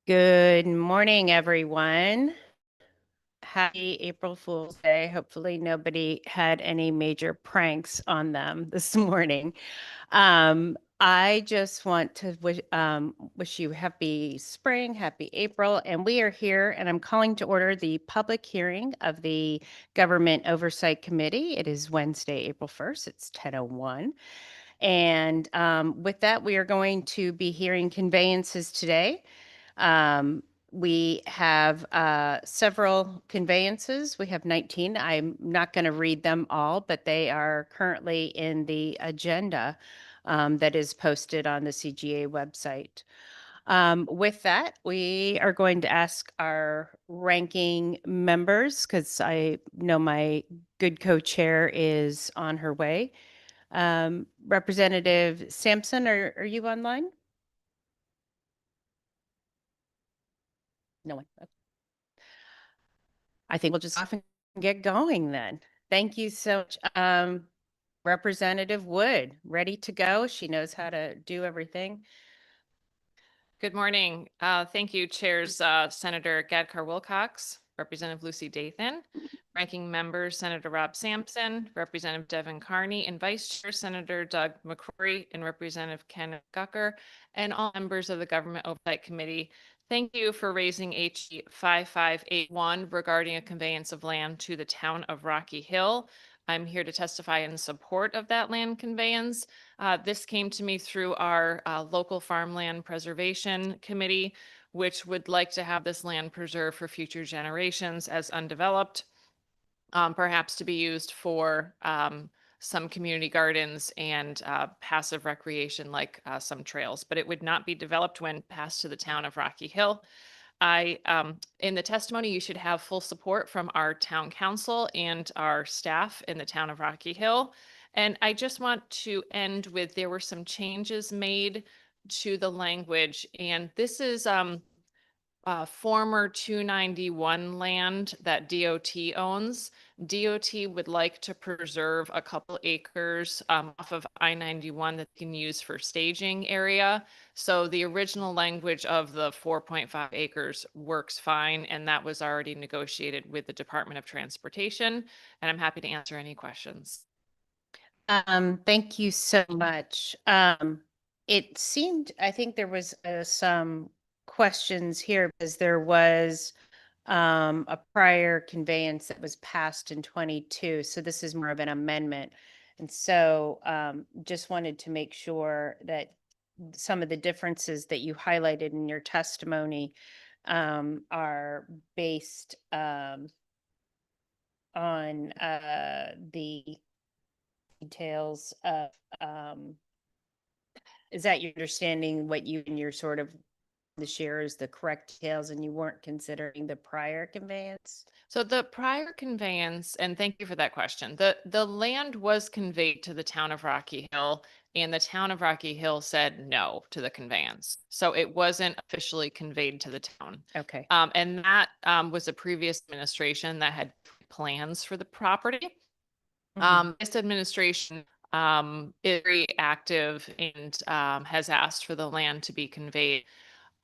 Good morning, everyone. Happy April Fool's Day. Hopefully nobody had any major pranks on them this morning. I just want to wish you happy spring, happy April, and we are here and I'm calling to order the public hearing of the Government Oversight Committee. It is Wednesday, April 1st. It's 10:01. And with that, we are going to be hearing conveyances today. We have several conveyances. We have 19. I'm not going to read them all, but they are currently in the agenda that is posted on the CGA website. With that, we are going to ask our ranking members, because I know my good co-chair is on her way. Representative Sampson, are you online? No one. Okay. I think we'll just off and get going then. Thank you so much. Representative Wood, ready to go. She knows how to do everything. Good morning. Thank you, Chairs Senator Gadkar Wilcox, Representative Lucy Dathan, Ranking Member Senator Rob Sampson, Representative Devin Carney, and Vice Chair Senator Doug McCrory, and Representative Ken Gucker, and all members of the Government Oversight Committee. Thank you for raising HE 5581 regarding a conveyance of land to the town of Rocky Hill. I'm here to testify in support of that land conveyance. This came to me through our local farmland preservation committee, which would like to have this land preserved for future generations as undeveloped, perhaps to be used for some community gardens and passive recreation like some trails, but it would not be developed when passed to the town of Rocky Hill. In the testimony, you should have full support from our town council and our staff in the town of Rocky Hill. And I just want to end with, there were some changes made to the language, and this is former 291 land that DOT owns. DOT would like to preserve a couple acres off of I-91 that they can use for staging area. So the original language of the 4.5 acres works fine, and that was already negotiated with the Department of Transportation. And I'm happy to answer any questions. Thank you so much. It seemed, I think there was some questions here because there was a prior conveyance that was passed in 22. So this is more of an amendment. And so just wanted to make sure that some of the differences that you highlighted in your testimony are based on the details of, is that your understanding what you and your sort of the share is the correct details and you weren't considering the prior conveyance? So the prior conveyance, and thank you for that question, the land was conveyed to the town of Rocky Hill, and the town of Rocky Hill said no to the conveyance. So it wasn't officially conveyed to the town. Okay. And that was a previous administration that had plans for the property. This administration is very active and has asked for the land to be conveyed.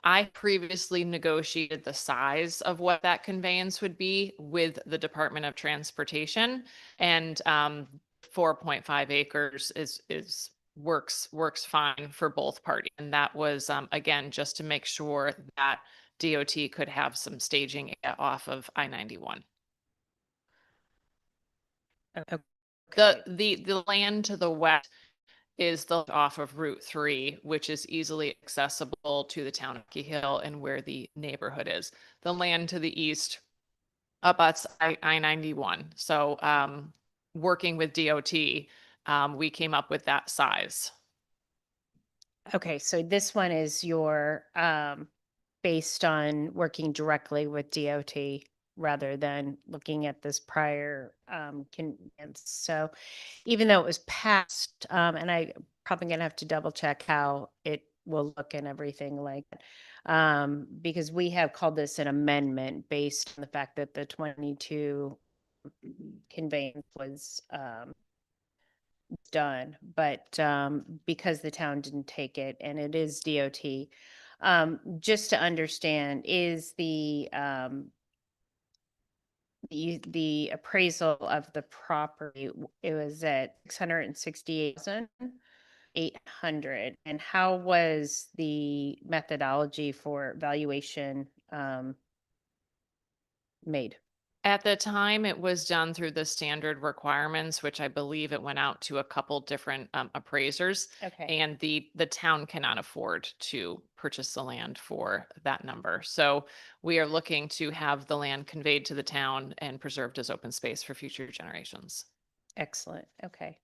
I previously negotiated the size of what that conveyance would be with the Department of Transportation, and 4.5 acres is works fine for both parties. And that was again just to make sure that DOT could have some staging off of I-91. Okay. The land to the west is the off of Route 3, which is easily accessible to the town of Key Hill and where the neighborhood is. The land to the east abuts I-91. So working with DOT, we came up with that size. Okay, so this one is your based on working directly with DOT rather than looking at this prior conveyance. So even though it was passed, and I probably gonna have to double check how it will look and everything like because we have called this an amendment based on the fact that the 22 conveyance was done, but because the town didn't take it and it is DOT, Just to understand, is the appraisal of the property, it was at 668,800, and how was the methodology for valuation made? At the time, it was done through the standard requirements, which I believe it went out to a couple different appraisers. Okay, And the town cannot afford to purchase the land for that number. So we are looking to have the land conveyed to the town and preserved as open space for future generations. excellent. Okay.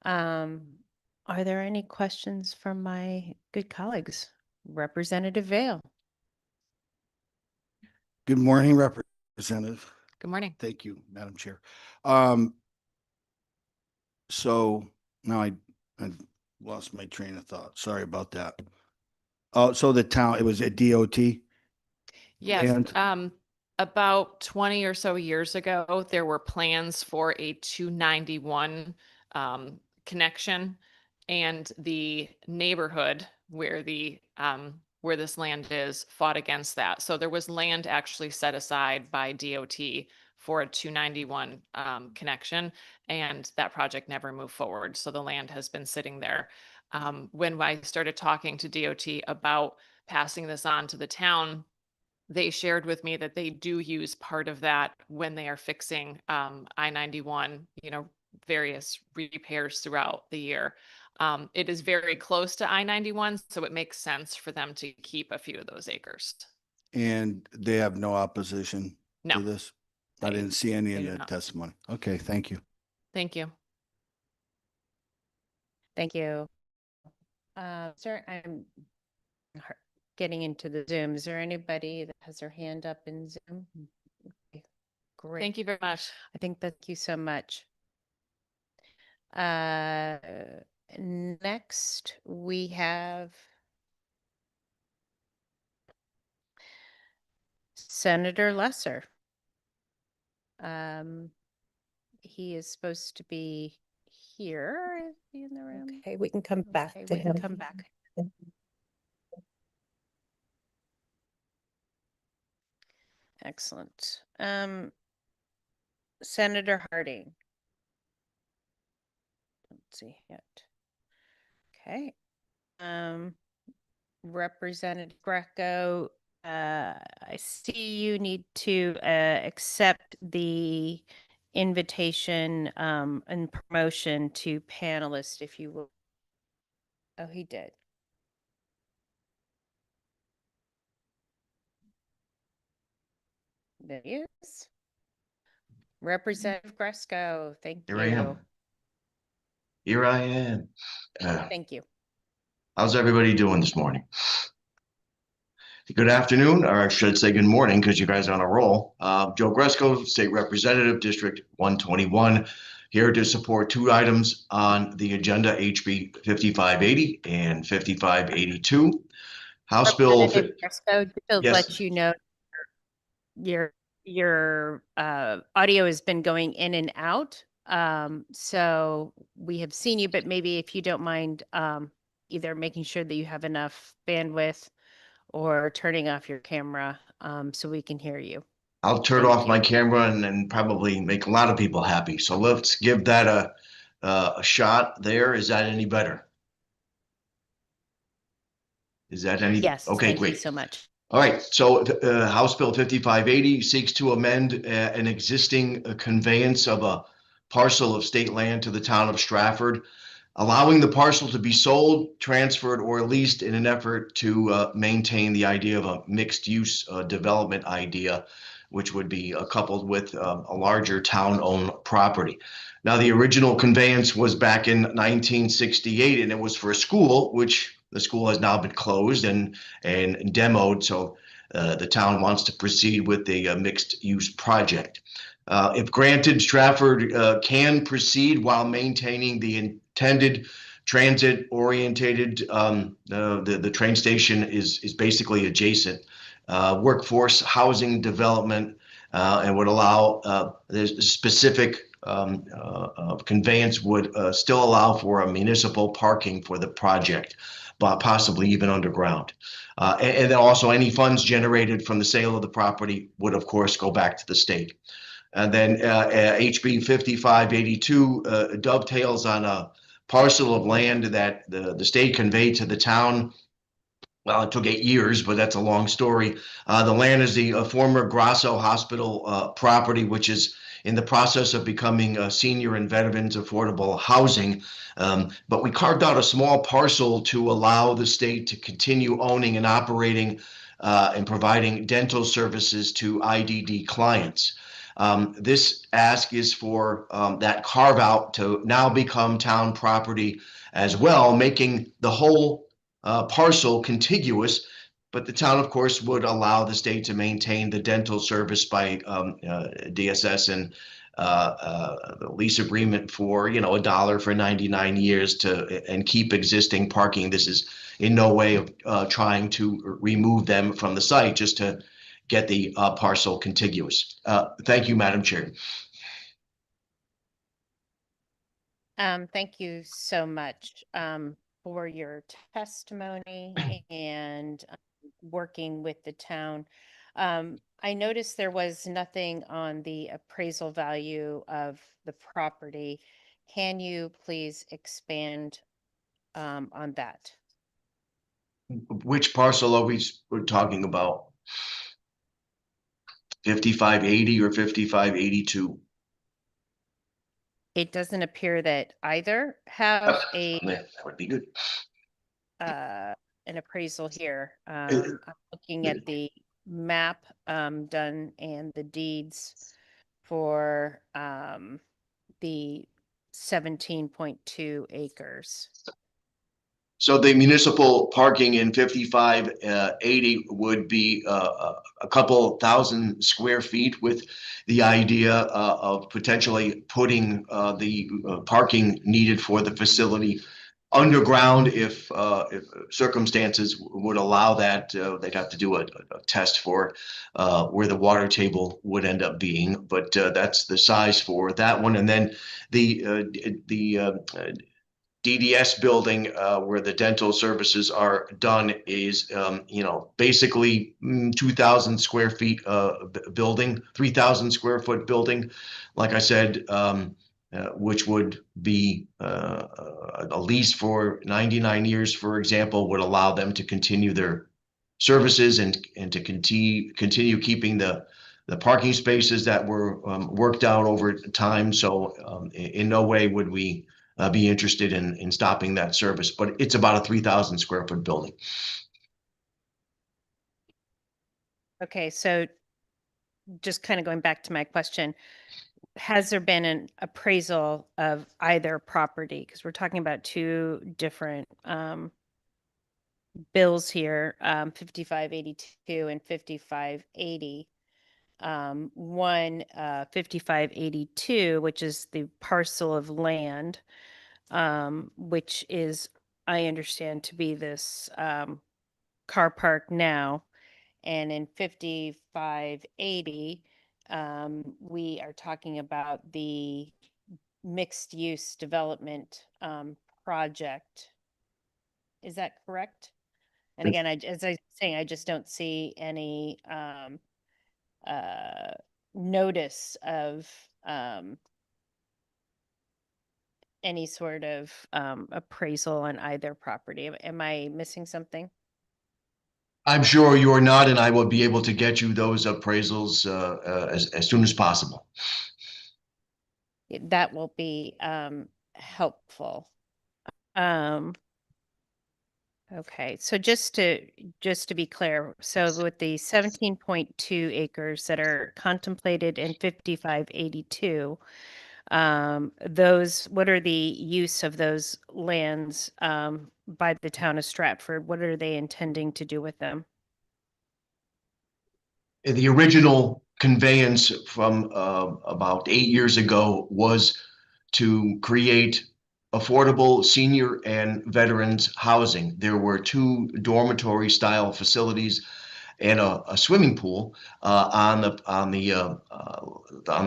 Um, are there any questions from my good colleagues? Representative Vale. Good morning, Representative. Good morning. Thank you, Madam Chair. Um, so now I lost my train of thought. Sorry about that. Oh, so the town, it was a DOT Yes, land? about 20 or so years ago, there were plans for a 291 connection, and the neighborhood where this land is fought against that. So there was land actually set aside by DOT for a 291 connection, and that project never moved forward. So the land has been sitting there. When I started talking to DOT about passing this on to the town, they shared with me that they do use part of that when they are fixing I-91, various repairs throughout the year. It is very close to I-91, so it makes sense for them to keep a few of those acres. And they have no opposition No, to this? I they- didn't see any they in do the not. testimony. Okay, thank you. Thank you. Thank you. Sir, I'm getting into the Zoom. Is there anybody that has their hand up in Zoom? Okay, great. Thank you very much. I think thank you so much. Uh, next we have Senator Lesser. He is supposed to be here. Is he in the room? Okay, we can come back Okay, to we can him. come back. Excellent. Senator Harding. Let's see yet. Okay. Representative Greco, I see you need to accept the invitation and promotion to panelist, if you will. Oh, he did. There he is. Representative Gresco, thank Here I am. you. Here I am. Thank you. How's everybody doing this morning? Good afternoon, or I should say good morning, because you guys are on a roll. Joe Gresco, State Representative, District 121, here to support two items on the agenda, HB 5580 and 5582. House Bill. Representative Gresco, just to Yes. let you know, your audio has been going in and out. So we have seen you, but maybe if you don't mind, either making sure that you have enough bandwidth or turning off your camera, so we can hear you. I'll turn Thank off my you. camera and probably make a lot of people happy. So let's give that a shot there. Is that any better? Is that any? Yes, Okay, thank you great. so much. All right, so House Bill 5580 seeks to amend an existing conveyance of a parcel of state land to the town of Stratford, allowing the parcel to be sold, transferred, or leased in an effort to maintain the idea of a mixed-use development idea, which would be coupled with a larger town-owned property. Now, the original conveyance was back in 1968, and it was for a school, which the school has now been closed and demoed. So the town wants to proceed with the mixed-use project. If granted, Stratford can proceed while maintaining the intended transit-oriented. The train station is basically adjacent. Workforce housing development and would allow the specific conveyance would still allow for a municipal parking for the project. but possibly even underground. And then also any funds generated from the sale of the property would, of course, go back to the state. And then HB 5582 dovetails on a parcel of land that the state conveyed to the town. Well, it took 8 years, but that's a long story. The land is the former Grasso Hospital property, which is in the process of becoming senior and veterans affordable housing. But we carved out a small parcel to allow the state to continue owning and operating and providing dental services to IDD clients. This ask is for that carve out to now become town property as well, making the whole parcel contiguous, but the town, of course, would allow the state to maintain the dental service by DSS and the lease agreement for $1 for 99 years and keep existing parking. This is in no way trying to remove them from the site, just to get the parcel contiguous. Thank you, Madam Chair. Thank you so much for your testimony and working with the town. I noticed there was nothing on the appraisal value of the property. Can you please expand on that? Which parcel are we talking about? 5580 or 5582? It doesn't appear that either have That would be good. an appraisal here. I'm looking at the map done and the deeds for the 17.2 acres. So the municipal parking in 5580 would be a couple thousand square feet, with the idea of potentially putting the parking needed for the facility underground if circumstances would allow that. They'd have to do a test for where the water table would end up being, but that's the size for that one. And then the DDS building where the dental services are done is, basically 2,000 square feet building, 3,000 square foot building. Like I said, which would be a lease for 99 years, for example, would allow them to continue their services and to continue keeping the parking spaces that were worked out over time. So in no way would we be interested in stopping that service, but it's about a 3,000 square foot building. Okay, so just kind of going back to my question, has there been an appraisal of either property? Because we're talking about two different bills here, 5582 and 5580. One, 5582, which is the parcel of land, which is, I understand, to be this car park now. And in 5580, we are talking about the mixed use development project. Is that correct? And again, as I was saying, I just don't see any notice of any sort of appraisal on either property. Am I missing something? I'm sure you're not, and I will be able to get you those appraisals as soon as possible. That will be helpful. Okay, so just to be clear, so with the 17.2 acres that are contemplated in 5582, those, what are the use of those lands by the town of Stratford? What are they intending to do with them? The original conveyance from about 8 years ago was to create affordable senior and veterans housing. There were 2 dormitory style facilities and a swimming pool on the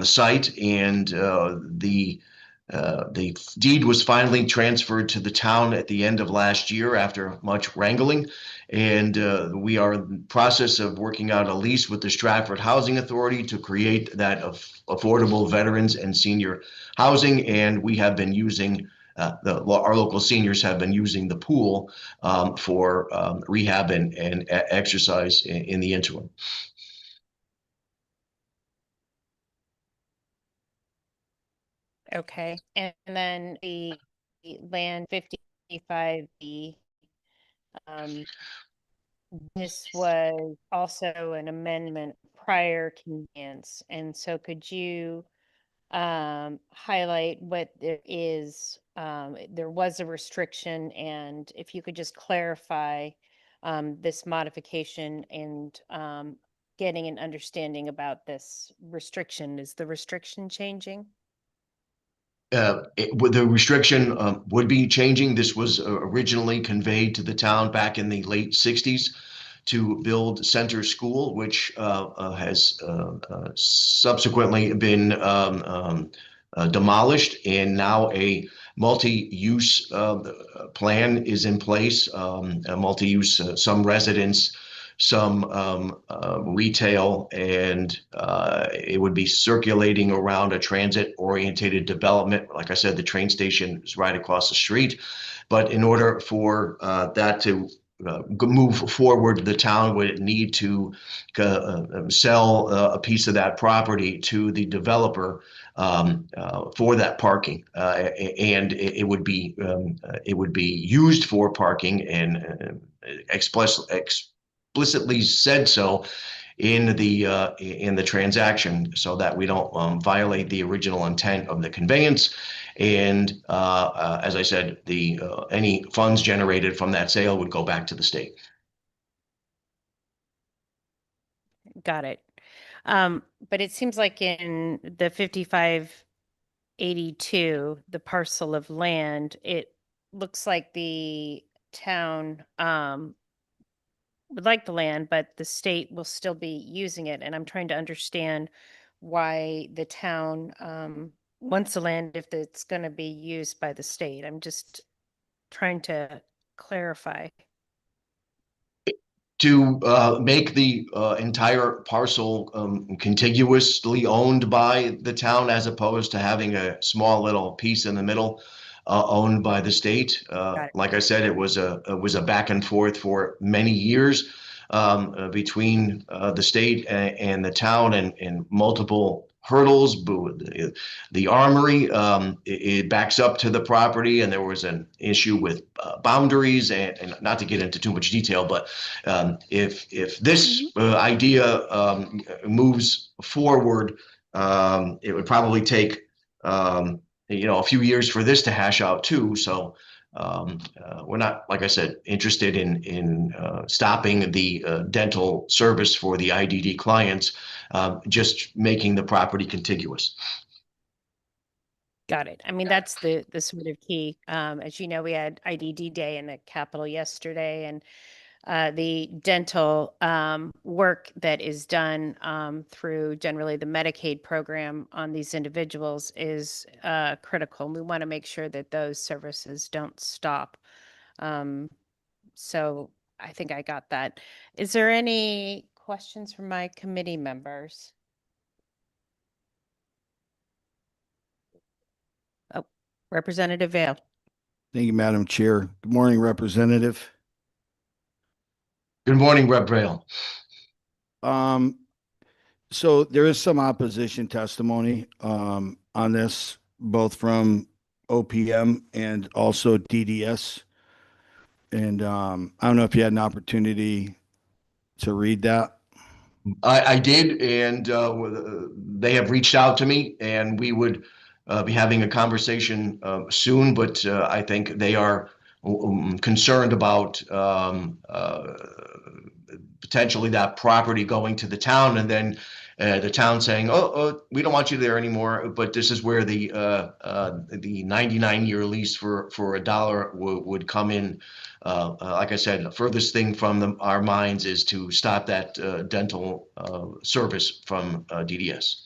site, and the The deed was finally transferred to the town at the end of last year after much wrangling. And we are in the process of working out a lease with the Stratford Housing Authority to create that affordable veterans and senior housing. And we have been using our local seniors have been using the pool for rehab and exercise in the interim. Okay, and then the land 55B, um, this was also an amendment prior conveyance. And so could you highlight what there is? There was a restriction, and if you could just clarify this modification and getting an understanding about this restriction. Is the restriction changing? The restriction would be changing. This was originally conveyed to the town back in the late 60s to build Center School, which has subsequently been demolished, and now a multi-use plan is in place. A multi-use, some residents, some retail, and it would be circulating around a transit-oriented development. Like I said, the train station is right across the street. But in order for that to move forward, the town would need to sell a piece of that property to the developer for that parking, and it would be used for parking, and explicitly said so in the transaction, so that we don't violate the original intent of the conveyance. And as I said, the any funds generated from that sale would go back to the state. Got it. But it seems like in the 5582, the parcel of land, it looks like the town would like the land, but the state will still be using it. And I'm trying to understand why the town wants the land if it's going to be used by the state. I'm just trying to clarify. To make the entire parcel contiguously owned by the town, as opposed to having a small little piece in the middle owned by the state. Like I said, it was a back and forth for many years between the state and the town, and multiple hurdles. The armory, it backs up to the property, and there was an issue with boundaries, and not to get into too much detail, but if this idea moves forward, it would probably take a few years for this to hash out too. So we're not, like I said, interested in stopping the dental service for the IDD clients, just making the property contiguous. Got it. I mean, that's the sort of key. As you know, we had IDD Day in the Capitol yesterday, and the dental work that is done through generally the Medicaid program on these individuals is critical. We want to make sure that those services don't stop. So I think I got that. Is there any questions from my committee members? Oh, Representative Vale. Thank you, Madam Chair. Good morning, Representative. Good morning, Rep. Braille. So there is some opposition testimony on this, both from OPM and also DDS. And I don't know if you had an opportunity to read that. I did, and they have reached out to me, and we would be having a conversation soon. But I think they are concerned about potentially that property going to the town, and then the town saying, "Oh, we don't want you there anymore." But this is where the 99-year lease for $1 would come in. Like I said, the furthest thing from our minds is to stop that dental service from DDS.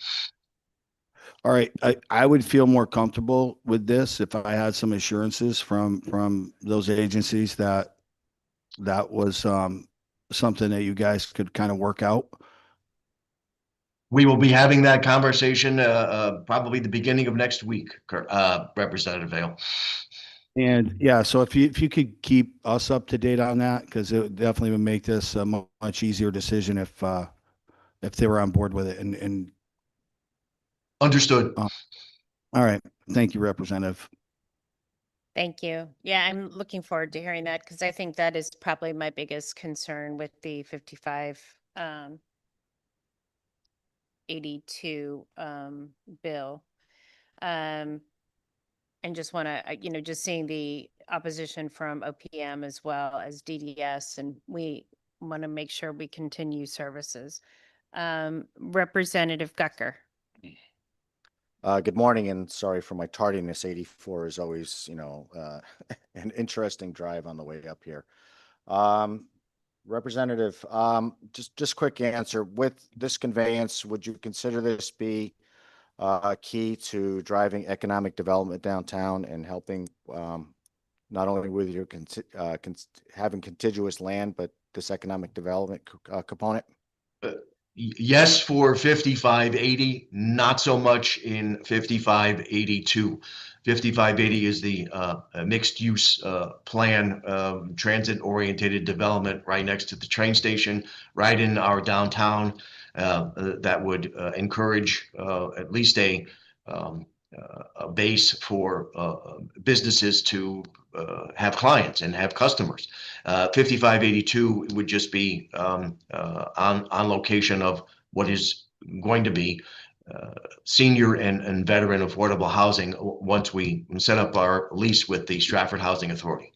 All right, I would feel more comfortable with this if I had some assurances from those agencies that that was something that you guys could kind of work out. We will be having that conversation probably the beginning of next week, Representative Vale. And yeah, so if you could keep us up to date on that, because it definitely would make this a much easier decision if they were on board with it. And Understood. all right, thank you, Representative. Thank you. Yeah, I'm looking forward to hearing that because I think that is probably my biggest concern with the 55 82 bill. Um, and just want to, just seeing the opposition from OPM as well as DDS, and we want to make sure we continue services. Representative Gucker. Good morning, and sorry for my tardiness. 84 is always, an interesting drive on the way up here. Representative, just quick answer. With this conveyance, would you consider this be a key to driving economic development downtown and helping not only with your having contiguous land, but this economic development component? Yes, for 5580, not so much in 5582. 5580 is the mixed use plan, transit oriented development right next to the train station, right in our downtown, that would encourage at least a base for businesses to have clients and have customers. 5582 would just be on location of what is going to be senior and veteran affordable housing once we set up our lease with the Stratford Housing Authority.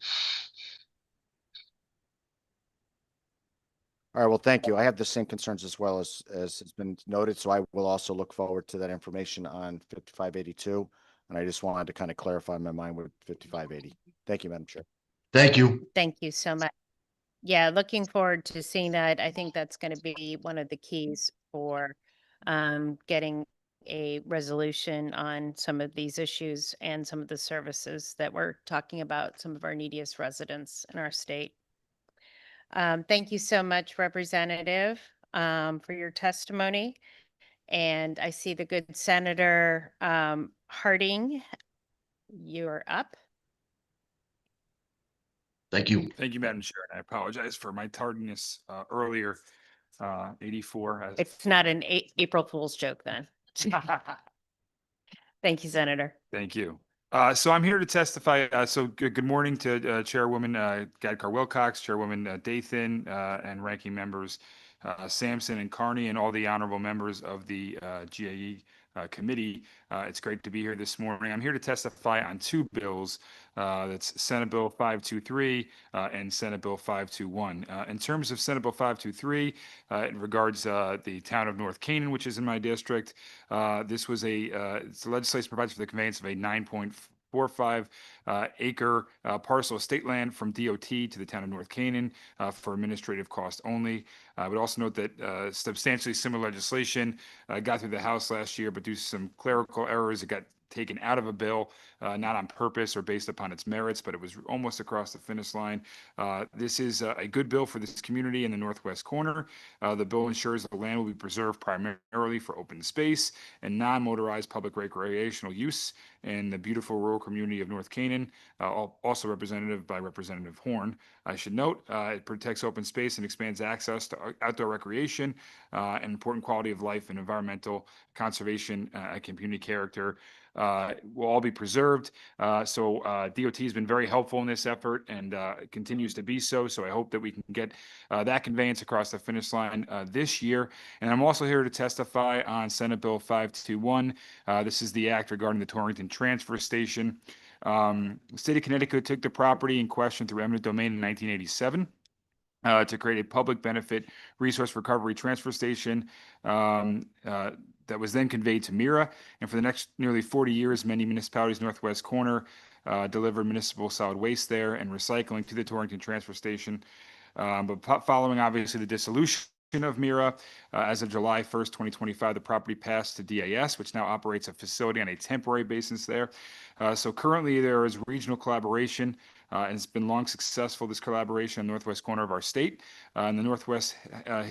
All right, well, thank you. I have the same concerns as well as has been noted, so I will also look forward to that information on 5582. And I just wanted to kind of clarify my mind with 5580. Thank you, Madam Chair. Thank you. Thank you so much. Yeah, looking forward to seeing that. I think that's going to be one of the keys for getting a resolution on some of these issues and some of the services that we're talking about, some of our neediest residents in our state. Thank you so much, Representative, for your testimony. And I see the good Senator Harding, you're up. Thank you. Thank you, Madam Chair. And I apologize for my tardiness earlier. 84. It's not an April Fool's joke then. Thank you, Senator. Thank you. So I'm here to testify. So good morning to Chairwoman Gadkar Wilcox, Chairwoman Dathan, and ranking members Sampson and Carney, and all the honorable members of the GAE committee. It's great to be here this morning. I'm here to testify on two bills. That's Senate Bill 523 and Senate Bill 521. In terms of Senate Bill 523, it regards the town of North Canaan, which is in my district. This was it's legislation provides for the conveyance of a 9.45 acre parcel of state land from DOT to the town of North Canaan for administrative cost only. I would also note that substantially similar legislation got through the House last year, but due to some clerical errors, it got taken out of a bill, not on purpose or based upon its merits, but it was almost across the finish line. This is a good bill for this community in the northwest corner. The bill ensures the land will be preserved primarily for open space and non-motorized public recreational use in the beautiful rural community of North Canaan, also represented by Representative Horn. I should note it protects open space and expands access to outdoor recreation and important quality of life and environmental conservation and community character will all be preserved. So DOT has been very helpful in this effort and continues to be so. So I hope that we can get that conveyance across the finish line this year. And I'm also here to testify on Senate Bill 521. This is the act regarding the Torrington Transfer Station. The state of Connecticut took the property in question through eminent domain in 1987. To create a public benefit resource recovery transfer station that was then conveyed to Mira. And for the next nearly 40 years, many municipalities northwest corner delivered municipal solid waste there and recycling to the Torrington Transfer Station. But following, obviously, the dissolution of Mira. As of July 1st, 2025, the property passed to DAS, which now operates a facility on a temporary basis there. So currently there is regional collaboration, and it's been long successful, this collaboration in the northwest corner of our state. And the Northwest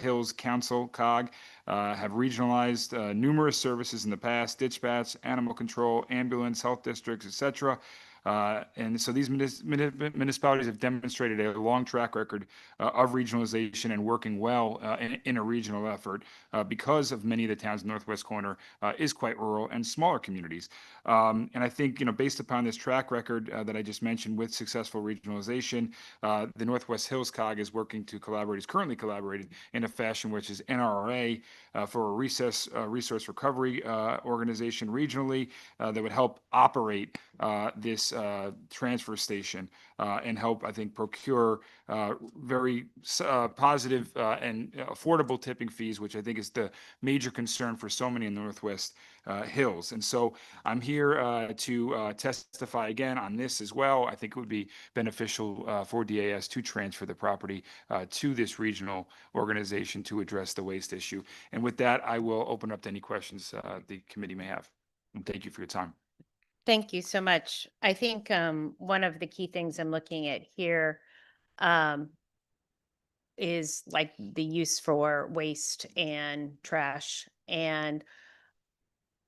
Hills Council, COG, have regionalized numerous services in the past: dispatch, animal control, ambulance, health districts, etc. And so these municipalities have demonstrated a long track record of regionalization and working well in a regional effort because of many of the towns in the northwest corner is quite rural and smaller communities. And I think, based upon this track record that I just mentioned with successful regionalization, the Northwest Hills COG is working to collaborate, is currently collaborating in a fashion which is NRA for a resource recovery organization regionally that would help operate this transfer station and help, I think, procure very positive and affordable tipping fees, which I think is the major concern for so many in the Northwest Hills. And so I'm here to testify again on this as well. I think it would be beneficial for DAS to transfer the property to this regional organization to address the waste issue. And with that, I will open up to any questions the committee may have. And thank you for your time. Thank you so much. I think one of the key things I'm looking at here is like the use for waste and trash. And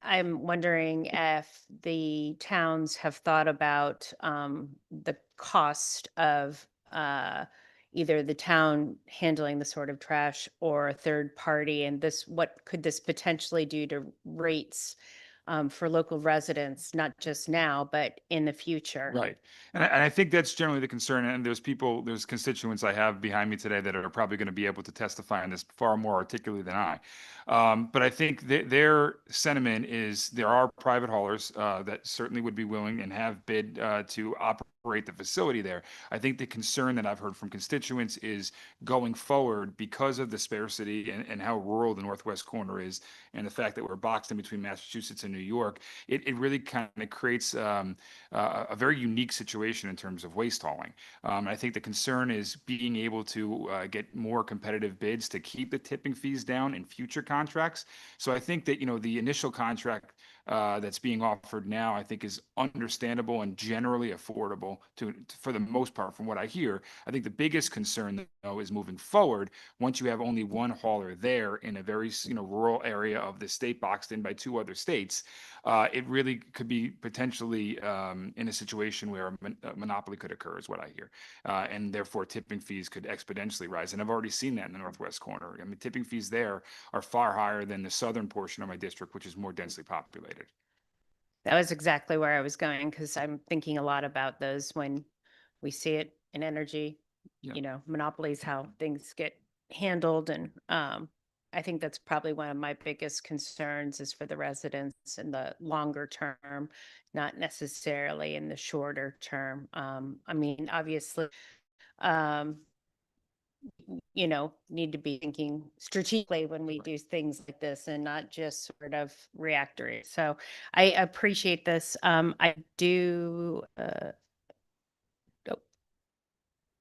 I'm wondering if the towns have thought about the cost of either the town handling the sort of trash or a third party, and what could this potentially do to rates for local residents, not just now, but in the future? Right. And I think that's generally the concern. And there's constituents I have behind me today that are probably going to be able to testify on this far more articulately than I. But I think their sentiment is there are private haulers that certainly would be willing and have bid to operate the facility there. I think the concern that I've heard from constituents is going forward, because of the sparsity and how rural the northwest corner is, and the fact that we're boxed in between Massachusetts and New York, it really kind of creates a very unique situation in terms of waste hauling. I think the concern is being able to get more competitive bids to keep the tipping fees down in future contracts. So I think that, the initial contract that's being offered now, I think, is understandable and generally affordable for the most part, from what I hear. I think the biggest concern, though, is moving forward. Once you have only one hauler there in a very, rural area of the state, boxed in by two other states, it really could be potentially in a situation where a monopoly could occur, is what I hear, and therefore tipping fees could exponentially rise. And I've already seen that in the northwest corner. I mean, tipping fees there are far higher than the southern portion of my district, which is more densely populated. That was exactly where I was going, because I'm thinking a lot about those when we see it in energy, Yeah. Monopolies, how things get handled. And I think that's probably one of my biggest concerns is for the residents in the longer term, not necessarily in the shorter term. I mean, obviously, need to be thinking strategically when we do things like this and not just sort of reactory. So I appreciate this. I do,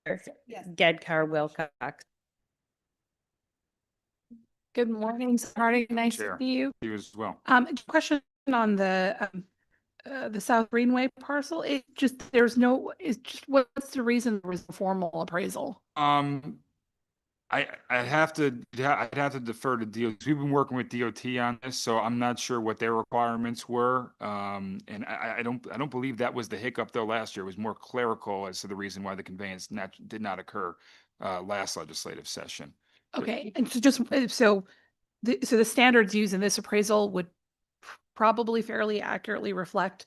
Gedkar Wilcox. Good morning, Marty. Nice Chair. to see you. You as well. Question on the South Greenway parcel. What's the reason there was a formal appraisal? I'd have to defer to DOT. We've been working with DOT on this, so I'm not sure what their requirements were. And I don't believe that was the hiccup though last year. It was more clerical as to the reason why the conveyance did not occur last legislative session. Okay, and so the standards used in this appraisal would probably fairly accurately reflect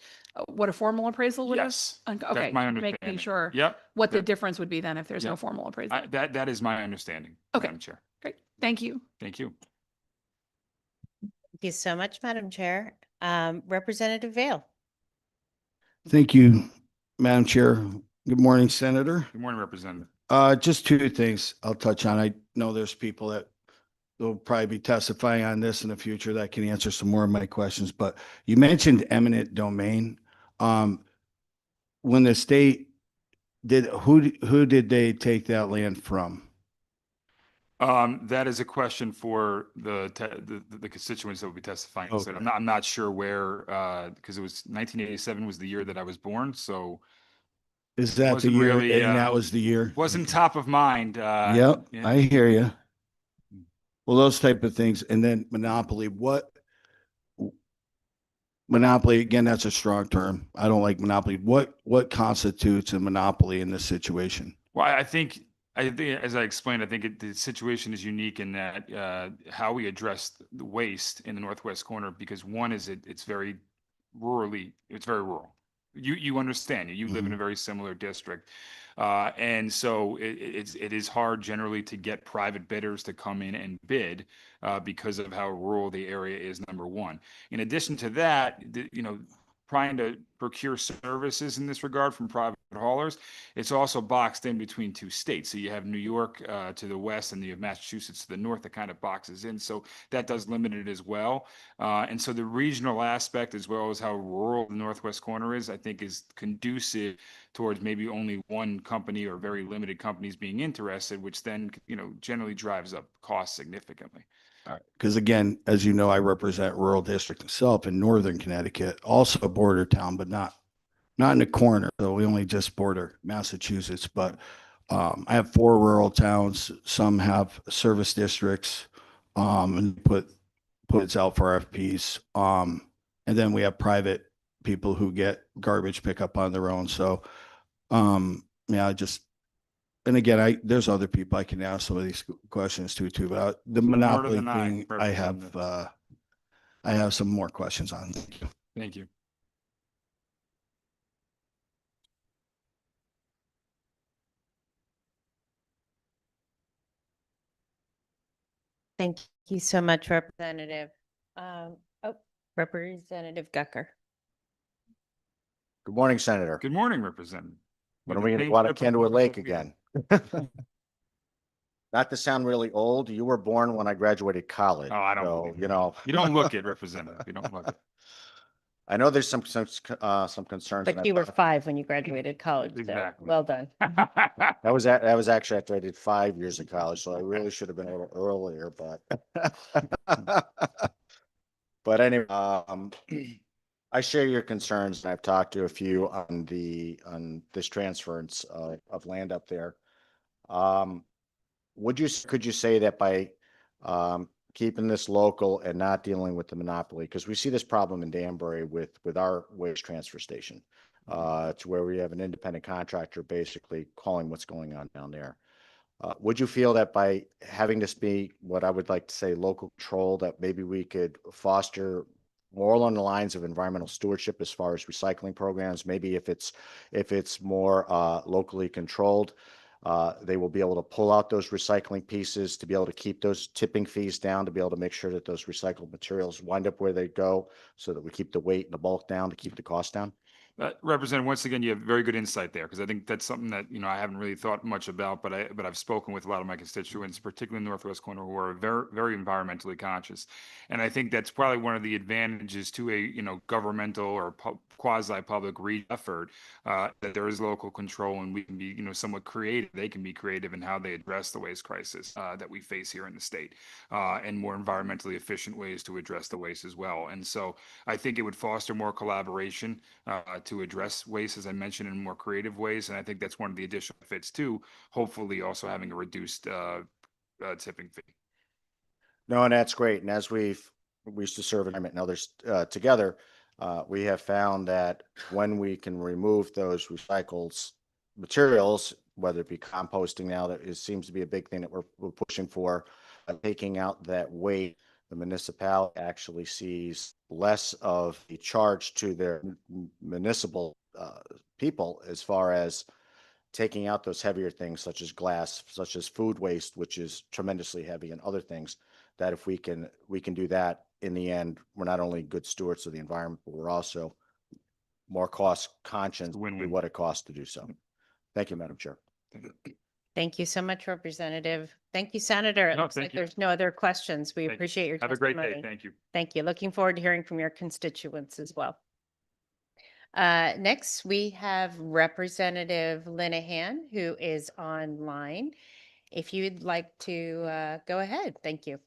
what a formal appraisal would Yes, have? that's Okay, my making understanding. sure Yep. what the difference would be then if there's no Yep. formal appraisal. That is my understanding. Okay. Madam Chair. Great, thank you. Thank you. Thank you so much, Madam Chair. Representative Vale. Thank you, Madam Chair. Good morning, Senator. Good morning, Representative. Just two things I'll touch on. I know there's people that will probably be testifying on this in the future that can answer some more of my questions, but you mentioned eminent domain. When the state who did they take that land from? That is a question for the constituents that will be testifying. So Okay. I'm not sure where, because it was 1987 was the year that I was born, so Is that the wasn't year? really, And that was the year? wasn't top of mind. Yep, Yeah. I hear you. Well, those type of things. And then monopoly, monopoly, again, that's a strong term. I don't like monopoly. What constitutes a monopoly in this situation? Well, I think, as I explained, I think the situation is unique in that how we address the waste in the northwest corner, because one is it's very it's very rural. You understand, you live in a very similar district. And so it is hard generally to get private bidders to come in and bid because of how rural the area is, number one. In addition to that, trying to procure services in this regard from private haulers, it's also boxed in between two states. So you have New York to the west and you have Massachusetts to the north that kind of boxes in. So that does limit it as well. And so the regional aspect, as well as how rural the northwest corner is, I think is conducive towards maybe only one company or very limited companies being interested, which then, generally drives up costs significantly. Because again, as you know, I represent rural district itself in northern Connecticut, also a border town, but not in the corner. So we only just border Massachusetts. But I have 4 rural towns. Some have service districts, and put it out for RFPs. And then we have private people who get garbage pickup on their own. So yeah, and again, there's other people I can ask some of these questions too, but the monopoly than I, thing, I have some more questions on. Thank you. Thank you. Thank you so much, Representative. Representative Gucker. Good morning, Senator. Good morning, Representative. When are we going to go out of Kennewood Lake again? Not to sound really old, you were born when I graduated college. Oh, I don't So, believe it. You don't look it, Representative. You don't look it. I know there's some concerns. But you were 5 when you graduated college. So Exactly. well done. That was actually after I did 5 years of college, so I really should have been a little earlier, but anyway, I share your concerns, and I've talked to a few on this transference of land up there. Could you say that by keeping this local and not dealing with the monopoly, because we see this problem in Danbury with our waste transfer station, to where we have an independent contractor basically calling what's going on down there. Would you feel that by having this be what I would like to say local control, that maybe we could foster more along the lines of environmental stewardship as far as recycling programs? Maybe if it's more locally controlled, they will be able to pull out those recycling pieces to be able to keep those tipping fees down, to be able to make sure that those recycled materials wind up where they go, so that we keep the weight and the bulk down to keep the cost down. Representative, once again, you have very good insight there, because I think that's something that I haven't really thought much about, but I've spoken with a lot of my constituents, particularly in the Northwest corner, who are very, very environmentally conscious, and I think that's probably one of the advantages to a governmental or quasi-public effort, that there is local control, and we can be somewhat creative. They can be creative in how they address the waste crisis that we face here in the state, and more environmentally efficient ways to address the waste as well. And so I think it would foster more collaboration to address waste, as I mentioned, in more creative ways. And I think that's one of the additional benefits too, hopefully also having a reduced tipping fee. No, and that's great. And as we used to serve and others together, we have found that when we can remove those recycled materials, whether it be composting now, that it seems to be a big thing that we're pushing for, taking out that weight, the municipality actually sees less of the charge to their municipal people, as far as taking out those heavier things such as glass, such as food waste, which is tremendously heavy, and other things, that if we can do that, in the end, we're not only good stewards of the environment, but we're also more cost conscious of what it costs to do so. Thank you, Madam Chair. Thank you so much, Representative. Thank you, Senator. It looks like there's no other questions. We appreciate your testimony. Have a great day. Thank you. Thank you. Looking forward to hearing from your constituents as well. Next, we have Representative Linehan, who is online. if you'd like to go ahead, thank you.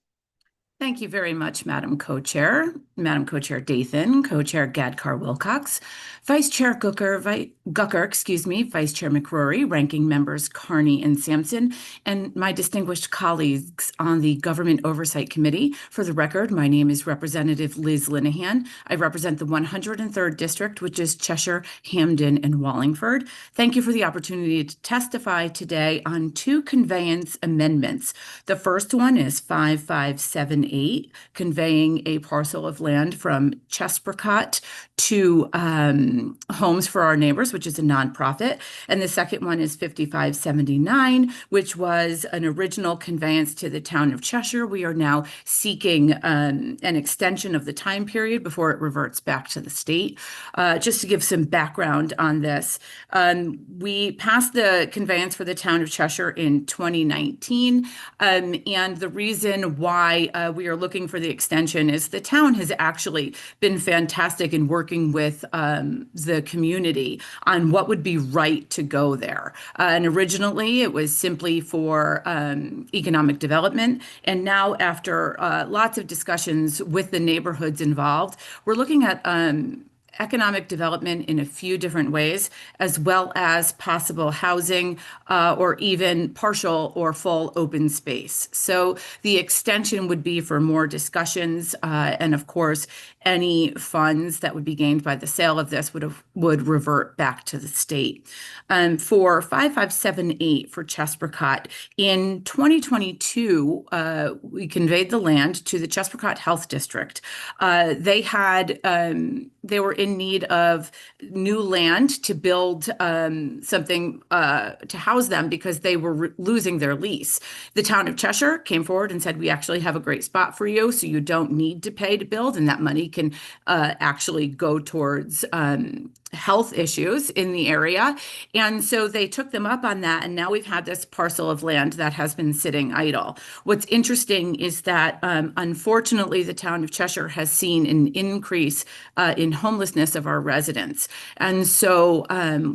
Thank you very much, Madam Co-Chair, Madam Co-Chair Dathan, Co-Chair Gadkar Wilcox, Vice Chair Gucker, excuse me, Vice Chair McCrory, Ranking Members Carney and Sampson, and my distinguished colleagues on the Government Oversight Committee. For the record, my name is Representative Liz Linehan. I represent the 103rd District, which is Cheshire, Hampden, and Wallingford. Thank you for the opportunity to testify today on 2 conveyance amendments. The first one is 5578, conveying a parcel of land from Chesprocott to Homes for Our Neighbors, which is a nonprofit. And the second one is 5579, which was an original conveyance to the town of Cheshire. We are now seeking an extension of the time period before it reverts back to the state. Just to give some background on this, we passed the conveyance for the town of Cheshire in 2019. And the reason why we are looking for the extension is the town has actually been fantastic in working with the community on what would be right to go there. And originally it was simply for economic development. And now after lots of discussions with the neighborhoods involved, we're looking at economic development in a few different ways, as well as possible housing or even partial or full open space. So the extension would be for more discussions, and of course, any funds that would be gained by the sale of this would revert back to the state. For 5578 for Chesprocott, in 2022, we conveyed the land to the Chesprocott Health District. They were in need of new land to build something to house them because they were losing their lease. The town of Cheshire came forward and said, we actually have a great spot for you, so you don't need to pay to build, and that money can actually go towards health issues in the area. And so they took them up on that, and now we've had this parcel of land that has been sitting idle. What's interesting is that unfortunately the town of Cheshire has seen an increase in homelessness of our residents. And so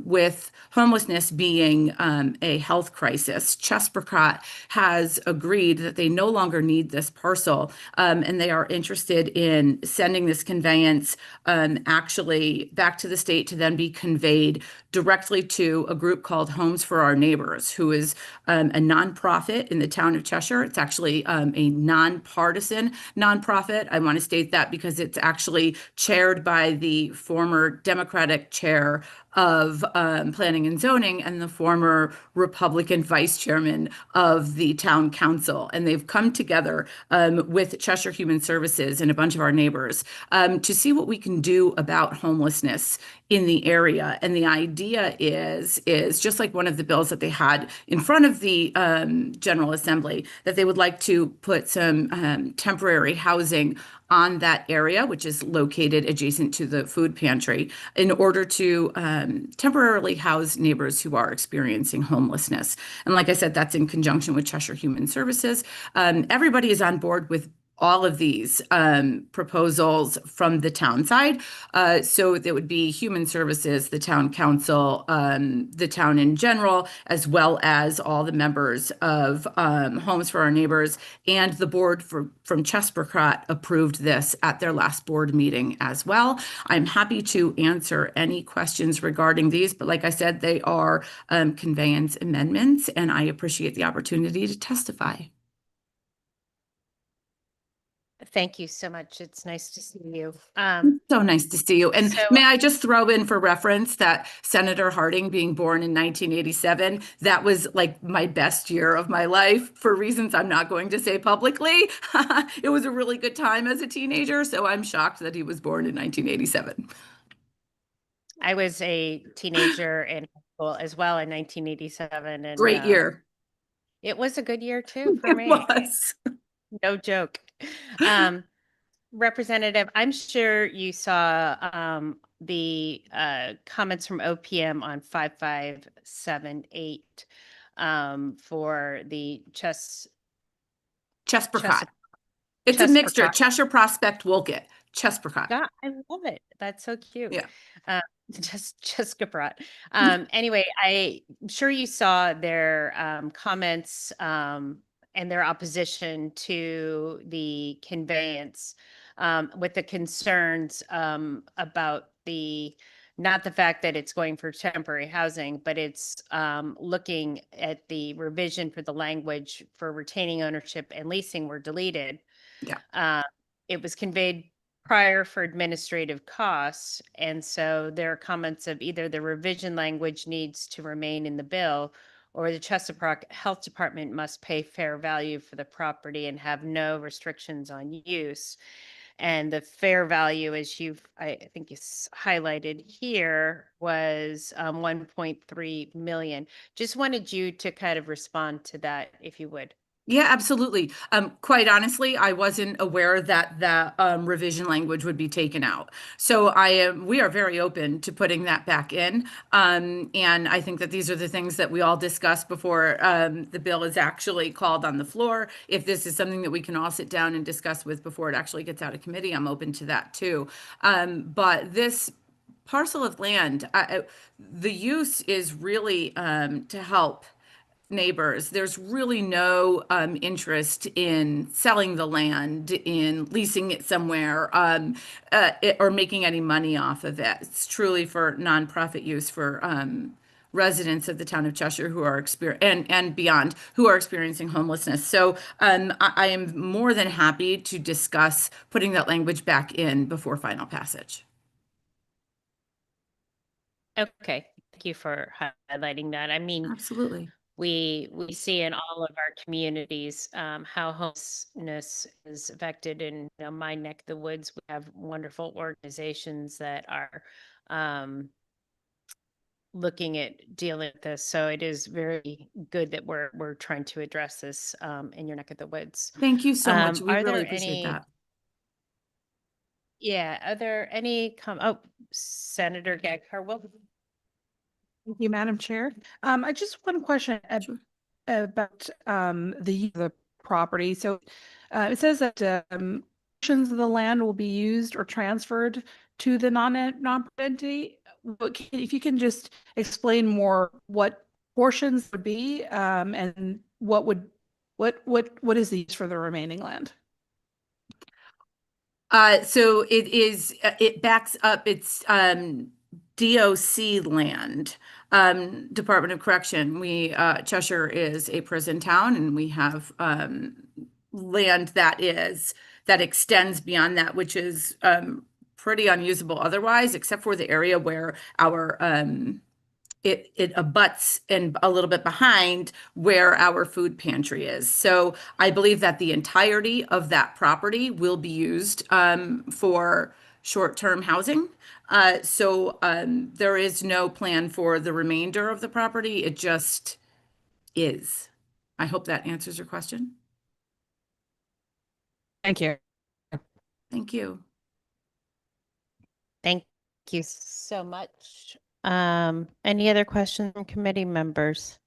with homelessness being a health crisis, Chesprocott has agreed that they no longer need this parcel, and they are interested in sending this conveyance actually back to the state to then be conveyed directly to a group called Homes for Our Neighbors, who is a nonprofit in the town of Cheshire. It's actually a nonpartisan nonprofit. I want to state that because it's actually chaired by the former Democratic chair of Planning and Zoning and the former Republican vice chairman of the town council. And they've come together with Cheshire Human Services and a bunch of our neighbors to see what we can do about homelessness in the area. And the idea is just like one of the bills that they had in front of the General Assembly, that they would like to put some temporary housing on that area, which is located adjacent to the food pantry, in order to temporarily house neighbors who are experiencing homelessness. And like I said, that's in conjunction with Cheshire Human Services. Everybody is on board with all of these proposals from the town side. So there would be Human Services, the town council, the town in general, as well as all the members of Homes for Our Neighbors, and the board from Chesprocott approved this at their last board meeting as well. I'm happy to answer any questions regarding these, but like I said, they are conveyance amendments, and I appreciate the opportunity to testify. Thank you so much. It's nice to see you. So nice to see you. And So- may I just throw in for reference that Senator Harding being born in 1987, that was like my best year of my life for reasons I'm not going to say publicly. It was a really good time as a teenager, so I'm shocked that he was born in 1987. I was a teenager in high school as well in 1987. And Great year. it was a good year too for It me. was. No joke. Representative, I'm sure you saw the comments from OPM on 5578 for the Chesprocott. It's a mixture. Chesprocott. Cheshire Prospect Wolcott. Chesprocott. God, I love it. That's so cute. Yeah. Jessica brought. Anyway, I'm sure you saw their comments and their opposition to the conveyance with the concerns about not the fact that it's going for temporary housing, but it's looking at the revision for the language for retaining ownership and leasing were deleted. Yeah. It was conveyed prior for administrative costs. And so there are comments of either the revision language needs to remain in the bill or the Chesapeake Health Department must pay fair value for the property and have no restrictions on use. And the fair value, as I think you highlighted here, was 1.3 million. Just wanted you to kind of respond to that, if you would. Yeah, absolutely. Quite honestly, I wasn't aware that the revision language would be taken out. So we are very open to putting that back in. And I think that these are the things that we all discuss before the bill is actually called on the floor. If this is something that we can all sit down and discuss with before it actually gets out of committee, I'm open to that too. But this parcel of land, the use is really to help neighbors. There's really no interest in selling the land, in leasing it somewhere, or making any money off of it. It's truly for nonprofit use for residents of the town of Cheshire who are and beyond who are experiencing homelessness. So I am more than happy to discuss putting that language back in before final passage. Okay, thank you for highlighting that. I mean, Absolutely. we see in all of our communities how homelessness is affected in my neck of the woods. We have wonderful organizations that are looking at dealing with this. So it is very good that we're trying to address this in your neck of the woods. Thank you so much. We Are really there appreciate that. Yeah, are there any Senator Gagharwell? Thank you, Madam Chair. I just one question Sure. about the property. So it says that portions of the land will be used or transferred to the non-profit entity. If you can just explain more what portions would be and what is the use for the remaining land? So it backs up its DOC land, Department of Correction. Cheshire is a prison town, and we have land that extends beyond that, which is pretty unusable otherwise, except for the area where our it abuts and a little bit behind where our food pantry is. So I believe that the entirety of that property will be used for short-term housing. So there is no plan for the remainder of the property. It just is. I hope that answers your question. Thank you. Thank you. Thank you so much. Any other questions from committee members?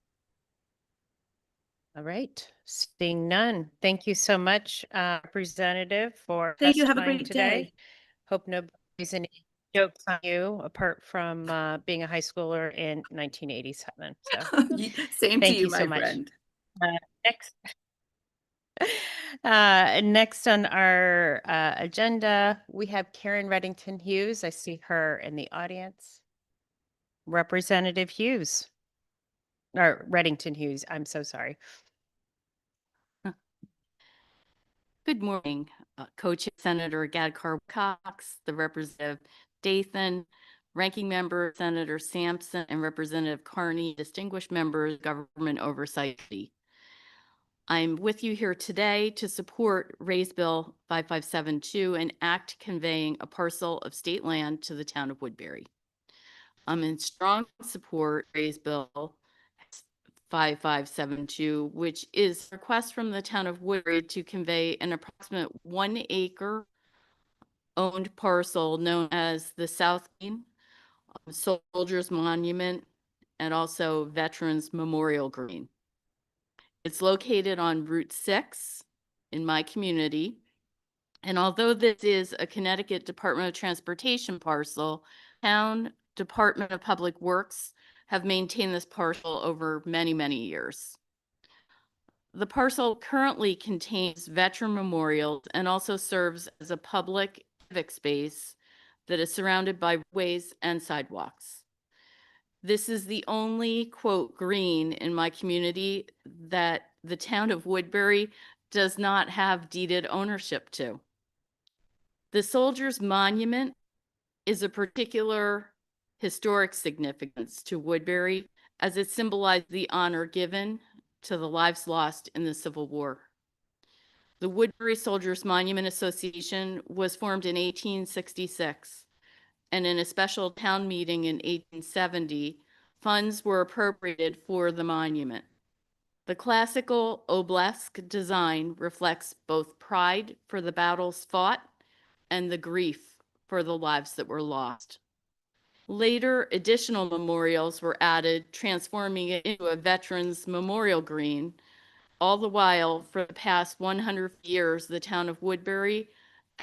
All right, seeing none. Thank you so much, Representative, for Thank you. Have a testifying great today. day. Hope nobody's any jokes on you apart from being a high schooler in 1987. So Same to thank you, you so my much. friend. Next on our agenda, we have Karen Reddington Hughes. I see her in the audience. Representative Hughes. Or Reddington Hughes, I'm so sorry. Good morning, Co-Chair Senator Gadkar Cox, the Representative Dathan, Ranking Member Senator Sampson, and Representative Carney, distinguished members of Government Oversight Committee. I'm with you here today to support Raise Bill 5572, an act conveying a parcel of state land to the town of Woodbury. I'm in strong support of Raise Bill 5572, which is a request from the town of Woodbury to convey an approximate 1 acre owned parcel known as the South Green, Soldiers Monument, and also Veterans Memorial Green. It's located on Route 6 in my community. And although this is a Connecticut Department of Transportation parcel, town Department of Public Works have maintained this parcel over many, many years. The parcel currently contains veteran memorials and also serves as a public civic space that is surrounded by ways and sidewalks. This is the only, quote, green in my community that the town of Woodbury does not have deeded ownership to. The Soldiers Monument is a particular historic significance to Woodbury as it symbolized the honor given to the lives lost in the Civil War. The Woodbury Soldiers Monument Association was formed in 1866, and in a special town meeting in 1870, funds were appropriated for the monument. The classical obelisk design reflects both pride for the battles fought and the grief for the lives that were lost. Later, additional memorials were added, transforming it into a Veterans Memorial Green. All the while, for the past 100 years, the town of Woodbury,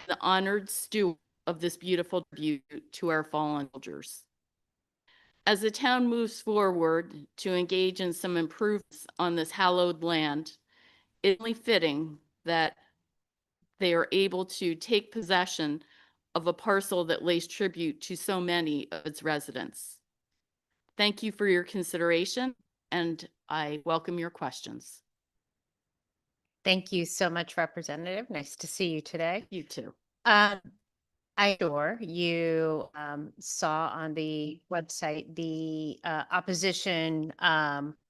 the honored steward of this beautiful tribute to our fallen soldiers. As the town moves forward to engage in some improvements on this hallowed land, it's only fitting that they are able to take possession of a parcel that lays tribute to so many of its residents. Thank you for your consideration, and I welcome your questions. Thank you so much, Representative. Nice to see you today. You too. I sure you saw on the website the opposition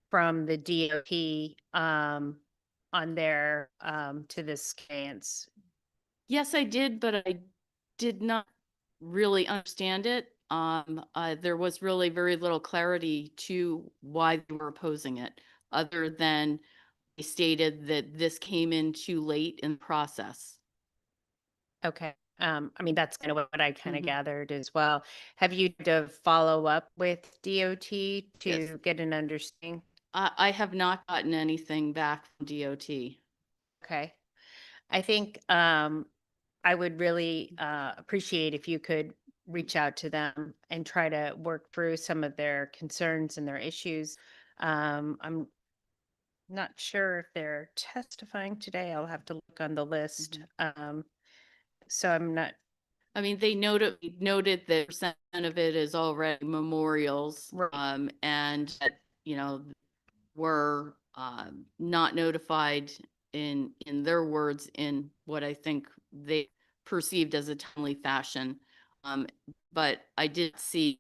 from the DOT on their to this conveyance. Yes, I did, but I did not really understand it. There was really very little clarity to why they were opposing it, other than they stated that this came in too late in the process. Okay. I mean, that's kind of what I kind of Mhm. gathered as well. Have you to follow up with DOT to Yes. get an understanding? I have not gotten anything back from DOT. Okay. I think I would really appreciate if you could reach out to them and try to work through some of their concerns and their issues. I'm not sure if they're testifying today. I'll have to look on the list. So I'm not. I mean, they noted that percent of it is already memorials, Right. and that, were not notified in their words in what I think they perceived as a timely fashion. But I did see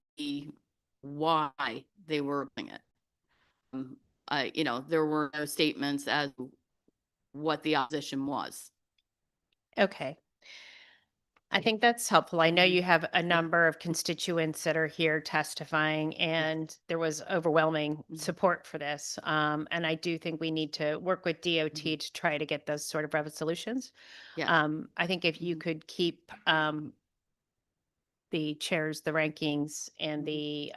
why they were doing it. There were no statements as to what the opposition was. Okay. I think that's helpful. I know Mhm. you have a number of constituents that are here testifying, and there was overwhelming support for this. And I do think we need to work with DOT to try to get those sort of resolutions. Yeah. I think if you could keep the chairs, the rankings, and the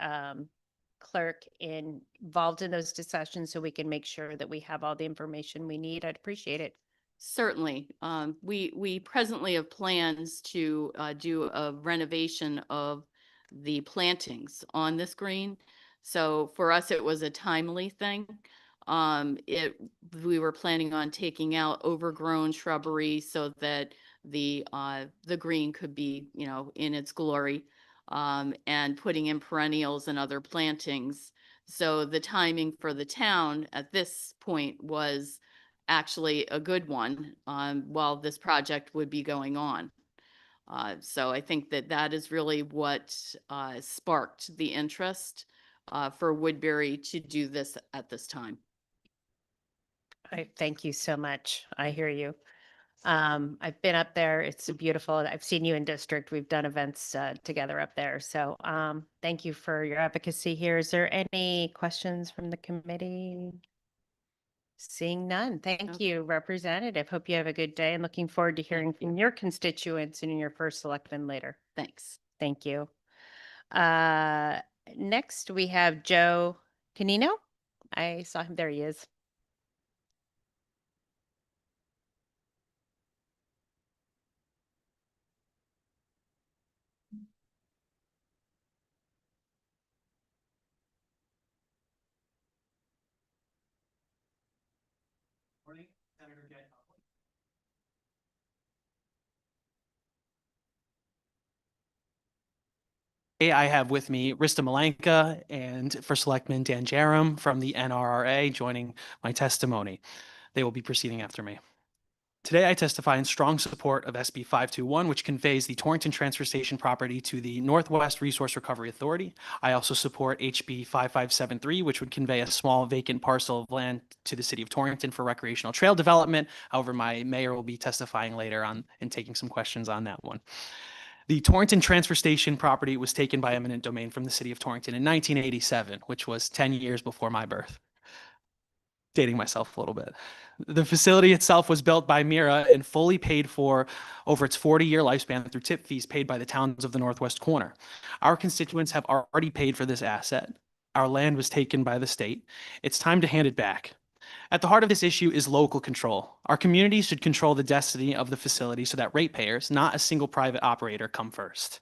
clerk involved in those discussions so we can make sure that we have all the information we need, I'd appreciate it. Certainly. We presently have plans to do a renovation of the plantings on this green. So for us, it was a timely thing. We were planning on taking out overgrown shrubbery so that the green could be, in its glory, and putting in perennials and other plantings. So the timing for the town at this point was actually a good one while this project would be going on. So I think that that is really what sparked the interest for Woodbury to do this at this time. I thank you so much. I hear you. I've been up there. It's beautiful. I've seen you in district. We've done events together up there. So thank you for your advocacy here. Is there any questions from the committee? Seeing none. Thank Okay. you, Representative. Hope you have a good day and looking forward to hearing from your constituents and your first selectman later. Thanks. Thank you. Next we have Joe Canino. I saw him. There he is. Morning, Senator Gay. I have with me Rista Malenka and First Selectman Dan Jerem from the NRRA joining my testimony. They will be proceeding after me. Today, I testify in strong support of SB 521, which conveys the Torrington Transfer Station property to the Northwest Resource Recovery Authority. I also support HB 5573, which would convey a small vacant parcel of land to the city of Torrington for recreational trail development. However, my mayor will be testifying later on and taking some questions on that one. The Torrington Transfer Station property was taken by eminent domain from the city of Torrington in 1987, which was 10 years before my birth. Dating myself a little bit. The facility itself was built by Mira and fully paid for over its 40-year lifespan through tip fees paid by the towns of the Northwest Corner. Our constituents have already paid for this asset. Our land was taken by the state. It's time to hand it back. At the heart of this issue is local control. Our communities should control the destiny of the facility so that ratepayers, not a single private operator, come first.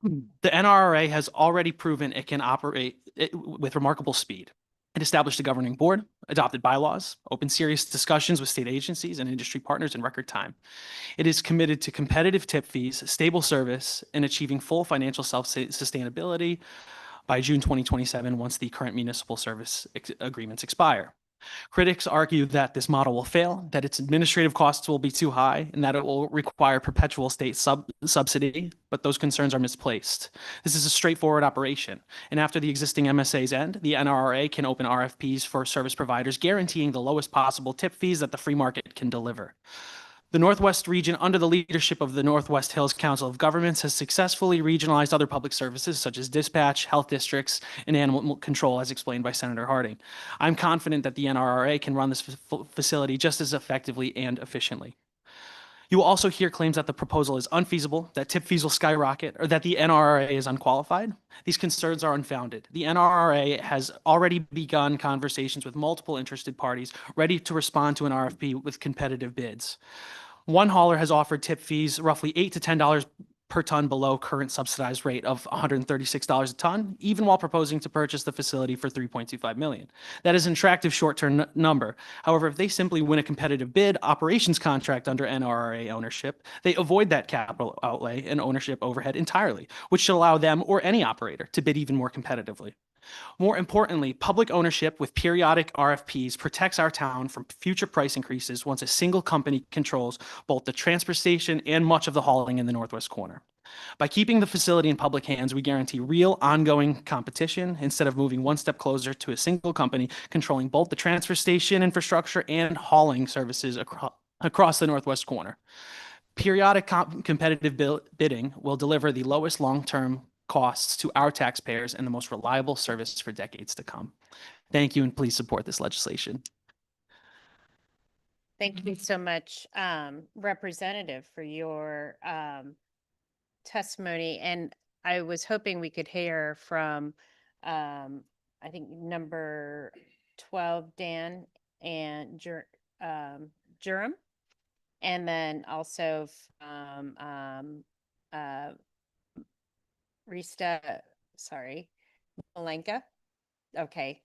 The NRRA has already proven it can operate with remarkable speed. It established a governing board, adopted bylaws, opened serious discussions with state agencies and industry partners in record time. It is committed to competitive tip fees, stable service, and achieving full financial self-sustainability by June 2027 once the current municipal service agreements expire. Critics argue that this model will fail, that its administrative costs will be too high, and that it will require perpetual state subsidy, but those concerns are misplaced. This is a straightforward operation, and after the existing MSAs end, the NRRA can open RFPs for service providers, guaranteeing the lowest possible tip fees that the free market can deliver. The Northwest region, under the leadership of the Northwest Hills Council of Governments, has successfully regionalized other public services such as dispatch, health districts, and animal control, as explained by Senator Harding. I'm confident that the NRRA can run this facility just as effectively and efficiently. You will also hear claims that the proposal is unfeasible, that tip fees will skyrocket, or that the NRRA is unqualified. These concerns are unfounded. The NRRA has already begun conversations with multiple interested parties ready to respond to an RFP with competitive bids. One hauler has offered tip fees roughly $8 to $10 per ton below current subsidized rate of $136 a ton, even while proposing to purchase the facility for $3.25 million. That is an attractive short-term number. However, if they simply win a competitive bid operations contract under NRRA ownership, they avoid that capital outlay and ownership overhead entirely, which should allow them or any operator to bid even more competitively. More importantly, public ownership with periodic RFPs protects our town from future price increases once a single company controls both the transfer station and much of the hauling in the Northwest Corner. By keeping the facility in public hands, we guarantee real ongoing competition instead of moving one step closer to a single company controlling both the transfer station infrastructure and hauling services across the Northwest Corner. Periodic competitive bidding will deliver the lowest long-term costs to our taxpayers and the most reliable service for decades to come. Thank you, and please support this legislation. Thank you so much, Representative, for your testimony. And I was hoping we could hear from, I think, number 12, Dan, and Jerem, and then also Rista, Malenka. Okay.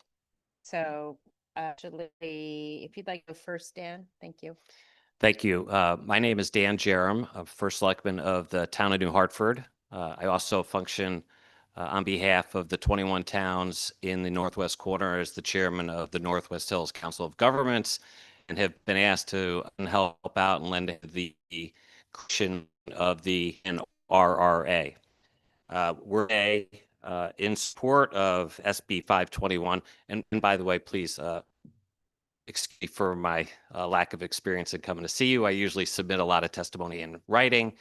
So actually, if you'd like to go first, Dan, thank you. Thank you. My name is Dan Jerem, First Selectman of the town of New Hartford. I also function on behalf of the 21 towns in the Northwest Corner as the chairman of the Northwest Hills Council of Governments, and have been asked to help out and lend the creation of the NRRA. We're in support of SB 521. And by the way, please excuse me for my lack of experience in coming to see you. I usually submit a lot of testimony in writing,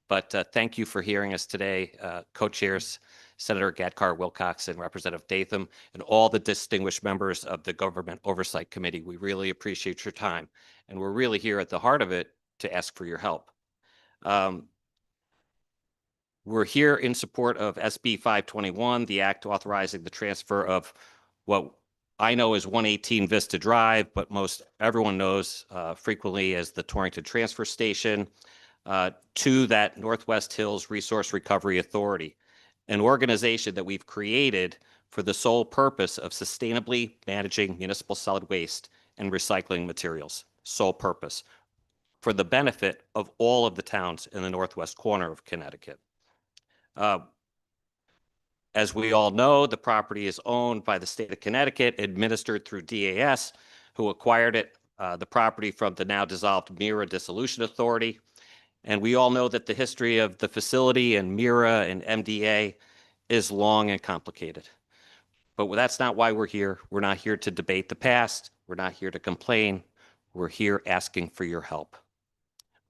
but thank you for hearing us today. Co-chairs, Senator Gadkar-Wilcox and Representative Datham, and all the distinguished members of the Government Oversight Committee. We really appreciate your time. And we're really here at the heart of it to ask for your help. We're here in support of SB 521, the act authorizing the transfer of what I know as 118 Vista Drive, but most everyone knows frequently as the Torrington Transfer Station, to that Northwest Hills Resource Recovery Authority, an organization that we've created for the sole purpose of sustainably managing municipal solid waste and recycling materials. Sole purpose, for the benefit of all of the towns in the northwest corner of Connecticut. As we all know, the property is owned by the state of Connecticut, administered through DAS, who acquired it, the property from the now dissolved Mira Dissolution Authority. And we all know that the history of the facility and Mira and MDA is long and complicated. But that's not why we're here. We're not here to debate the past. We're not here to complain. We're here asking for your help.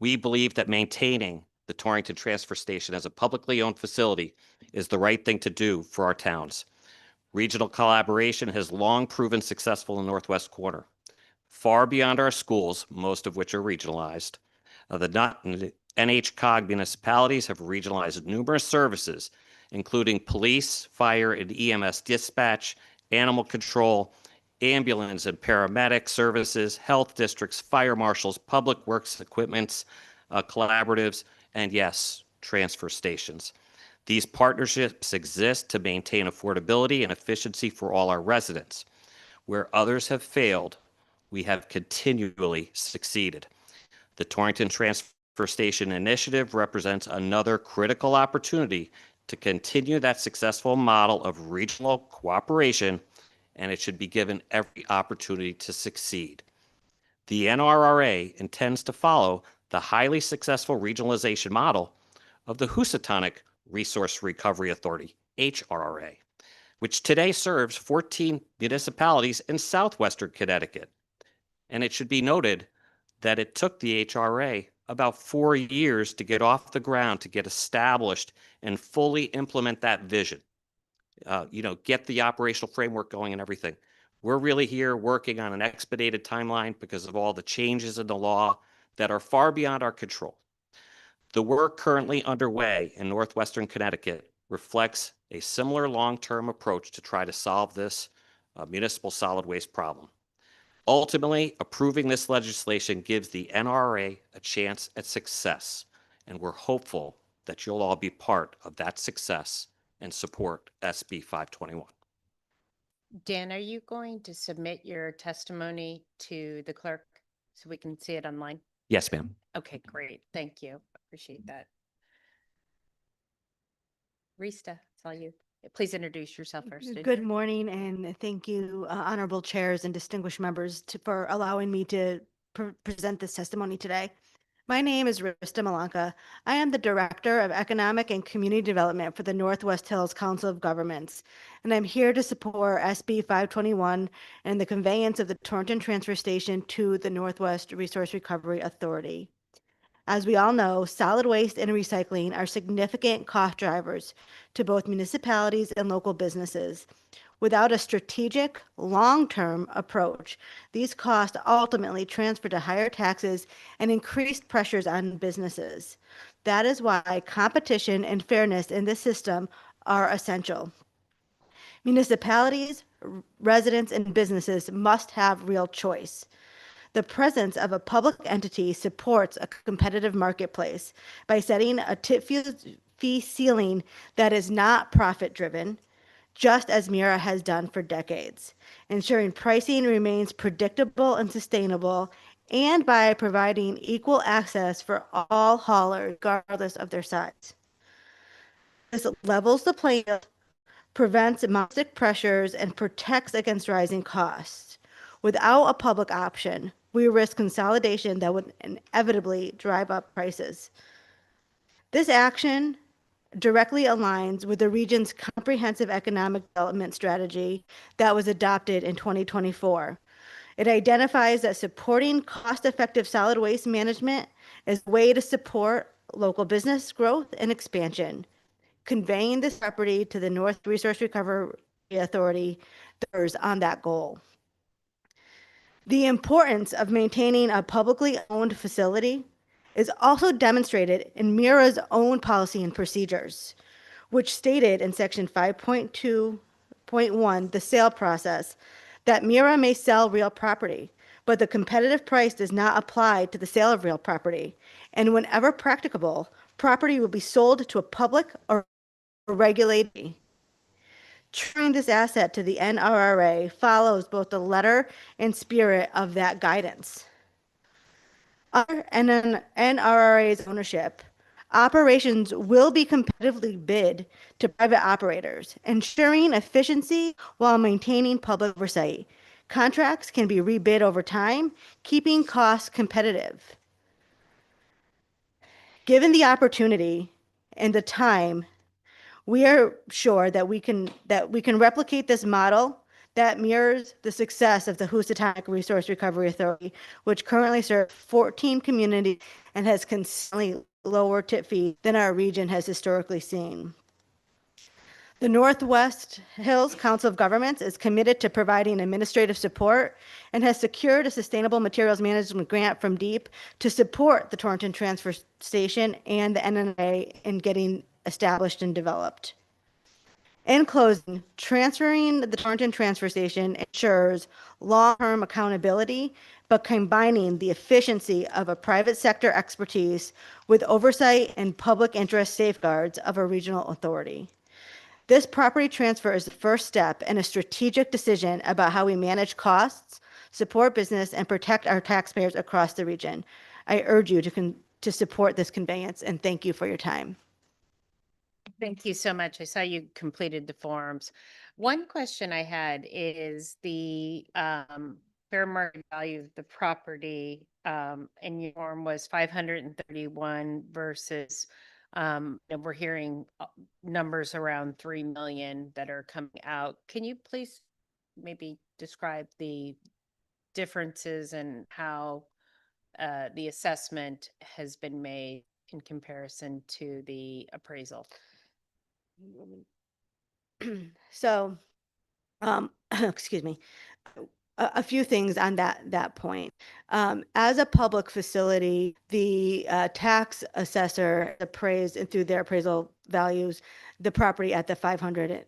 We believe that maintaining the Torrington Transfer Station as a publicly owned facility is the right thing to do for our towns. Regional collaboration has long proven successful in the Northwest Corner. Far beyond our schools, most of which are regionalized, the NHCOG municipalities have regionalized numerous services, including police, fire, and EMS dispatch, animal control, ambulance and paramedic services, health districts, fire marshals, public works equipments, collaboratives, and yes, transfer stations. These partnerships exist to maintain affordability and efficiency for all our residents. Where others have failed, we have continually succeeded. The Torrington Transfer Station Initiative represents another critical opportunity to continue that successful model of regional cooperation, and it should be given every opportunity to succeed. The NRRA intends to follow the highly successful regionalization model of the Housatonic Resource Recovery Authority, HRRA, which today serves 14 municipalities in southwestern Connecticut. And it should be noted that it took the HRA about 4 years to get off the ground, to get established and fully implement that vision. Get the operational framework going and everything. We're really here working on an expedited timeline because of all the changes in the law that are far beyond our control. The work currently underway in northwestern Connecticut reflects a similar long-term approach to try to solve this municipal solid waste problem. Ultimately, approving this legislation gives the NRA a chance at success, and we're hopeful that you'll all be part of that success and support SB 521. Dan, are you going to submit your testimony to the clerk so we can see it online? Yes, ma'am. Okay, great. Thank you. Appreciate that. Rista, it's all you. Please introduce yourself first. Good morning, and thank you, honorable chairs and distinguished members, for allowing me to present this testimony today. My name is Rista Malanka. I am the Director of Economic and Community Development for the Northwest Hills Council of Governments, and I'm here to support SB 521 and the conveyance of the Torrington Transfer Station to the Northwest Resource Recovery Authority. As we all know, solid waste and recycling are significant cost drivers to both municipalities and local businesses. Without a strategic, long-term approach, these costs ultimately transfer to higher taxes and increased pressures on businesses. That is why competition and fairness in this system are essential. Municipalities, residents, and businesses must have real choice. The presence of a public entity supports a competitive marketplace by setting a tip fee ceiling that is not profit-driven, just as Mira has done for decades, ensuring pricing remains predictable and sustainable, and by providing equal access for all haulers, regardless of their size. This levels the playing field, prevents domestic pressures, and protects against rising costs. Without a public option, we risk consolidation that would inevitably drive up prices. This action directly aligns with the region's comprehensive economic development strategy that was adopted in 2024. It identifies that supporting cost-effective solid waste management is a way to support local business growth and expansion. Conveying this property to the North Resource Recovery Authority delivers on that goal. The importance of maintaining a publicly owned facility is also demonstrated in Mira's own policy and procedures, which stated in section 5.2.1, the sale process, that Mira may sell real property, but the competitive price does not apply to the sale of real property. And whenever practicable, property will be sold to a public or regulated. Transferring this asset to the NRRA follows both the letter and spirit of that guidance. Under NRRA's ownership, operations will be competitively bid to private operators, ensuring efficiency while maintaining public oversight. Contracts can be rebid over time, keeping costs competitive. Given the opportunity and the time, we are sure that we can replicate this model that mirrors the success of the Housatonic Resource Recovery Authority, which currently serves 14 communities and has consistently lower tip fees than our region has historically seen. The Northwest Hills Council of Governments is committed to providing administrative support and has secured a sustainable materials management grant from DEEP to support the Torrington Transfer Station and the NNA in getting established and developed. In closing, transferring the Torrington Transfer Station ensures long-term accountability, but combining the efficiency of a private sector expertise with oversight and public interest safeguards of a regional authority. This property transfer is the first step in a strategic decision about how we manage costs, support business, and protect our taxpayers across the region. I urge you to support this conveyance, and thank you for your time. Thank you so much. I saw you completed the forms. One question I had is the fair market value of the property in your form was 531 versus and we're hearing numbers around 3 million that are coming out. Can you please maybe describe the differences and how the assessment has been made in comparison to the appraisal? So, excuse me, a few things on that point. As a public facility, the tax assessor appraised and through their appraisal values the property at the 500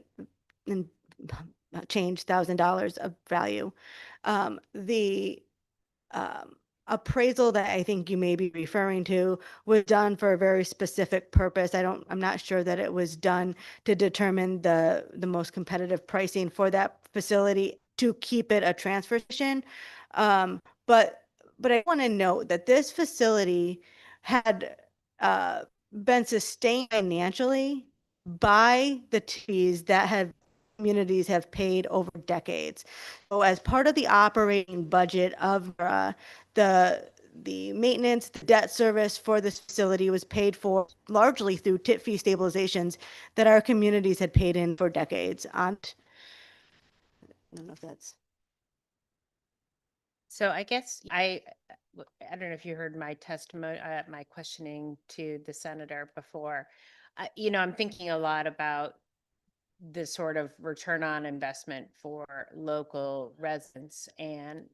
and change $1,000 of value. The appraisal that I think you may be referring to was done for a very specific purpose. I'm not sure that it was done to determine the most competitive pricing for that facility to keep it a transfer station. But I want to note that this facility had been sustained financially by the fees that communities have paid over decades. So as part of the operating budget of the maintenance, the debt service for this facility was paid for largely through tip fee stabilizations that our communities had paid in for decades. I don't know if that's. So I guess I don't know if you heard my testimony, my questioning to the senator before. I'm thinking a lot about the sort of return on investment for local residents, and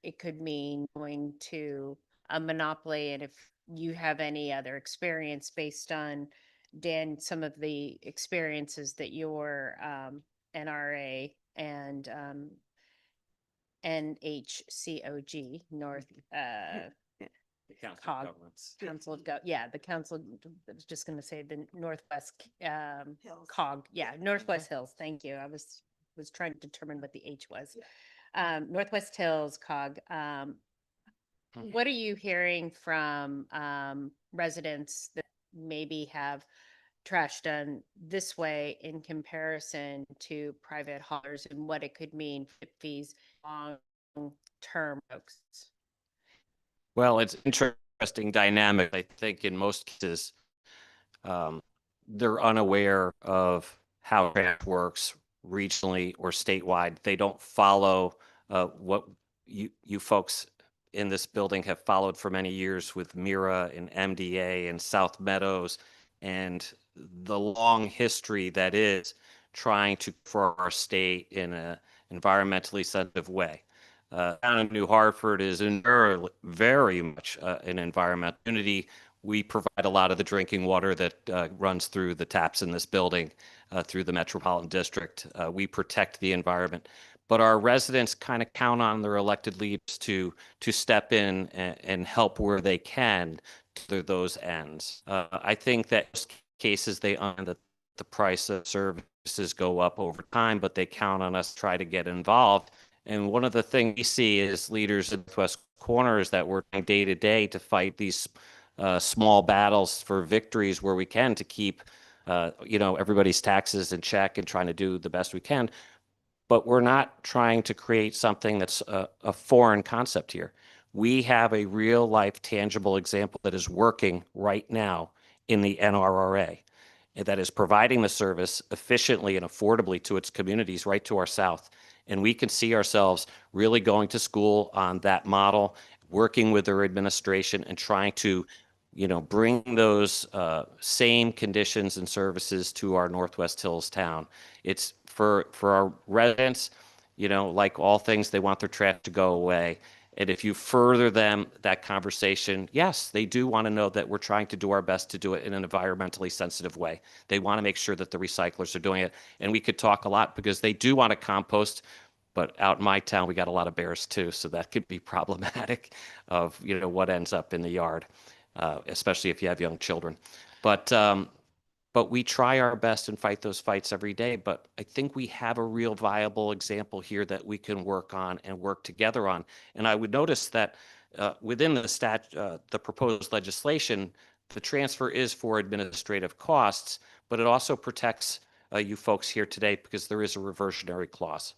it could mean going to a monopoly. And if you have any other experience based on, Dan, some of the experiences that your NRA and NHCOG, North COG, Council of the Council, I was just going to say the Northwest Hills. COG, Northwest Hills. Thank you. I was trying to determine what the H was. Northwest Hills COG. What are you hearing from residents that maybe have trash done this way in comparison to private haulers, and what it could mean for fees long-term folks? Well, it's interesting dynamic. I think in most cases, they're unaware of how trash works regionally or statewide. They don't follow what you folks in this building have followed for many years with MIRA and MDA and South Meadows and the long history that is trying to for our state in an environmentally sensitive way. Town of New Hartford is very much an environmental community. We provide a lot of the drinking water that runs through the taps in this building, through the Metropolitan District. We protect the environment, but our residents kind of count on their elected leaders to step in and help where they can to those ends. I think that in most cases they earn the price of service services go up over time, but they count on us to try to get involved. And one of the things we see as leaders in Northwest Corner is that we're trying day to day to fight these small battles for victories where we can to keep, everybody's taxes in check and trying to do the best we can. But we're not trying to create something that's a foreign concept here. We have a real life tangible example that is working right now in the NRRA that is providing the service efficiently and affordably to its communities right to our south. And we can see ourselves really going to school on that model, working with their administration and trying to, bring those same conditions and services to our Northwest Hills town. It's for our residents, like all things, they want their trash to go away. And if you further them that conversation, yes, they do want to know that we're trying to do our best to do it in an environmentally sensitive way. They want to make sure that the recyclers are doing it. And we could talk a lot because they do want to compost, but out in my town, we got a lot of bears too. So that could be problematic of, what ends up in the yard, especially if you have young children. But we try our best and fight those fights every day. But I think we have a real viable example here that we can work on and work together on. And I would notice that within the proposed legislation, the transfer is for administrative costs, but it also protects you folks here today because there is a reversionary clause,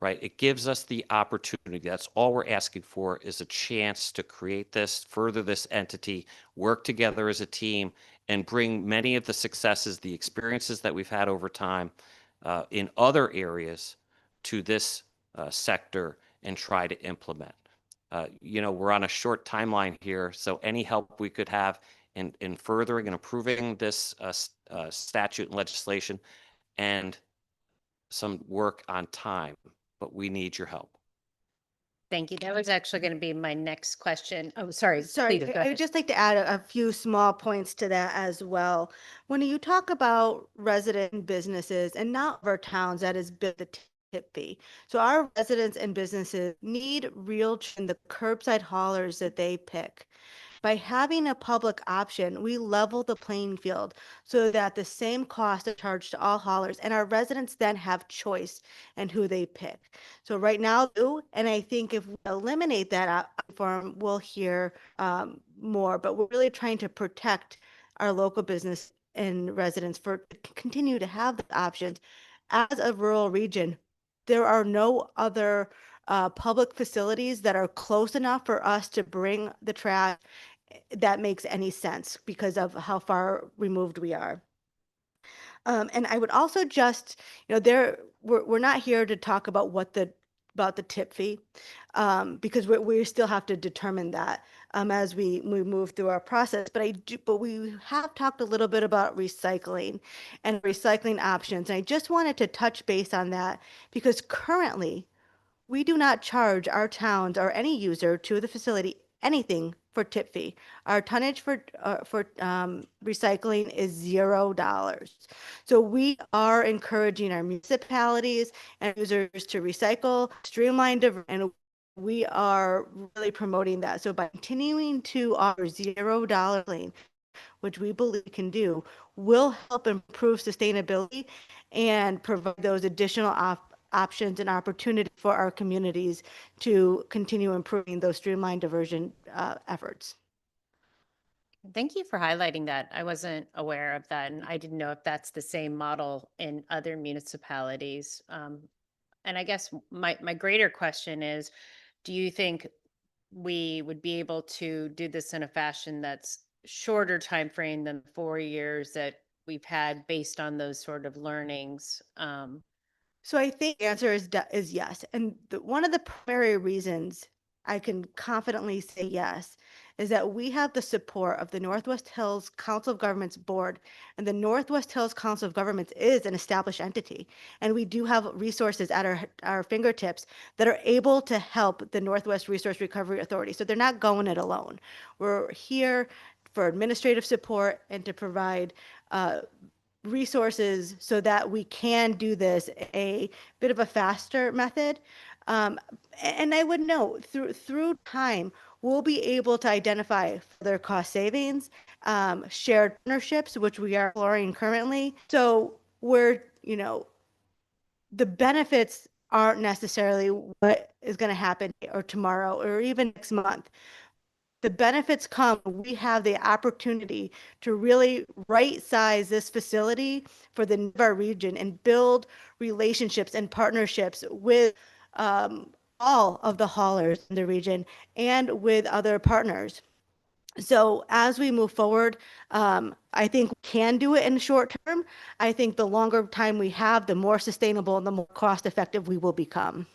right? It gives us the opportunity. That's all we're asking for is a chance to create this, further this entity, work together as a team, and bring many of the successes, the experiences that we've had over time in other areas to this sector and try to implement. We're on a short timeline here, so any help we could have in furthering and improving this statute and legislation and some work on time, but we need your help. Thank you. That was actually going to be my next question. Oh, sorry. Sorry, Please, go I would ahead. just like to add a few small points to that as well. When you talk about resident businesses and not our towns, that is the tip fee. So our residents and businesses need in the curbside haulers that they pick. By having a public option, we level the playing field so that the same costs are charged to all haulers and our residents then have choice in who they pick. So right now, and I think if we eliminate that form, we'll hear more, but we're really trying to protect our local business and residents for continue to have the options. As a rural region, there are no other public facilities that are close enough for us to bring the trash that makes any sense because of how far removed we are. And I would also just, we're not here to talk about about the tip fee because we still have to determine that as we move through our process. But we have talked a little bit about recycling and recycling options. And I just wanted to touch base on that because currently we do not charge our towns or any user to the facility anything for tip fee. Our tonnage for recycling is $0. So we are encouraging our municipalities and users to recycle, streamline, and we are really promoting that. So by continuing to offer $0 lane, which we believe we can do, will help improve sustainability and provide those additional options and opportunity for our communities to continue improving those streamlined diversion efforts. Thank you for highlighting that. I wasn't aware of that, and I didn't know if that's the same model in other municipalities. And I guess my greater question is, do you think we would be able to do this in a fashion that's shorter time frame than the 4 years that we've had based on those sort of learnings? So I think the answer is yes. And one of the primary reasons I can confidently say yes is that we have the support of the Northwest Hills Council of Governments Board, and the Northwest Hills Council of Governments is an established entity. And we do have resources at our fingertips that are able to help the Northwest Resource Recovery Authority. So they're not going it alone. We're here for administrative support and to provide resources so that we can do this a bit of a faster method. And I would note through time, we'll be able to identify further cost savings, shared partnerships, which we are exploring currently. So we're, the benefits aren't necessarily what is going to happen or tomorrow or even next month. The benefits come when we have the opportunity to really right size this facility for the need of our region and build relationships and partnerships with all of the haulers in the region and with other partners. So as we move forward, I think we can do it in the short term. I think the longer time we have, the more sustainable and the more cost effective we will become.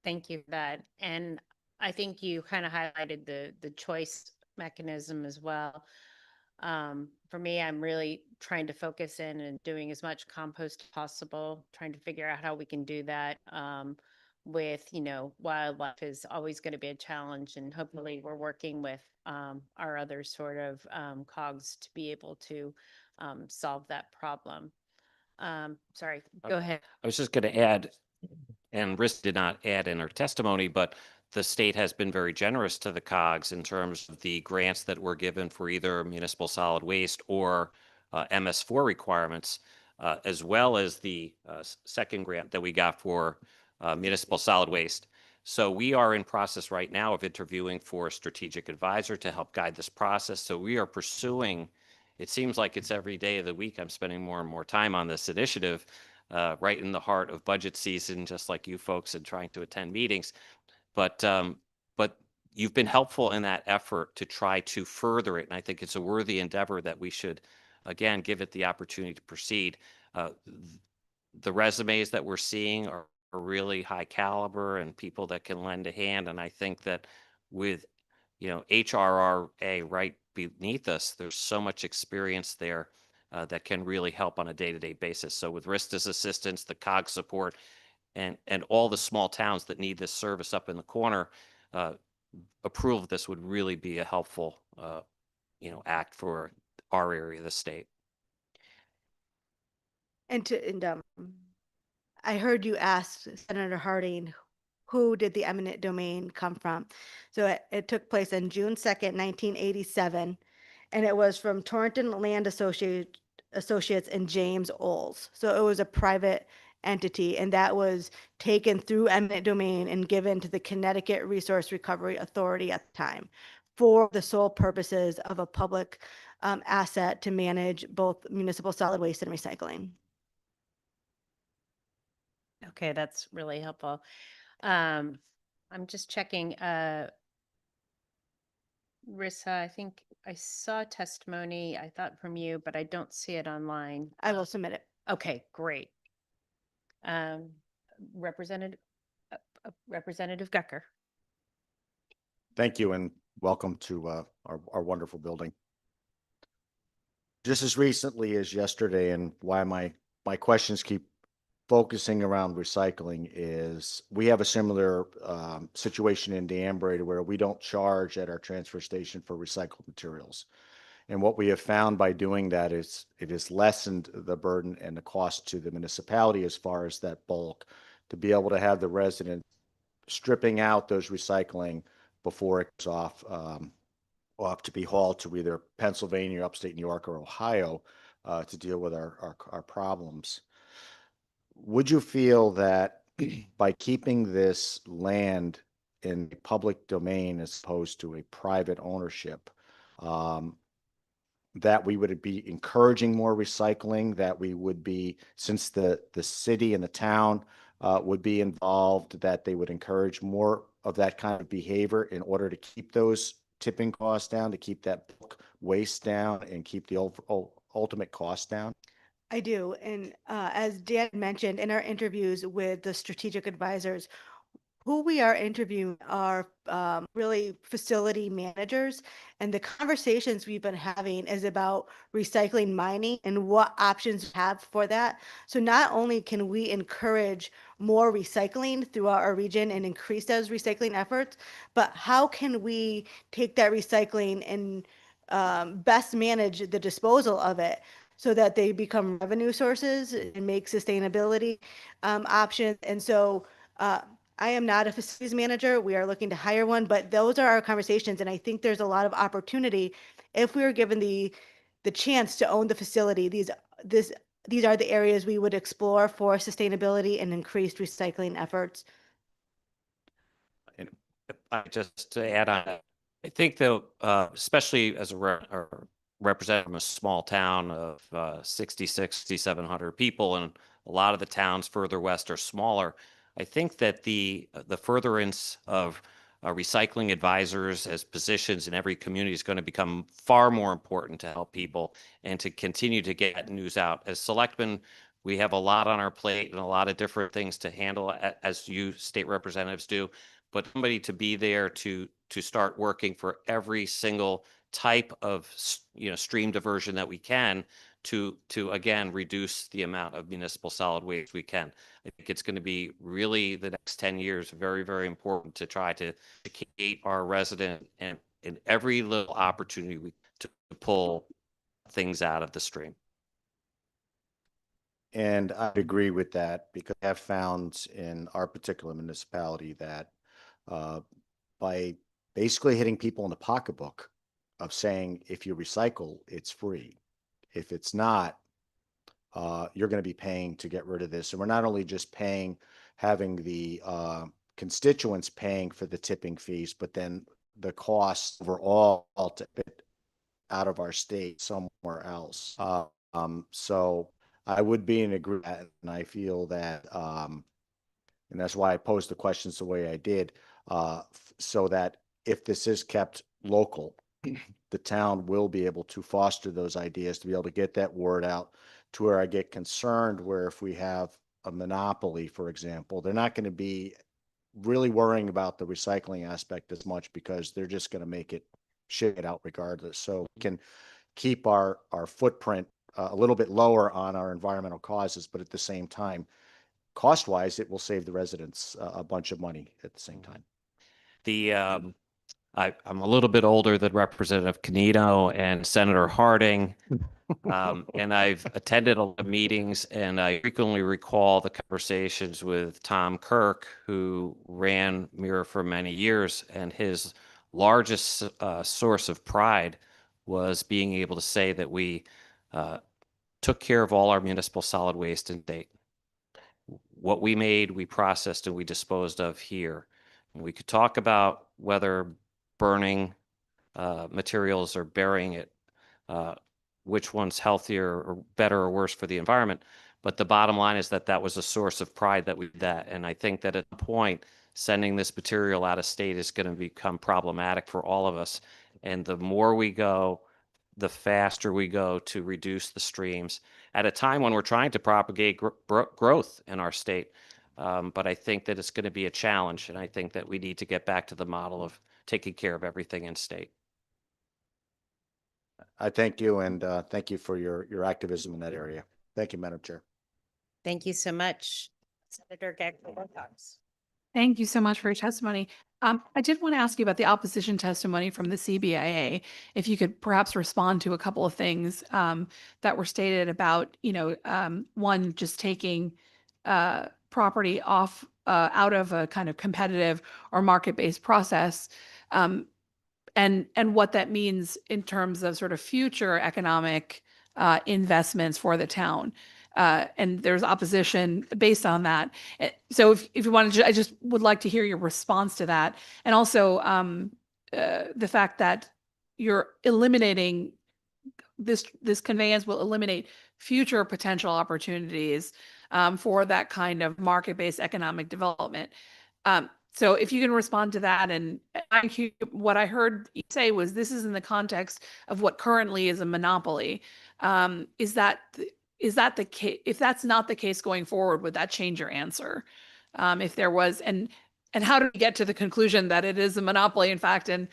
Thank you for that. And I think you kind of highlighted the choice mechanism as well. For me, I'm really trying to focus in and doing as much compost as possible, trying to figure out how we can do that. With, wildlife is always going to be a challenge, and hopefully we're working with our other sort of cogs to be able to solve that problem. Sorry, go ahead. I was just going to add, and Riss did not add in her testimony, but the state has been very generous to the COGS in terms of the grants that were given for either municipal solid waste or MS4 requirements, as well as the second grant that we got for municipal solid waste. So we are in process right now of interviewing for a strategic advisor to help guide this process. So we are pursuing, it seems like it's every day of the week I'm spending more and more time on this initiative, right in the heart of budget season, just like you folks, and trying to attend meetings. But you've been helpful in that effort to try to further it, and I think it's a worthy endeavor that we should, again, give it the opportunity to proceed. The resumes that we're seeing are really high caliber and people that can lend a hand, and I think that with HRRA right beneath us, there's so much experience there that can really help on a day-to-day basis. So with Rista's assistance, the COG support, and all the small towns that need this service up in the corner, approval of this would really be a helpful, act for our area of the state. And I heard you ask Senator Harding, who did the eminent domain come from? So it took place on June 2nd, 1987, and it was from Torrington Land Associates and James Olds. So it was a private entity, and that was taken through eminent domain and given to the Connecticut Resource Recovery Authority at the time for the sole purposes of a public asset to manage both municipal solid waste and recycling. Okay, that's really helpful. I'm just checking. Rissa, I think I saw testimony, I thought from you, but I don't see it online. I will submit it. Okay, great. Representative Representative Gucker. Thank you and welcome to our wonderful building. Just as recently as yesterday, and why my questions keep focusing around recycling is we have a similar situation in Danbury where we don't charge at our transfer station for recycled materials. And what we have found by doing that is it has lessened the burden and the cost to the municipality as far as that bulk, to be able to have the resident stripping out those recycling before it goes off to be hauled to either Pennsylvania, upstate New York, or Ohio to deal with our problems. Would you feel that by keeping this land in the public domain as opposed to a private ownership, that we would be encouraging more recycling, that we would be, since the city and the town would be involved, that they would encourage more of that kind of behavior in order to keep those tipping costs down, to keep that bulk waste down, and keep the ultimate cost down? I do. And as Dan mentioned in our interviews with the strategic advisors, who we are interviewing are really facility managers. And the conversations we've been having is about recycling mining and what options we have for that. So not only can we encourage more recycling throughout our region and increase those recycling efforts, but how can we take that recycling and best manage the disposal of it so that they become revenue sources and make sustainability options. And so I am not a facilities manager. We are looking to hire one, but those are our conversations. And I think there's a lot of opportunity if we are given the chance to own the facility. This these are the areas we would explore for sustainability and increased recycling efforts. And if I just to add on, I think that especially as a representative from a small town of 6,700 people, and a lot of the towns further west are smaller. I think that the furtherance of recycling advisors as positions in every community is going to become far more important to help people and to continue to get news out. As selectmen, we have a lot on our plate and a lot of different things to handle, as you state representatives do. But somebody to be there to start working for every single type of stream diversion that we can to again reduce the amount of municipal solid waste we can. I think it's going to be really the next 10 years very, very important to try to educate our resident and in every little opportunity to pull things out of the stream. And I'd agree with that, because I have found in our particular municipality that by basically hitting people in the pocketbook of saying, if you recycle, it's free. If it's not, you're going to be paying to get rid of this. And we're not only just paying, having the constituents paying for the tipping fees, but then the cost overall to it out of our state somewhere else. So I would be in agreement, and I feel that, and that's why I posed the questions the way I did, so that if this is kept local, the town will be able to foster those ideas, to be able to get that word out. To where I get concerned, where if we have a monopoly, for example, they're not going to be really worrying about the recycling aspect as much, because they're just going to make it, ship it out regardless. So we can keep our footprint a little bit lower on our environmental causes, but at the same time, cost wise, it will save the residents a bunch of money at the same time. I'm a little bit older than Representative Canito and Senator Harding, and I've attended a lot of meetings, and I frequently recall the conversations with Tom Kirk, who ran Mira for many years, and his largest source of pride was being able to say that we took care of all our municipal solid waste in state. What we made, we processed, and we disposed of here. And we could talk about whether burning materials or burying it, which one's healthier or better or worse for the environment. But the bottom line is that that was a source of pride that we did that. And I think that at the point, sending this material out of state is going to become problematic for all of us. And the more we go, the faster we go to reduce the streams at a time when we're trying to propagate growth in our state. But I think that it's going to be a challenge. And I think that we need to get back to the model of taking care of everything in state. I thank you, and thank you for your activism in that area. Thank you, Madam Chair. Thank you so much, Senator Gagnon-Wilcox. Thank you so much for your testimony. I did want to ask you about the opposition testimony from the CBIA. If you could perhaps respond to a couple of things that were stated about, one, just taking property off out of a kind of competitive or market-based process, and what that means in terms of sort of future economic investments for the town. And there's opposition based on that. So if you wanted to, I just would like to hear your response to that. And also the fact that you're eliminating this conveyance will eliminate future potential opportunities for that kind of market-based economic development. So if you can respond to that, and what I heard you say was this is in the context of what currently is a monopoly. Is that the case? If that's not the case going forward, would that change your answer? If there was, and how do we get to the conclusion that it is a monopoly, in fact, and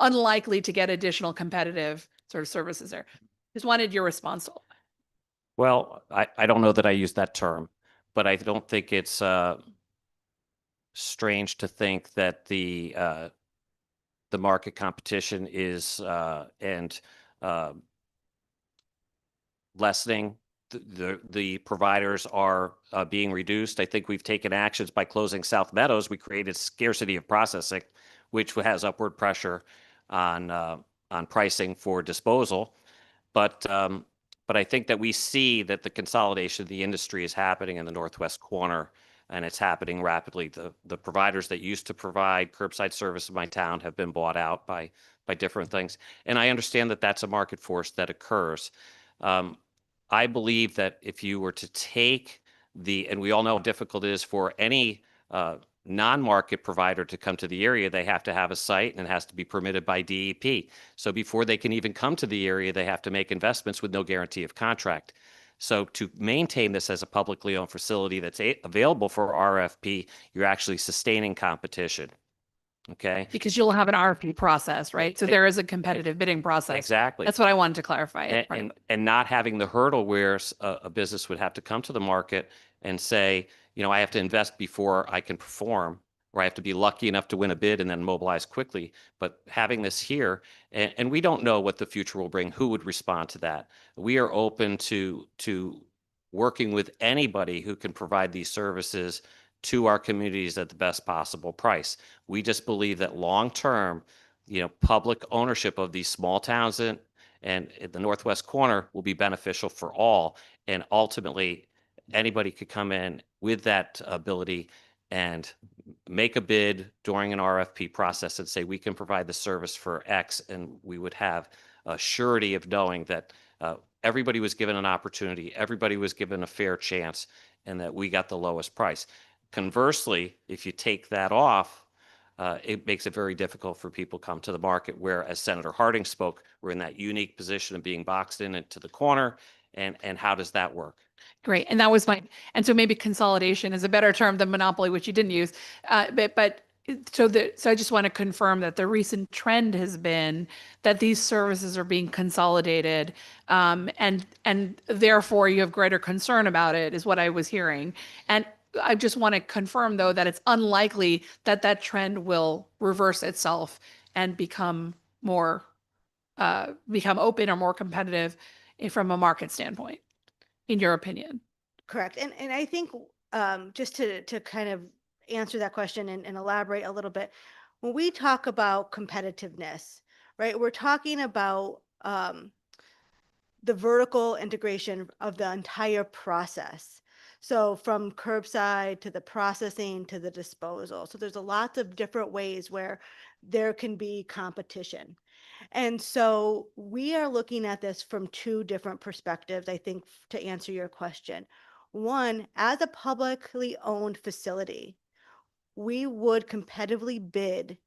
unlikely to get additional competitive sort of services there? Just wanted your response. Well, I don't know that I use that term, but I don't think it's strange to think that the market competition is lessening. The providers are being reduced. I think we've taken actions by closing South Meadows. We created scarcity of processing, which has upward pressure on pricing for disposal. But But I think that we see that the consolidation of the industry is happening in the northwest corner, and it's happening rapidly. The providers that used to provide curbside service in my town have been bought out by different things. And I understand that that's a market force that occurs. I believe that if you were to take and we all know how difficult it is for any non-market provider to come to the area, they have to have a site and it has to be permitted by DEP. So before they can even come to the area, they have to make investments with no guarantee of contract. So to maintain this as a publicly owned facility that's available for RFP, you're actually sustaining competition. Okay. Because you'll have an RFP process, right? So there is a competitive bidding process. Exactly. That's what I wanted to clarify. And not having the hurdle where a business would have to come to the market and say, you know, I have to invest before I can perform, or I have to be lucky enough to win a bid and then mobilize quickly. But having this here, and we don't know what the future will bring, who would respond to that. We are open to working with anybody who can provide these services to our communities at the best possible price. We just believe that long-term, you know, public ownership of these small towns and the northwest corner will be beneficial for all. And ultimately, anybody could come in with that ability and make a bid during an RFP process and say, we can provide the service for X, and we would have a surety of knowing that everybody was given an opportunity, everybody was given a fair chance, and that we got the lowest price. Conversely, if you take that off, it makes it very difficult for people to come to the market, where, as Senator Harding spoke, we're in that unique position of being boxed in into the corner. And how does that work? Great. And that was and so maybe consolidation is a better term than monopoly, which you didn't use. So I just want to confirm that the recent trend has been that these services are being consolidated, and therefore you have greater concern about it, is what I was hearing. And I just want to confirm, though, that it's unlikely that that trend will reverse itself and become open or more competitive from a market standpoint, in your opinion. Correct. And I think just to kind of answer that question and elaborate a little bit, when we talk about competitiveness, right, we're talking about the vertical integration of the entire process. So from curbside to the processing to the disposal. So there's a lot of different ways where there can be competition. And so we are looking at this from two different perspectives, I think, to answer your question. One, as a publicly owned facility, we would competitively bid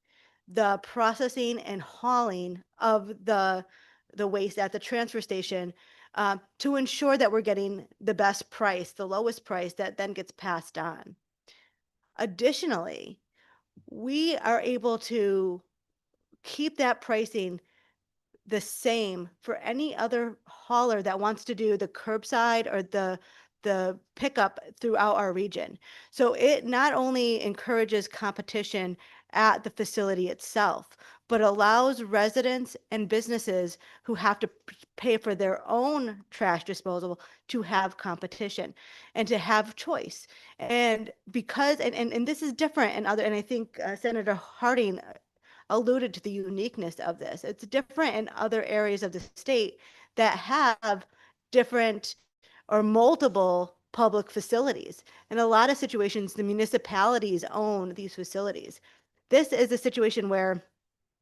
the processing and hauling of the waste at the transfer station to ensure that we're getting the best price, the lowest price that then gets passed on. Additionally, we are able to keep that pricing the same for any other hauler that wants to do the curbside or the pickup throughout our region. So it not only encourages competition at the facility itself, but allows residents and businesses who have to pay for their own trash disposal to have competition and to have choice. And because, and this is different in other, and I think Senator Harding alluded to the uniqueness of this. It's different in other areas of the state that have different or multiple public facilities. In a lot of situations, the municipalities own these facilities. This is a situation where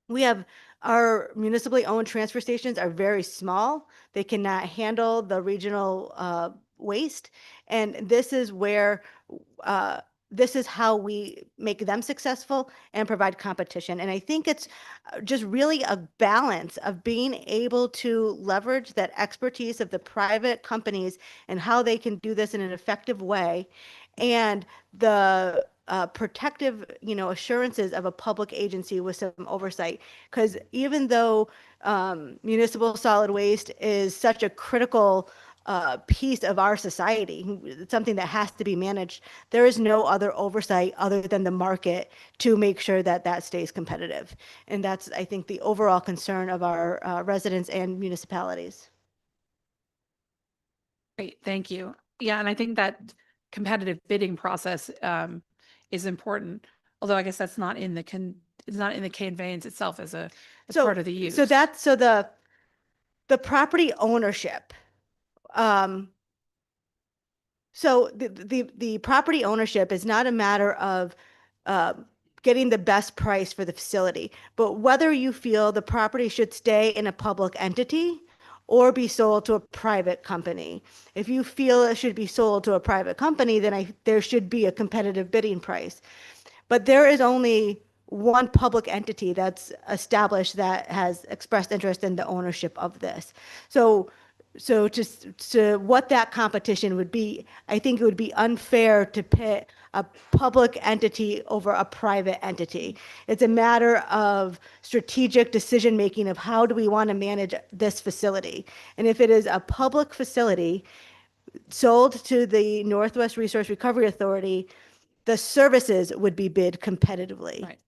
we have our municipally owned transfer stations are very small. They cannot handle the regional waste. And this is where this is how we make them successful and provide competition. And I think it's just really a balance of being able to leverage that expertise of the private companies and how they can do this in an effective way, and the protective, assurances of a public agency with some oversight. Because even though municipal solid waste is such a critical piece of our society, it's something that has to be managed, there is no other oversight other than the market to make sure that that stays competitive. And that's, I think, the overall concern of our residents and municipalities. Great, thank you. Yeah, and I think that competitive bidding process is important. Although I guess that's not in the it's not in the conveyance itself as part of the use. So the property ownership so the property ownership is not a matter of uh, getting the best price for the facility, but whether you feel the property should stay in a public entity or be sold to a private company. If you feel it should be sold to a private company, then there should be a competitive bidding price. But there is only one public entity that's established that has expressed interest in the ownership of this. So just to what that competition would be, I think it would be unfair to pit a public entity over a private entity. It's a matter of strategic decision making of how do we want to manage this facility. And if it is a public facility sold to the Northwest Resource Recovery Authority, the services would be bid competitively. Right.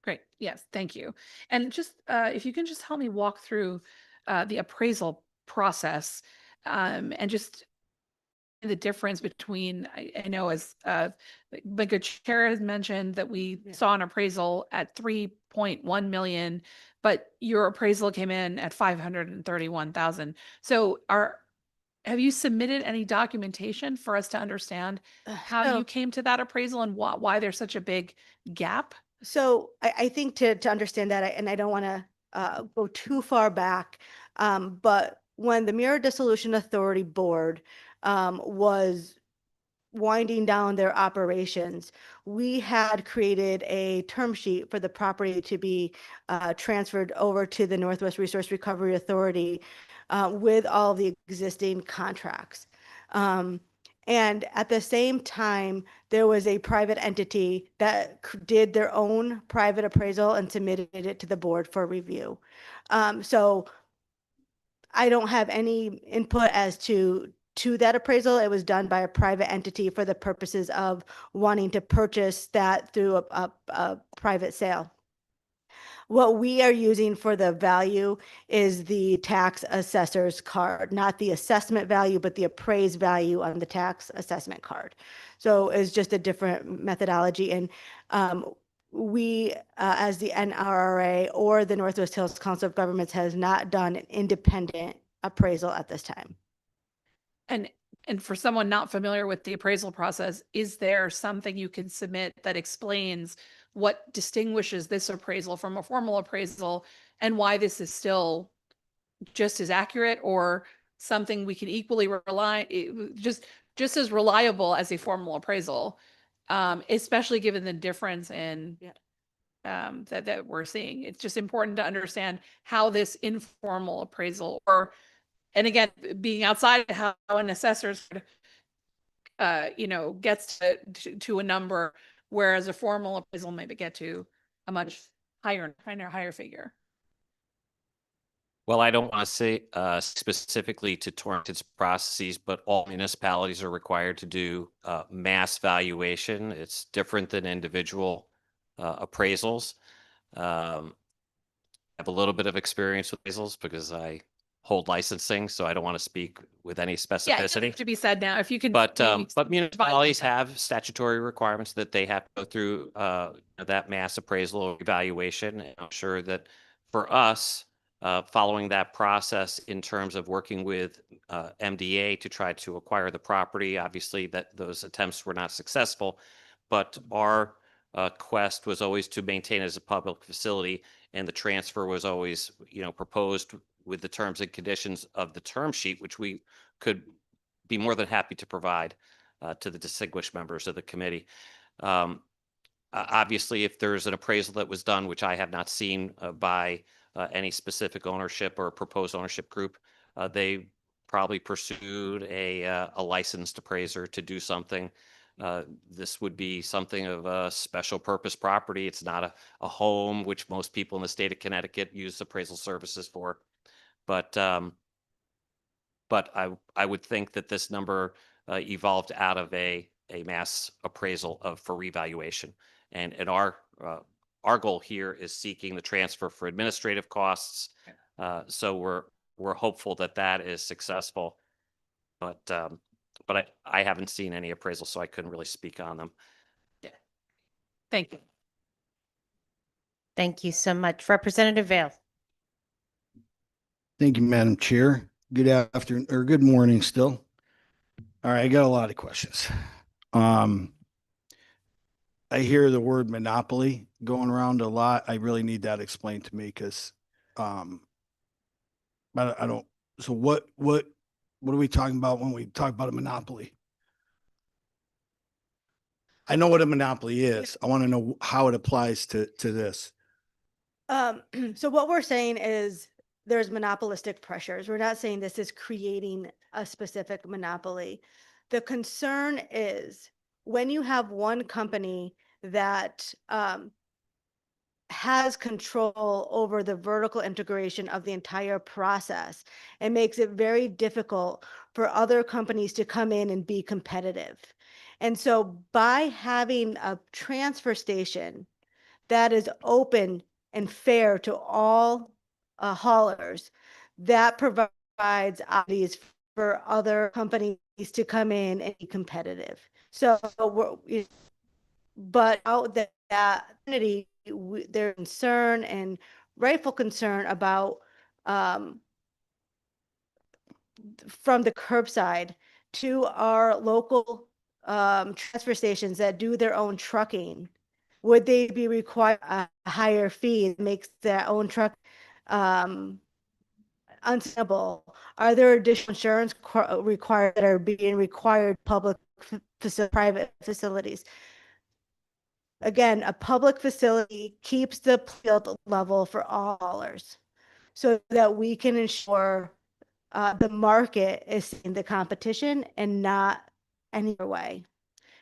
Great. Yes, thank you. And just if you can just help me walk through the appraisal process and just the difference between, I know as the good chair has mentioned that we saw an appraisal at 3.1 million, but your appraisal came in at 531,000. So have you submitted any documentation for us to understand how So- you came to that appraisal and why there's such a big gap? So I think to understand that, and I don't want to go too far back, but when the Mirror Dissolution Authority Board was winding down their operations, we had created a term sheet for the property to be transferred over to the Northwest Resource Recovery Authority with all the existing contracts. And at the same time, there was a private entity that did their own private appraisal and submitted it to the board for review. So I don't have any input as to that appraisal. It was done by a private entity for the purposes of wanting to purchase that through a private sale. What we are using for the value is the tax assessor's card, not the assessment value, but the appraised value on the tax assessment card. So it's just a different methodology. And we, as the NRRA or the Northwest Hills Council of Governments, has not done an independent appraisal at this time. And for someone not familiar with the appraisal process, is there something you can submit that explains what distinguishes this appraisal from a formal appraisal and why this is still just as accurate or something we can equally just as reliable as a formal appraisal, especially given the difference in that we're seeing. It's just important to understand how this informal appraisal and again, being outside of how an assessor's, gets to a number, whereas a formal appraisal maybe get to a much higher figure. Well, I don't want to say specifically to Torrington's processes, but all municipalities are required to do mass valuation. It's different than individual appraisals. I have a little bit of experience with appraisals because I hold licensing, so I don't want to speak with any Yeah, it doesn't specificity. have to be said now. If you could, But maybe municipalities divide have statutory requirements that they have to go through that mass appraisal or evaluation. And I'm sure that for us, following that process in terms of working with MDA to try to acquire the property, obviously that those attempts were not successful, but our quest was always to maintain it as a public facility, and the transfer was always, proposed with the terms and conditions of the term sheet, which we could be more than happy to provide to the distinguished members of the committee. Obviously, if there's an appraisal that was done, which I have not seen by any specific ownership or proposed ownership group, they probably pursued a licensed appraiser to do something. This would be something of a special purpose property. It's not a home, which most people in the state of Connecticut use appraisal services for. But I would think that this number evolved out of a mass appraisal for revaluation. And our goal here is seeking the transfer for administrative costs. So we're hopeful that that is successful. But I haven't seen any appraisal, so I couldn't really speak on them. Thank you. Thank you so much. Representative Vale. Thank you, Madam Chair. Good afternoon or good morning still. All right, I got a lot of questions. I hear the word monopoly going around a lot. I really need that explained to me because I don't, so what are we talking about when we talk about a monopoly? I know what a monopoly is. I want to know how it applies to this. So what we're saying is there's monopolistic pressures. We're not saying this is creating a specific monopoly. The concern is when you have one company that has control over the vertical integration of the entire process, it makes it very difficult for other companies to come in and be competitive. And so by having a transfer station that is open and fair to all haulers, that provides opportunities for other companies to come in and be competitive. So but out that community, their concern and rightful concern about from the curbside to our local transfer stations that do their own trucking. Would they be required a higher fee that makes their own truck unsustainable? Are there additional insurance required that are being required public private facilities? Again, a public facility keeps the field level for all haulers so that we can ensure the market is in the competition and not any other way.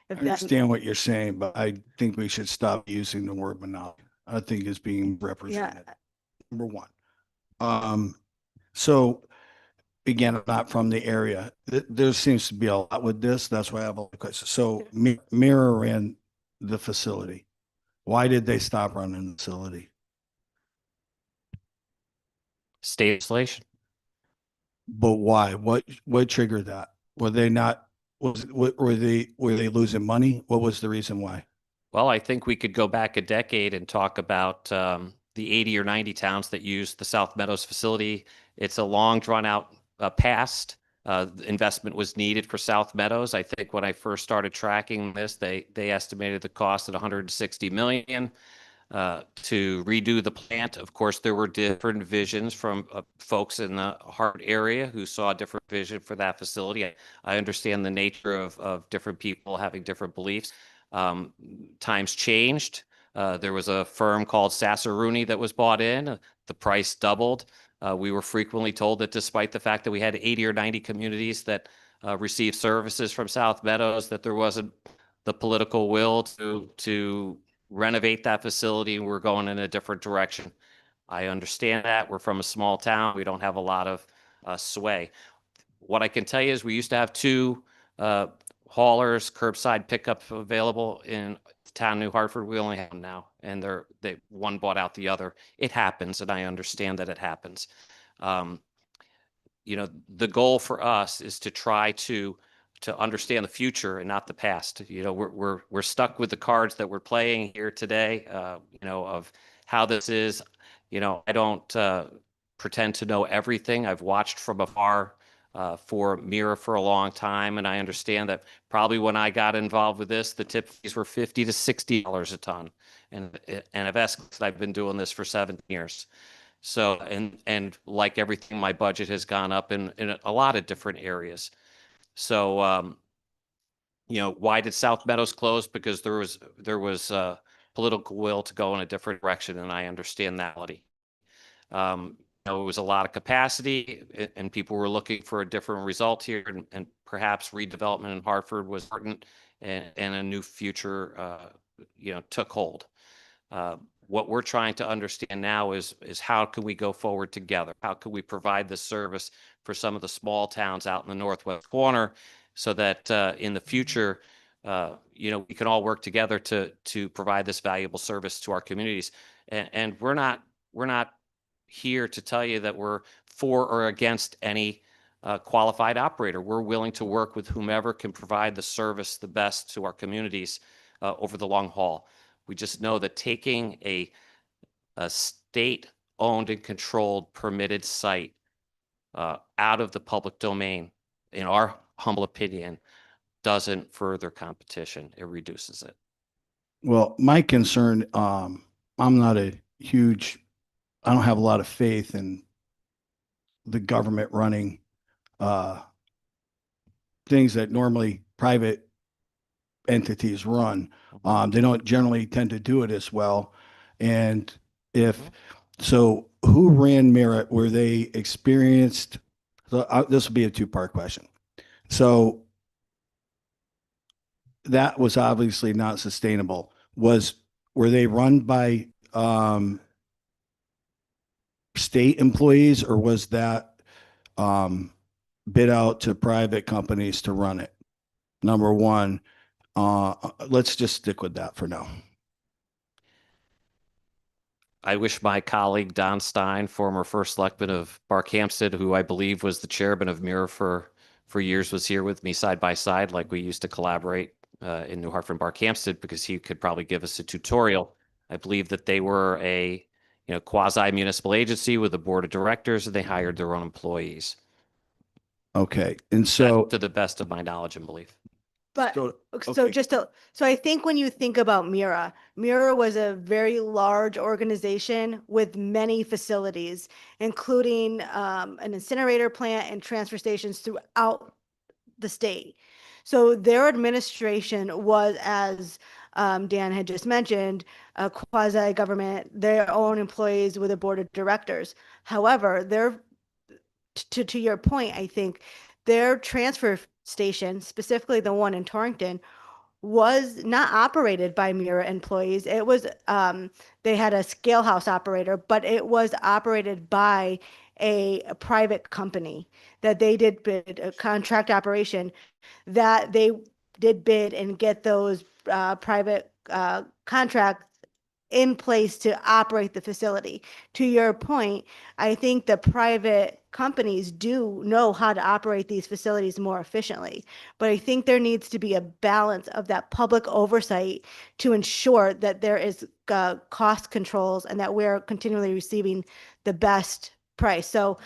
I If that, understand what you're saying, but I think we should stop using the word monopoly. I think it's being yeah, represented. Number one. So again, I'm not from the area. There seems to be a lot with this. That's why I have a lot of questions. So Mira ran the facility. Why did they stop running the facility? State legislation. But why? What triggered that? Were they not, were they losing money? What was the reason why? Well, I think we could go back a decade and talk about the 80 or 90 towns that use the South Meadows facility. It's a long drawn out past. Investment was needed for South Meadows. I think when I first started tracking this, they estimated the cost at 160 million to redo the plant. Of course, there were different visions from folks in the Harvard area who saw a different vision for that facility. I understand the nature of different people having different beliefs. Times changed. There was a firm called Sasser-Rooney that was bought in. The price doubled. We were frequently told that despite the fact that we had 80 or 90 communities that received services from South Meadows, that there wasn't the political will to renovate that facility, and we're going in a different direction. I understand that. We're from a small town. We don't have a lot of sway. What I can tell you is we used to have two haulers, curbside pickup available in the town of New Hartford. We only have them now, and one bought out the other. It happens, and I understand that it happens. The goal for us is to try to understand the future and not the past. We're stuck with the cards that we're playing here today. Of how this is. I don't pretend to know everything. I've watched from afar for Mira for a long time, and I understand that probably when I got involved with this, the tip fees were $50 to $60 a ton, and I've been doing this for 7 years. So, and like everything, my budget has gone up in a lot of different areas. So, why did South Meadows close? Because there was political will to go in a different direction, and I understand that. It was a lot of capacity, and people were looking for a different result here, and perhaps redevelopment in Hartford was important, and a new future, took hold. What we're trying to understand now is how can we go forward together? How can we provide this service for some of the small towns out in the northwest corner, so that in the future, we can all work together to provide this valuable service to our communities. And we're not here to tell you that we're for or against any qualified operator. We're willing to work with whomever can provide the service the best to our communities over the long haul. We just know that taking a state-owned and controlled permitted site out of the public domain, in our humble opinion, doesn't further competition. It reduces it. Well, my concern, I'm not a huge, I don't have a lot of faith in the government running things that normally private entities run. They don't generally tend to do it as well. And if so, who ran Merit? Were they experienced? So this will be a two-part question. So that was obviously not sustainable. Were they run by state employees, or was that bid out to private companies to run it? Number one, let's just stick with that for now. I wish my colleague Don Stein, former first selectman of Barkhamsted, who I believe was the chairman of Mirror for years, was here with me side by side, like we used to collaborate in New Hartford and Barkhamsted, because he could probably give us a tutorial. I believe that they were a quasi municipal agency with a board of directors, and they hired their own employees. Okay, and so to the best of my knowledge and belief. But So- so okay. so I think when you think about Mira was a very large organization with many facilities, including an incinerator plant and transfer stations throughout the state. So their administration was, as Dan had just mentioned, a quasi-government, their own employees with a board of directors. However, to your point, I think their transfer station, specifically the one in Torrington, was not operated by Mira employees. It was they had a scale house operator, but it was operated by a private company that they did bid a contract operation that they did bid and get those private contracts in place to operate the facility. To your point, I think the private companies do know how to operate these facilities more efficiently, but I think there needs to be a balance of that public oversight to ensure that there is cost controls and that we're continually receiving the best price. So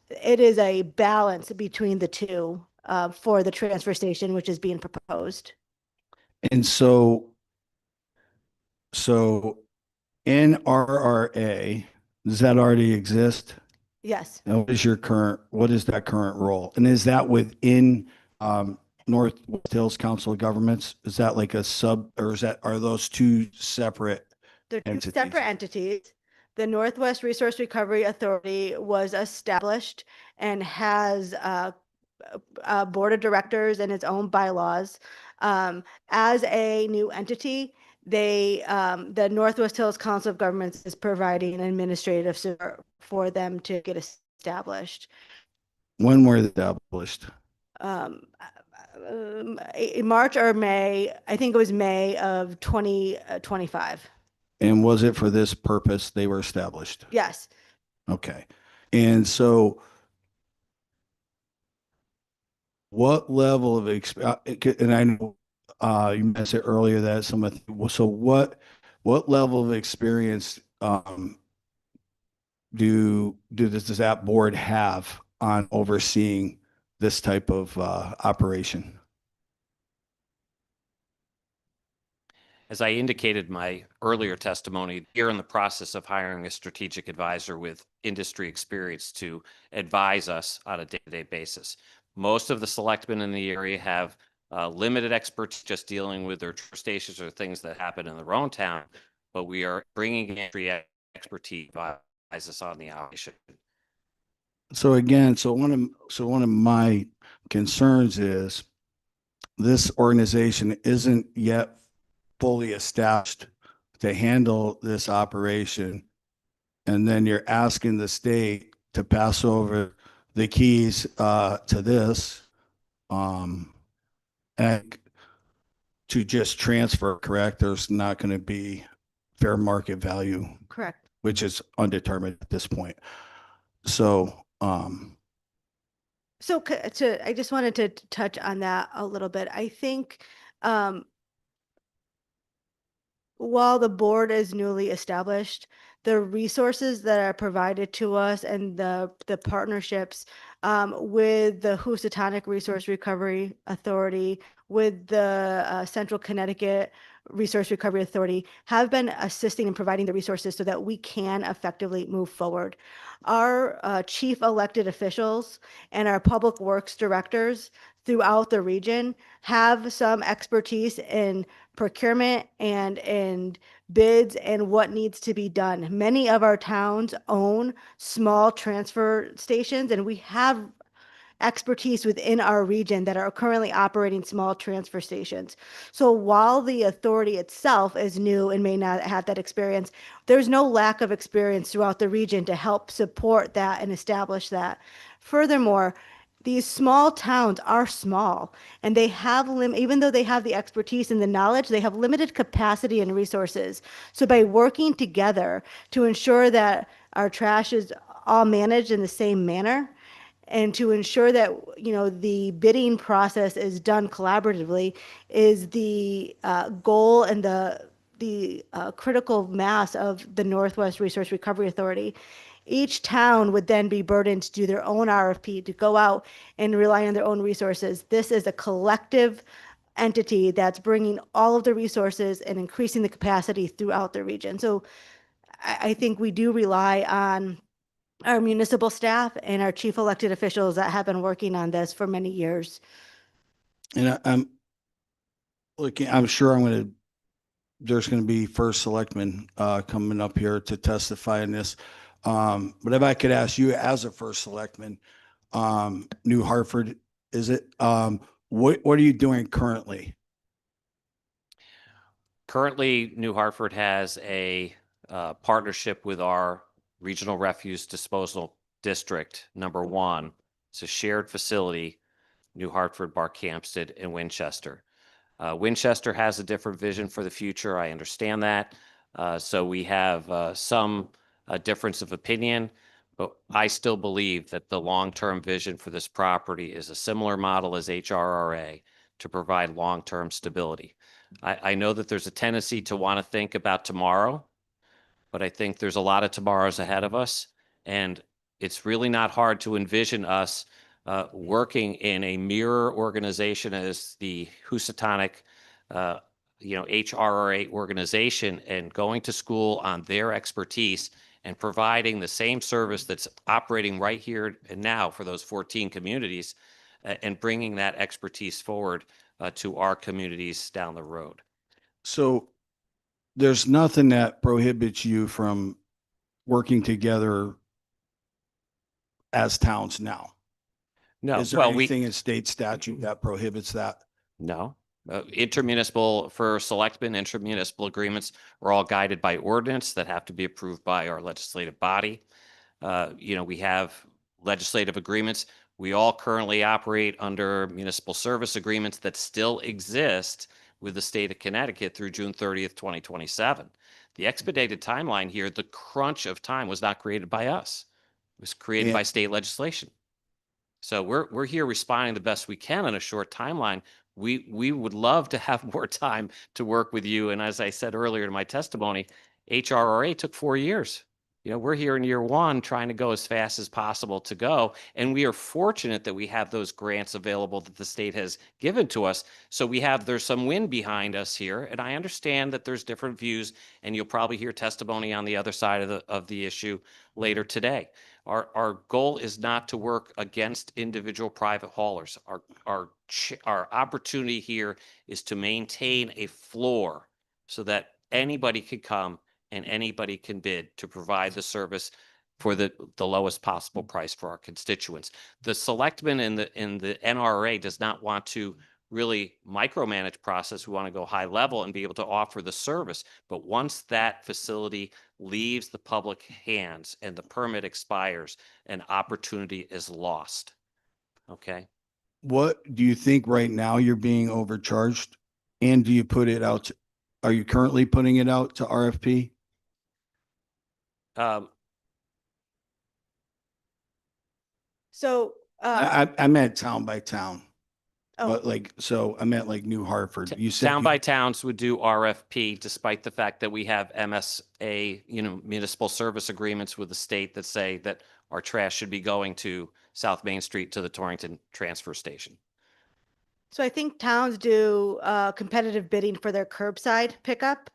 it is a balance between the two for the transfer station, which is being proposed. And so NRRA, does that already exist? Yes. And what is that current role? And is that within Northwest Hills Council of Governments? Is that like a sub, or are those two separate They're two entities? separate entities. The Northwest Resource Recovery Authority was established and has a board of directors and its own bylaws. As a new entity, the Northwest Hills Council of Governments is providing administrative support for them to get established. When were they established? In March or May, I think it was May of 2025. And was it for this purpose they were established? Yes. Okay. And so what level of and I know you mentioned earlier that so what level of experience does that board have on overseeing this type of operation? As I indicated in my earlier testimony, we're in the process of hiring a strategic advisor with industry experience to advise us on a day-to-day basis. Most of the selectmen in the area have limited experts just dealing with their stations or things that happen in their own town, but we are bringing in expertise to advise us on the operation. So again, one of my concerns is this organization isn't yet fully established to handle this operation. And then you're asking the state to pass over the keys to this and to just transfer, correct? There's not going to be fair market value. Correct. Which is undetermined at this point. So I just wanted to touch on that a little bit. I think while the board is newly established, the resources that are provided to us and the partnerships with the Housatonic Resource Recovery Authority, with the Central Connecticut Resource Recovery Authority have been assisting and providing the resources so that we can effectively move forward. Our chief elected officials and our public works directors throughout the region have some expertise in procurement and in bids and what needs to be done. Many of our towns own small transfer stations, and we have expertise within our region that are currently operating small transfer stations. So while the authority itself is new and may not have that experience, there's no lack of experience throughout the region to help support that and establish that. Furthermore, these small towns are small and they have even though they have the expertise and the knowledge, they have limited capacity and resources. So by working together to ensure that our trash is all managed in the same manner, and to ensure that the bidding process is done collaboratively is the goal and the critical mass of the Northwest Resource Recovery Authority. Each town would then be burdened to do their own RFP, to go out and rely on their own resources. This is a collective entity that's bringing all of the resources and increasing the capacity throughout the region. So I think we do rely on our municipal staff and our chief elected officials that have been working on this for many years. And I'm looking, there's going to be first selectman coming up here to testify in this. But if I could ask you as a first selectman, New Hartford, is it, what are you doing currently? Currently, New Hartford has a partnership with our Regional Refuse Disposal District #1. It's a shared facility, New Hartford, Barkhamsted, and Winchester. Winchester has a different vision for the future. I understand that. So we have some difference of opinion, but I still believe that the long-term vision for this property is a similar model as HRRA to provide long-term stability. I know that there's a tendency to want to think about tomorrow, but I think there's a lot of tomorrows ahead of us. And it's really not hard to envision us working in a mirror organization as the Housatonic, HRRA organization, and going to school on their expertise and providing the same service that's operating right here and now for those 14 communities, and bringing that expertise forward to our communities down the road. So there's nothing that prohibits you from working together as towns now? No. Is there Well, anything in state statute that prohibits that? No. Intermunicipal for selectmen, intermunicipal agreements are all guided by ordinance that have to be approved by our legislative body. We have legislative agreements. We all currently operate under municipal service agreements that still exist with the state of Connecticut through June 30th, 2027. The expedited timeline here, the crunch of time, was not created by us. It was created by state legislation. So we're here responding the best we can on a short timeline. We would love to have more time to work with you. And as I said earlier in my testimony, HRRA took 4 years. We're here in year 1 trying to go as fast as possible to go. And we are fortunate that we have those grants available that the state has given to us. So there's some wind behind us here. And I understand that there's different views, and you'll probably hear testimony on the other side of the issue later today. Our goal is not to work against individual private haulers. Our opportunity here is to maintain a floor so that anybody can come and anybody can bid to provide the service for the lowest possible price for our constituents. The selectmen in the NRA does not want to really micromanage process. We want to go high level and be able to offer the service. But once that facility leaves the public hands and the permit expires, an opportunity is lost. Okay. What do you think right now you're being overcharged? And do you put it out? Are you currently putting it out to RFP? So I meant town by town. Oh. But like, so I meant like New Hartford. You said Town by towns would do RFP despite the fact that we have MSA, municipal service agreements with the state that say that our trash should be going to South Main Street to the Torrington transfer station. So I think towns do competitive bidding for their curbside pickup,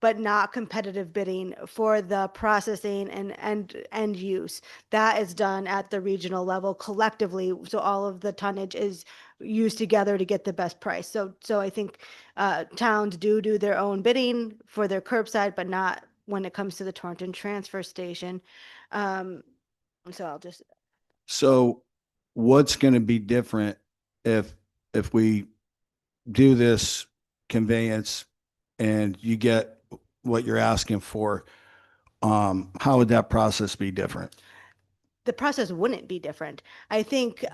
but not competitive bidding for the processing and end use. That is done at the regional level collectively. So all of the tonnage is used together to get the best price. So I think towns do their own bidding for their curbside, but not when it comes to the Torrington transfer station. So I'll just So what's going to be different if we do this conveyance and you get what you're asking for? How would that process be different? the process wouldn't be different. I think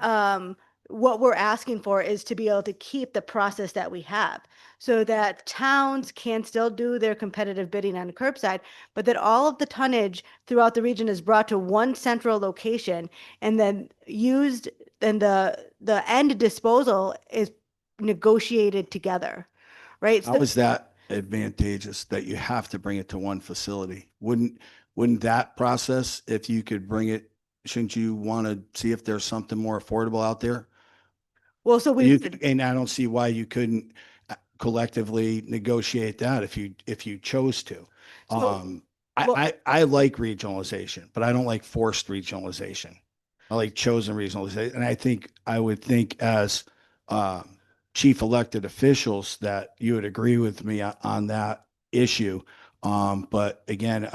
what we're asking for is to be able to keep the process that we have so that towns can still do their competitive bidding on curbside, but that all of the tonnage throughout the region is brought to one central location and then used, and the end disposal is negotiated together, right? How is that advantageous that you have to bring it to one facility? Wouldn't that process, if you could bring it, shouldn't you want to see if there's something more affordable out there? Well, so we And I don't see why you couldn't collectively negotiate that if you chose to. So- I like regionalization, but I don't like forced regionalization. I like chosen regionalization. And I would think as chief elected officials that you would agree with me on that issue. But again,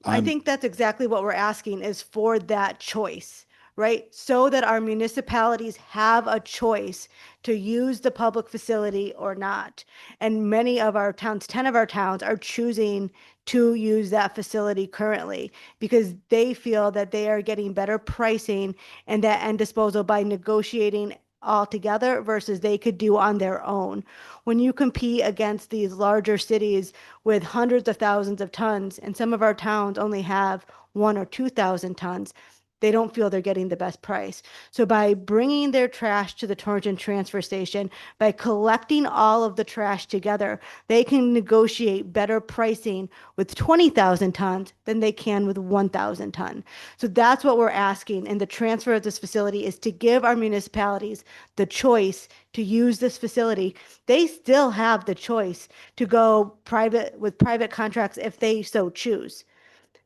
I think that's exactly what we're asking, is for that choice, right? So that our municipalities have a choice to use the public facility or not. And many of our towns, 10 of our towns, are choosing to use that facility currently because they feel that they are getting better pricing and that end disposal by negotiating all together versus they could do on their own. When you compete against these larger cities with hundreds of thousands of tons, and some of our towns only have 1 or 2,000 tons, they don't feel they're getting the best price. So by bringing their trash to the Torrington transfer station, by collecting all of the trash together, they can negotiate better pricing with 20,000 tons than they can with 1,000 ton. So that's what we're asking. And the transfer of this facility is to give our municipalities the choice to use this facility. They still have the choice to go private with private contracts if they so choose.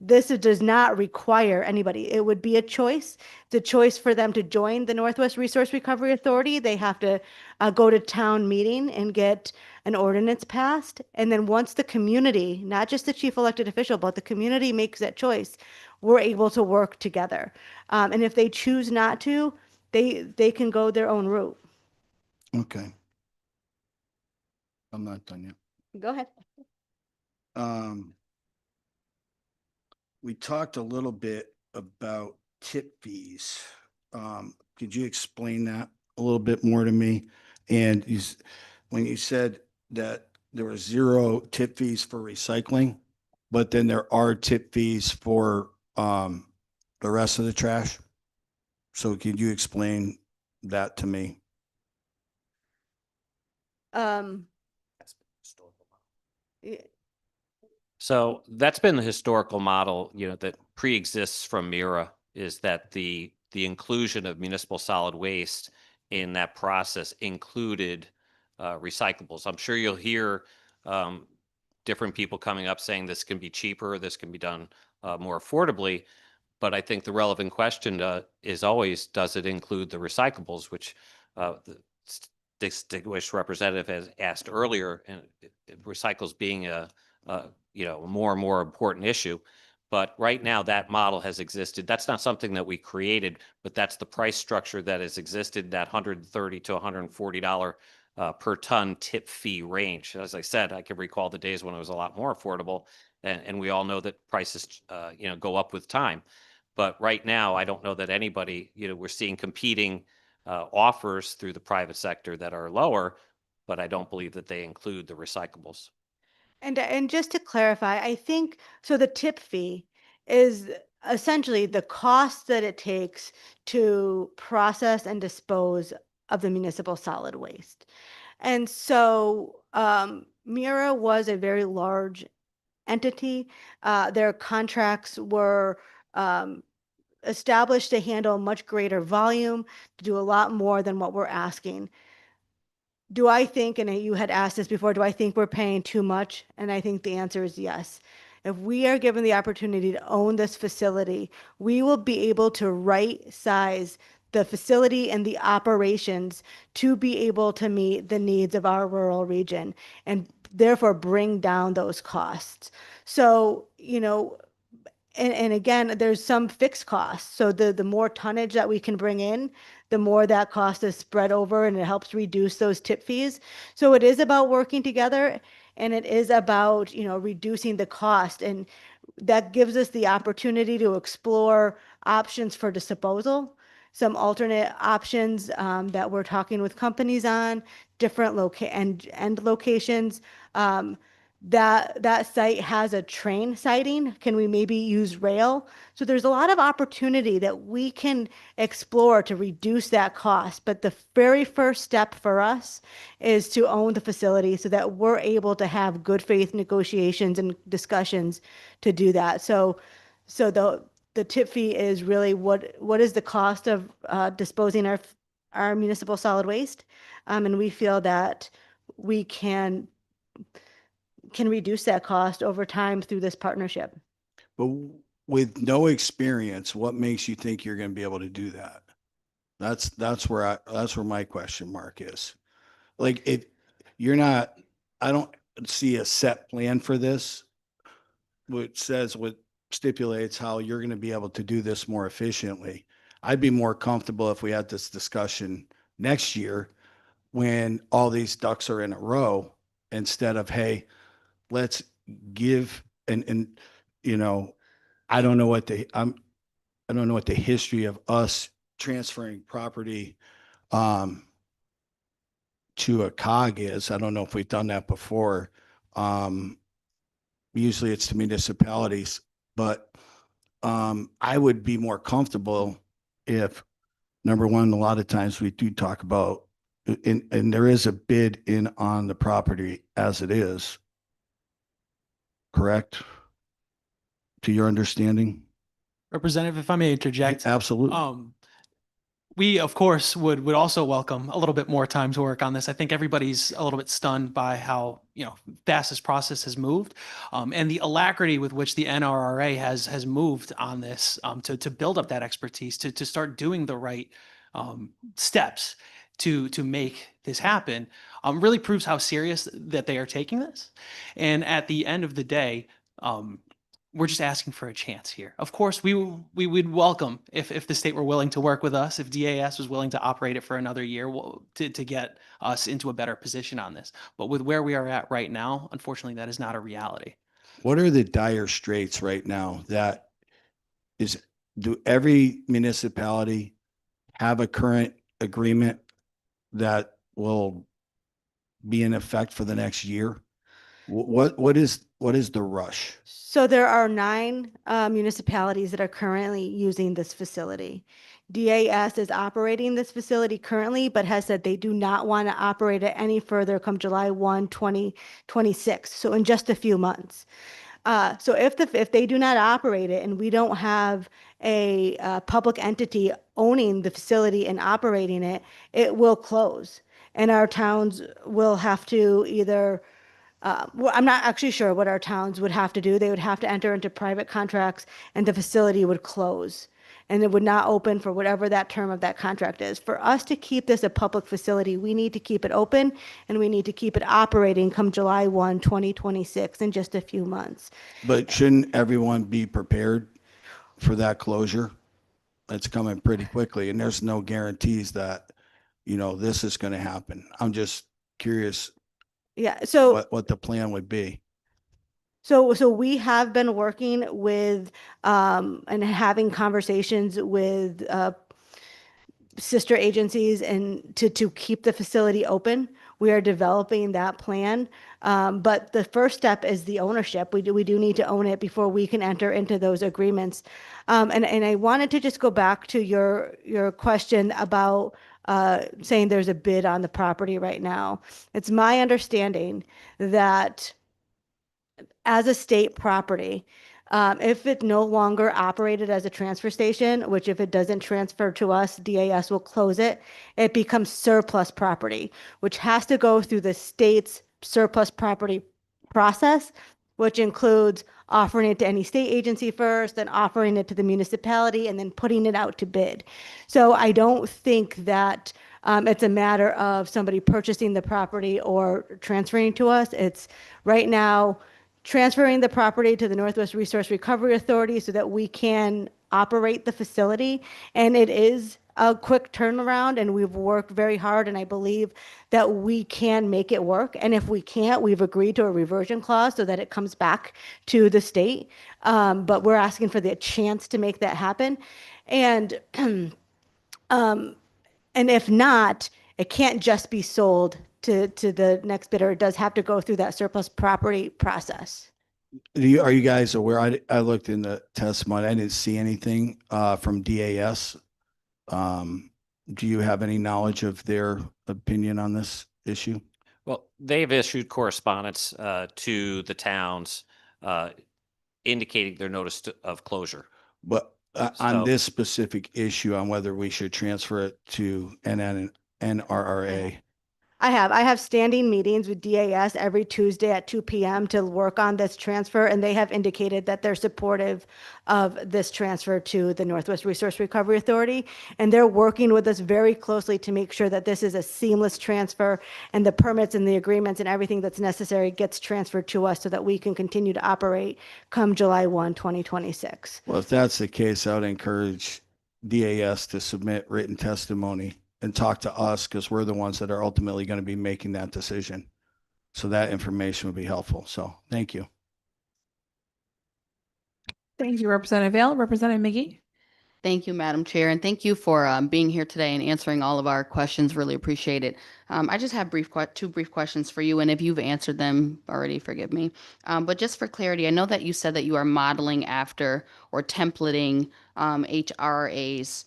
This does not require anybody. It would be a choice. It's a choice for them to join the Northwest Resource Recovery Authority. They have to go to town meeting and get an ordinance passed. And then once the community, not just the chief elected official, but the community makes that choice, we're able to work together. And if they choose not to, they can go their own route. Okay. I'm not done yet. Go ahead. We talked a little bit about tip fees. Could you explain that a little bit more to me? And when you said that there were 0 tip fees for recycling, but then there are tip fees for the rest of the trash. So could you explain that to me? Yeah. So that's been the historical model, that pre-exists from MIRA, is that the inclusion of municipal solid waste in that process included recyclables. I'm sure you'll hear different people coming up saying this can be cheaper, this can be done more affordably. But I think the relevant question is always, does it include the recyclables, which the distinguished representative has asked earlier, and recycles being a more and more important issue. But right now, that model has existed. That's not something that we created, but that's the price structure that has existed, that $130 to $140 per ton tip fee range. As I said, I can recall the days when it was a lot more affordable, and we all know that prices, go up with time. But right now, I don't know that anybody, we're seeing competing offers through the private sector that are lower, but I don't believe that they include the recyclables. And just to clarify, I think so the tip fee is essentially the cost that it takes to process and dispose of the municipal solid waste. And so Mira was a very large entity. Their contracts were established to handle much greater volume, to do a lot more than what we're asking. Do I think, and you had asked this before, do I think we're paying too much? And I think the answer is yes. If we are given the opportunity to own this facility, we will be able to right size the facility and the operations to be able to meet the needs of our rural region and therefore bring down those costs. So, and again, there's some fixed costs. So the more tonnage that we can bring in, the more that cost is spread over and it helps reduce those tip fees. So it is about working together and it is about, reducing the cost. And that gives us the opportunity to explore options for disposal, some alternate options that we're talking with companies on, different end locations. That site has a train sighting. Can we maybe use rail? So there's a lot of opportunity that we can explore to reduce that cost. But the very first step for us is to own the facility so that we're able to have good faith negotiations and discussions to do that. So the tip fee is really what is the cost of disposing our municipal solid waste, and we feel that we can reduce that cost over time through this partnership. But with no experience, what makes you think you're going to be able to do that? That's where my question mark is. Like I don't see a set plan for this, what stipulates how you're going to be able to do this more efficiently. I'd be more comfortable if we had this discussion next year when all these ducks are in a row instead of, hey, let's give and I don't know what the history of us transferring property to a cog is. I don't know if we've done that before. Usually it's to municipalities, but I would be more comfortable if, number one, a lot of times we do talk about and there is a bid in on the property as it is. Correct? To your understanding? Representative, if I may interject. Absolutely. We, of course, would also welcome a little bit more time to work on this. I think everybody's a little bit stunned by how, fast this process has moved, and the alacrity with which the NRRA has moved on this to build up that expertise, to start doing the right steps to make this happen, really proves how serious that they are taking this. And at the end of the day, we're just asking for a chance here. Of course, we would welcome if the state were willing to work with us, if DAS was willing to operate it for another year to get us into a better position on this. But with where we are at right now, unfortunately, that is not a reality. What are the dire straits right now do every municipality have a current agreement that will be in effect for the next year? What is the rush? So there are 9 municipalities that are currently using this facility. DAS is operating this facility currently, but has said they do not want to operate it any further come July 1, 2026. So in just a few months. So if they do not operate it and we don't have a public entity owning the facility and operating it, it will close. And our towns will have to either well, I'm not actually sure what our towns would have to do. They would have to enter into private contracts and the facility would close and it would not open for whatever that term of that contract is. For us to keep this a public facility, we need to keep it open and we need to keep it operating come July 1, 2026 in just a few months. But shouldn't everyone be prepared for that closure? It's coming pretty quickly and there's no guarantees that, this is going to happen. I'm just curious. Yeah. So what the plan would be. So we have been working with and having conversations with sister agencies and to keep the facility open. We are developing that plan. But the first step is the ownership. We do need to own it before we can enter into those agreements. And I wanted to just go back to your question about saying there's a bid on the property right now. It's my understanding that as a state property, if it no longer operated as a transfer station, which if it doesn't transfer to us, DAS will close it, it becomes surplus property, which has to go through the state's surplus property process, which includes offering it to any state agency first, then offering it to the municipality, and then putting it out to bid. So I don't think that it's a matter of somebody purchasing the property or transferring to us. It's right now transferring the property to the Northwest Resource Recovery Authority so that we can operate the facility. And it is a quick turnaround, and we've worked very hard, and I believe that we can make it work. And if we can't, we've agreed to a reversion clause so that it comes back to the state. But we're asking for the chance to make that happen. And and if not, it can't just be sold to the next bidder. It does have to go through that surplus property process. Are you guys aware? I looked in the testimony. I didn't see anything from DAS. Do you have any knowledge of their opinion on this issue? Well, they've issued correspondence to the towns indicating their notice of closure. But on So- this specific issue, on whether we should transfer it to NRRA. I have standing meetings with DAS every Tuesday at 2 p.m. to work on this transfer, and they have indicated that they're supportive of this transfer to the Northwest Resource Recovery Authority. And they're working with us very closely to make sure that this is a seamless transfer, and the permits and the agreements and everything that's necessary gets transferred to us so that we can continue to operate come July 1, 2026. Well, if that's the case, I would encourage DAS to submit written testimony and talk to us, because we're the ones that are ultimately going to be making that decision. So that information would be helpful. So thank you. Thank you, Representative Vale. Representative McGee. Thank you, Madam Chair, and thank you for being here today and answering all of our questions. Really appreciate it. I just have two brief questions for you, and if you've answered them already, forgive me. But just for clarity, I know that you said that you are modeling after or templating HRA's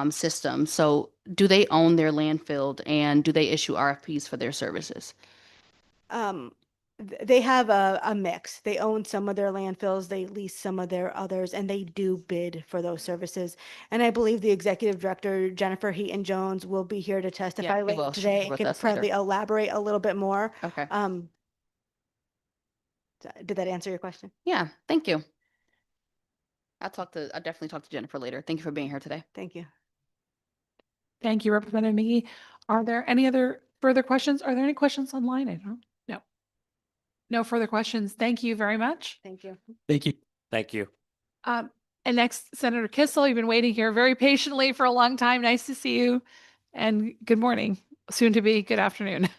system. So do they own their landfill, and do they issue RFPs for their services? They have a mix. They own some of their landfills, they lease some of their others, and they do bid for those services. And I believe the executive director, Jennifer Heaton-Jones, will be here to testify she later will. She'll be today and with can us later. probably elaborate a little bit more. Okay. Did that answer your question? Yeah, thank you. I'll definitely talk to Jennifer later. Thank you for being here today. Thank you. Thank you, Representative McGee. Are there any other further questions? Are there any questions online? I don't know. No further questions. Thank you very much. Thank you. Thank you. Thank you. And next, Senator Kissel, you've been waiting here very patiently for a long time. Nice to see you. And good morning. Soon to be good afternoon.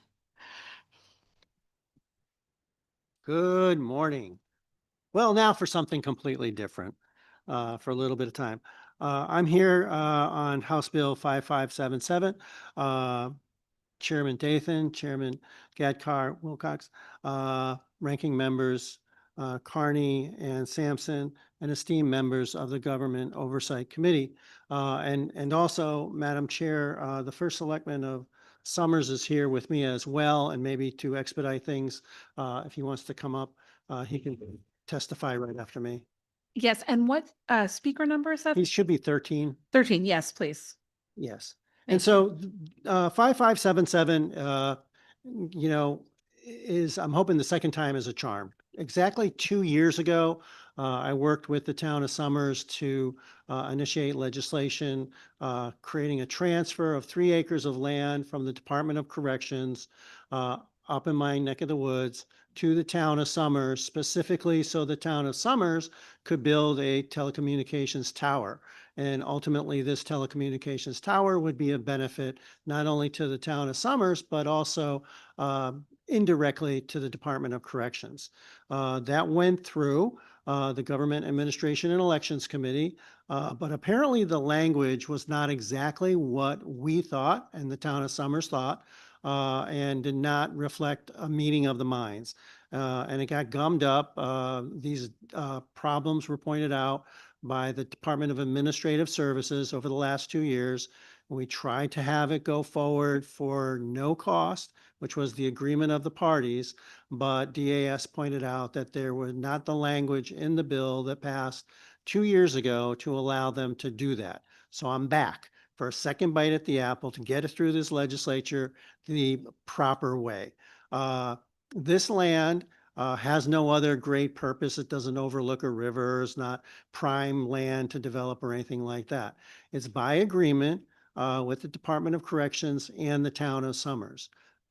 Good morning. Well, now for something completely different, for a little bit of time. I'm here on House Bill 5577. Chairman Dathan, Chairman Gadkar Wilcox, ranking members Carney and Sampson, and esteemed members of the Government Oversight Committee. And also, Madam Chair, the first selectman of Summers is here with me as well, and maybe to expedite things, if he wants to come up, he can testify right after me. Yes. And what speaker number is that? He should be 13. 13. Yes, please. Yes. And so 5577, I'm hoping the second time is a charm. Exactly 2 years ago, I worked with the town of Summers to initiate legislation creating a transfer of 3 acres of land from the Department of Corrections up in my neck of the woods to the town of Summers, specifically so the town of Summers could build a telecommunications tower. And ultimately, this telecommunications tower would be a benefit not only to the town of Summers, but also indirectly to the Department of Corrections. That went through the Government Administration and Elections Committee, but apparently the language was not exactly what we thought and the town of Summers thought, and did not reflect a meeting of the minds. And it got gummed up. These problems were pointed out by the Department of Administrative Services over the last 2 years. We tried to have it go forward for no cost, which was the agreement of the parties, but DAS pointed out that there was not the language in the bill that passed 2 years ago to allow them to do that. So I'm back for a second bite at the apple to get it through this legislature the proper way. This land has no other great purpose. It doesn't overlook a river. It's not prime land to develop or anything like that. It's by agreement with the Department of Corrections and the town of Summers.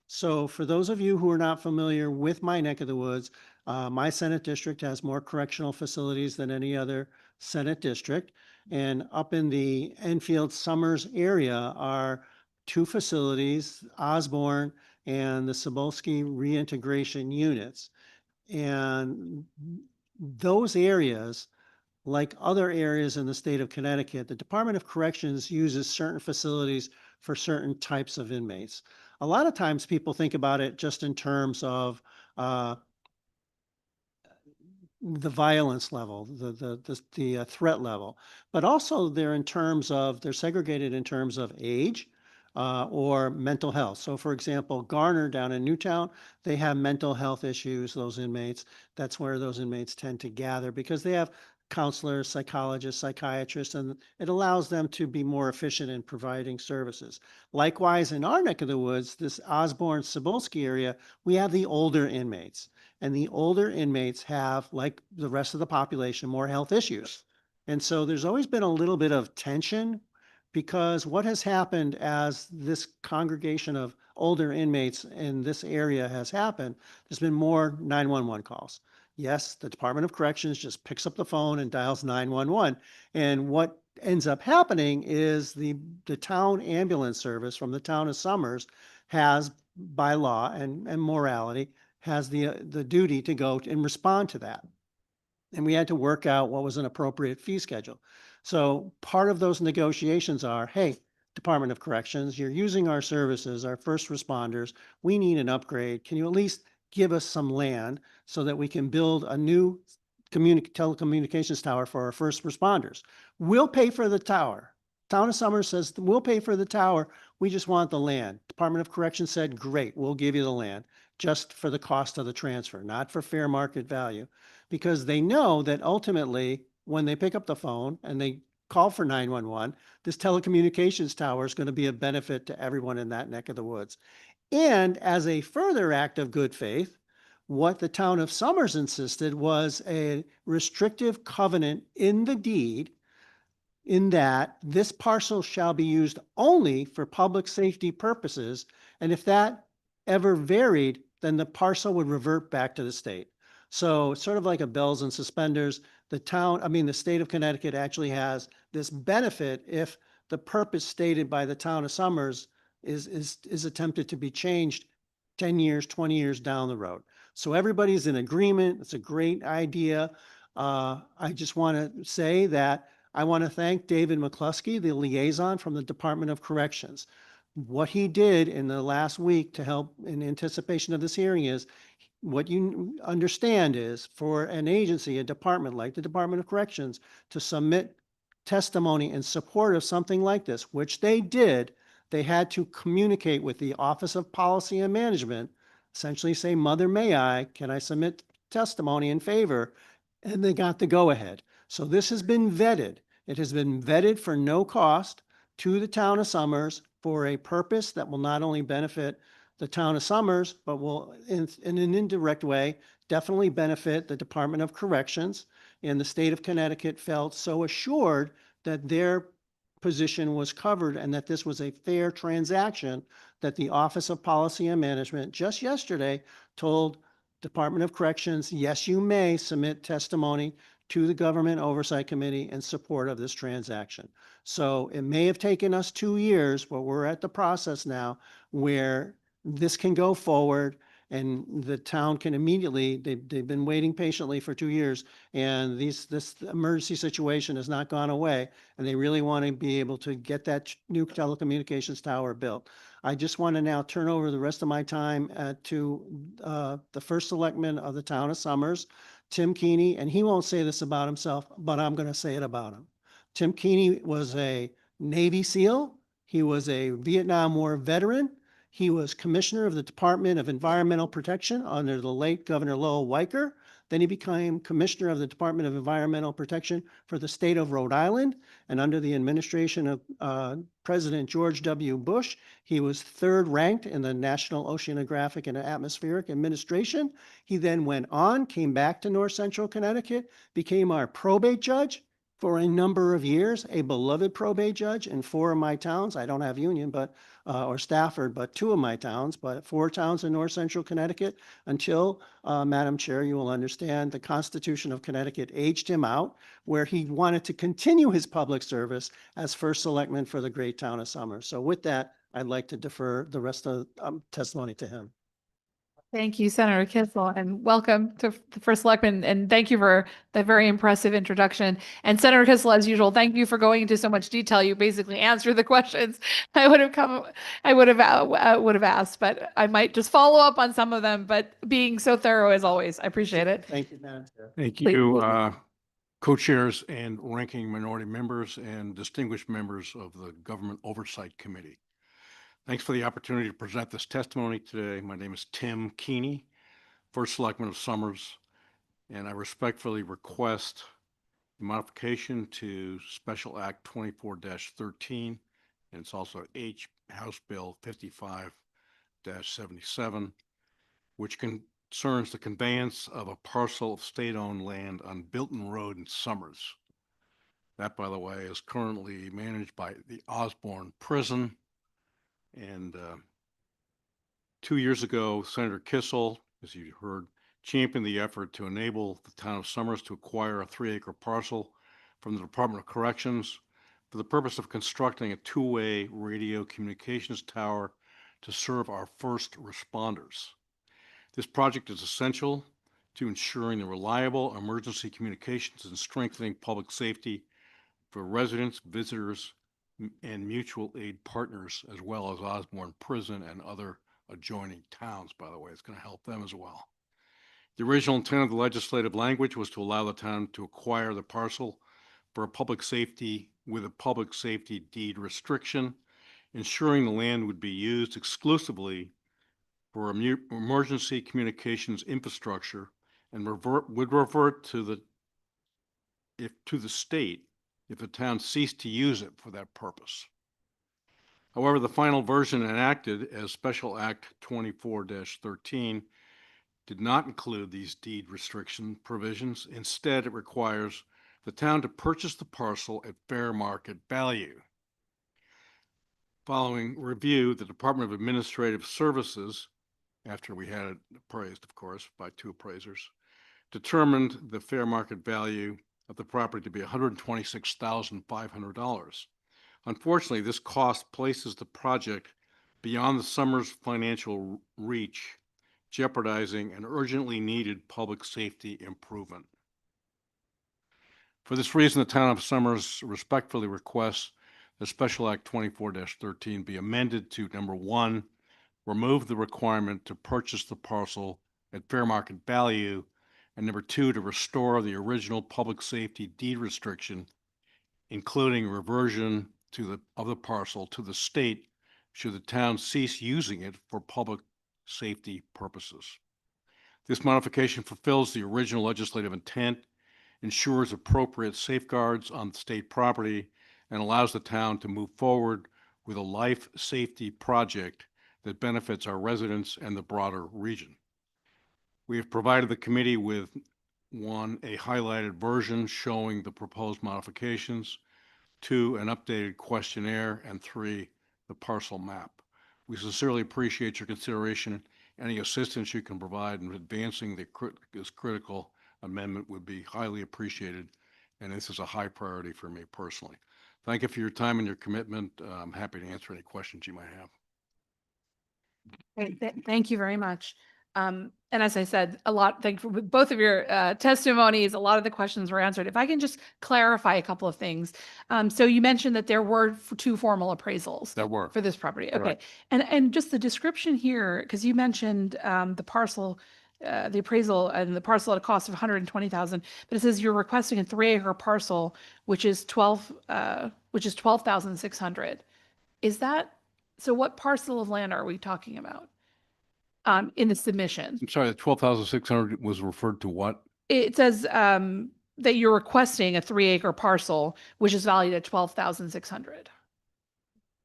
So for those of you who are not familiar with my neck of the woods, my Senate district has more correctional facilities than any other Senate district. And up in the Enfield Summers area are two facilities, Osborne and the Cebulski reintegration units. And those areas, like other areas in the state of Connecticut, the Department of Corrections uses certain facilities for certain types of inmates. A lot of times people think about it just in terms of the violence level, the threat level, but also they're segregated in terms of age or mental health. So for example, Garner down in Newtown, they have mental health issues, those inmates. That's where those inmates tend to gather because they have counselors, psychologists, psychiatrists, and it allows them to be more efficient in providing services. Likewise, in our neck of the woods, this Osborne Cebulski area, we have the older inmates. And the older inmates have, like the rest of the population, more health issues. And so there's always been a little bit of tension because what has happened as this congregation of older inmates in this area has happened, there's been more 911 calls. Yes, the Department of Corrections just picks up the phone and dials 911. And what ends up happening is the town ambulance service from the town of Summers has, by law and morality, has the duty to go and respond to that. And we had to work out what was an appropriate fee schedule. So part of those negotiations are, hey, Department of Corrections, you're using our services, our first responders. We need an upgrade. Can you at least give us some land so that we can build a new telecommunications tower for our first responders? We'll pay for the tower. Town of Summers says, we'll pay for the tower. We just want the land. Department of Corrections said, great, we'll give you the land just for the cost of the transfer, not for fair market value, because they know that ultimately when they pick up the phone and they call for 911, this telecommunications tower is going to be a benefit to everyone in that neck of the woods. And as a further act of good faith, what the town of Summers insisted was a restrictive covenant in the deed in that this parcel shall be used only for public safety purposes. And if that ever varied, then the parcel would revert back to the state. So it's sort of like a bells and suspenders. The state of Connecticut actually has this benefit if the purpose stated by the town of Summers is attempted to be changed 10 years, 20 years down the road. So everybody's in agreement. It's a great idea. I just want to say that I want to thank David McCluskey, the liaison from the Department of Corrections. What he did in the last week to help in anticipation of this hearing is, what you understand is for an agency, a department like the Department of Corrections, to submit testimony in support of something like this, which they did, they had to communicate with the Office of Policy and Management, essentially say, Mother, may I, can I submit testimony in favor? And they got the go-ahead. So this has been vetted. It has been vetted for no cost to the town of Summers for a purpose that will not only benefit the town of Summers, but will, in an indirect way, definitely benefit the Department of Corrections. And the state of Connecticut felt so assured that their position was covered and that this was a fair transaction that the Office of Policy and Management just yesterday told Department of Corrections, yes, you may submit testimony to the Government Oversight Committee in support of this transaction. So it may have taken us 2 years, but we're at the process now where this can go forward and the town can immediately, they've been waiting patiently for 2 years, and this emergency situation has not gone away, and they really want to be able to get that new telecommunications tower built. I just want to now turn over the rest of my time to the first selectman of the town of Summers, Tim Keeney, and he won't say this about himself, but I'm going to say it about him. Tim Keeney was a Navy SEAL. He was a Vietnam War veteran. He was commissioner of the Department of Environmental Protection under the late Governor Lowell Weicker. Then he became commissioner of the Department of Environmental Protection for the state of Rhode Island. And under the administration of President George W. Bush, he was third ranked in the National Oceanographic and Atmospheric Administration. He then went on, came back to North Central Connecticut, became our probate judge for a number of years, a beloved probate judge in 4 of my towns. I don't have Union, but or Stafford, but 2 of my towns, but 4 towns in North Central Connecticut until, Madam Chair, you will understand, the Constitution of Connecticut aged him out, where he wanted to continue his public service as first selectman for the great town of Somers. So with that, I'd like to defer the rest of the testimony to him. Thank you, Senator Kissel, and welcome to the First Selectman. And thank you for that very impressive introduction. And Senator Kissel, as usual, thank you for going into so much detail. You basically answered the questions I would have asked, but I might just follow up on some of them. But being so thorough as always, I appreciate it. Thank you, Madam Chair. Thank Please. you, co-chairs and ranking minority members and distinguished members of the Government Oversight Committee. Thanks for the opportunity to present this testimony today. My name is Tim Keeney, First Selectman of Somers, and I respectfully request a modification to Special Act 24-13, and it's also House Bill 55-77, which concerns the conveyance of a parcel of state-owned land on Bilton Road in Somers. That, by the way, is currently managed by the Osborne Prison. And 2 years ago, Senator Kissel, as you heard, championed the effort to enable the town of Somers to acquire a 3-acre parcel from the Department of Corrections for the purpose of constructing a 2-way radio communications tower to serve our first responders. This project is essential to ensuring the reliable emergency communications and strengthening public safety for residents, visitors, and mutual aid partners, as well as Osborne Prison and other adjoining towns, by the way. It's going to help them as well. The original intent of the legislative language was to allow the town to acquire the parcel for a public safety with a public safety deed restriction, ensuring the land would be used exclusively for emergency communications infrastructure and would revert to the state if the town ceased to use it for that purpose. However, the final version enacted as Special Act 24-13 did not include these deed restriction provisions. Instead, it requires the town to purchase the parcel at fair market value. Following review, the Department of Administrative Services, after we had it appraised, of course, by 2 appraisers, determined the fair market value of the property to be $126,500. Unfortunately, this cost places the project beyond the Somers financial reach, jeopardizing an urgently needed public safety improvement. For this reason, the town of Somers respectfully requests that Special Act 24-13 be amended to, number 1, remove the requirement to purchase the parcel at fair market value, and number 2, to restore the original public safety deed restriction, including reversion of the parcel to the state should the town cease using it for public safety purposes. This modification fulfills the original legislative intent, ensures appropriate safeguards on state property, and allows the town to move forward with a life safety project that benefits our residents and the broader region. We have provided the committee with 1, a highlighted version showing the proposed modifications, 2, an updated questionnaire, and 3, the parcel map. We sincerely appreciate your consideration. Any assistance you can provide in advancing this critical amendment would be highly appreciated, and this is a high priority for me personally. Thank you for your time and your commitment. I'm happy to answer any questions you might have. Great. Thank you very much. And as I said, thank you for both of your testimonies. A lot of the questions were answered. If I can just clarify a couple of things. So you mentioned that there were 2 formal appraisals for this property. Okay. Correct. And just the description here, because you mentioned the parcel, the appraisal and the parcel at a cost of $120,000, but it says you're requesting a 3-acre parcel, which is 12,600. Is that, so what parcel of land are we talking about? In the submission? I'm sorry, the 12,600 was referred to what? It says, that you're requesting a 3-acre parcel, which is valued at 12,600.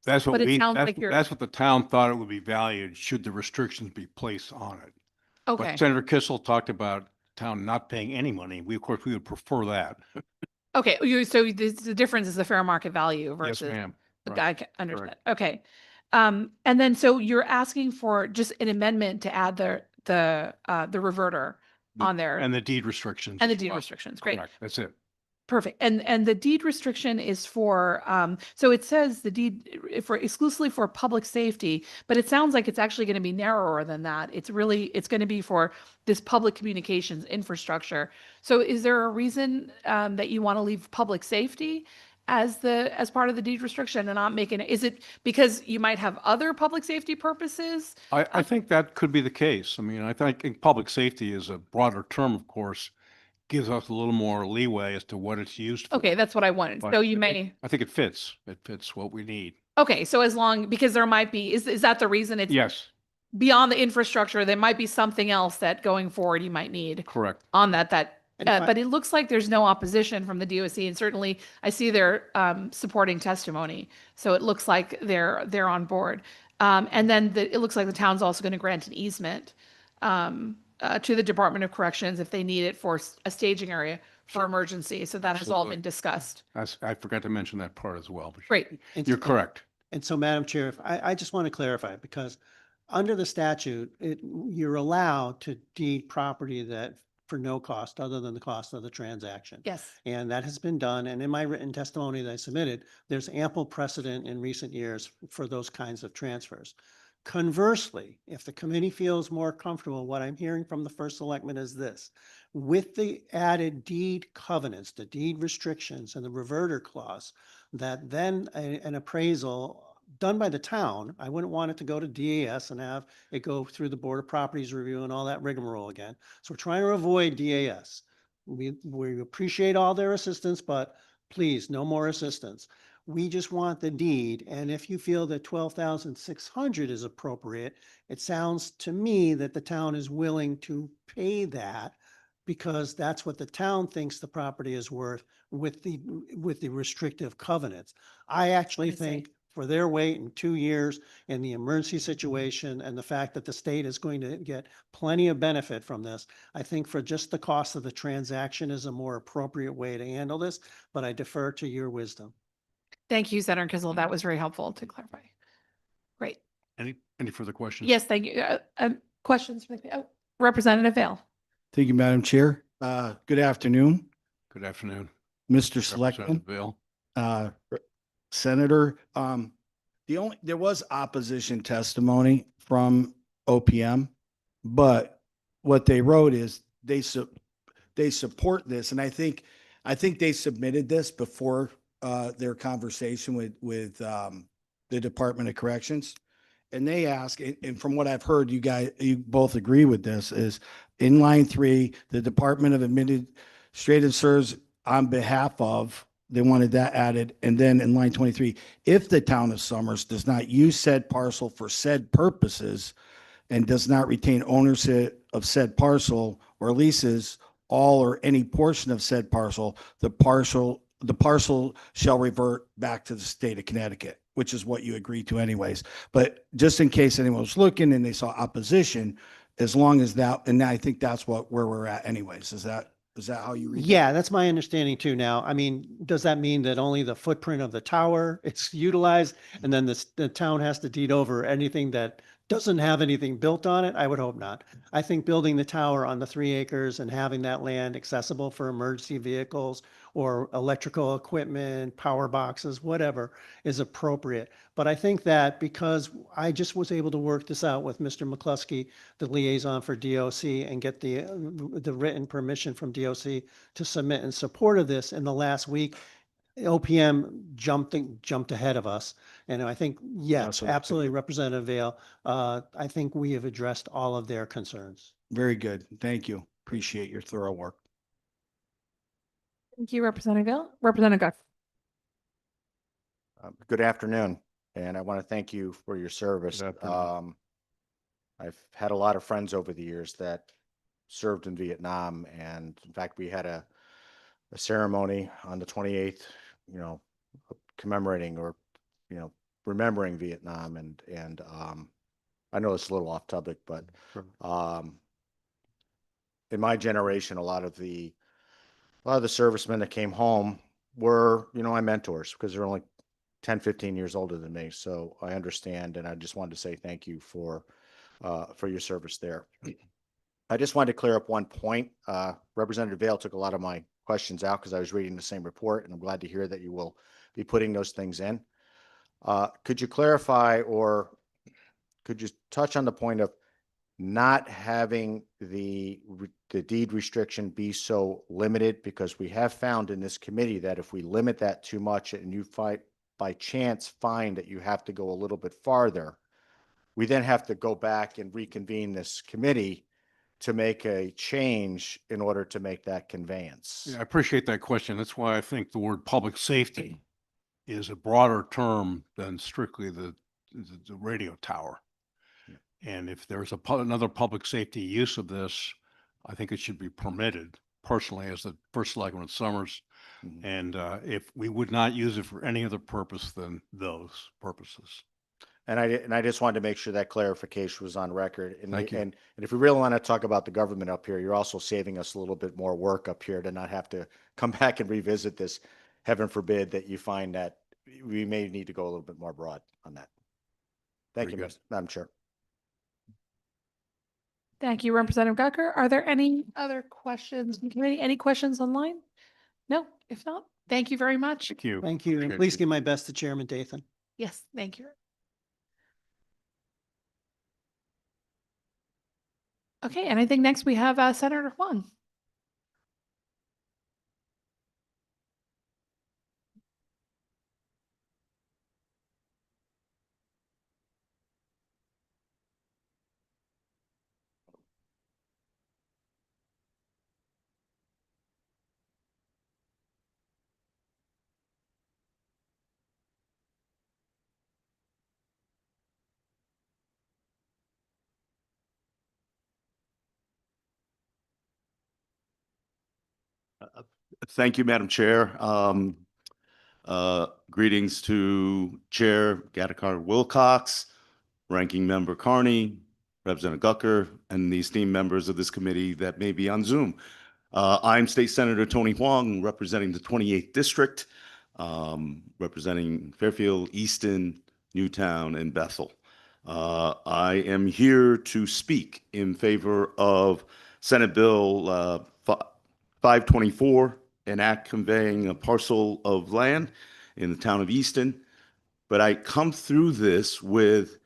That's what But it sounds like you're, that's what the town thought it would be valued should the restrictions be placed on it. okay, But Senator Kissel talked about town not paying any money. We, of course, we would prefer that. okay, so the difference is the fair market value Yes, versus. ma'am. Okay, Right. I understand. Okay. And then so you're asking for just an amendment to add the reverter on there And the deed restrictions. and the as deed well. restrictions. Great. Correct. That's it. Perfect. And the deed restriction is for, so it says the deed for exclusively for public safety, but it sounds like it's actually going to be narrower than that. It's going to be for this public communications infrastructure. So is there a reason that you want to leave public safety as part of the deed restriction and not making it? Is it because you might have other public safety purposes? I think that could be the case. I mean, I think public safety is a broader term, of course, gives us a little more leeway as to what it's used for. Okay, that's what I wanted. But So you may, I think it fits. It fits what we need. okay, so as long, because there might be, is that the reason it's Yes, beyond the infrastructure, there might be something else that going forward you might need correct. on that, And if I- but it looks like there's no opposition from the DOC, and certainly I see their supporting testimony. So it looks like they're on board. And then it looks like the town's also going to grant an easement to the Department of Corrections if they need it for a staging area for emergency. So that has all Absolutely. been discussed. I forgot to mention that part as well. but Great. You're correct. And so, Madam Chair, if I just want to clarify, because under the statute, you're allowed to deed property that for no cost other than the cost of the transaction. Yes. And that has been done. And in my written testimony that I submitted, there's ample precedent in recent years for those kinds of transfers. Conversely, if the committee feels more comfortable, what I'm hearing from the first selectman is this: with the added deed covenants, the deed restrictions and the reverter clause, that then an appraisal done by the town, I wouldn't want it to go to DAS and have it go through the Board of Properties review and all that rigmarole again. So we're trying to avoid DAS. We appreciate all their assistance, but please, no more assistance. We just want the deed. And if you feel that 12,600 is appropriate, it sounds to me that the town is willing to pay that because that's what the town thinks the property is worth with the restrictive covenants. I actually I see. think for their wait in 2 years and the emergency situation and the fact that the state is going to get plenty of benefit from this, I think for just the cost of the transaction is a more appropriate way to handle this, but I defer to your wisdom. Thank you, Senator Kissel. That was very helpful to clarify. Great. Any further questions? Yes, thank you. Questions? Representative Vale. Thank you, Madam Chair. Good afternoon, Good afternoon. Mr. Selectman, Representative Vale. Senator. There was opposition testimony from OPM, but what they wrote is they support this, and I think they submitted this before their conversation with the Department of Corrections. And they ask, and from what I've heard, you both agree with this, is in line 3, the Department of Administrative serves on behalf of, they wanted that added. And then in line 23, if the town of Summers does not use said parcel for said purposes and does not retain ownership of said parcel or leases all or any portion of said parcel, the parcel shall revert back to the state of Connecticut, which is what you agreed to anyways. But just in case anyone was looking and they saw opposition, as long as that, and I think that's where we're at anyways. Is that how you read it? Yeah, that's my understanding too. Now, I mean, does that mean that only the footprint of the tower is utilized and then the town has to deed over anything that doesn't have anything built on it? I would hope not. I think building the tower on the 3 acres and having that land accessible for emergency vehicles or electrical equipment, power boxes, whatever, is appropriate. But I think that because I just was able to work this out with Mr. McCluskey, the liaison for DOC, and get the written permission from DOC to submit in support of this in the last week, OPM jumped ahead of us. And I think, yes, absolutely, Representative Vale, I think we have addressed all of their concerns. Very good. Thank you. Appreciate your thorough work. Thank you, Representative Vale. Representative Guth. Good afternoon. and I want to thank you for your service. Good afternoon. I've had a lot of friends over the years that served in Vietnam, and in fact, we had a ceremony on the 28th, you know, commemorating or, you know, remembering Vietnam, and I know it's a little off topic, but in my generation, a lot of the servicemen that came home were, you know, my mentors because they're only 10, 15 years older than me. So I understand, and I just wanted to say thank you for your service there. I just wanted to clear up one point. Representative Vale took a lot of my questions out because I was reading the same report, and I'm glad to hear that you will be putting those things in. Could you clarify, or could you touch on the point of not having the deed restriction be so limited? Because we have found in this committee that if we limit that too much and you by chance find that you have to go a little bit farther, we then have to go back and reconvene this committee to make a change in order to make that conveyance. Yeah, I appreciate that question. That's why I think the word public safety is a broader term than strictly the radio tower. And if there's another public safety use of this, I think it should be permitted personally as the first selectman of Summers. And if we would not use it for any other purpose than those purposes. And I just wanted to make sure that clarification was on record. And, Thank you. And if we really want to talk about the government up here, you're also saving us a little bit more work up here to not have to come back and revisit this. Heaven forbid that you find that we may need to go a little bit more broad on that. Thank Very you, good. Madam Chair. Thank you, Representative Gucker. Are there any other questions from committee? Any questions online? No, if not, thank you very much. Thank you. Thank you. And Appreciate please you. give my best to Chairman Dathan. Yes, thank you. Okay, and I think next we have Senator Huang. Thank you, Madam Chair. Greetings to Chair Gattacar Wilcox, Ranking Member Carney, Representative Gucker, and the esteemed members of this committee that may be on Zoom. I'm State Senator Tony Huang, representing the 28th District, representing Fairfield, Easton, Newtown, and Bethel. I am here to speak in favor of Senate Bill 524, an act conveying a parcel of land in the town of Easton. But I come through this with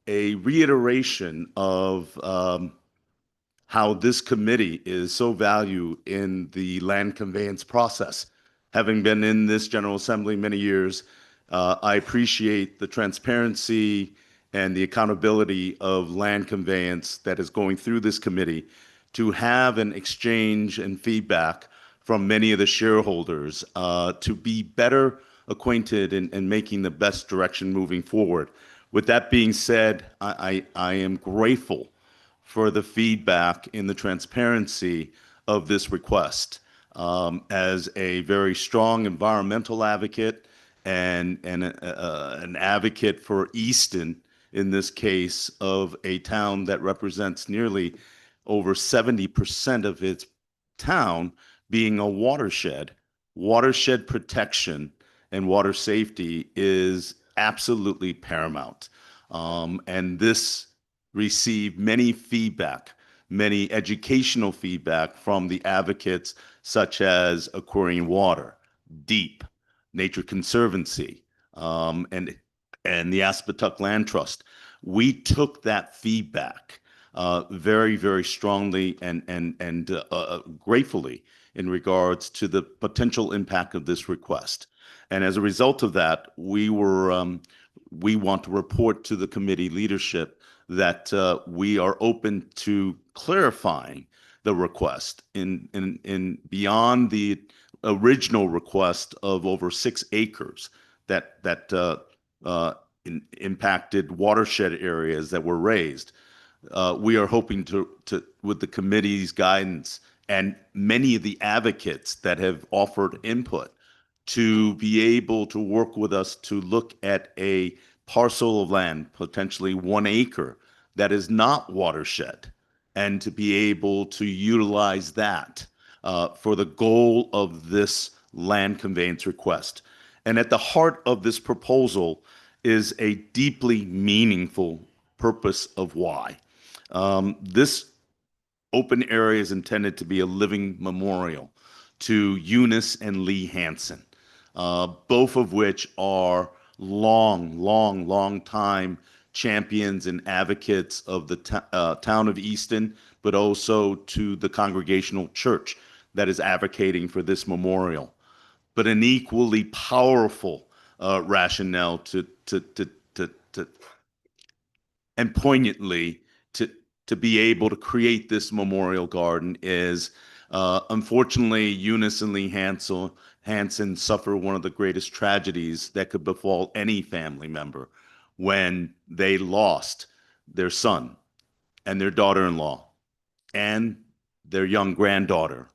a reiteration of how this committee is so valued in the land conveyance process. Having been in this General Assembly many years, I appreciate the transparency and the accountability of land conveyance that is going through this committee to have an exchange and feedback from many of the shareholders to be better acquainted and making the best direction moving forward. With that being said, I am grateful for the feedback and the transparency of this request. As a very strong environmental advocate and an advocate for Easton, in this case, of a town that represents nearly over 70% of its town being a watershed, watershed protection and water safety is absolutely paramount. And this received many feedback, many educational feedback from the advocates such as Aquarian Water, DEEP, Nature Conservancy, and the Aspetuck Land Trust. We took that feedback very, very strongly and gratefully in regards to the potential impact of this request. And as a result of that, we want to report to the committee leadership that we are open to clarifying the request in beyond the original request of over 6 acres that impacted watershed areas that were raised. We are hoping with the committee's guidance and many of the advocates that have offered input, to be able to work with us to look at a parcel of land, potentially 1 acre, that is not watershed, and to be able to utilize that for the goal of this land conveyance request. And at the heart of this proposal is a deeply meaningful purpose of why. This open area is intended to be a living memorial to Eunice and Lee Hansen, both of which are long time champions and advocates of the town of Easton, but also to the Congregational Church that is advocating for this memorial. But an equally powerful rationale to and poignantly to be able to create this memorial garden is, unfortunately, Eunice and Lee Hansen suffer one of the greatest tragedies that could befall any family member when they lost their son and their daughter-in-law and their young granddaughter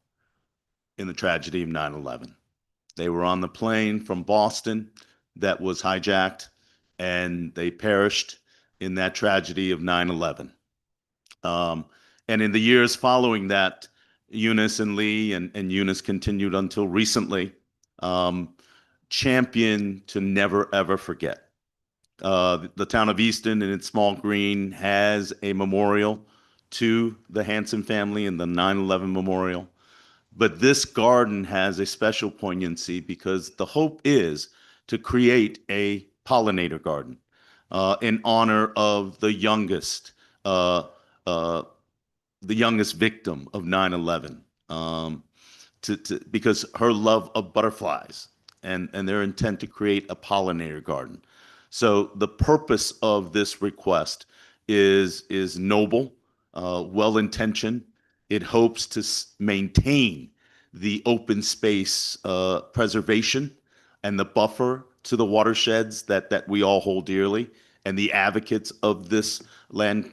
in the tragedy of 9/11. They were on the plane from Boston that was hijacked, and they perished in that tragedy of 9/11. And in the years following that, Eunice and Lee and Eunice continued until recently, championed to never, ever forget. The town of Easton in its small green has a memorial to the Hansen family in the 9/11 memorial. But this garden has a special poignancy because the hope is to create a pollinator garden in honor of uh, uh, the youngest victim of 9/11, because her love of butterflies and their intent to create a pollinator garden. So the purpose of this request is noble, well-intentioned. It hopes to maintain the open space preservation and the buffer to the watersheds that we all hold dearly, and the advocates of this land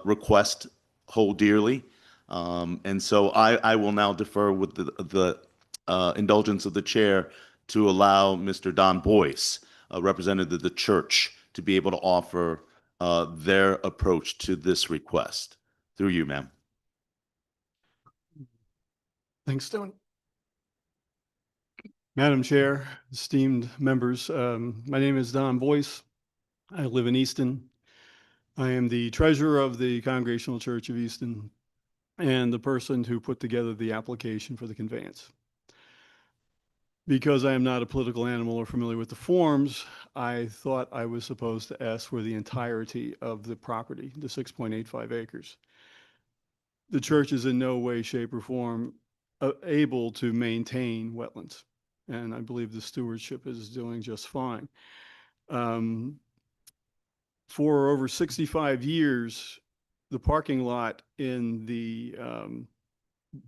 request hold dearly. And so I will now defer with the indulgence of the chair to allow Mr. Don Boyce, a representative of the church, to be able to offer their approach to this request. Through you, ma'am. Thanks, Tony. Madam Chair, esteemed members, my name is Don Boyce. I live in Easton. I am the treasurer of the Congregational Church of Easton and the person who put together the application for the conveyance. Because I am not a political animal or familiar with the forms, I thought I was supposed to ask for the entirety of the property, the 6.85 acres. The church is in no way, shape, or form able to maintain wetlands, and I believe the stewardship is doing just fine. For over 65 years, the parking lot in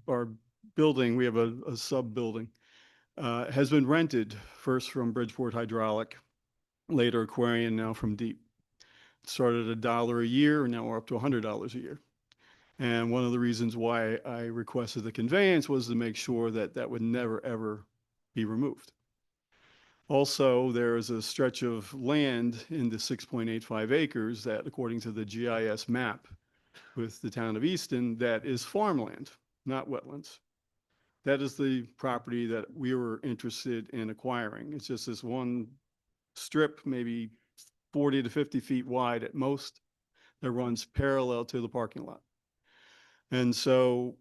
our building, we have a sub-building, has been rented, first from Bridgeport Hydraulic, later Aquarian, now from Deep. It started at $1 a year, and now we're up to $100 a year. And one of the reasons why I requested the conveyance was to make sure that that would never, ever be removed. Also, there is a stretch of land in the 6.85 acres that, according to the GIS map with the town of Easton, that is farmland, not wetlands. That is the property that we were interested in acquiring. It's just this one strip, maybe 40 to 50 feet wide at most, that runs parallel to the parking lot. And so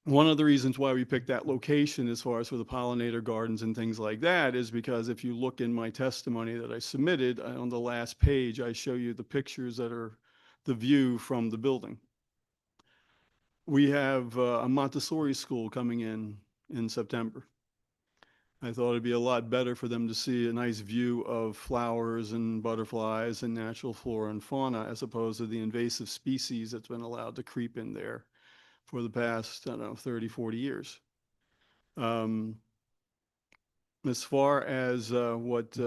one of the reasons why we picked that location as far as for the pollinator gardens and things like that is because if you look in my testimony that I submitted, on the last page, I show you the pictures that are the view from the building. We have a Montessori school coming in September. I thought it'd be a lot better for them to see a nice view of flowers and butterflies and natural flora and fauna as opposed to the invasive species that's been allowed to creep in there for the past, I don't know, 30, 40 years. As far as what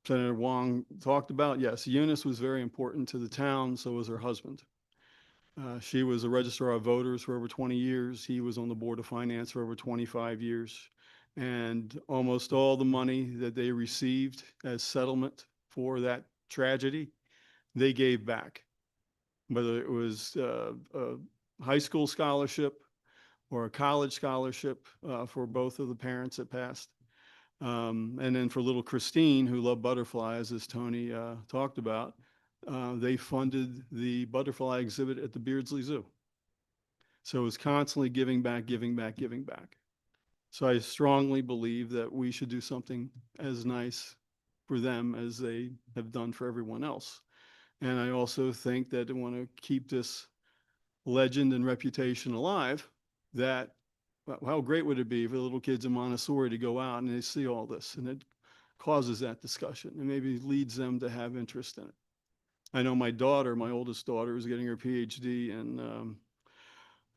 Senator Wong talked about, yes, Eunice was very important to the town, so was her husband. She was a registrar of voters for over 20 years. He was on the Board of Finance for over 25 years. And almost all the money that they received as settlement for that tragedy, they gave back. Whether it was a high school scholarship or a college scholarship for both of the parents that passed. And then for little Christine, who loved butterflies, as Tony talked about, they funded the butterfly exhibit at the Beardsley Zoo. So it was constantly giving back, giving back, giving back. So I strongly believe that we should do something as nice for them as they have done for everyone else. And I also think that they want to keep this legend and reputation alive, that how great would it be for the little kids in Montessori to go out and they see all this, and it causes that discussion and maybe leads them to have interest in it. I know my daughter, my oldest daughter, is getting her PhD in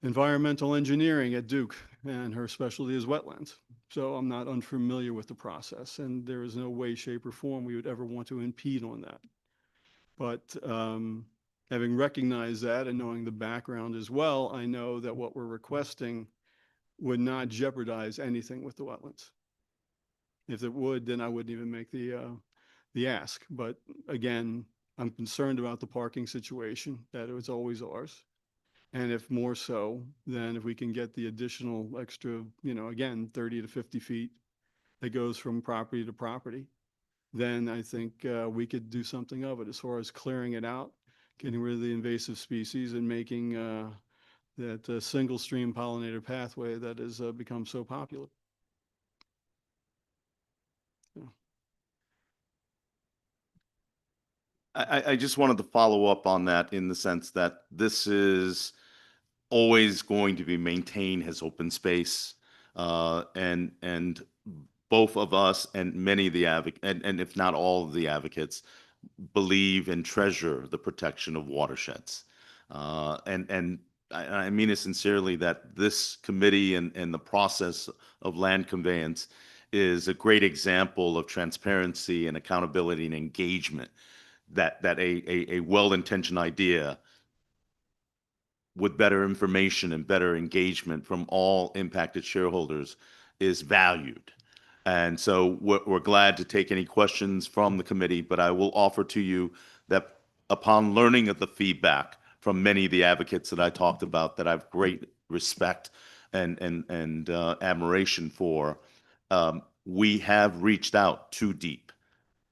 environmental engineering at Duke, and her specialty is wetlands. So I'm not unfamiliar with the process, and there is no way, shape, or form we would ever want to impede on that. But having recognized that and knowing the background as well, I know that what we're requesting would not jeopardize anything with the wetlands. If it would, then I wouldn't even make the ask. But again, I'm concerned about the parking situation, that it was always ours. And if more so, then if we can get the additional extra, again, 30 to 50 feet that goes from property to property, then I think we could do something of it as far as clearing it out, getting rid of the invasive species, and making that single stream pollinator pathway that has become so popular. I just wanted to follow up on that in the sense that this is always going to be maintained as open space, and both of us and many of the and if not all of the advocates believe and treasure the protection of watersheds. And I mean it sincerely, that this committee and the process of land conveyance is a great example of transparency and accountability and engagement, that a well-intentioned idea with better information and better engagement from all impacted shareholders is valued. And so we're glad to take any questions from the committee, but I will offer to you that upon learning of the feedback from many of the advocates that I talked about, that I have great respect and admiration for, we have reached out too deep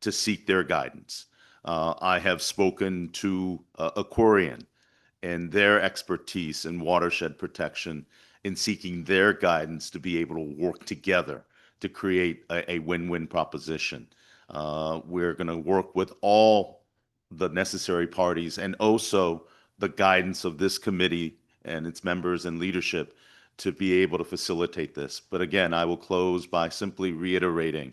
to seek their guidance. I have spoken to Aquarian and their expertise in watershed protection, in seeking their guidance to be able to work together to create a win-win proposition. We're going to work with all the necessary parties and also the guidance of this committee and its members and leadership to be able to facilitate this. But again, I will close by simply reiterating,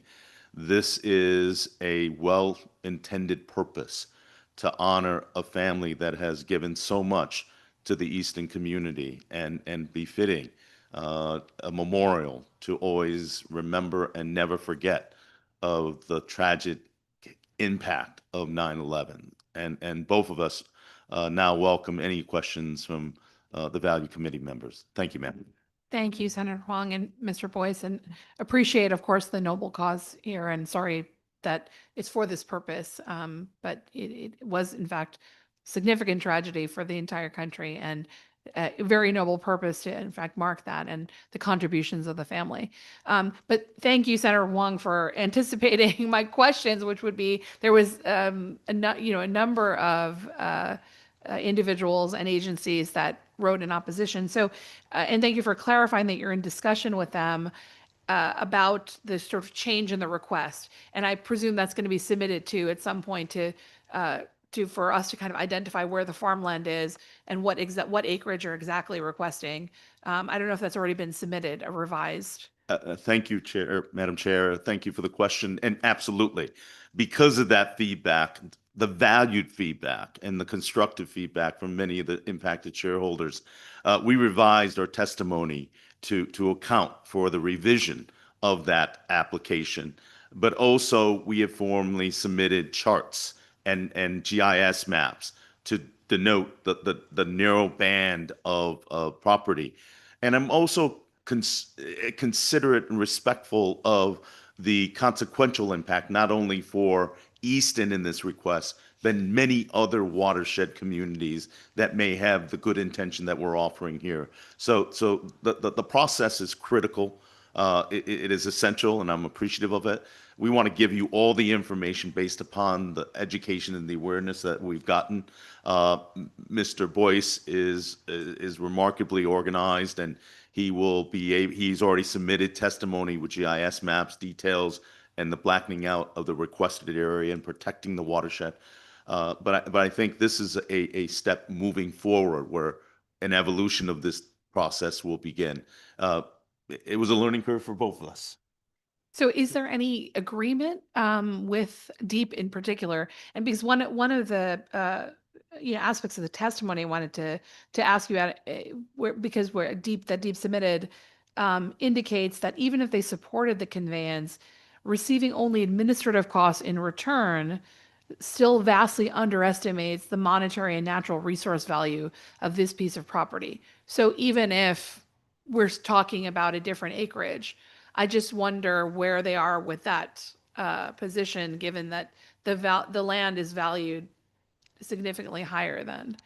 this is a well-intended purpose to honor a family that has given so much to the Easton community, and befitting a memorial to always remember and never forget of the tragic impact of 9/11. And both of us now welcome any questions from the Value Committee members. Thank you, ma'am. Thank you, Senator Huang and Mr. Boyce, and appreciate, of course, the noble cause here, and sorry that it's for this purpose. But it was, in fact, significant tragedy for the entire country, and a very noble purpose to, in fact, mark that and the contributions of the family. But thank you, Senator Huang, for anticipating my questions, which would be, there was a number of individuals and agencies that wrote in opposition. So, and thank you for clarifying that you're in discussion with them about the sort of change in the request. And I presume that's going to be submitted to at some point to for us to kind of identify where the farmland is and what acreage you're exactly requesting. I don't know if that's already been submitted or revised. Thank you, Madam Chair. Thank you for the question. And absolutely, because of that feedback, the valued feedback and the constructive feedback from many of the impacted shareholders, we revised our testimony to account for the revision of that application, but also we have formally submitted charts and GIS maps to denote the narrow band of property. And I'm also considerate and respectful of the consequential impact, not only for Easton in this request, but many other watershed communities that may have the good intention that we're offering here. So the process is critical. It is essential, and I'm appreciative of it. We want to give you all the information based upon the education and the awareness that we've gotten. Mr. Boyce is remarkably organized, and he's already submitted testimony with GIS maps, details, and the blackening out of the requested area and protecting the watershed. But I think this is a step moving forward where an evolution of this process will begin. It was a learning curve for both of us. So is there any agreement with Deep in particular? And because one of the aspects of the testimony I wanted to ask you about, because where Deep submitted indicates that even if they supported the conveyance, receiving only administrative costs in return still vastly underestimates the monetary and natural resource value of this piece of property. So even if we're talking about a different acreage, I just wonder where they are with that position, given that the land is valued significantly higher than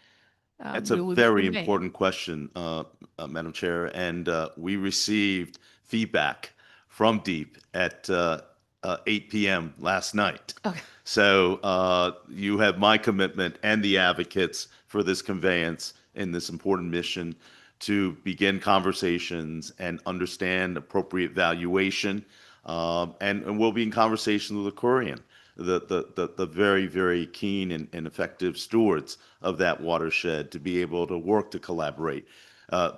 That's a very important question, Madam Chair, and we received feedback from Deep at 8 p.m. last night. Okay. So you have my commitment and the advocates for this conveyance in this important mission to begin conversations and understand appropriate valuation. And we'll be in conversation with Aquarian, the very, very keen and effective stewards of that watershed, to be able to work to collaborate.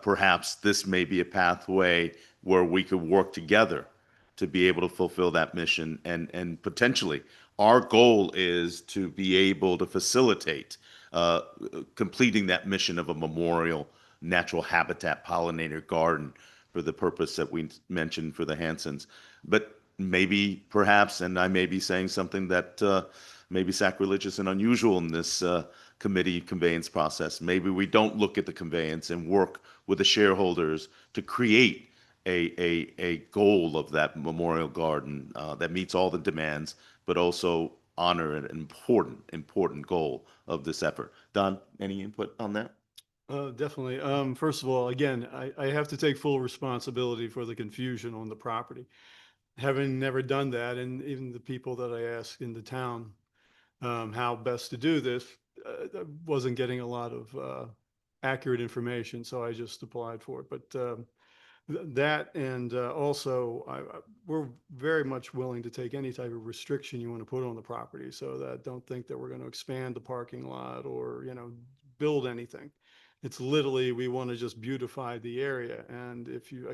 Perhaps this may be a pathway where we could work together to be able to fulfill that mission. And potentially, our goal is to be able to facilitate completing that mission of a memorial natural habitat pollinator garden for the purpose that we mentioned for the Hansons. But maybe, perhaps, and I may be saying something that may be sacrilegious and unusual in this committee conveyance process. Maybe we don't look at the conveyance and work with the shareholders to create a goal of that memorial garden that meets all the demands, but also honor an important goal of this effort. Don, any input on that? Definitely. First of all, again, I have to take full responsibility for the confusion on the property. Having never done that, and even the people that I asked in the town how best to do this, wasn't getting a lot of accurate information, so I just applied for it. But that, and also we're very much willing to take any type of restriction you want to put on the property, so that don't think that we're going to expand the parking lot or build anything. It's literally, we want to just beautify the area. And if you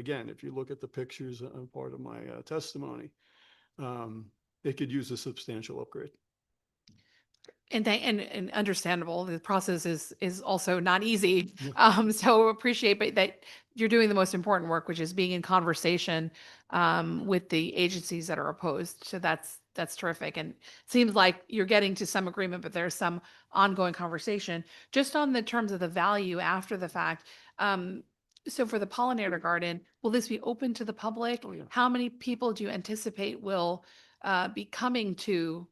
look at the pictures part of my testimony, it could use a substantial upgrade. And understandable. The process is also not easy. So appreciate that you're doing the most important work, which is being in conversation with the agencies that are opposed. So that's terrific. And it seems like you're getting to some agreement, but there's some ongoing conversation. Just on the terms of the value after the fact. So for the pollinator garden, will this be open to the public? Oh, yeah. How many people do you anticipate will be coming to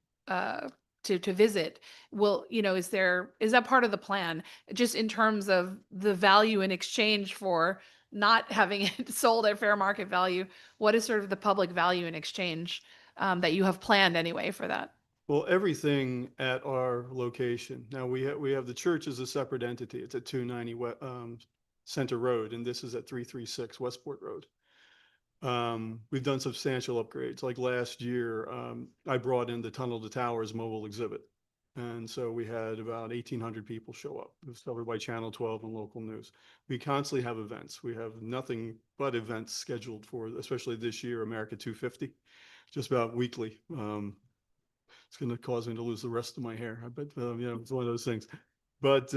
visit? Is that part of the plan, just in terms of the value in exchange for not having it sold at fair market value? What is sort of the public value in exchange that you have planned anyway for that? Well, everything at our location. Now we have the church as a separate entity. It's at 290 Center Road, and this is at 336 Westport Road. We've done substantial upgrades. Like last year, I brought in the Tunnel to Towers mobile exhibit. And so we had about 1,800 people show up. It was covered by Channel 12 and local news. We constantly have events. We have nothing but events scheduled for, especially this year, America 250, just about weekly. It's going to cause me to lose the rest of my hair. But, it's one of those things. But,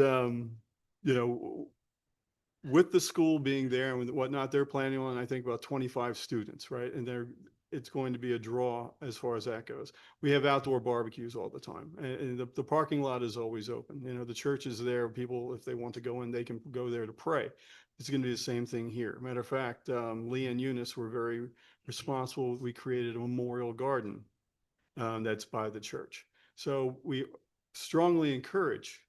with the school being there and whatnot, they're planning on, I think, about 25 students, right? And it's going to be a draw as far as that goes. We have outdoor barbecues all the time, and the parking lot is always open. You know, the church is there. People, if they want to go in, they can go there to pray. It's going to be the same thing here. Matter of fact, Lee and Eunice were very responsible. We created a memorial garden that's by the church. So we strongly encourage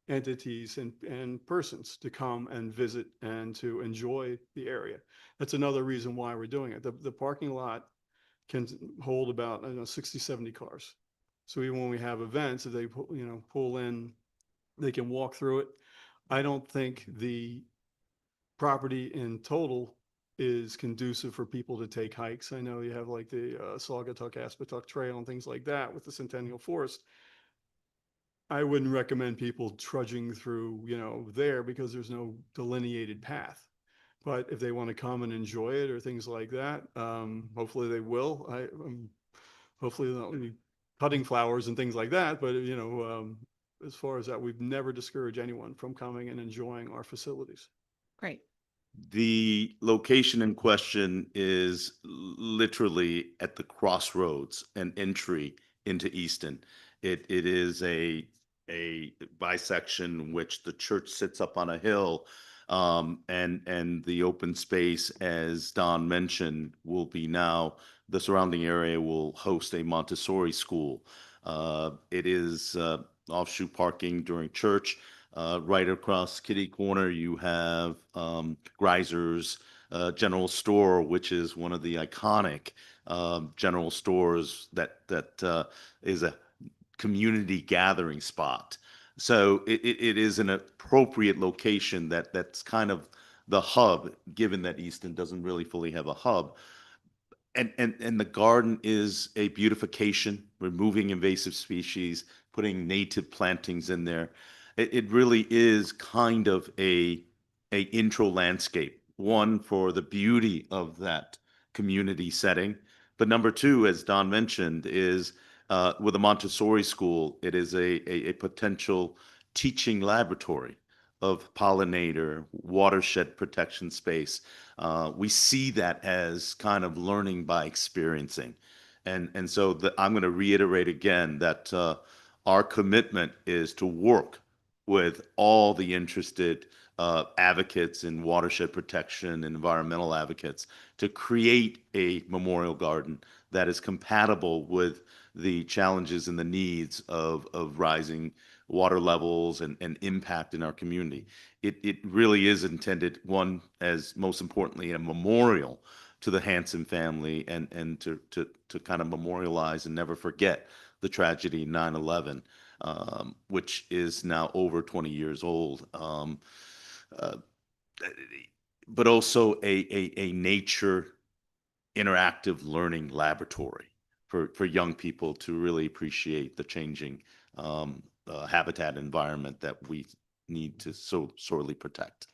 entities and persons to come and visit and to enjoy the area. That's another reason why we're doing it. The parking lot can hold about, I don't know, 60, 70 cars. So even when we have events, if they pull in, they can walk through it. I don't think the property in total is conducive for people to take hikes. I know you have like the Saugatuck, Aspatuck Trail and things like that with the Centennial Forest. I wouldn't recommend people trudging through, there because there's no delineated path. But if they want to come and enjoy it or things like that, hopefully they will. Hopefully they'll be cutting flowers and things like that. But, as far as that, we've never discouraged anyone from coming and enjoying our facilities. Great. The location in question is literally at the crossroads and entry into Easton. It is a bisection which the church sits up on a hill, and the open space, as Don mentioned, will be now the surrounding area will host a Montessori school. It is offshoot parking during church. Right across kitty corner, you have Greiser's General Store, which is one of the iconic general stores that is a community gathering spot. So it is an appropriate location that's kind of the hub, given that Easton doesn't really fully have a hub. And the garden is a beautification, removing invasive species, putting native plantings in there. It really is kind of a intro landscape, one for the beauty of that community setting. But number two, as Don mentioned, is with a Montessori school, it is a potential teaching laboratory of pollinator, watershed protection space. We see that as kind of learning by experiencing. And so I'm going to reiterate again that our commitment is to work with all the interested advocates in watershed protection and environmental advocates to create a memorial garden that is compatible with the challenges and the needs of rising water levels and impact in our community. It really is intended, one, as most importantly, a memorial to the Hanson family and to kind of memorialize and never forget the tragedy 9/11, which is now over 20 years old. Uh, but also a nature interactive learning laboratory for young people to really appreciate the changing habitat environment that we need to so sorely protect.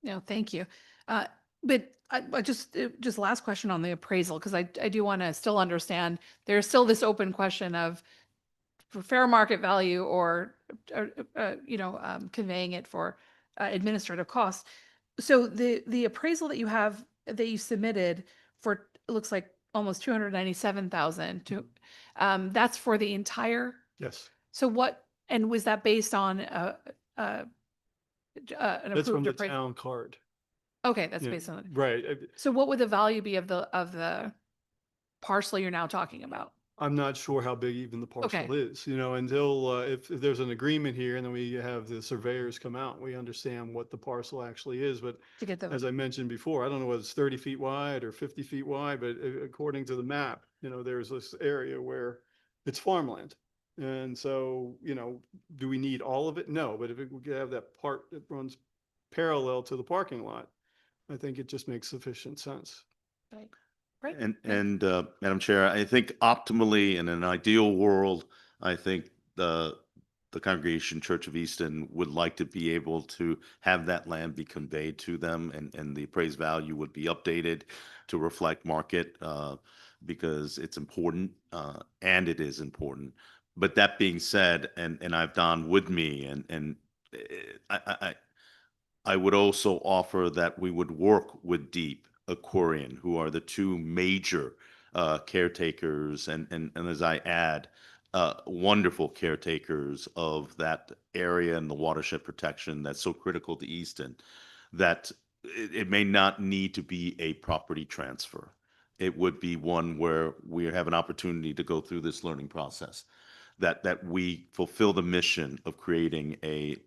No, thank you. But I just last question on the appraisal, because I do want to still understand, there's still this open question of for fair market value or conveying it for administrative costs. So the appraisal that you submitted for, it looks like almost 297,000 to, that's for the entire. Yes. So and was that based on an That's approved from the appraisal? town card. Okay, that's Yeah, based on it. right. So what would the value be of the parcel you're now talking about? I'm not sure how big even the parcel is, until if there's an agreement here and then we have the surveyors come out, we understand what the parcel actually is. But To get the, as I mentioned before, I don't know whether it's 30 feet wide or 50 feet wide, but according to the map, there's this area where it's farmland. And so, do we need all of it? No, but if we could have that part that runs parallel to the parking lot, I think it just makes sufficient sense. right. Right. And Madam Chair, I think optimally in an ideal world, I think the Congregation Church of Easton would like to be able to have that land be conveyed to them, and the appraised value would be updated to reflect market because it's important and it is important. But that being said, and I've Don with me, and I would also offer that we would work with Deep Aquarian, who are the two major caretakers, and as I add, wonderful caretakers of that area and the watershed protection that's so critical to Easton, that it may not need to be a property transfer. It would be one where we have an opportunity to go through this learning process, that we fulfill the mission of creating a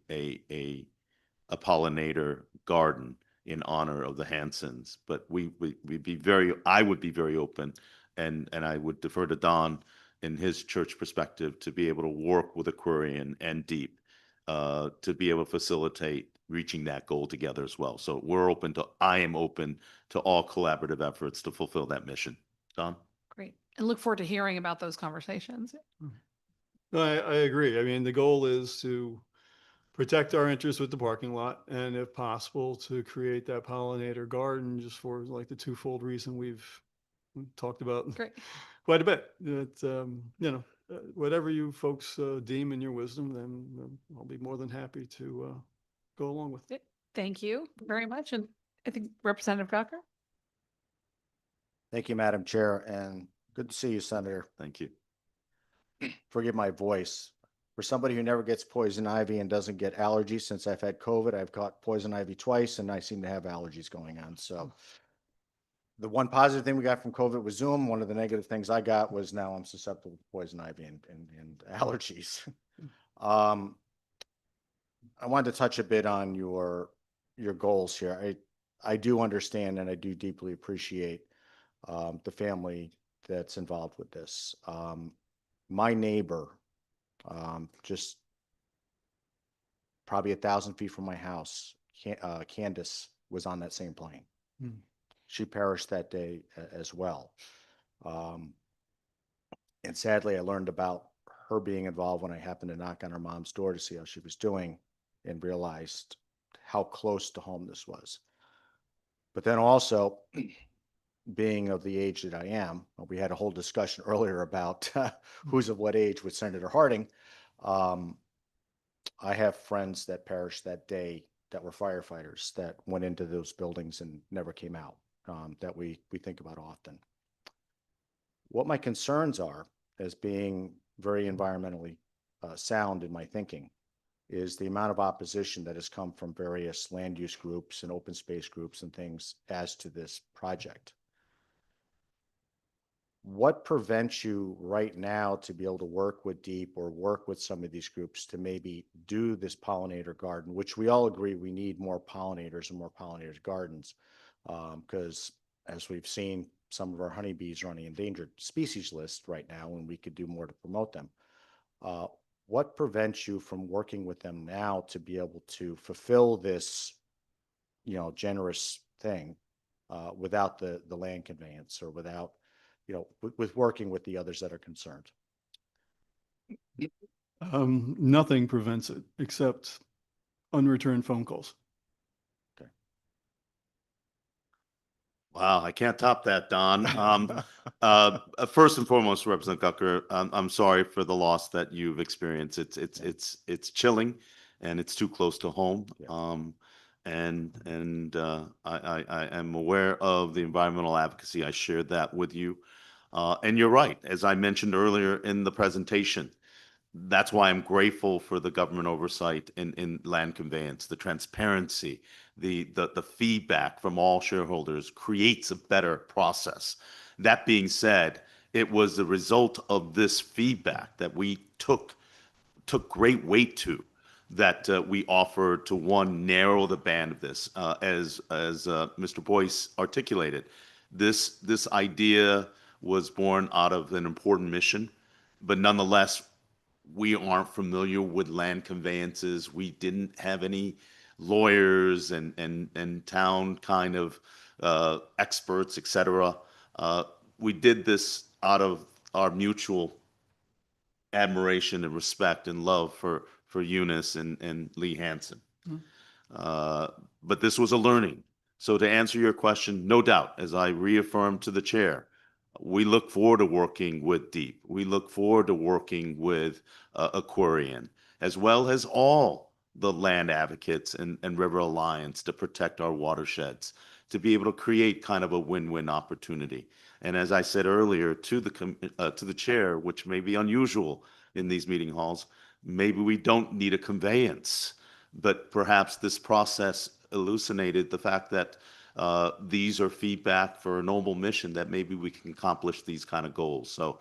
pollinator garden in honor of the Hansons. But we'd be very, I would be very open, and I would defer to Don in his church perspective to be able to work with Aquarian and Deep to be able to facilitate reaching that goal together as well. So I am open to all collaborative efforts to fulfill that mission. Don? Great. And look forward to hearing about those conversations. I agree. I mean, the goal is to protect our interests with the parking lot, and if possible, to create that pollinator garden, just for like the twofold reason we've talked about Great. quite a bit. That whatever you folks deem in your wisdom, then I'll be more than happy to go along with it. Thank you very much. And I think Representative Cocker. Thank you, Madam Chair, and good to see you, Senator. Thank you. Forgive my voice. For somebody who never gets poison ivy and doesn't get allergies, since I've had COVID, I've caught poison ivy twice, and I seem to have allergies going on. So the one positive thing we got from COVID was Zoom. One of the negative things I got was now I'm susceptible to poison ivy and allergies. I wanted to touch a bit on your goals here. I do understand, and I do deeply appreciate the family that's involved with this. My neighbor, just probably 1,000 feet from my house, Candace was on that same plane. She perished that day as well. And sadly, I learned about her being involved when I happened to knock on her mom's door to see how she was doing, and realized how close to home this was. But then also, being of the age that I am, we had a whole discussion earlier about who's of what age with Senator Harding. I have friends that perished that day that were firefighters that went into those buildings and never came out, that we think about often. What my concerns are, as being very environmentally sound in my thinking, is the amount of opposition that has come from various land use groups and open space groups and things as to this project. What prevents you right now to be able to work with Deep or work with some of these groups to maybe do this pollinator garden, which we all agree we need more pollinators and more pollinator gardens, because as we've seen, some of our honeybees are on the endangered species list right now, and we could do more to promote them. What prevents you from working with them now to be able to fulfill this, generous thing without the land conveyance, or without, with working with the others that are concerned? Nothing prevents it except unreturned phone calls. Wow, I can't top that, Don. First and foremost, Representative Gucker, I'm sorry for the loss that you've experienced. It's chilling, and it's too close to home. I am aware of the environmental advocacy. I shared that with you, and you're right. As I mentioned earlier in the presentation, that's why I'm grateful for the government oversight in land conveyance. The transparency, the feedback from all shareholders creates a better process. That being said, it was the result of this feedback that we took great weight to, that we offered to, one, narrow the band of this, as Mr. Boyce articulated. This idea was born out of an important mission, but nonetheless, we aren't familiar with land conveyances. We didn't have any lawyers and town kind of experts, et cetera. We did this out of our mutual admiration and respect and love for Eunice and Lee Hansen. But this was a learning. So to answer your question, no doubt, as I reaffirmed to the chair, we look forward to working with Deep. We look forward to working with Aquarian, as well as all the land advocates and River Alliance to protect our watersheds, to be able to create kind of a win-win opportunity. And as I said earlier to the chair, which may be unusual in these meeting halls, maybe we don't need a conveyance, but perhaps this process elucidated the fact that these are feedback for a noble mission that maybe we can accomplish these kind of goals. So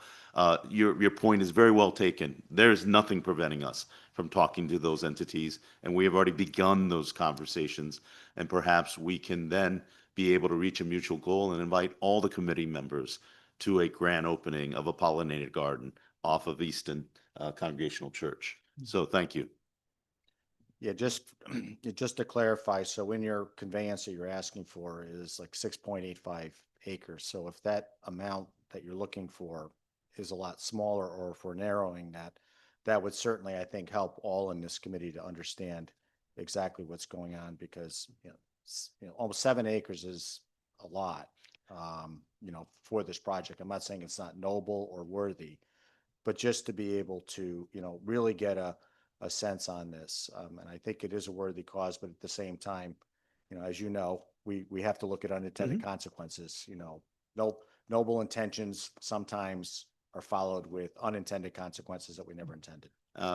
your point is very well taken. There's nothing preventing us from talking to those entities, and we have already begun those conversations. And perhaps we can then be able to reach a mutual goal and invite all the committee members to a grand opening of a pollinated garden off of Easton Congregational Church. So thank you. Yeah, just to clarify, so in your conveyance that you're asking for is like 6.85 acres. So if that amount that you're looking for is a lot smaller, or if we're narrowing that, that would certainly, I think, help all in this committee to understand exactly what's going on, because almost 7 acres is a lot, for this project. I'm not saying it's not noble or worthy, but just to be able to, really get a sense on this. And I think it is a worthy cause, but at the same time, as you know, we have to look at unintended consequences. No, noble intentions sometimes are followed with unintended consequences that we never intended.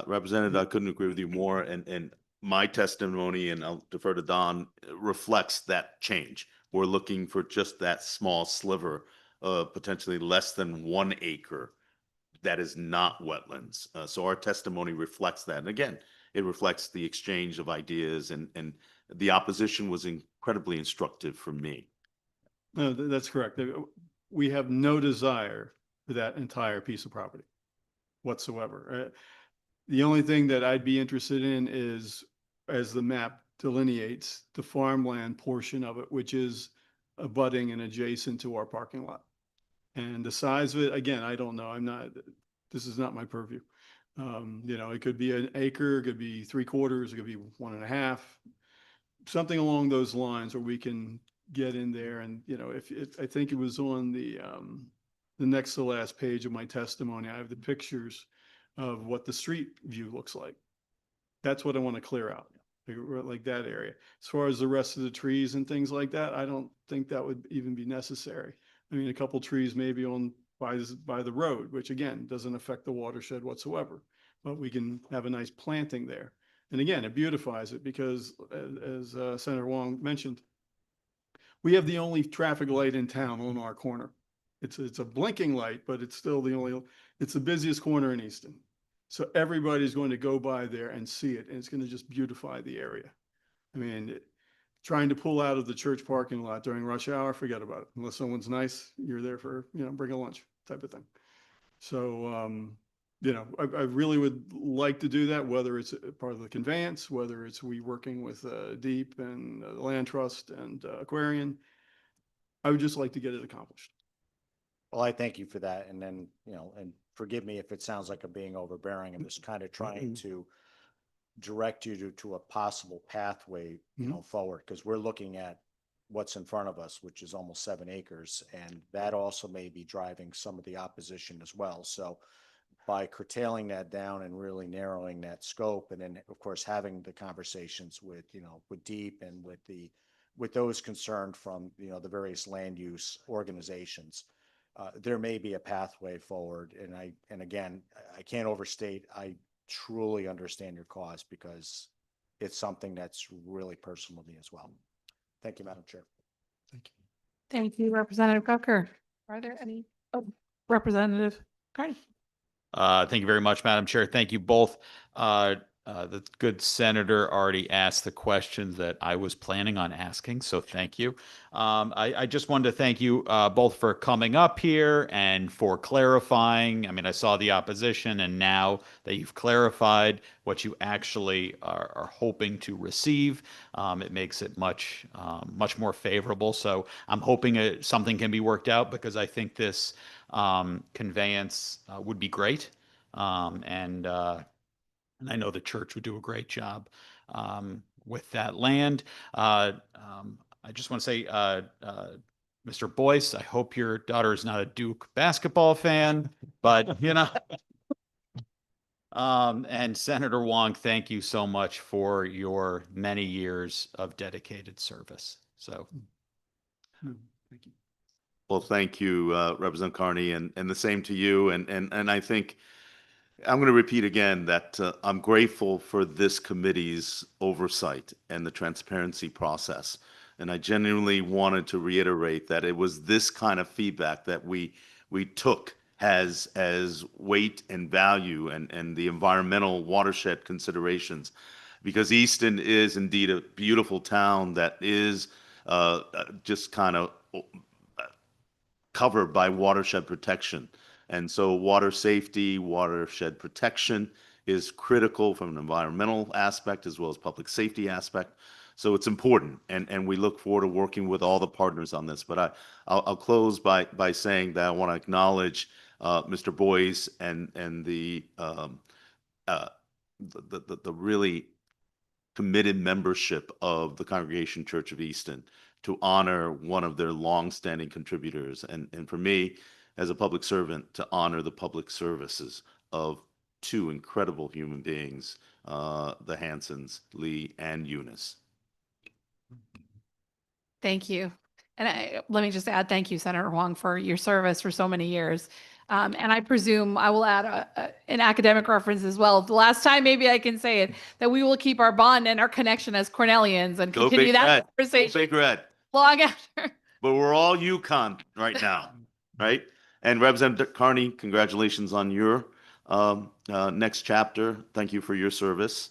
Representative, I couldn't agree with you more. And my testimony, and I'll defer to Don, reflects that change. We're looking for just that small sliver of potentially less than 1 acre that is not wetlands. So our testimony reflects that. And again, it reflects the exchange of ideas, and the opposition was incredibly instructive for me. No, that's correct. We have no desire for that entire piece of property whatsoever. The only thing that I'd be interested in is, as the map delineates, the farmland portion of it, which is abutting and adjacent to our parking lot. And the size of it, again, I don't know. This is not my purview. It could be an acre, it could be 3/4, it could be 1.5, something along those lines where we can get in there. And, if I think it was on the next to last page of my testimony, I have the pictures of what the street view looks like. That's what I want to clear out, like that area. As far as the rest of the trees and things like that, I don't think that would even be necessary. I mean, a couple trees maybe by the road, which again, doesn't affect the watershed whatsoever, but we can have a nice planting there. And again, it beautifies it because, as Senator Wong mentioned, we have the only traffic light in town on our corner. It's a blinking light, but it's still it's the busiest corner in Easton. So everybody's going to go by there and see it, and it's going to just beautify the area. I mean, trying to pull out of the church parking lot during rush hour, forget about it. Unless someone's nice, you're there for, bring a lunch type of thing. So, I really would like to do that, whether it's part of the conveyance, whether it's we working with Deep and the Land Trust and Aquarian. I would just like to get it accomplished. Well, I thank you for that. And then, and forgive me if it sounds like I'm being overbearing. I'm just kind of trying to direct you to a possible pathway, forward, because we're looking at what's in front of us, which is almost 7 acres. And that also may be driving some of the opposition as well. So by curtailing that down and really narrowing that scope, and then of course having the conversations with, with Deep and with those concerned from, the various land use organizations, there may be a pathway forward. And again, I can't overstate, I truly understand your cause, because it's something that's really personal to me as well. Thank you, Madam Chair. Thank you. Thank you, Representative Gucker. Are there any? Oh, Representative Carney. Thank you very much, Madam Chair. Thank you both. The good senator already asked the questions that I was planning on asking, so thank you. I just wanted to thank you both for coming up here and for clarifying. I mean, I saw the opposition, and now that you've clarified what you actually are hoping to receive, it makes it much more favorable. So I'm hoping something can be worked out, because I think this conveyance would be great. And I know the church would do a great job with that land. I just want to say, Mr. Boyce, I hope your daughter is not a Duke basketball fan, but And Senator Wong, thank you so much for your many years of dedicated service. So. Thank you. Well, thank you, Representative Carney, and the same to you. And I think I'm going to repeat again that I'm grateful for this committee's oversight and the transparency process. And I genuinely wanted to reiterate that it was this kind of feedback that we took as weight and value and the environmental watershed considerations, because Easton is indeed a beautiful town that is just kind of covered by watershed protection. And so water safety, watershed protection is critical from an environmental aspect as well as public safety aspect. So it's important, and we look forward to working with all the partners on this. But I'll close by saying that I want to acknowledge Mr. Boyce and the really committed membership of the Congregation Church of Easton to honor one of their longstanding contributors, and for me, as a public servant, to honor the public services of two incredible human beings, the Hansons, Lee and Eunice. Thank you. And let me just add, thank you, Senator Huang, for your service for so many years. And I presume I will add an academic reference as well. The last time, maybe I can say it, that we will keep our bond and our connection as Cornellians and Go continue Big that Red. Go conversation Big Red. long after. But we're all UConn right now, right? And Representative Carney, congratulations on your next chapter. Thank you for your service,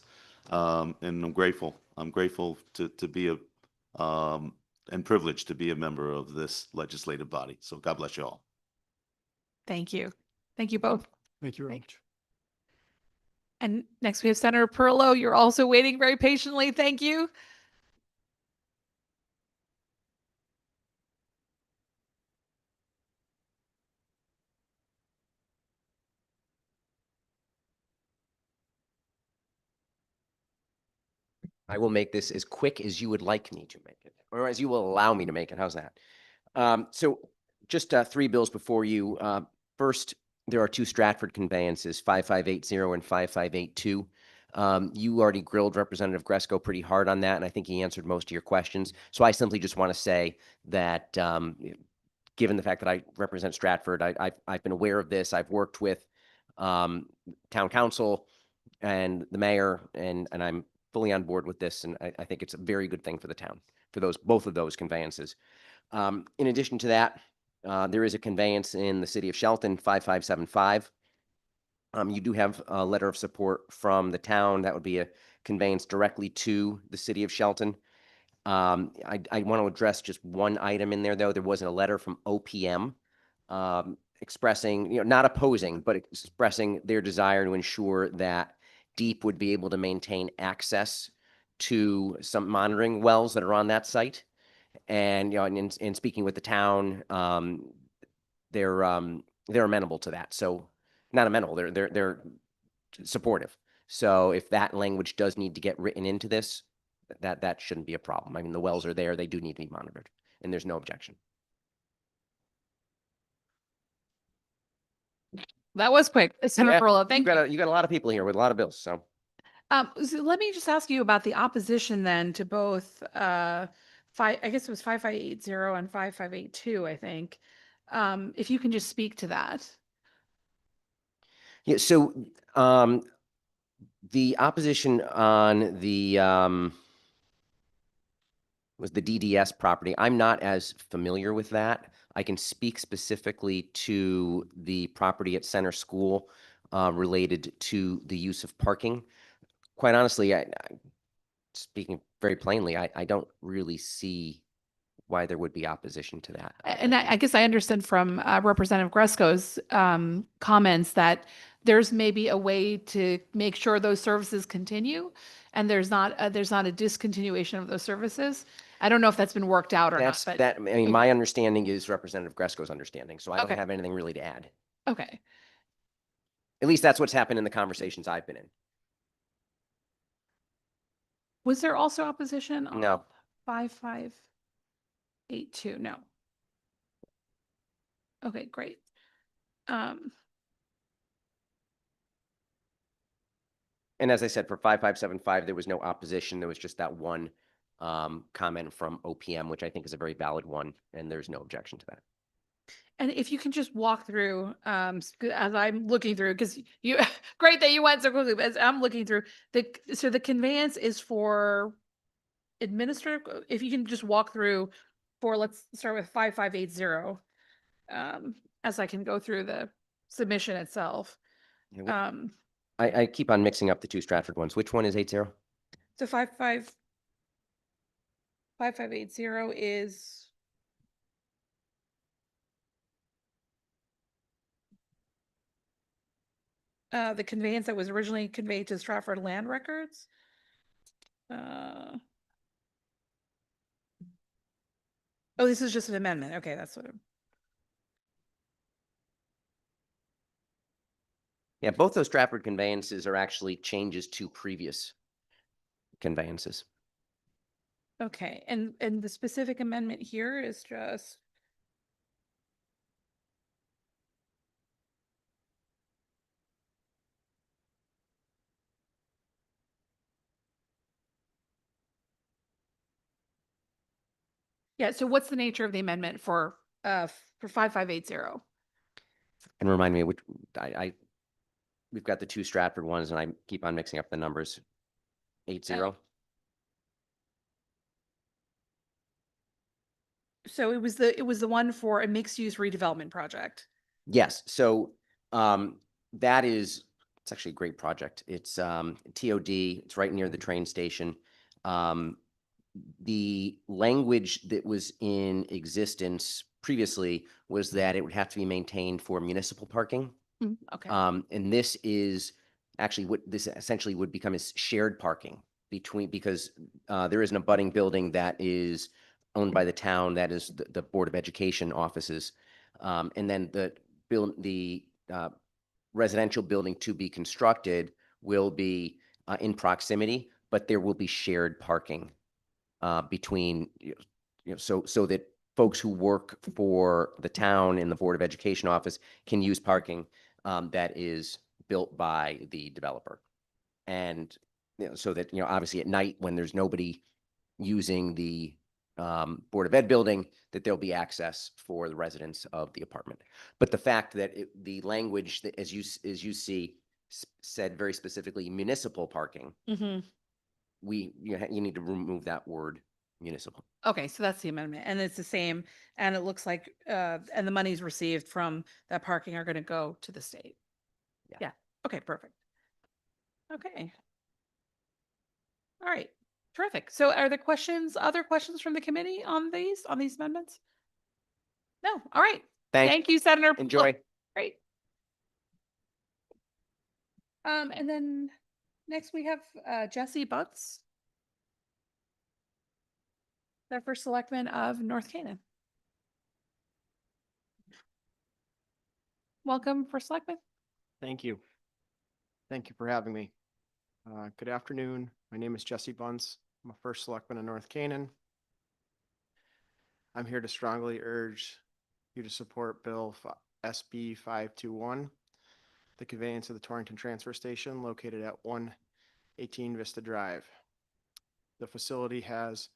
and I'm grateful. I'm grateful to be and privileged to be a member of this legislative body. So God bless you all. Thank you. Thank you both. Thank you very much. And next we have Senator Perillo. You're also waiting very patiently. Thank you. I will make this as quick as you would like me to make it, or as you will allow me to make it. How's that? So just 3 bills before you. First, there are 2 Stratford conveyances, 5580 and 5582. You already grilled Representative Gresco pretty hard on that, and I think he answered most of your questions. So I simply just want to say that given the fact that I represent Stratford, I've been aware of this. I've worked with town council and the mayor, and I'm fully on board with this, and I think it's a very good thing for the town, for both of those conveyances. In addition to that, there is a conveyance in the city of Shelton, 5575. You do have a letter of support from the town. That would be a conveyance directly to the city of Shelton. I want to address just one item in there, though. There wasn't a letter from OPM expressing, not opposing, but expressing their desire to ensure that DEEP would be able to maintain access to some monitoring wells that are on that site. And, in speaking with the town, they're amenable to that. So not amenable, they're supportive. So if that language does need to get written into this, that shouldn't be a problem. I mean, the wells are there, they do need to be monitored, and there's no objection. That was quick, Senator Perillo. Thank you. You got a lot of people here with a lot of bills, so. So let me just ask you about the opposition then to both I guess it was 5580 and 5582, I think. If you can just speak to that. Yeah, so the opposition on the was the DDS property. I'm not as familiar with that. I can speak specifically to the property at Center School related to the use of parking. Quite honestly, speaking very plainly, I don't really see why there would be opposition to that. And I guess I understand from Representative Gresco's comments that there's maybe a way to make sure those services continue, and there's not a discontinuation of those services. I don't know if that's been worked out or not. But I mean, my understanding is Representative Gresco's understanding, so I don't Okay. have anything really to add. Okay. At least that's what's happened in the conversations I've been in. Was there also opposition on No. 5582? No. Okay, great. And as I said, for 5575, there was no opposition. There was just that one comment from OPM, which I think is a very valid one, and there's no objection to that. And if you can just walk through, as I'm looking through, because you, great that you went so quickly, but as I'm looking through, so the conveyance is for administrative, if you can just walk through for, let's start with 5580, as I can go through the submission itself. Yeah, I keep on mixing up the two Stratford ones. Which one is 80? So 5580 is the conveyance that was originally conveyed to Stratford Land Records. Oh, this is just an amendment. Okay, that's what. Yeah, both those Stratford conveyances are actually changes to previous conveyances. Okay, and the specific amendment here is just. Yeah, so what's the nature of the amendment for 5580? And remind me which we've got the two Stratford ones, and I keep on mixing up the numbers. 80. So it was the one for a mixed use redevelopment project. Yes. So that is, it's actually a great project. It's TOD. It's right near the train station. The language that was in existence previously was that it would have to be maintained for municipal parking. Okay. And this is actually what this essentially would become is shared parking because there is an abutting building that is owned by the town, that is the Board of Education offices. And then the residential building to be constructed will be in proximity, but there will be shared parking between, so that folks who work for the town in the Board of Education office can use parking that is built by the developer. And so that, obviously at night when there's nobody using the Board of Ed building, that there'll be access for the residents of the apartment. But the fact that the language that, as you see, said very specifically municipal parking, Mm-hmm. you need to remove that word municipal. Okay, so that's the amendment, and it's the same, and it looks like, and the monies received from that parking are going to go to the state. Yeah. Okay, perfect. Okay. All right. Terrific. So are there other questions from the committee on these amendments? No. All right. Thank you, Senator. Enjoy. Great. And then next we have Jesse Butts, the first selectman of North Canaan. Welcome, first selectman. Thank you. Thank you for having me. Good afternoon. My name is Jesse Bunce. I'm a first selectman of North Canaan. I'm here to strongly urge you to support Bill SB 521, the conveyance of the Torrington Transfer Station located at 118 Vista Drive. The facility has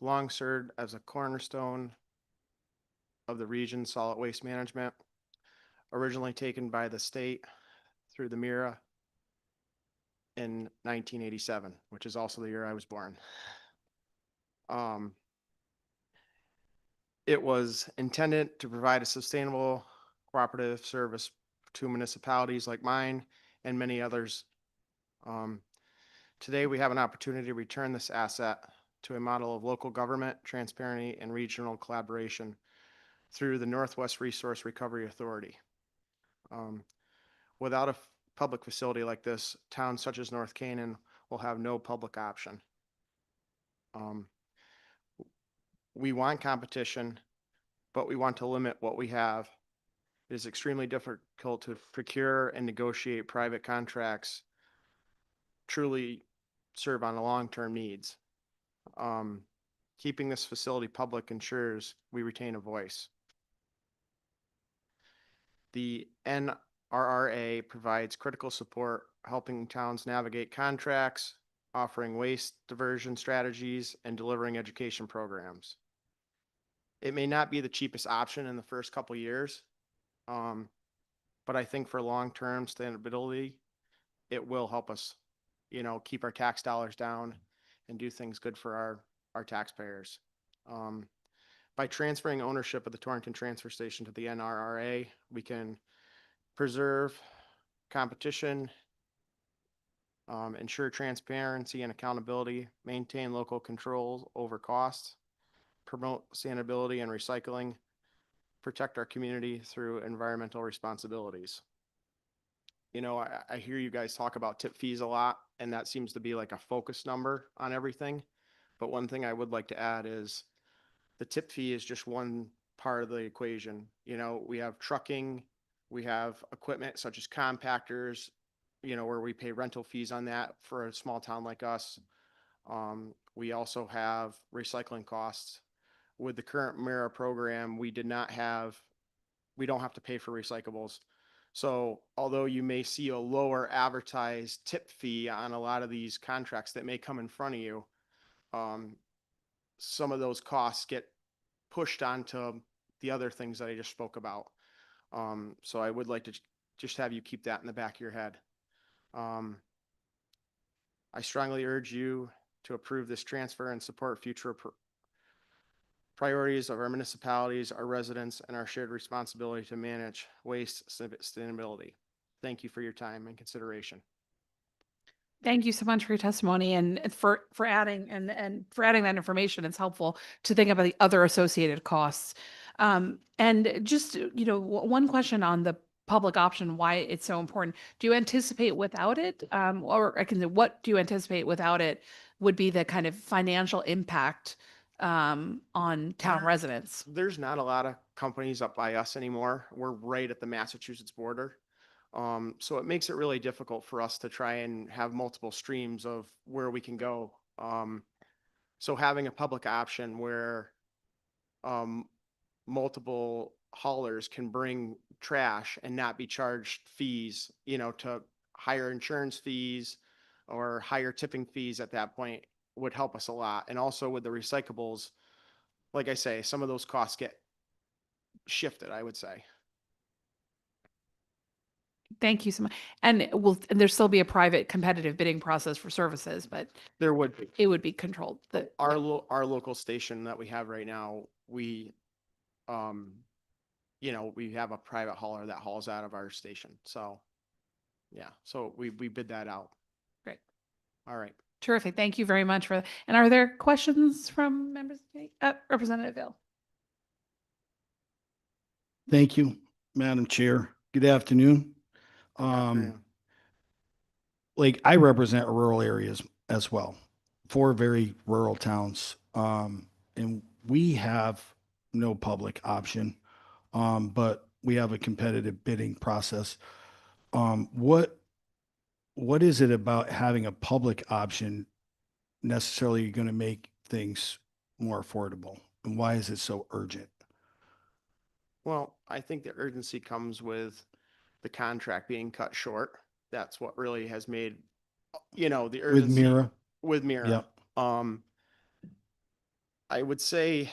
long served as a cornerstone of the region's solid waste management, originally taken by the state through the MIRA in 1987, which is also the year I was born. It was intended to provide a sustainable cooperative service to municipalities like mine and many others. Today, we have an opportunity to return this asset to a model of local government, transparency, and regional collaboration through the Northwest Resource Recovery Authority. Without a public facility like this, towns such as North Canaan will have no public option. We want competition, but we want to limit what we have. It is extremely difficult to procure and negotiate private contracts truly serve on the long-term needs. Keeping this facility public ensures we retain a voice. The RRA provides critical support, helping towns navigate contracts, offering waste diversion strategies, and delivering education programs. It may not be the cheapest option in the first couple years, but I think for long-term sustainability, it will help us, keep our tax dollars down and do things good for our taxpayers. By transferring ownership of the Torrington Transfer Station to the NRRA, we can preserve competition, ensure transparency and accountability, maintain local control over costs, promote sustainability and recycling, protect our community through environmental responsibilities. I hear you guys talk about tip fees a lot, and that seems to be like a focus number on everything. But one thing I would like to add is the tip fee is just one part of the equation. We have trucking, we have equipment such as compactors, where we pay rental fees on that for a small town like us. We also have recycling costs. With the current MIRA program, we don't have to pay for recyclables. So although you may see a lower advertised tip fee on a lot of these contracts that may come in front of you, some of those costs get pushed onto the other things that I just spoke about. So I would like to just have you keep that in the back of your head. I strongly urge you to approve this transfer and support future priorities of our municipalities, our residents, and our shared responsibility to manage waste sustainability. Thank you for your time and consideration. Thank you so much for your testimony and for adding and for adding that information. It's helpful to think about the other associated costs. And just, one question on the public option, why it's so important. Do you anticipate without it, or I can say, what do you anticipate without it would be the kind of financial impact on town residents? There's not a lot of companies up by us anymore. We're right at the Massachusetts border. So it makes it really difficult for us to try and have multiple streams of where we can go. So having a public option where multiple haulers can bring trash and not be charged fees, to higher insurance fees or higher tipping fees at that point would help us a lot. And also with the recyclables, like I say, some of those costs get shifted, I would say. Thank you so much. And there'll still be a private competitive bidding process for services, but there would be. It would be controlled. Our local station that we have right now, we have a private hauler that hauls out of our station. So yeah, so we bid that out. Great. All right. Terrific. Thank you very much for that. And are there questions from members? Representative Hill. Thank you, Madam Chair. Good afternoon. Like I represent rural areas as well, 4 very rural towns. And we have no public option, but we have a competitive bidding process. What is it about having a public option necessarily going to make things more affordable? And why is it so urgent? Well, I think the urgency comes with the contract being cut short. That's what really has made, the urgency with MIRA. Yep. I would say,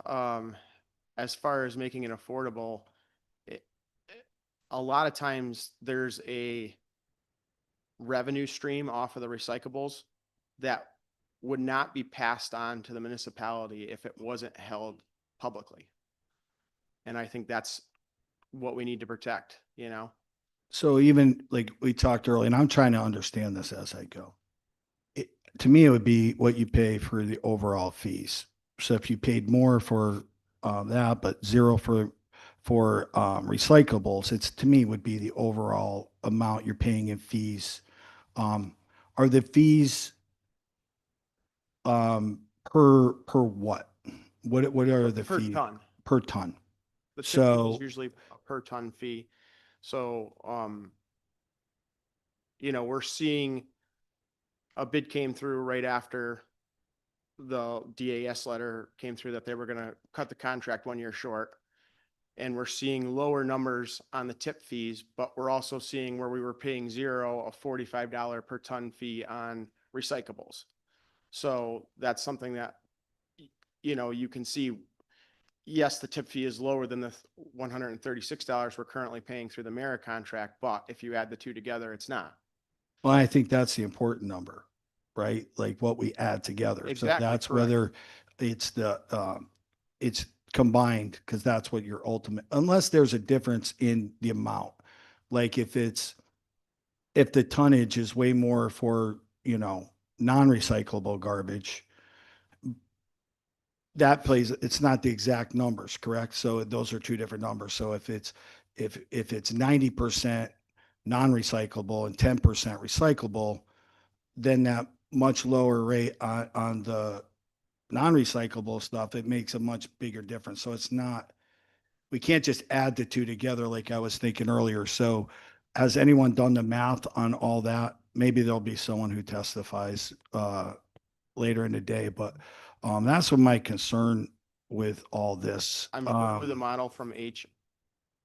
as far as making it affordable, a lot of times there's a revenue stream off of the recyclables that would not be passed on to the municipality if it wasn't held publicly. And I think that's what we need to protect, So even like we talked earlier, and I'm trying to understand this as I go. To me, it would be what you pay for the overall fees. So if you paid more for that, but zero for recyclables, it's to me would be the overall amount you're paying in fees. Are the fees per what? What are the per fees? ton? Per ton. The tip So is usually a per ton fee. So, we're seeing a bid came through right after the DAS letter came through that they were going to cut the contract 1 year short. And we're seeing lower numbers on the tip fees, but we're also seeing where we were paying zero, a $45 per ton fee on recyclables. So that's something that, you know, you can see, yes, the tip fee is lower than the $136 we're currently paying through the Mara contract, but if you add the two together, it's not. Well, I think that's the important number, right? Like what we add together. So Exactly, that's correct. whether it's combined, because that's what your ultimate, unless there's a difference in the amount. Like if the tonnage is way more for, non-recyclable garbage, that plays, it's not the exact numbers, correct? So those are two different numbers. So if it's 90% non-recyclable and 10% recyclable, then that much lower rate on the non-recyclable stuff, it makes a much bigger difference. So it's not, we can't just add the two together like I was thinking earlier. So has anyone done the math on all that? Maybe there'll be someone who testifies later in the day, but that's what my concern with all this. I'm sure with the model from HRRA.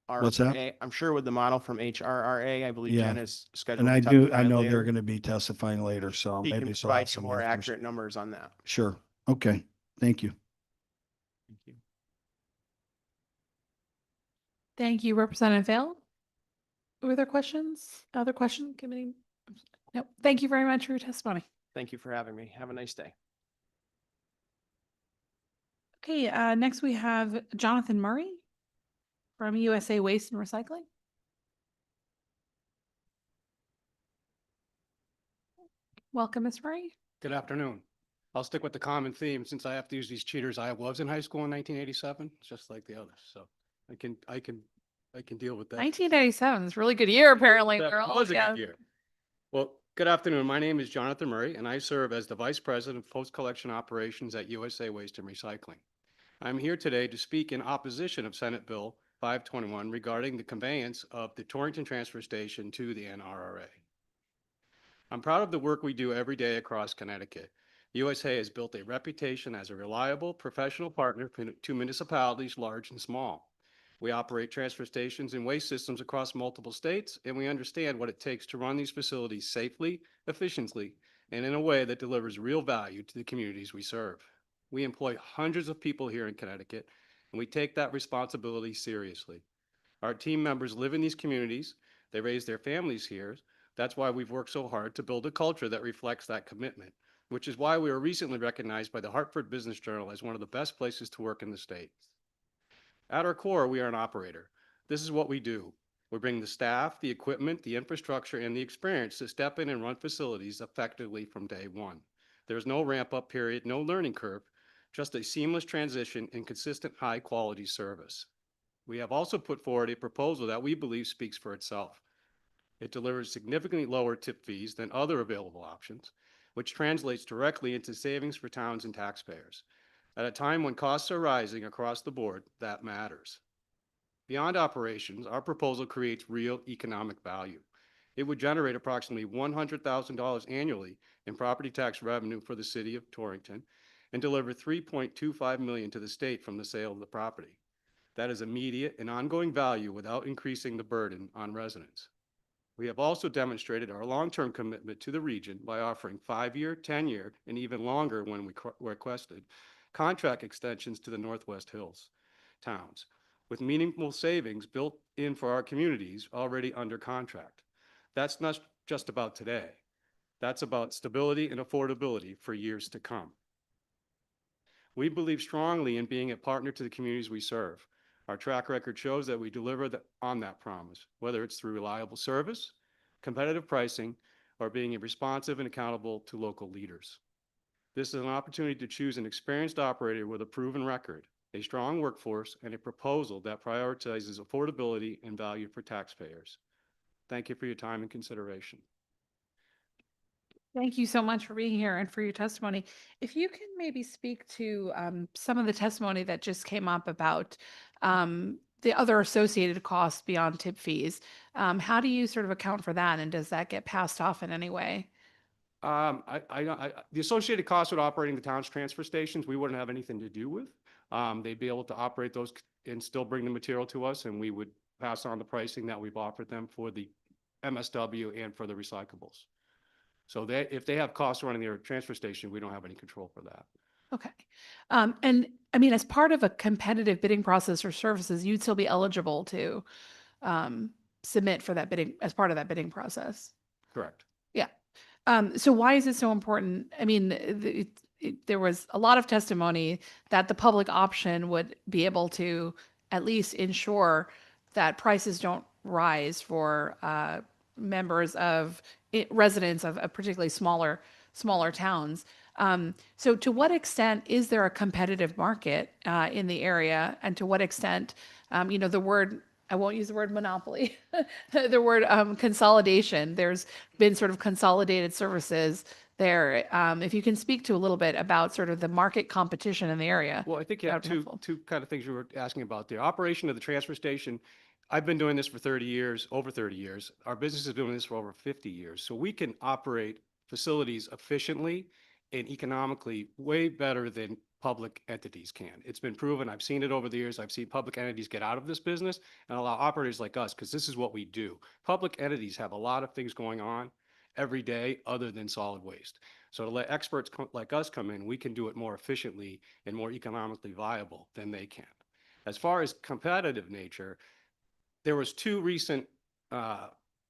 What's that? I'm sure with the model from HRRA, I believe Yeah. Jen is scheduled And to I testify know later. they're going to be testifying later, so He can maybe she'll provide have some some more information. accurate numbers on that. Sure. Okay. Thank you. Thank you. Thank you, Representative Vale. Were there questions? Other questions? Committee? No. Thank you very much for your testimony. Thank you for having me. Have a nice day. Okay, next we have Jonathan Murray from USA Waste and Recycling. Welcome, Ms. Murray. Good afternoon. I'll stick with the common theme since I have to use these cheaters. I was in high school in 1987, just like the others. So I can deal with that. 1987 is a really good year, apparently. That We're all, was a yeah. good year. Well, good afternoon. My name is Jonathan Murray, and I serve as the Vice President of Post-Collection Operations at USA Waste and Recycling. I'm here today to speak in opposition of Senate Bill 521 regarding the conveyance of the Torrington Transfer Station to the NRRA. I'm proud of the work we do every day across Connecticut. USA has built a reputation as a reliable, professional partner to municipalities large and small. We operate transfer stations and waste systems across multiple states, and we understand what it takes to run these facilities safely, efficiently, and in a way that delivers real value to the communities we serve. We employ hundreds of people here in Connecticut, and we take that responsibility seriously. Our team members live in these communities. They raise their families here. That's why we've worked so hard to build a culture that reflects that commitment, which is why we were recently recognized by the Hartford Business Journal as one of the best places to work in the state. At our core, we are an operator. This is what we do. We bring the staff, the equipment, the infrastructure, and the experience to step in and run facilities effectively from day one. There's no ramp-up period, no learning curve, just a seamless transition and consistent high-quality service. We have also put forward a proposal that we believe speaks for itself. It delivers significantly lower tip fees than other available options, which translates directly into savings for towns and taxpayers. At a time when costs are rising across the board, that matters. Beyond operations, our proposal creates real economic value. It would generate approximately $100,000 annually in property tax revenue for the city of Torrington and deliver $3.25 million to the state from the sale of the property. That is immediate and ongoing value without increasing the burden on residents. We have also demonstrated our long-term commitment to the region by offering 5-year, 10-year, and even longer when requested, contract extensions to the Northwest Hills towns, with meaningful savings built in for our communities already under contract. That's not just about today. That's about stability and affordability for years to come. We believe strongly in being a partner to the communities we serve. Our track record shows that we deliver on that promise, whether it's through reliable service, competitive pricing, or being responsive and accountable to local leaders. This is an opportunity to choose an experienced operator with a proven record, a strong workforce, and a proposal that prioritizes affordability and value for taxpayers. Thank you for your time and consideration. Thank you so much for being here and for your testimony. If you can maybe speak to some of the testimony that just came up about the other associated costs beyond tip fees, how do you sort of account for that, and does that get passed off in any way? The associated costs with operating the town's transfer stations, we wouldn't have anything to do with. They'd be able to operate those and still bring the material to us, and we would pass on the pricing that we've offered them for the MSW and for the recyclables. So if they have costs running their transfer station, we don't have any control for that. Okay. And I mean, as part of a competitive bidding process for services, you'd still be eligible to submit for that bidding as part of that bidding process. Correct. Yeah. So why is it so important? I mean, there was a lot of testimony that the public option would be able to at least ensure that prices don't rise for members of residents of particularly smaller towns. So to what extent is there a competitive market in the area, and to what extent, the word, I won't use the word monopoly, the word consolidation, there's been sort of consolidated services there. If you can speak to a little bit about sort of the market competition in the area. Well, I think you have two kind of things you were asking about. The operation of the transfer station, I've been doing this for 30 years, over 30 years. Our business has been doing this for over 50 years. So we can operate facilities efficiently and economically way better than public entities can. It's been proven. I've seen it over the years. I've seen public entities get out of this business and allow operators like us, because this is what we do. Public entities have a lot of things going on every day other than solid waste. So to let experts like us come in, we can do it more efficiently and more economically viable than they can. As far as competitive nature, there was two recent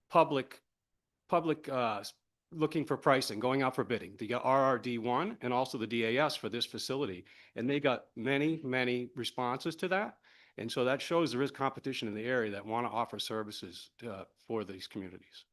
public looking for pricing, going out for bidding, the RRD1 and also the DAS for this facility. And they got many, many responses to that. And so that shows there is competition in the area that want to offer services for these communities.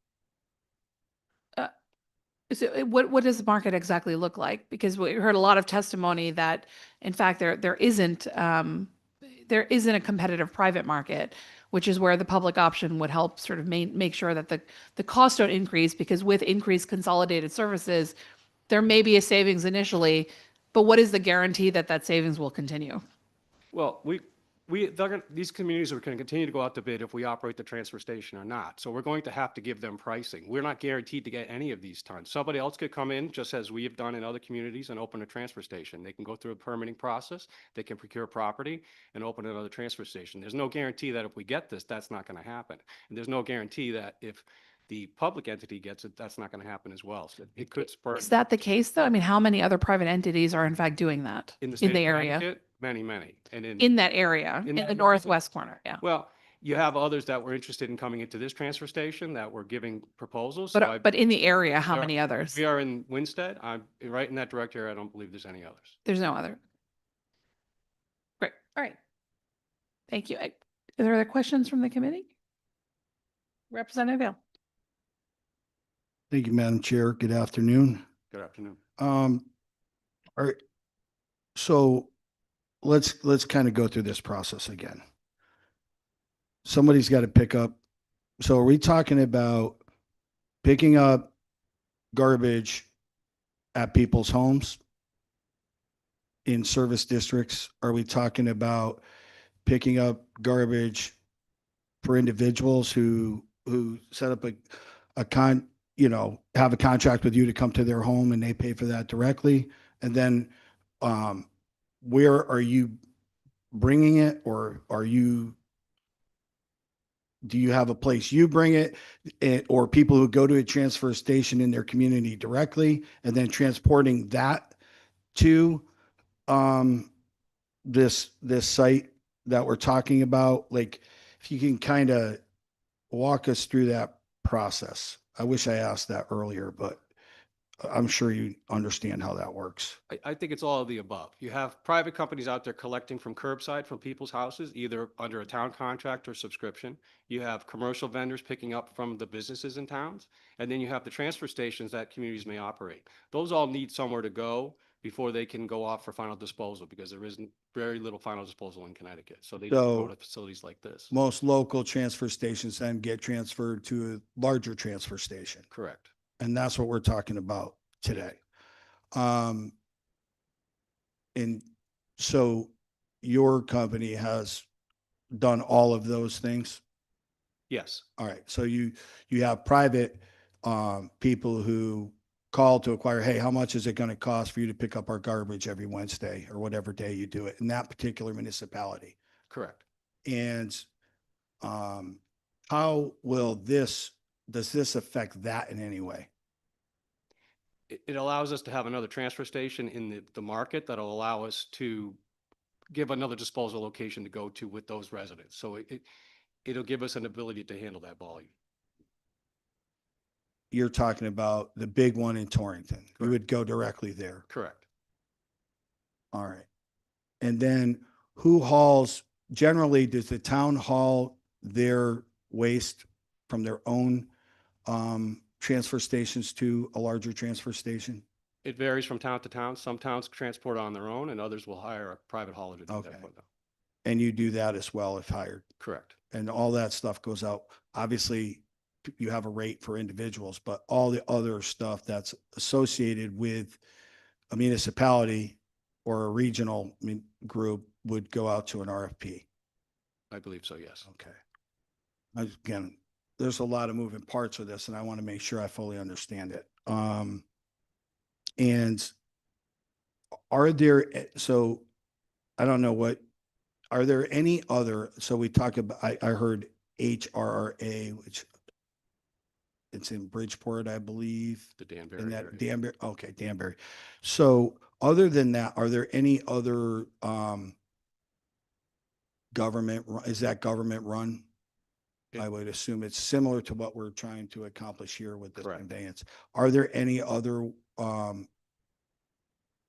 So what does the market exactly look like? Because we heard a lot of testimony that, in fact, there isn't a competitive private market, which is where the public option would help sort of make sure that the costs don't increase, because with increased consolidated services, there may be a savings initially, but what is the guarantee that that savings will continue? Well, these communities are going to continue to go out to bid if we operate the transfer station or not. So we're going to have to give them pricing. We're not guaranteed to get any of these tons. Somebody else could come in, just as we have done in other communities, and open a transfer station. They can go through a permitting process. They can procure property and open another transfer station. There's no guarantee that if we get this, that's not going to happen. And there's no guarantee that if the public entity gets it, that's not going to happen as well. So it could spur. Is that the case, though? I mean, how many other private entities are in fact doing that In the state of area? Connecticut? Many. And In that area, in the northwest corner, yeah. Well, you have others that were interested in coming into this transfer station that were giving proposals. But in the area, how many others? We are in Winstead. I'm right in that direct area. I don't believe there's any others. There's no other. Great. All right. Thank you. Are there other questions from the committee? Representative Vail. Thank you, Madam Chair. Good afternoon. Good afternoon. All right. So let's kind of go through this process again. Somebody's got to pick up. So are we talking about picking up garbage at people's homes in service districts? Are we talking about picking up garbage for individuals who set up have a contract with you to come to their home and they pay for that directly? And then where are you bringing it, or do you have a place you bring it, or people who go to a transfer station in their community directly and then transporting that to this site that we're talking about? Like, if you can kind of walk us through that process. I wish I asked that earlier, but I'm sure you understand how that works. I think it's all of the above. You have private companies out there collecting from curbside from people's houses, either under a town contract or subscription. You have commercial vendors picking up from the businesses in towns. And then you have the transfer stations that communities may operate. Those all need somewhere to go before they can go off for final disposal, because there isn't very little final disposal in Connecticut. So they go to facilities like this. Most local transfer stations then get transferred to a larger transfer station. Correct. And that's what we're talking about today. And so your company has done all of those things? Yes. All right. So you have private people who call to acquire, hey, how much is it going to cost for you to pick up our garbage every Wednesday or whatever day you do it in that particular municipality? Correct. And how will does this affect that in any way? It allows us to have another transfer station in the market that'll allow us to give another disposal location to go to with those residents. So it'll give us an ability to handle that volume. You're talking about the big one in Torrington. You would go directly there. Correct. All right. And then who hauls, generally, does the town haul their waste from their own transfer stations to a larger transfer station? It varies from town to town. Some towns transport on their own and others will hire a private hauler to do that for them. And you do that as well if hired? Correct. And all that stuff goes out. Obviously, you have a rate for individuals, but all the other stuff that's associated with a municipality or a regional group would go out to an RFP. I believe so, yes. Okay. Again, there's a lot of moving parts of this, and I want to make sure I fully understand it. And are there, so I don't know what, are there any other, so we talk about, I heard HRRA, which it's in Bridgeport, I believe. The Danbury. In that area. Danbury, okay, Danbury. So other than that, are there any other government, is that government run? I would assume it's similar to what we're trying to accomplish here with this conveyance. Are there any other, other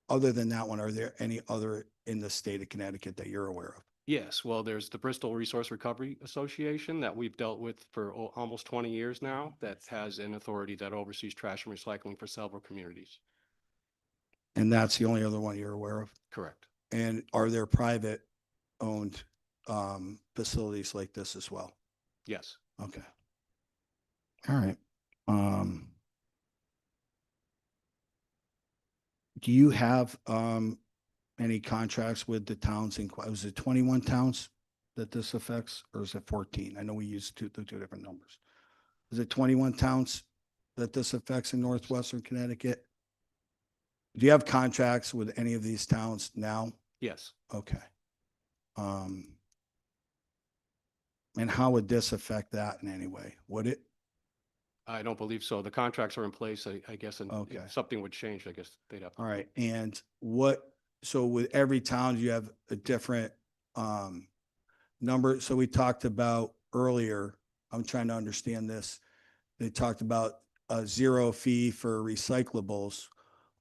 than that one, are there any other in the state of Connecticut that you're aware of? Yes, well, there's the Bristol Resource Recovery Association that we've dealt with for almost 20 years now that has an authority that oversees trash and recycling for several communities. And that's the only other one you're aware of? Correct. And are there private owned facilities like this as well? Yes. Okay. All right. Do you have any contracts with the towns in, was it 21 towns that this affects, or is it 14? I know we used two different numbers. Is it 21 towns that this affects in northwestern Connecticut? Do you have contracts with any of these towns now? Yes. Okay. And how would this affect that in any way? Would it? I don't believe so. The contracts are in place, I guess, and Okay. if something would change, I guess they'd have to. All right. And so with every town, you have a different number. So we talked about earlier, I'm trying to understand this. They talked about a zero fee for recyclables,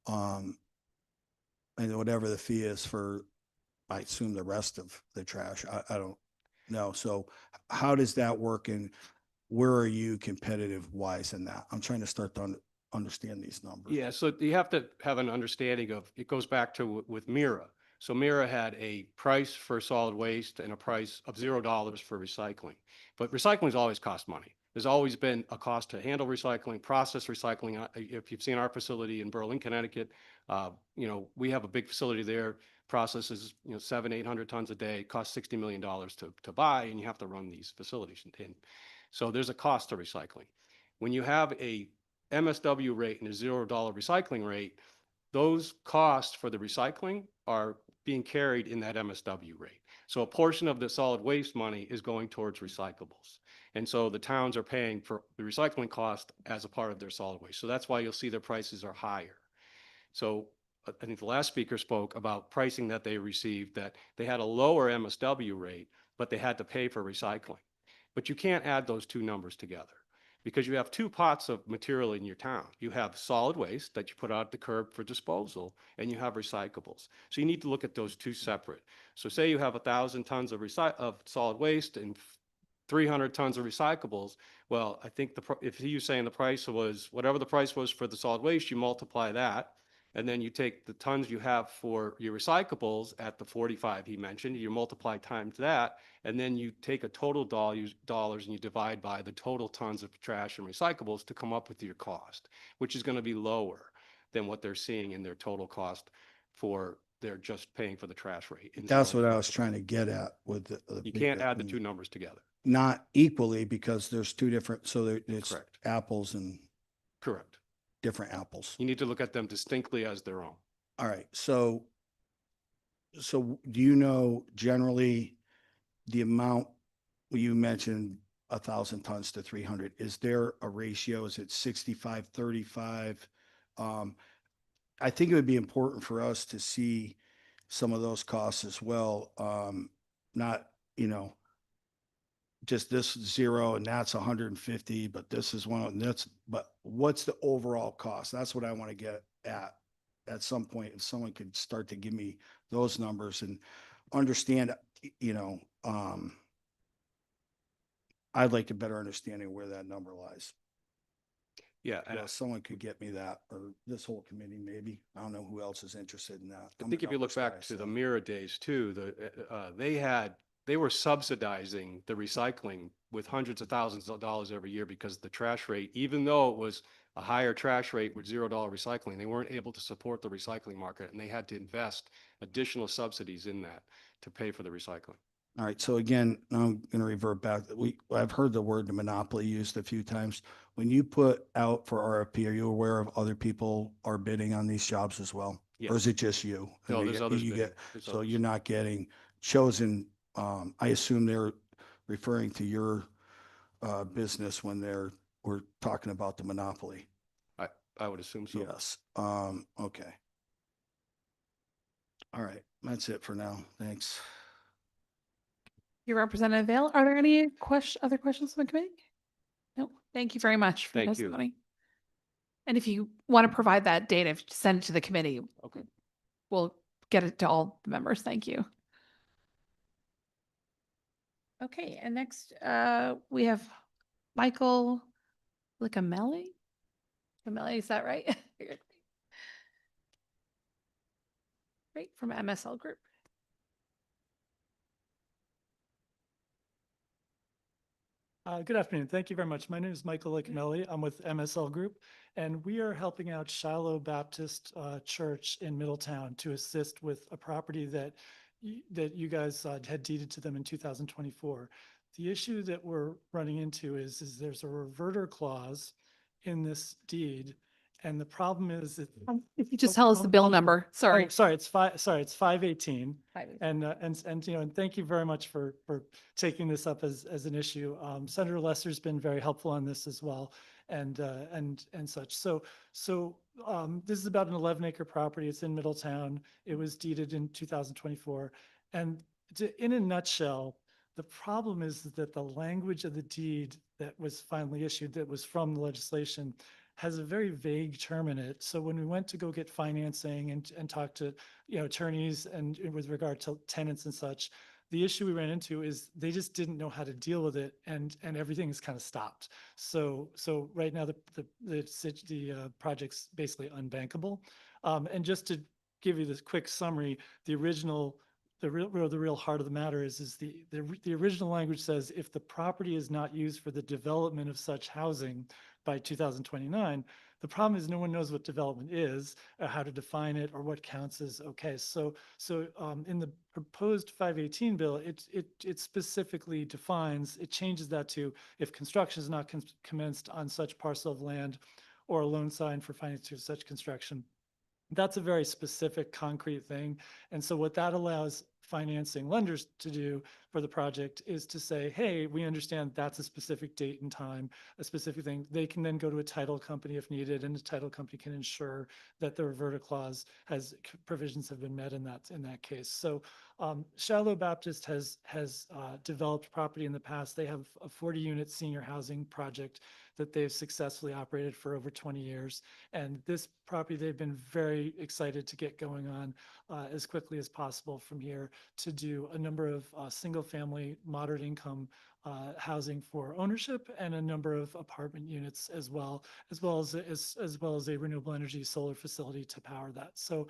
and whatever the fee is for, I assume, the rest of the trash. I don't know. So how does that work, and where are you competitive wise in that? I'm trying to start to understand these numbers. Yeah, so you have to have an understanding of, it goes back to with Mira. So Mira had a price for solid waste and a price of $0 for recycling. But recycling's always cost money. There's always been a cost to handle recycling, process recycling. If you've seen our facility in Berlin, Connecticut, we have a big facility there, processes 700-800 tons a day, costs $60 million to buy, and you have to run these facilities. And so there's a cost to recycling. When you have a MSW rate and a $0 recycling rate, those costs for the recycling are being carried in that MSW rate. So a portion of the solid waste money is going towards recyclables. And so the towns are paying for the recycling cost as a part of their solid waste. So that's why you'll see their prices are higher. So I think the last speaker spoke about pricing that they received, that they had a lower MSW rate, but they had to pay for recycling. But you can't add those two numbers together, because you have two pots of material in your town. You have solid waste that you put out the curb for disposal, and you have recyclables. So you need to look at those two separate. So say you have 1,000 tons of solid waste and 300 tons of recyclables. Well, I think if you're saying the price was, whatever the price was for the solid waste, you multiply that, and then you take the tons you have for your recyclables at the 45 he mentioned, you multiply times that, and then you take a total dollars and you divide by the total tons of trash and recyclables to come up with your cost, which is going to be lower than what they're seeing in their total cost for they're just paying for the trash rate. That's what I was trying to get at with the you can't add the two numbers together. Not equally, because there's two different, so it's Correct. apples and. Correct. different apples. You need to look at them distinctly as their own. All right, so do you know generally the amount, well, you mentioned 1,000 tons to 300, is there a ratio? Is it 65-35? I think it would be important for us to see some of those costs as well. Not, just this 0 and that's 150, but this is one, and but what's the overall cost? That's what I want to get at some point. If someone could start to give me those numbers and understand, I'd like a better understanding of where that number lies. Yeah. If someone could get me that, or this whole committee, maybe. I don't know who else is interested in that. I think if you look back to the Mira days too, they were subsidizing the recycling with hundreds of thousands of dollars every year because the trash rate, even though it was a higher trash rate with $0 recycling, they weren't able to support the recycling market, and they had to invest additional subsidies in that to pay for the recycling. All right. So again, I'm going to revert back. I've heard the word monopoly used a few times. When you put out for RFP, are you aware of other people are bidding on these jobs as well? Yes. Or is it just you? No, And there's others bidding. There's so others. you're not getting chosen. I assume they're referring to your business when we're talking about the monopoly. I would assume so. Yes. Okay. All right. That's it for now. Thanks. Your Representative Vale, are there any other questions from the committee? No, thank you very much for your Thank you. testimony. And if you want to provide that data, send it to the committee. Okay. We'll get it to all the members. Thank you. Okay, and next we have Michael Licamelli. Licamelli, is that right? Great, from MSL Group. Good afternoon. Thank you very much. My name is Michael Licamelli. I'm with MSL Group, and we are helping out Shiloh Baptist Church in Middletown to assist with a property that you guys had deeded to them in 2024. The issue that we're running into is there's a reverter clause in this deed, and the problem is that if you just tell us the bill number, sorry. Oh, sorry, it's 518. 518. And thank you very much for taking this up as an issue. Senator Lesser's been very helpful on this as well, and such. So this is about an 11-acre property. It's in Middletown. It was deeded in 2024. And in a nutshell, the problem is that the language of the deed that was finally issued, that was from the legislation, has a very vague term in it. So when we went to go get financing and talk to attorneys and with regard to tenants and such, the issue we ran into is they just didn't know how to deal with it, and everything is kind of stopped. So right now the project's basically unbankable. And just to give you this quick summary, the real heart of the matter is the original language says if the property is not used for the development of such housing by 2029, the problem is no one knows what development is, or how to define it, or what counts as okay. So in the proposed 518 bill, it specifically defines, it changes that to if construction is not commenced on such parcel of land, or a loan signed for financing of such construction. That's a very specific, concrete thing. And so what that allows financing lenders to do for the project is to say, hey, we understand that's a specific date and time, a specific thing. They can then go to a title company if needed, and the title company can ensure that the reverter clause provisions have been met in that case. So Shiloh Baptist has developed property in the past. They have a 40-unit senior housing project that they've successfully operated for over 20 years. And this property, they've been very excited to get going on as quickly as possible from here to do a number of single-family, moderate income housing for ownership, and a number of apartment units as well as a renewable energy solar facility to power that. So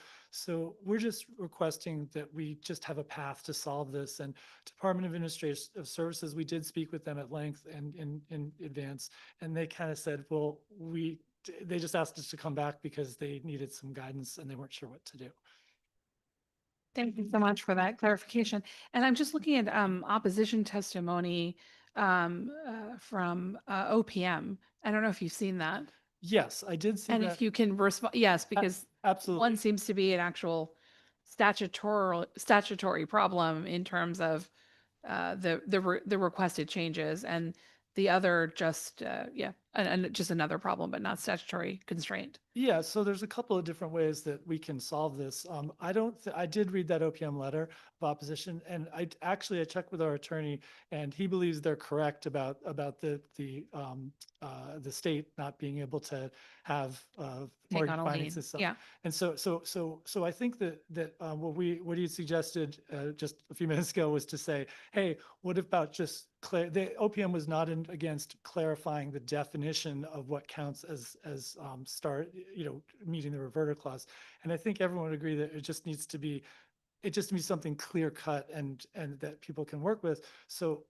we're just requesting that we just have a path to solve this. And Department of Administrative Services, we did speak with them at length and in advance, and they kind of said, well, they just asked us to come back because they needed some guidance and they weren't sure what to do. Thank you so much for that clarification. And I'm just looking at opposition testimony from OPM. I don't know if you've seen that. Yes, I did see And that. if you can respond, yes, because Absolutely. one seems to be an actual statutory problem in terms of the requested changes, and the other just yeah, and just another problem, but not statutory constraint. Yeah, so there's a couple of different ways that we can solve this. I did read that OPM letter of opposition, and I checked with our attorney, and he believes they're correct about the state not being able to have Take mortgage on a lien, financing stuff. yeah. And so I think that what he suggested just a few minutes ago was to say, hey, what about just the OPM was not against clarifying the definition of what counts as meeting the reverter clause. And I think everyone would agree that it just needs to be something clear cut and that people can work with. So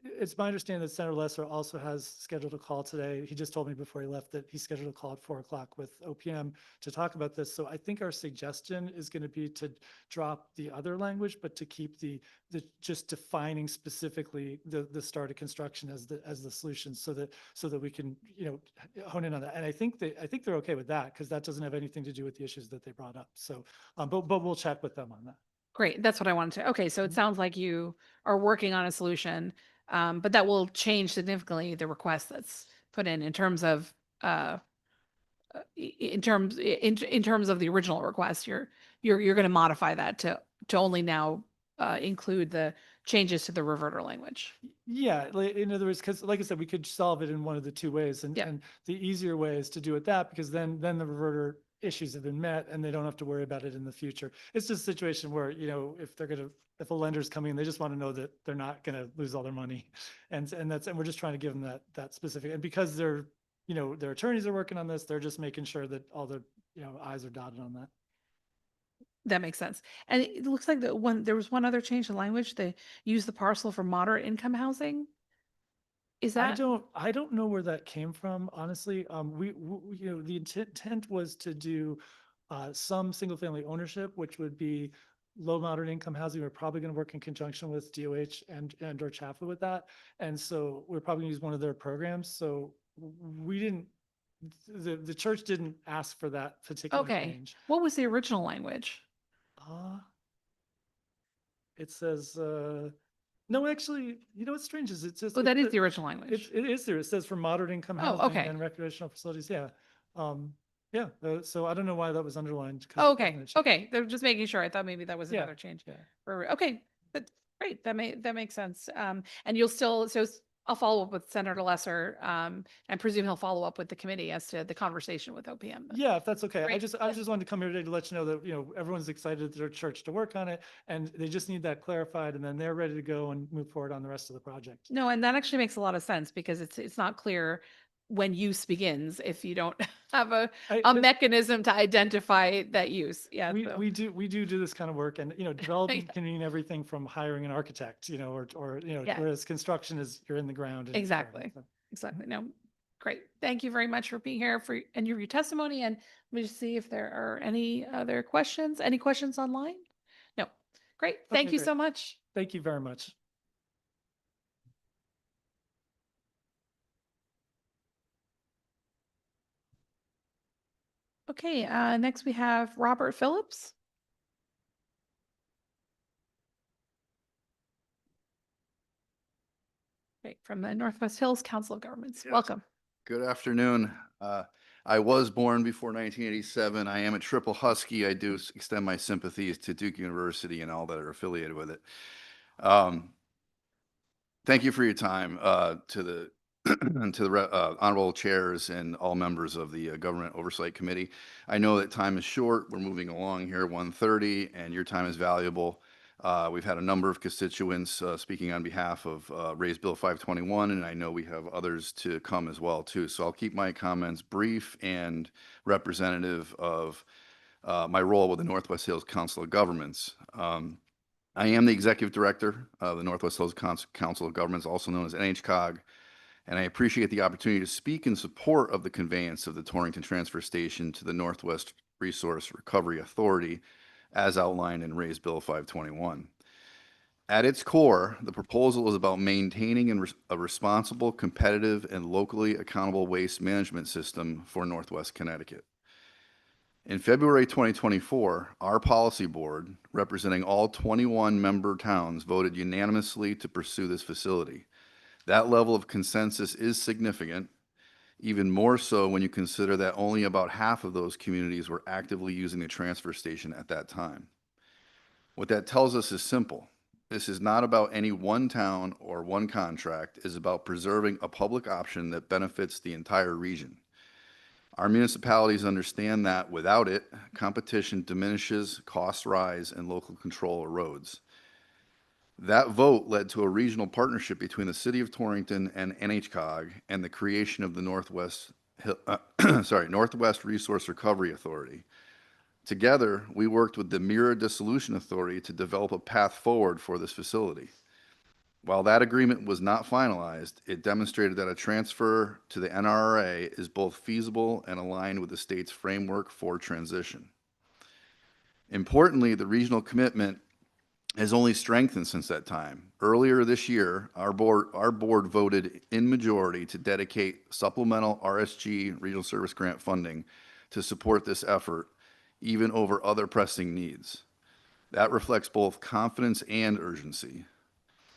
it's my understanding that Senator Lesser also has scheduled a call today. He just told me before he left that he's scheduled a call at 4 o'clock with OPM to talk about this. So I think our suggestion is going to be to drop the other language, but to keep the just defining specifically the start of construction as the solution, so that we can hone in on that. And I think they're okay with that, because that doesn't have anything to do with the issues that they brought up. So, but we'll check with them on that. Great, that's what I wanted to. Okay, so it sounds like you are working on a solution, but that will change significantly the request that's put in terms of in terms of the original request. You're going to modify that to only now include the changes to the reverter language. Yeah, in other words, because like I said, we could solve it in one of the two ways, and the easier way is to do it that, because then the reverter issues have been met and they don't have to worry about it in the future. It's just a situation where, if a lender's coming in, they just want to know that they're not going to lose all their money, and we're just trying to give them that specific, and because their attorneys are working on this, they're just making sure that all the I's are dotted on that. That makes sense. And it looks like there was one other change in language. They use the parcel for moderate income housing. Is that? I don't know where that came from, honestly. The intent was to do some single family ownership, which would be low moderate income housing. We're probably going to work in conjunction with DOH and or CHAFA with that. And so we're probably going to use one of their programs. So the church didn't ask for that particular change. What was the original language? It says, no, actually, what's strange is it's just. Oh, that is the original language. It is there. It says for moderate income housing and recreational facilities. Yeah. So I don't know why that was underlined. Okay. They're just making sure. I thought maybe that was another change. Okay. But great. That makes sense. And you'll still, so I'll follow up with Senator Lesser, and presume he'll follow up with the committee as to the conversation with OPM. Yeah, if that's okay. I just wanted to come here today to let you know that, everyone's excited at their church to work on it, and they just need that clarified, and then they're ready to go and move forward on the rest of the project. No, and that actually makes a lot of sense, because it's not clear when use begins if you don't have a mechanism to identify that use. Yeah. We do this kind of work, and development can mean everything from hiring an architect, whereas construction is you're in the ground. Exactly. No, great. Thank you very much for being here and your testimony. And let me just see if there are any other questions. Any questions online? No. Great. Thank you so much. Thank you very much. Okay, next we have Robert Phillips. Okay, from the Northwest Hills Council of Governments. Yes. Welcome. Good afternoon. I was born before 1987. I am a triple Husky. I do extend my sympathies to Duke University and all that are affiliated with it. Thank you for your time to the honorable chairs and all members of the Government Oversight Committee. I know that time is short. We're moving along here, 1:30, and your time is valuable. We've had a number of constituents speaking on behalf of Raise Bill 521, and I know we have others to come as well too. So I'll keep my comments brief and representative of my role with the Northwest Hills Council of Governments. I am the executive director of the Northwest Hills Council of Governments, also known as NHCOG, and I appreciate the opportunity to speak in support of the conveyance of the Torrington Transfer Station to the Northwest Resource Recovery Authority, as outlined in Raise Bill 521. At its core, the proposal is about maintaining a responsible, competitive, and locally accountable waste management system for Northwest Connecticut. In February 2024, our policy board, representing all 21 member towns, voted unanimously to pursue this facility. That level of consensus is significant, even more so when you consider that only about half of those communities were actively using the transfer station at that time. What that tells us is simple. This is not about any one town or one contract. It is about preserving a public option that benefits the entire region. Our municipalities understand that without it, competition diminishes, costs rise, and local control erodes. That vote led to a regional partnership between the City of Torrington and NHCOG and the creation of the Northwest Resource Recovery Authority. Together, we worked with the Mira Dissolution Authority to develop a path forward for this facility. While that agreement was not finalized, it demonstrated that a transfer to the NRRA is both feasible and aligned with the state's framework for transition. Importantly, the regional commitment has only strengthened since that time. Earlier this year, our board voted in majority to dedicate supplemental RSG regional service grant funding to support this effort, even over other pressing needs. That reflects both confidence and urgency.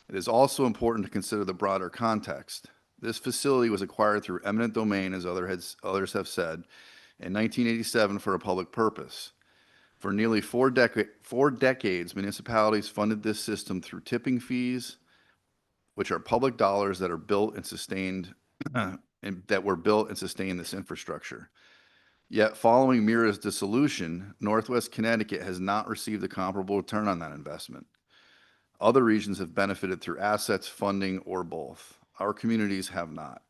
It is also important to consider the broader context. This facility was acquired through eminent domain, as others have said, in 1987 for a public purpose. For nearly four decades, municipalities funded this system through tipping fees, which are public dollars that are built and sustained, that were built and sustained this infrastructure. Yet, following Mira's dissolution, Northwest Connecticut has not received a comparable return on that investment. Other regions have benefited through assets, funding, or both. Our communities have not.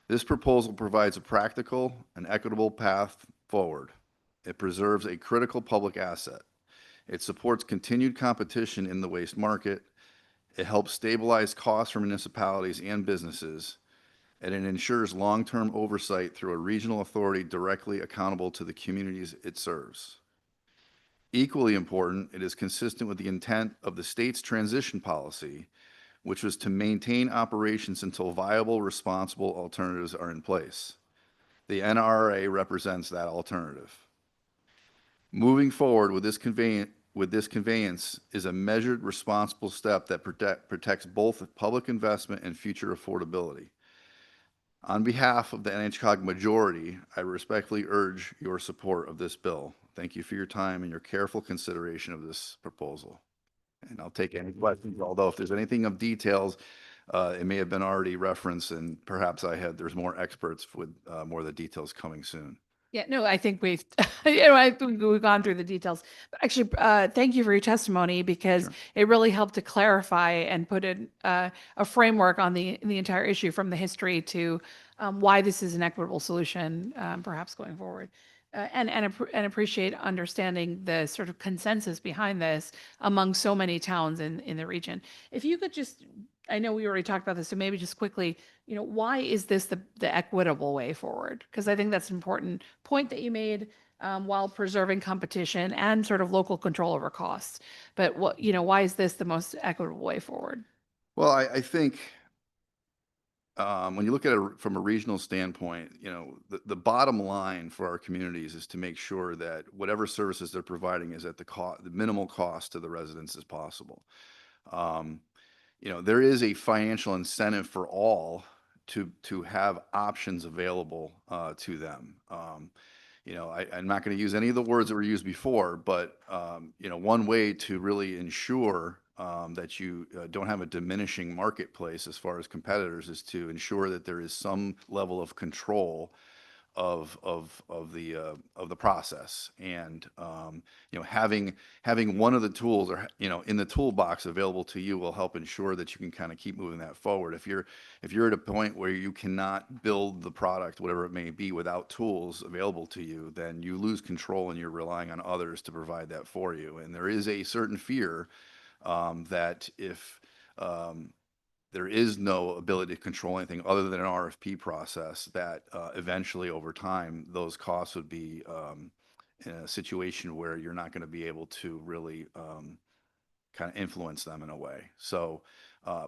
This proposal provides a practical and equitable path forward. It preserves a critical public asset. It supports continued competition in the waste market. It helps stabilize costs for municipalities and businesses, and it ensures long-term oversight through a regional authority directly accountable to the communities it serves. Equally important, it is consistent with the intent of the state's transition policy, which was to maintain operations until viable, responsible alternatives are in place. The NRA represents that alternative. Moving forward with this conveyance is a measured, responsible step that protects both public investment and future affordability. On behalf of the NHCOG majority, I respectfully urge your support of this bill. Thank you for your time and your careful consideration of this proposal. And I'll take any questions, although if there's anything of details, it may have been already referenced, and perhaps there's more experts with more of the details coming soon. Yeah, no, I think we've, I think we've gone through the details. But actually, thank you for your testimony because it really helped to clarify and put in a framework on the entire issue from the history to why this is an equitable solution, perhaps going forward. And appreciate understanding the sort of consensus behind this among so many towns in the region. If you could just, I know we already talked about this, so maybe just quickly, why is this the equitable way forward? Because I think that's an important point that you made while preserving competition and sort of local control over costs. But why is this the most equitable way forward? Well, I think when you look at it from a regional standpoint, the bottom line for our communities is to make sure that whatever services they're providing is at the minimal cost to the residents as possible. There is a financial incentive for all to have options available to them. I'm not going to use any of the words that were used before, but one way to really ensure that you don't have a diminishing marketplace as far as competitors is to ensure that there is some level of control of the process, and having one of the tools or in the toolbox available to you will help ensure that you can kind of keep moving that forward. If you're at a point where you cannot build the product, whatever it may be, without tools available to you, then you lose control and you're relying on others to provide that for you. And there is a certain fear that if there is no ability to control anything other than an RFP process, that eventually over time, those costs would be in a situation where you're not going to be able to really kind of influence them in a way. So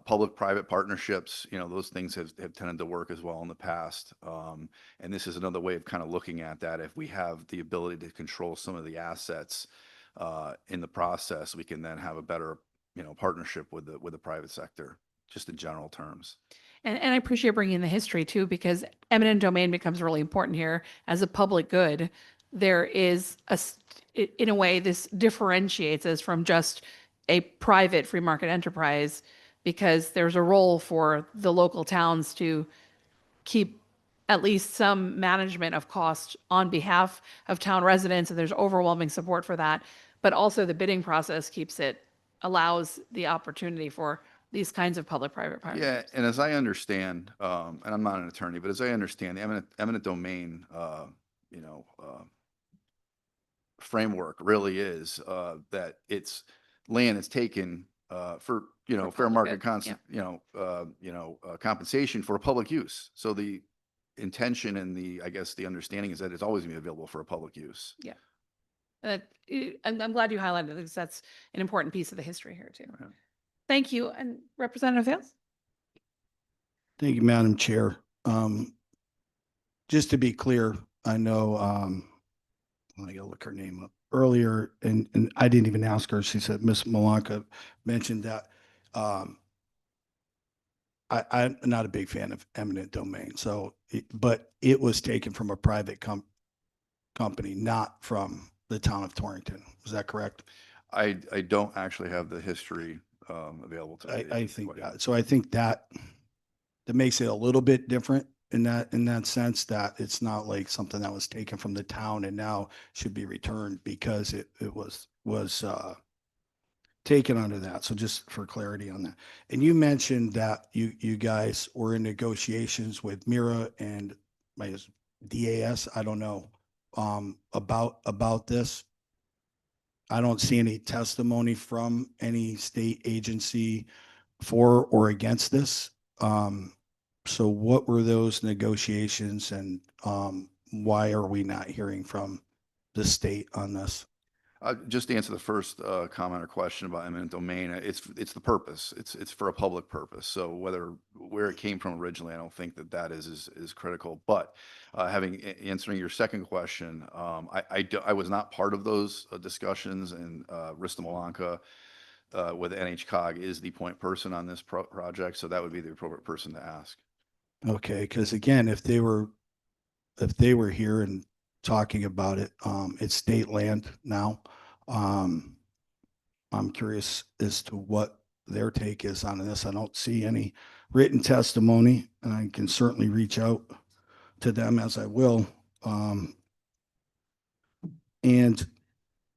public-private partnerships, those things have tended to work as well in the past. And this is another way of kind of looking at that. If we have the ability to control some of the assets in the process, we can then have a better, partnership with the private sector, just in general terms. And I appreciate bringing in the history too, because eminent domain becomes really important here as a public good. There is in a way, this differentiates us from just a private free market enterprise, because there's a role for the local towns to keep at least some management of cost on behalf of town residents, and there's overwhelming support for that. But also the bidding process allows the opportunity for these kinds of public-private partnerships. Yeah, and as I understand, and I'm not an attorney, but as I understand, the eminent domain, framework really is that it's land is taken for fair market compensation for public use. So the intention and I guess the understanding is that it's always going to be available for a public use. Yeah. I'm glad you highlighted it, because that's an important piece of the history here too. Yeah. Thank you. And Representative Hales? Thank you, Madam Chair. Just to be clear, I know, I gotta look her name up earlier, and I didn't even ask her. She said Miss Malanka mentioned that. I'm not a big fan of eminent domain, but it was taken from a private company, not from the town of Torrington. Is that correct? I don't actually have the history available to me. I think that. So I think that makes it a little bit different in that sense, that it's not like something that was taken from the town and now should be returned because it was taken under that. So just for clarity on that. And you mentioned that you guys were in negotiations with Mira and my DAS, I don't know, about this. I don't see any testimony from any state agency for or against this. So what were those negotiations, and why are we not hearing from the state on this? Just to answer the first comment or question about eminent domain, it's the purpose. It's for a public purpose. So where it came from originally, I don't think that is critical. But answering your second question, I was not part of those discussions, and Rista Malanka with NHCOG is the point person on this project, so that would be the appropriate person to ask. Okay, because again, if they were here and talking about it, it's state land now. I'm curious as to what their take is on this. I don't see any written testimony, and I can certainly reach out to them, as I will. And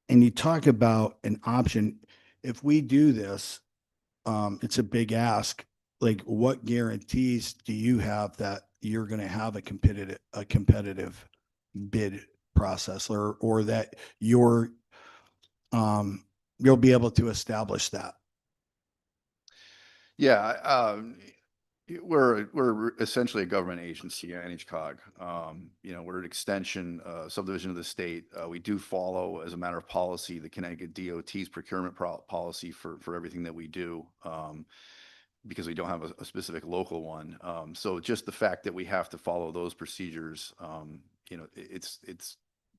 you talk about an option. If we do this, it's a big ask. Like, what guarantees do you have that you're going to have a competitive bid process, or that you'll be able to establish that? Yeah, we're essentially a government agency, NHCOG. We're an extension, subdivision of the state. We do follow, as a matter of policy, the Connecticut DOT's procurement policy for everything that we do. Because we don't have a specific local one. So just the fact that we have to follow those procedures,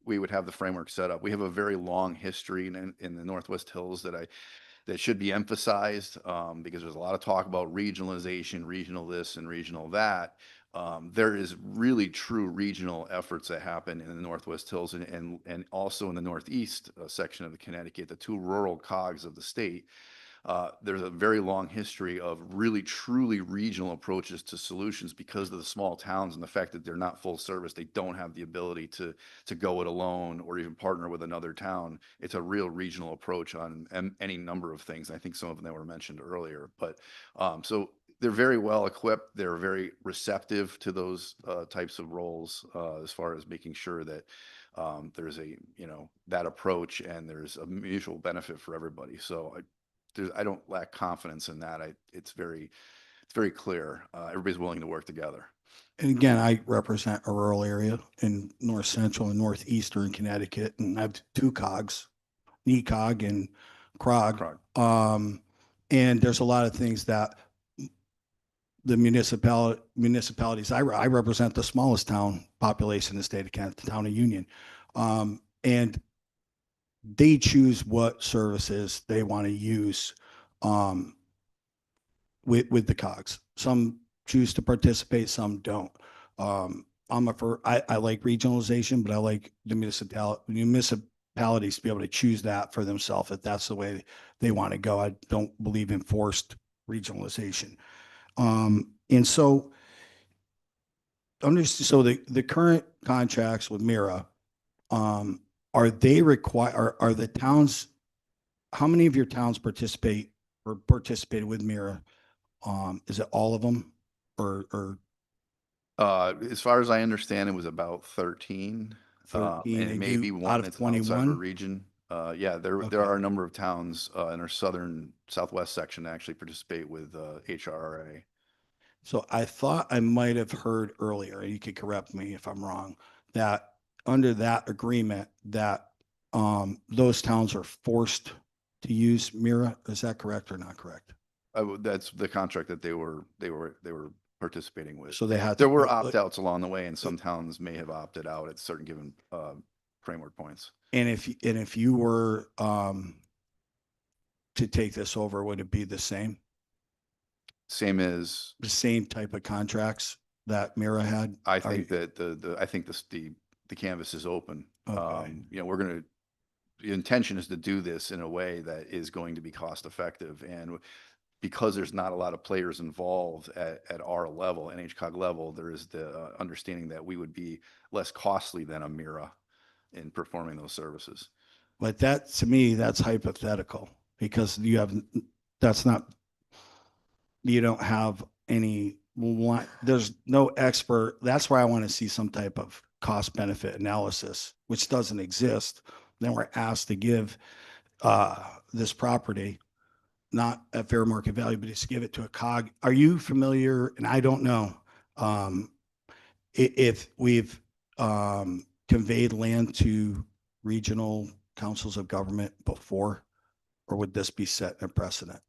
we would have the framework set up. We have a very long history in the Northwest Hills that should be emphasized, because there's a lot of talk about regionalization, regional this and regional that. There is really true regional efforts that happen in the Northwest Hills and also in the Northeast section of the Connecticut, the two rural cogs of the state. There's a very long history of really truly regional approaches to solutions because of the small towns and the fact that they're not full service. They don't have the ability to go it alone or even partner with another town. It's a real regional approach on any number of things. I think some of them were mentioned earlier, but so they're very well equipped. They're very receptive to those types of roles as far as making sure that there's that approach and there's a mutual benefit for everybody. So I don't lack confidence in that. It's very clear. Everybody's willing to work together. And again, I represent a rural area in north central and northeastern Connecticut, and I have two COGs, NECOG and CROG. And there's a lot of things that the municipalities, I represent the smallest town population in the state of Kent, the town of Union. And they choose what services they want to use with the COGS. Some choose to participate, some don't. I like regionalization, but I like the municipalities to be able to choose that for themselves if that's the way they want to go. I don't believe in forced regionalization. And so, so the current contracts with Mira, are they are the towns, how many of your towns participate or participated with Mira? Is it all of them or As far as I understand, it was about 13. 13, and it and may you be out one of that's outside of a 21? region. Yeah, there Okay. are a number of towns in our southwest section that actually participate with HRRA. So I thought I might have heard earlier, and you could correct me if I'm wrong, that under that agreement that those towns are forced to use Mira. Is that correct or not correct? That's the contract that they were participating with. So they had There to- were opt-outs along the way, and some towns may have opted out at certain given framework points. And if you were to take this over, would it be the same? Same as The same type of contracts that Mira had? I think that the canvas is open. Okay. You know, the intention is to do this in a way that is going to be cost effective, and because there's not a lot of players involved at our level, NHCOG level, there is the understanding that we would be less costly than a Mira in performing those services. But that, to me, that's hypothetical because that's not, you don't have there's no expert. That's why I want to see some type of cost benefit analysis, which doesn't exist. Then we're asked to give this property not at fair market value, but just give it to a COG. Are you familiar? And I don't know if we've conveyed land to regional councils of government before, or would this be setting a precedent?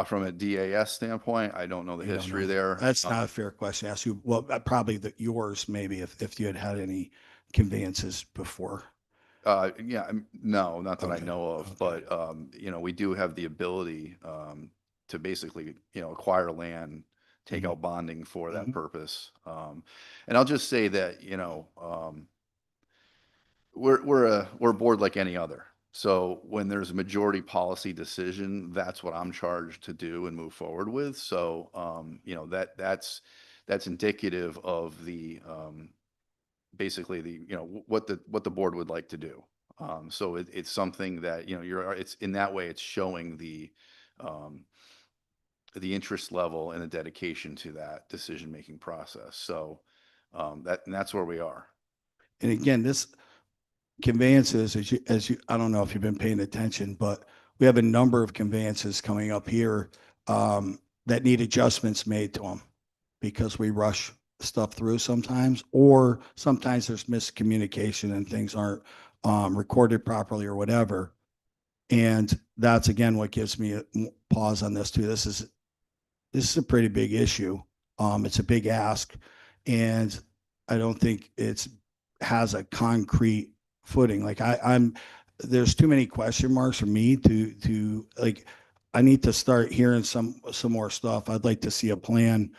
From a DAS standpoint, I don't know the history there. That's not a fair question to ask you. Well, probably yours, maybe if you had any conveyances before. Yeah, no, not that I know of, but you know, we do have the ability to basically, you know, acquire land, take out bonding for that purpose. And I'll just say that, you know, we're a board like any other. So when there's a majority policy decision, that's what I'm charged to do and move forward with. So you know, that's indicative of the basically the, you know, what the board would like to do. So it's something that, you know, it's in that way, it's showing the interest level and the dedication to that decision-making process. So that's where we are. And again, this conveyances, I don't know if you've been paying attention, but we have a number of conveyances coming up here that need adjustments made to them because we rush stuff through sometimes, or sometimes there's miscommunication and things aren't recorded properly or whatever. And that's again what gives me a pause on this too. This is a pretty big issue. It's a big ask, and I don't think has a concrete footing. Like there's too many question marks for me to like. I need to start hearing some more stuff. I'd like to see a plan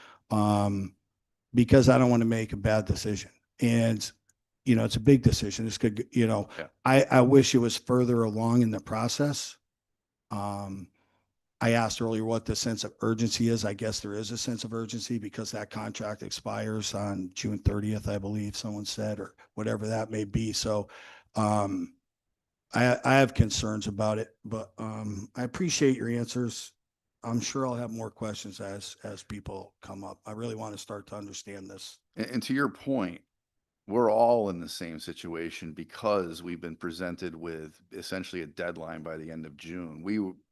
because I don't want to make a bad decision. And you know, it's a big decision. This could, you know, Yeah. I wish it was further along in the process. I asked earlier what the sense of urgency is. I guess there is a sense of urgency because that contract expires on June 30th, I believe someone said, or whatever that may be. So I have concerns about it, but I appreciate your answers. I'm sure I'll have more questions as people come up. I really want to start to understand this. And to your point, we're all in the same situation because we've been presented with essentially a deadline by the end of June.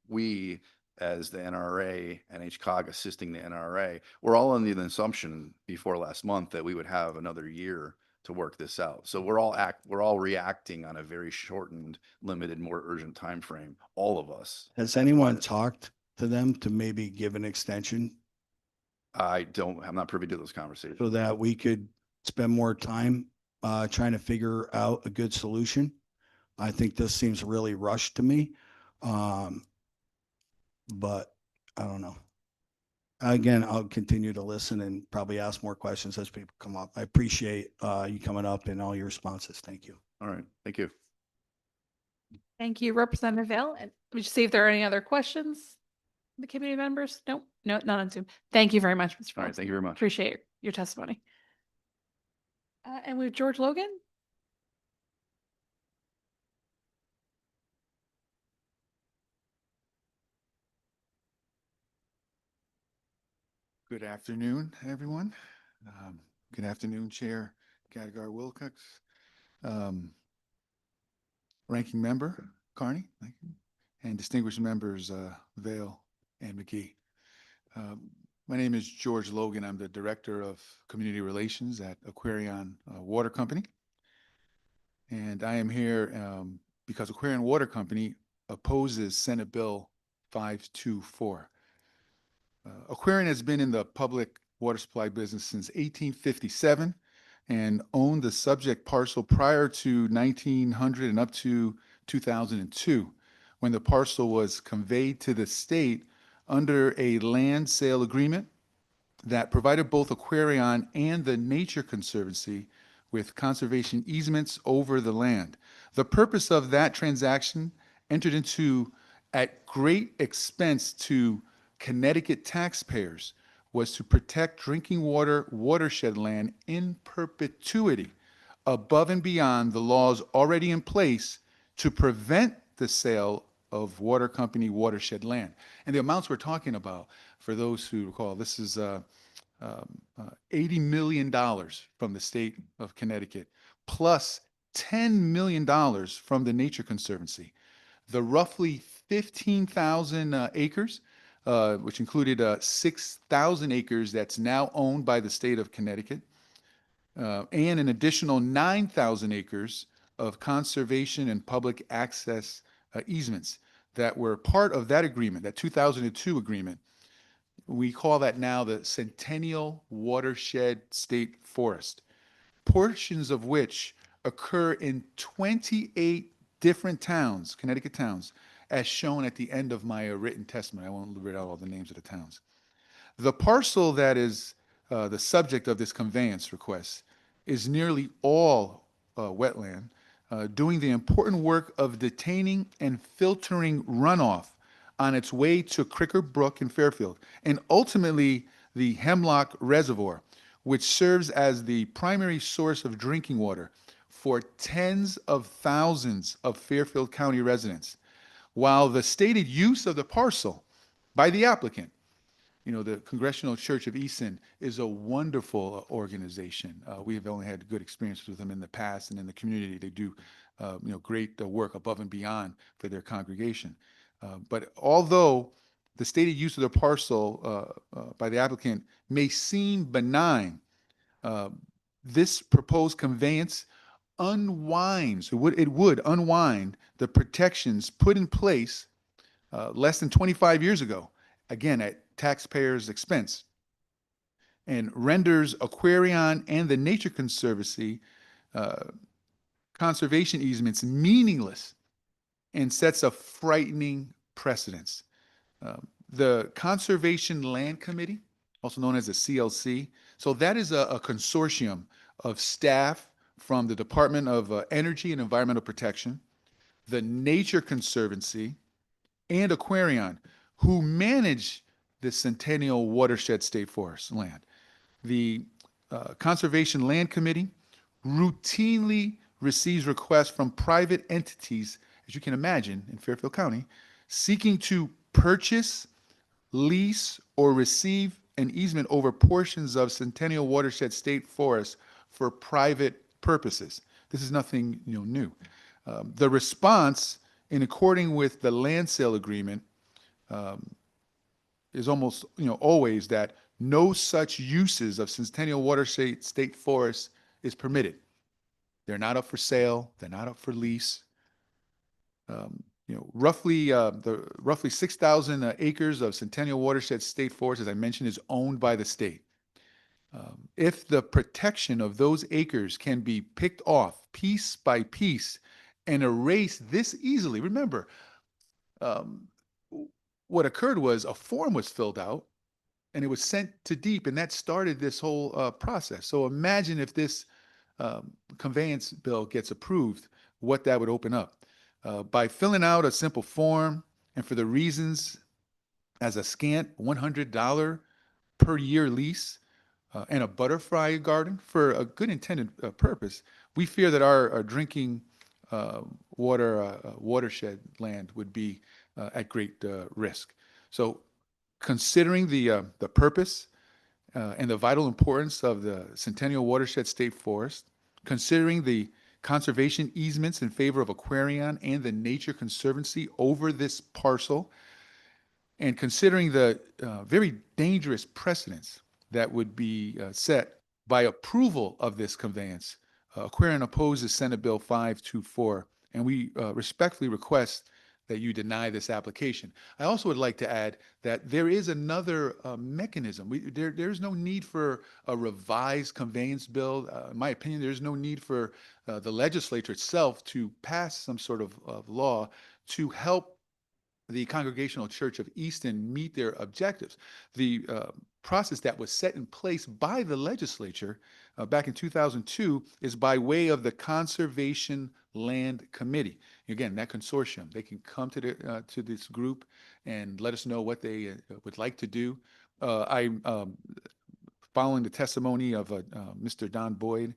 We as the NRA and HCOG assisting the NRA, we're all under the assumption before last month that we would have another year to work this out. So we're all reacting on a very shortened, limited, more urgent time frame. All of us. Has anyone talked to them to maybe give an extension I'm not privy to those conversations. so that we could spend more time trying to figure out a good solution? I think this seems really rushed to me. But I don't know. Again, I'll continue to listen and probably ask more questions as people come up. I appreciate you coming up and all your responses. Thank you. All right. Thank you. Thank you, Representative Vale. And let me just see if there are any other questions. The committee members? Nope, no, not on Zoom. Thank you very much, Mr. All right. Phillips. Thank you very much. Appreciate your testimony. And we have George Logan. Good afternoon, everyone. Good afternoon, Chair Gadgar Wilcox, Ranking Member Carney, thank you, and distinguished members Vale and McGee. My name is George Logan. I'm the Director of Community Relations at Aquarion Water Company. And I am here because Aquarion Water Company opposes Senate Bill 524. Aquarion has been in the public water supply business since 1857 and owned the subject parcel prior to 1900 and up to 2002, when the parcel was conveyed to the state under a land sale agreement that provided both Aquarion and the Nature Conservancy with conservation easements over the land. The purpose of that transaction, entered into at great expense to Connecticut taxpayers, was to protect drinking water watershed land in perpetuity, above and beyond the laws already in place to prevent the sale of water company watershed land. And the amounts we're talking about, for those who recall, this is $80 million from the state of Connecticut, plus $10 million from the Nature Conservancy. The roughly 15,000 acres, which included 6,000 acres that's now owned by the state of Connecticut, and an additional 9,000 acres of conservation and public access easements that were part of that agreement, that 2002 agreement. We call that now the Centennial Watershed State Forest, portions of which occur in 28 different towns, Connecticut towns, as shown at the end of my written testimony. I won't read out all the names of the towns. The parcel that is the subject of this conveyance request is nearly all wetland, doing the important work of detaining and filtering runoff on its way to Cricker Brook in Fairfield, and ultimately the Hemlock Reservoir, which serves as the primary source of drinking water for tens of thousands of Fairfield County residents. While the stated use of the parcel by the applicant, the Congregational Church of Easton, is a wonderful organization. We have only had good experiences with them in the past, and in the community, they do great work above and beyond for their congregation. But although the stated use of the parcel by the applicant may seem benign, this proposed conveyance unwinds, it would unwind the protections put in place less than 25 years ago, again, at taxpayers' expense, and renders Aquarion and the Nature Conservancy conservation easements meaningless, and sets a frightening precedence. The Conservation Land Committee, also known as the CLC, so that is a consortium of staff from the Department of Energy and Environmental Protection, the Nature Conservancy, and Aquarion, who manage the Centennial Watershed State Forest land. The Conservation Land Committee routinely receives requests from private entities, as you can imagine, in Fairfield County, seeking to purchase, lease, or receive an easement over portions of Centennial Watershed State Forest for private purposes. This is nothing new. The response, in according with the land sale agreement, is almost always that no such uses of Centennial Watershed State Forest is permitted. They're not up for sale. They're not up for lease. Roughly 6,000 acres of Centennial Watershed State Forest, as I mentioned, is owned by the state. If the protection of those acres can be picked off piece by piece and erased this easily, remember, what occurred was a form was filled out and it was sent to DEEP, and that started this whole process. So imagine if this conveyance bill gets approved, what that would open up. By filling out a simple form and for the reasons as a scant $100 per year lease and a butterfly garden for a good intended purpose, we fear that our drinking watershed land would be at great risk. So considering the purpose and the vital importance of the Centennial Watershed State Forest, considering the conservation easements in favor of Aquarion and the Nature Conservancy over this parcel, and considering the very dangerous precedents that would be set by approval of this conveyance, Aquarion opposes Senate Bill 524, and we respectfully request that you deny this application. I also would like to add that there is another mechanism. There's no need for a revised conveyance bill. In my opinion, there's no need for the legislature itself to pass some sort of law to help the Congregational Church of Easton meet their objectives. The process that was set in place by the legislature back in 2002 is by way of the Conservation Land Committee. Again, that consortium, they can come to this group and let us know what they would like to do. I'm following the testimony of Mr. Don Boyd.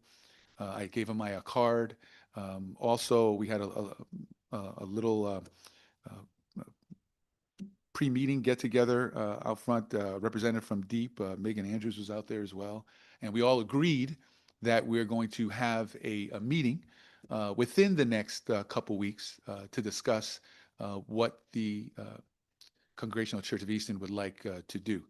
I gave him my card. Also, we had a little pre-meeting get-together out front. Representative from DEEP, Megan Andrews, was out there as well. And we all agreed that we're going to have a meeting within the next couple weeks to discuss what the Congregational Church of Easton would like to do,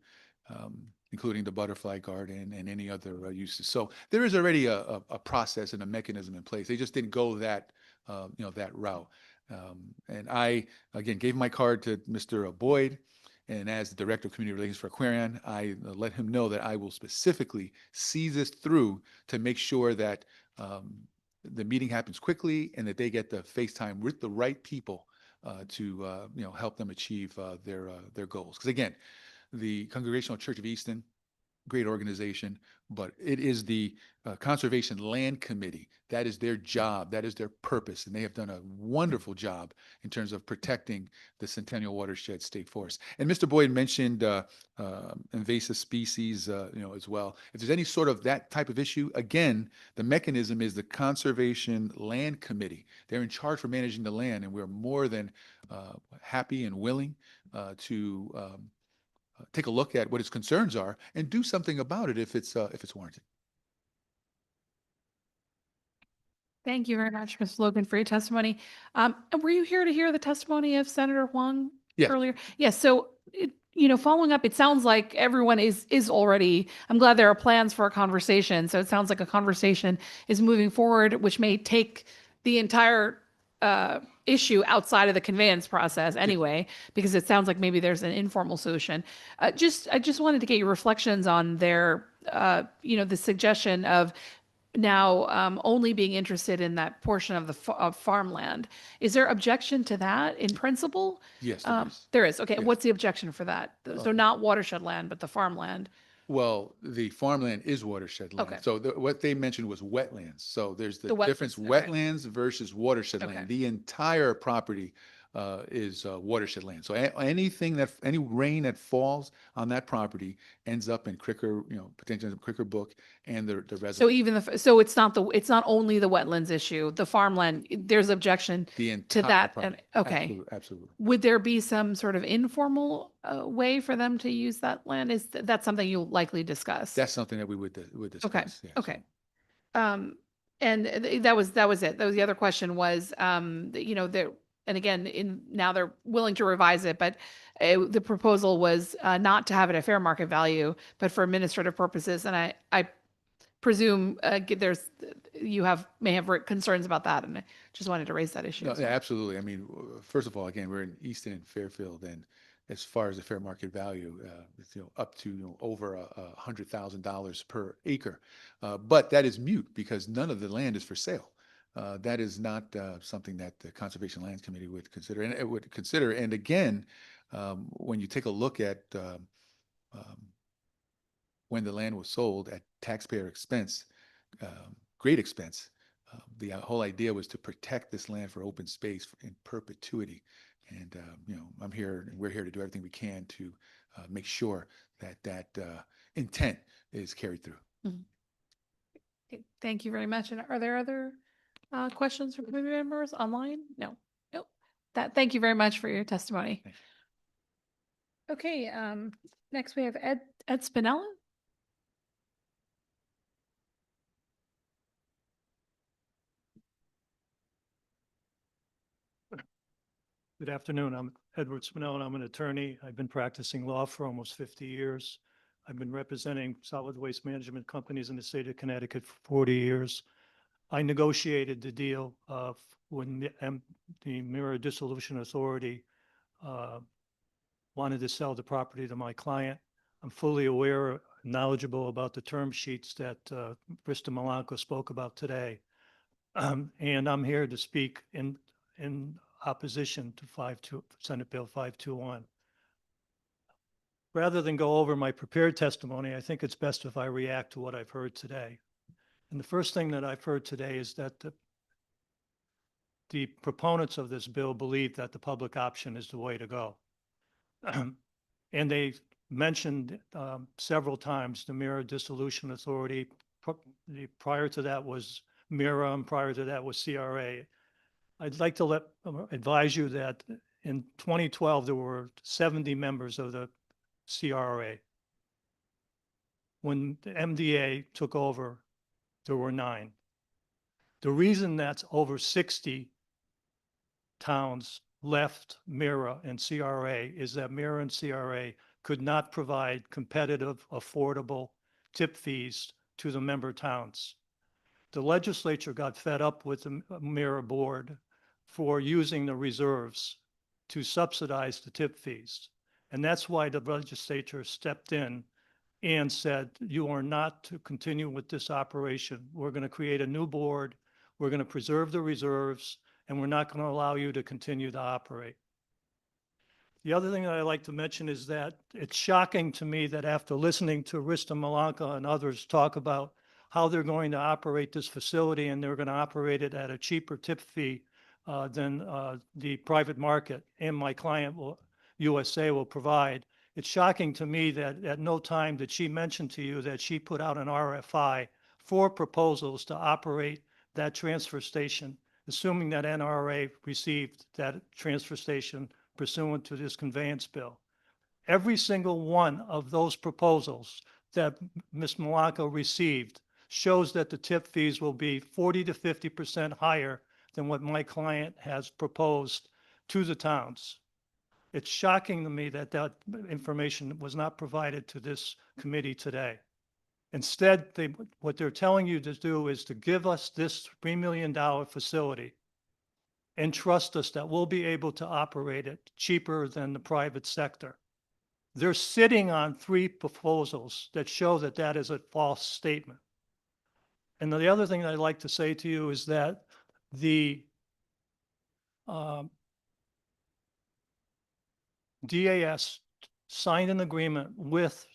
including the butterfly garden and any other uses. So there is already a process and a mechanism in place. They just didn't go that route. And I, again, gave my card to Mr. Boyd, and as the Director of Community Relations for Aquarion, I let him know that I will specifically see this through to make sure that the meeting happens quickly and that they get the FaceTime with the right people to help them achieve their goals. Because again, the Congregational Church of Easton, great organization, but it is the Conservation Land Committee. That is their job. That is their purpose. And they have done a wonderful job in terms of protecting the Centennial Watershed State Forest. And Mr. Boyd mentioned invasive species, as well. If there's any sort of that type of issue, again, the mechanism is the Conservation Land Committee. They're in charge for managing the land, and we're more than happy and willing to take a look at what his concerns are and do something about it if it's warranted. Thank you very much, Ms. Logan, for your testimony. And were you here to hear the testimony of Senator Huang Yes. earlier? Yes. So, following up, it sounds like everyone is already, I'm glad there are plans for a conversation. So it sounds like a conversation is moving forward, which may take the entire issue outside of the conveyance process anyway, because it sounds like maybe there's an informal solution. I just wanted to get your reflections on their, the suggestion of now only being interested in that portion of the of farmland. Is there objection to that in principle? Yes, there is. There is. Okay. Yes. What's the objection for that? So not watershed land, but the farmland. Well, the farmland is watershed land. Okay. So what they mentioned was wetlands. So there's the wetlands, difference, okay. wetlands versus watershed Okay. land. The entire property is watershed land. So any rain that falls on that property ends up in Cricker, potentially in Cricker Brook and the reservoir. So even so it's not only the wetlands issue, the farmland, there's objection The to entire that. property. And okay. Absolutely, absolutely. Would there be some sort of informal way for them to use that land? Is that something you'll likely discuss? That's something that we would discuss. Okay. Yes. Okay. That was it. That was the other question was, and again, now they're willing to revise it, but the proposal was not to have it at fair market value, but for administrative purposes. And I presume you may have concerns about that, and I just wanted to raise that issue. No, as well. absolutely. I mean, first of all, again, we're in Easton and Fairfield, and as far as the fair market value, it's, up to, over $100,000 per acre. But that is mute because none of the land is for sale. That is not something that the Conservation Lands Committee would consider, and it would consider. And again, when you take a look at when the land was sold at taxpayer expense, great expense, the whole idea was to protect this land for open space in perpetuity. And, I'm here and we're here to do everything we can to make sure that that intent is carried through. Okay, thank you very much. And are there other questions from committee members online? No. Nope. Thank you very much for your testimony. Okay, next we have Ed Spinella. Good afternoon. I'm Edward Spinell, and I'm an attorney. I've been practicing law for almost 50 years. I've been representing solid waste management companies in the state of Connecticut for 40 years. I negotiated the deal when the Mirror Dissolution Authority wanted to sell the property to my client. I'm fully aware, knowledgeable about the term sheets that Mr. Malanko spoke about today. And I'm here to speak in opposition to Senate Bill 521. Rather than go over my prepared testimony, I think it's best if I react to what I've heard today. And the first thing that I've heard today is that the proponents of this bill believe that the public option is the way to go. And they mentioned several times the Mirror Dissolution Authority. Prior to that was MIRA, and prior to that was CRA. I'd like to advise you that in 2012, there were 70 members of the CRA. When the MDA took over, there were 9. The reason that's over 60 towns left MIRA and CRA is that MIRA and CRA could not provide competitive, affordable tip fees to the member towns. The legislature got fed up with the MIRA board for using the reserves to subsidize the tip fees. And that's why the legislature stepped in and said, you are not to continue with this operation. We're going to create a new board. We're going to preserve the reserves, and we're not going to allow you to continue to operate. The other thing that I'd like to mention is that it's shocking to me that after listening to Rista Malanka and others talk about how they're going to operate this facility, and they're going to operate it at a cheaper tip fee than the private market and my client USA will provide. It's shocking to me that at no time did she mention to you that she put out an RFI for proposals to operate that transfer station, assuming that NRA received that transfer station pursuant to this conveyance bill. Every single one of those proposals that Ms. Malanko received shows that the tip fees will be 40 to 50% higher than what my client has proposed to the towns. It's shocking to me that that information was not provided to this committee today. Instead, what they're telling you to do is to give us this $3 million facility and trust us that we'll be able to operate it cheaper than the private sector. They're sitting on 3 proposals that show that that is a false statement. And the other thing I'd like to say to you is that the DAS signed an agreement with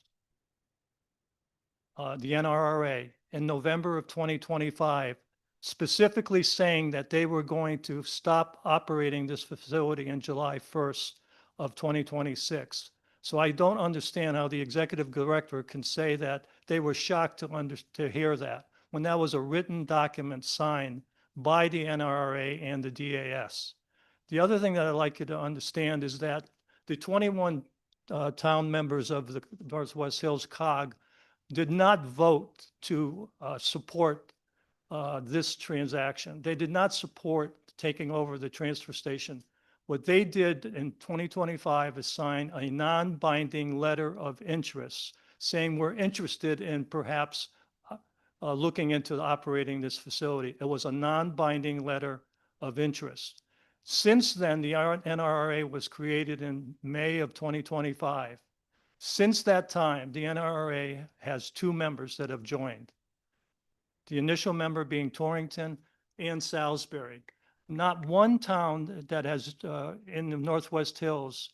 the NRRA in November of 2025, specifically saying that they were going to stop operating this facility in July 1st of 2026. So I don't understand how the executive director can say that they were shocked to hear that when that was a written document signed by the NRA and the DAS. The other thing that I'd like you to understand is that the 21 town members of the Northwest Hills COG did not vote to support this transaction. They did not support taking over the transfer station. What they did in 2025 is sign a non-binding letter of interest saying we're interested in perhaps looking into operating this facility. It was a non-binding letter of interest. Since then, the NRRA was created in May of 2025. Since that time, the NRRA has 2 members that have joined. The initial member being Torrington and Salisbury. Not one town that has in the Northwest Hills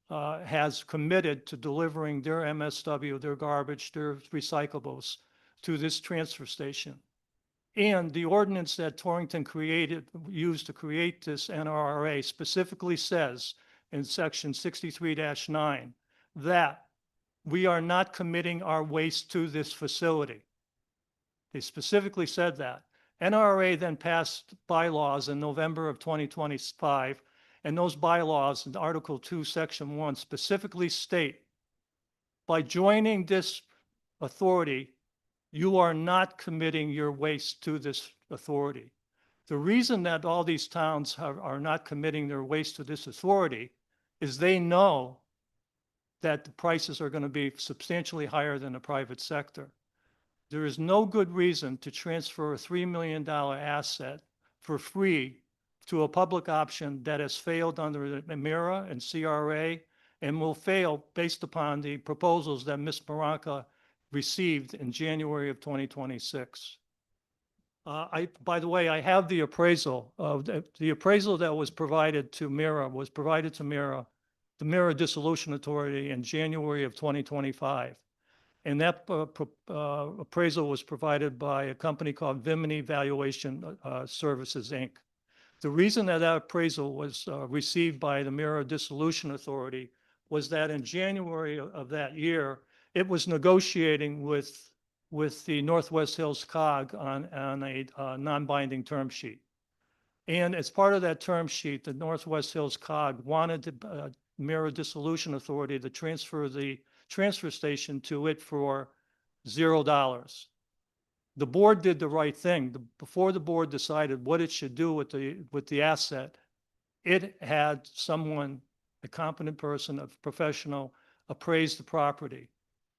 has committed to delivering their MSW, their garbage, their recyclables to this transfer station. And the ordinance that Torrington used to create this NRRA specifically says in section 63-9 that we are not committing our waste to this facility. They specifically said that. NRA then passed bylaws in November of 2025, and those bylaws in Article 2, Section 1 specifically state, by joining this authority, you are not committing your waste to this authority. The reason that all these towns are not committing their waste to this authority is they know that the prices are going to be substantially higher than the private sector. There is no good reason to transfer a $3 million asset for free to a public option that has failed under the MIRA and CRA and will fail based upon the proposals that Ms. Barranca received in January of 2026. By the way, I have the appraisal. The appraisal that was provided to MIRA was provided to MIRA, the MIRA Dissolution Authority, in January of 2025. And that appraisal was provided by a company called Vimini Valuation Services, Inc. The reason that that appraisal was received by the MIRA Dissolution Authority was that in January of that year, it was negotiating with the Northwest Hills COG on a non-binding term sheet. And as part of that term sheet, the Northwest Hills COG wanted the MIRA Dissolution Authority to transfer the transfer station to it for $0. The board did the right thing. Before the board decided what it should do with the asset, it had someone, a competent person, a professional, appraise the property.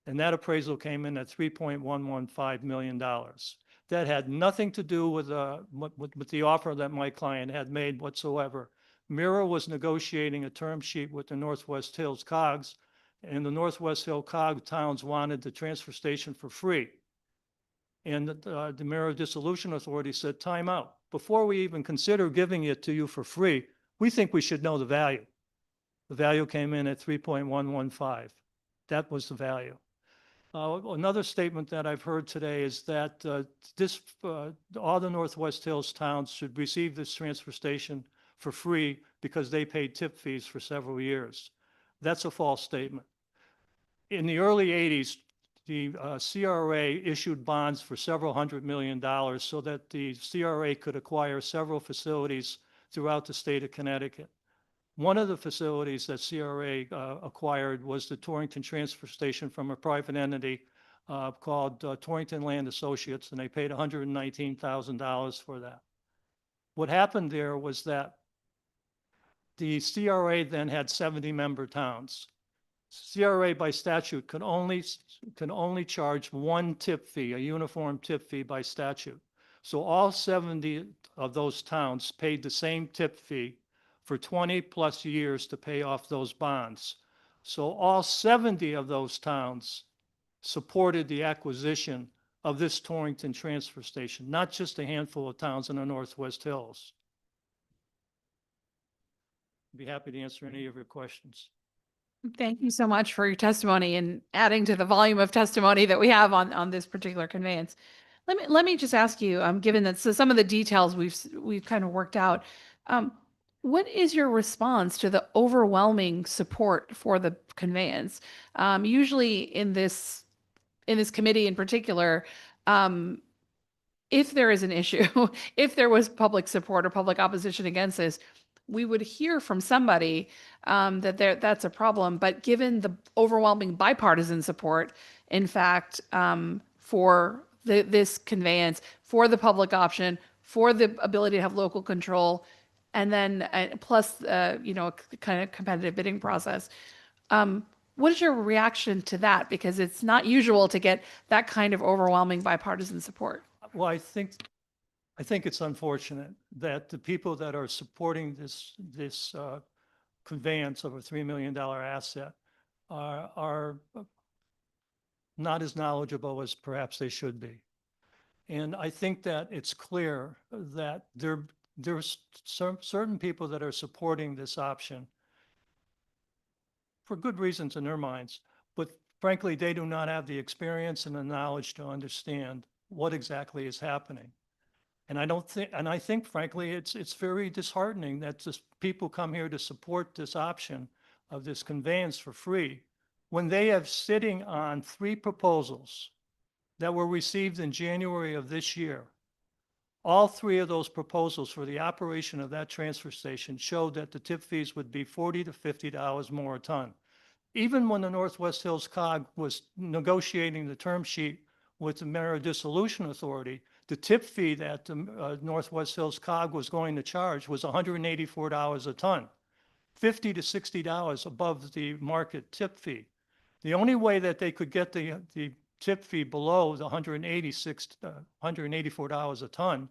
And that appraisal came in at $3.115 million. That had nothing to do with the offer that my client had made whatsoever. MIRA was negotiating a term sheet with the Northwest Hills COGs, and the Northwest Hill COG towns wanted the transfer station for free. And the MIRA Dissolution Authority said, time out. Before we even consider giving it to you for free, we think we should know the value. The value came in at 3.115. That was the value. Another statement that I've heard today is that all the Northwest Hills towns should receive this transfer station for free because they paid tip fees for several years. That's a false statement. In the early 80s, the CRA issued bonds for several $100 million so that the CRA could acquire several facilities throughout the state of Connecticut. One of the facilities that CRA acquired was the Torrington Transfer Station from a private entity called Torrington Land Associates, and they paid $119,000 for that. What happened there was that the CRA then had 70 member towns. CRA by statute can only charge one tip fee, a uniform tip fee by statute. So all 70 of those towns paid the same tip fee for 20 plus years to pay off those bonds. So all 70 of those towns supported the acquisition of this Torrington transfer station, not just a handful of towns in the Northwest Hills. I'd be happy to answer any of your questions. Thank you so much for your testimony and adding to the volume of testimony that we have on this particular conveyance. Let me just ask you, given that some of the details we've kind of worked out, what is your response to the overwhelming support for the conveyance? Usually in this committee in particular, if there is an issue, if there was public support or public opposition against this, we would hear from somebody that's a problem. But given the overwhelming bipartisan support, in fact, for this conveyance, for the public option, for the ability to have local control, and then plus, a kind of competitive bidding process, what is your reaction to that? Because it's not usual to get that kind of overwhelming bipartisan support. Well, I think it's unfortunate that the people that are supporting this conveyance of a $3 million asset are not as knowledgeable as perhaps they should be. And I think that it's clear that there's certain people that are supporting this option for good reasons in their minds, but frankly, they do not have the experience and the knowledge to understand what exactly is happening. And I think frankly, it's very disheartening that just people come here to support this option of this conveyance for free when they have sitting on 3 proposals that were received in January of this year. All 3 of those proposals for the operation of that transfer station showed that the tip fees would be $40 to $50 more a ton. Even when the Northwest Hills COG was negotiating the term sheet with the Merit Dissolution Authority, the tip fee that the Northwest Hills COG was going to charge was $184 a ton, $50 to $60 above the market tip fee. The only way that they could get the tip fee below the $184 a ton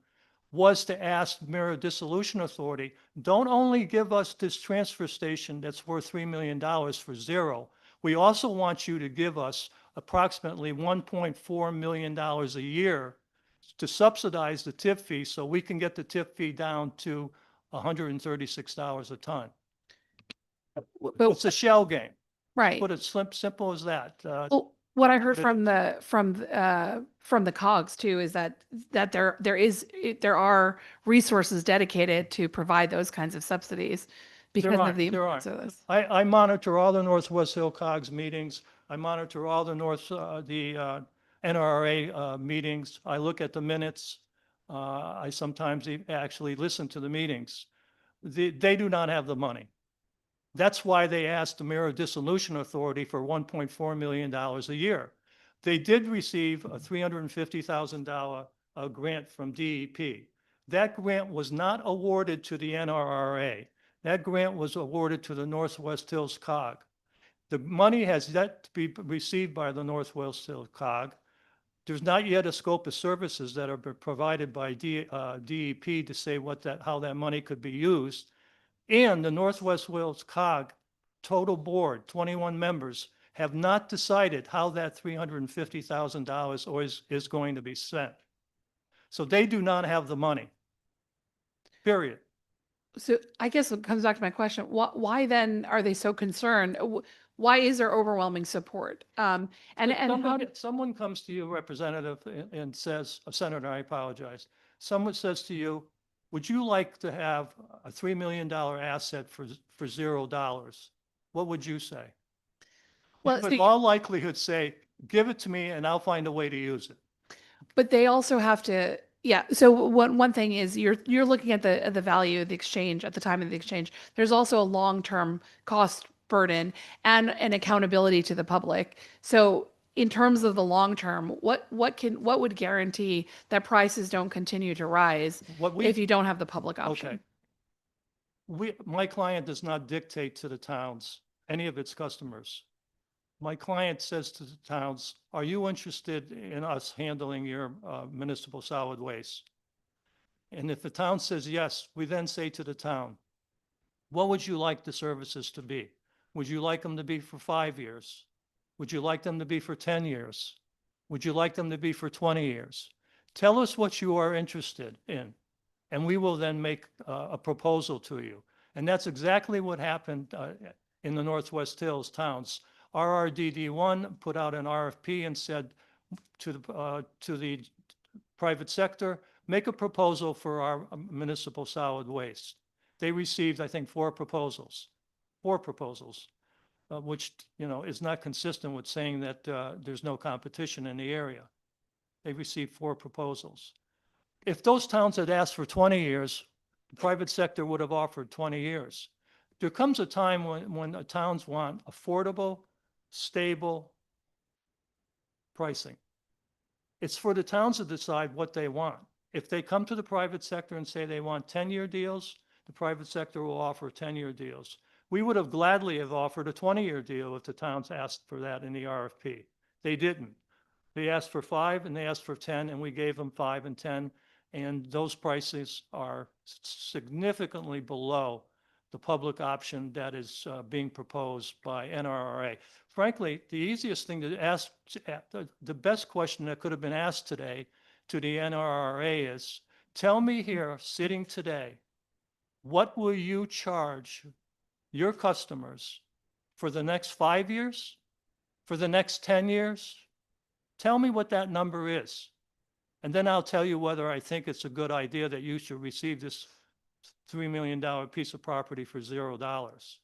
was to ask the Merit Dissolution Authority, don't only give us this transfer station that's worth $3 million for zero. We also want you to give us approximately $1.4 million a year to subsidize the tip fee so we can get the tip fee down to $136 a ton. But it's a shell game. Right. Put it simple as that. Well, what I heard but from the COGS too is that there are resources dedicated to provide those kinds of subsidies because of the importance of this. I monitor all the Northwest Hill COGS meetings. I monitor all the NRA meetings. I look at the minutes. I sometimes actually listen to the meetings. They do not have the money. That's why they asked the Merit Dissolution Authority for $1.4 million a year. They did receive a $350,000 grant from DEP. That grant was not awarded to the NRRA. That grant was awarded to the Northwest Hills COG. The money has yet to be received by the Northwest Hills COG. There's not yet a scope of services that are provided by DEP to say how that money could be used. And the Northwest Hills COG total board, 21 members, have not decided how that $350,000 is going to be spent. So they do not have the money, period. So I guess it comes back to my question. Why then are they so concerned? Why is there overwhelming support? And someone comes to you, Representative, and says, Senator, I apologize. Someone says to you, would you like to have a $3 million asset for $0? What would you say? Well, you would in all likelihood say, give it to me and I'll find a way to use it. But they also have to, yeah. So one thing is you're looking at the value of the exchange at the time of the exchange. There's also a long-term cost burden and an accountability to the public. So in terms of the long term, what would guarantee that prices don't continue to rise if you don't have the public option? Okay. My client does not dictate to the towns, any of its customers. My client says to the towns, are you interested in us handling your municipal solid waste? And if the town says yes, we then say to the town, what would you like the services to be? Would you like them to be for 5 years? Would you like them to be for 10 years? Would you like them to be for 20 years? Tell us what you are interested in, and we will then make a proposal to you. And that's exactly what happened in the Northwest Hills towns. RRDD1 put out an RFP and said to the private sector, make a proposal for our municipal solid waste. They received, I think, 4 proposals, which, is not consistent with saying that there's no competition in the area. They received 4 proposals. If those towns had asked for 20 years, the private sector would have offered 20 years. There comes a time when the towns want affordable, stable pricing. It's for the towns to decide what they want. If they come to the private sector and say they want 10-year deals, the private sector will offer 10-year deals. We would have gladly have offered a 20-year deal if the towns asked for that in the RFP. They didn't. They asked for 5 and they asked for 10, and we gave them 5 and 10. And those prices are significantly below the public option that is being proposed by NRRA. Frankly, the easiest thing to ask, the best question that could have been asked today to the NRRA is, tell me here, sitting today, what will you charge your customers for the next 5 years, for the next 10 years? Tell me what that number is. And then I'll tell you whether I think it's a good idea that you should receive this $3 million piece of property for $0.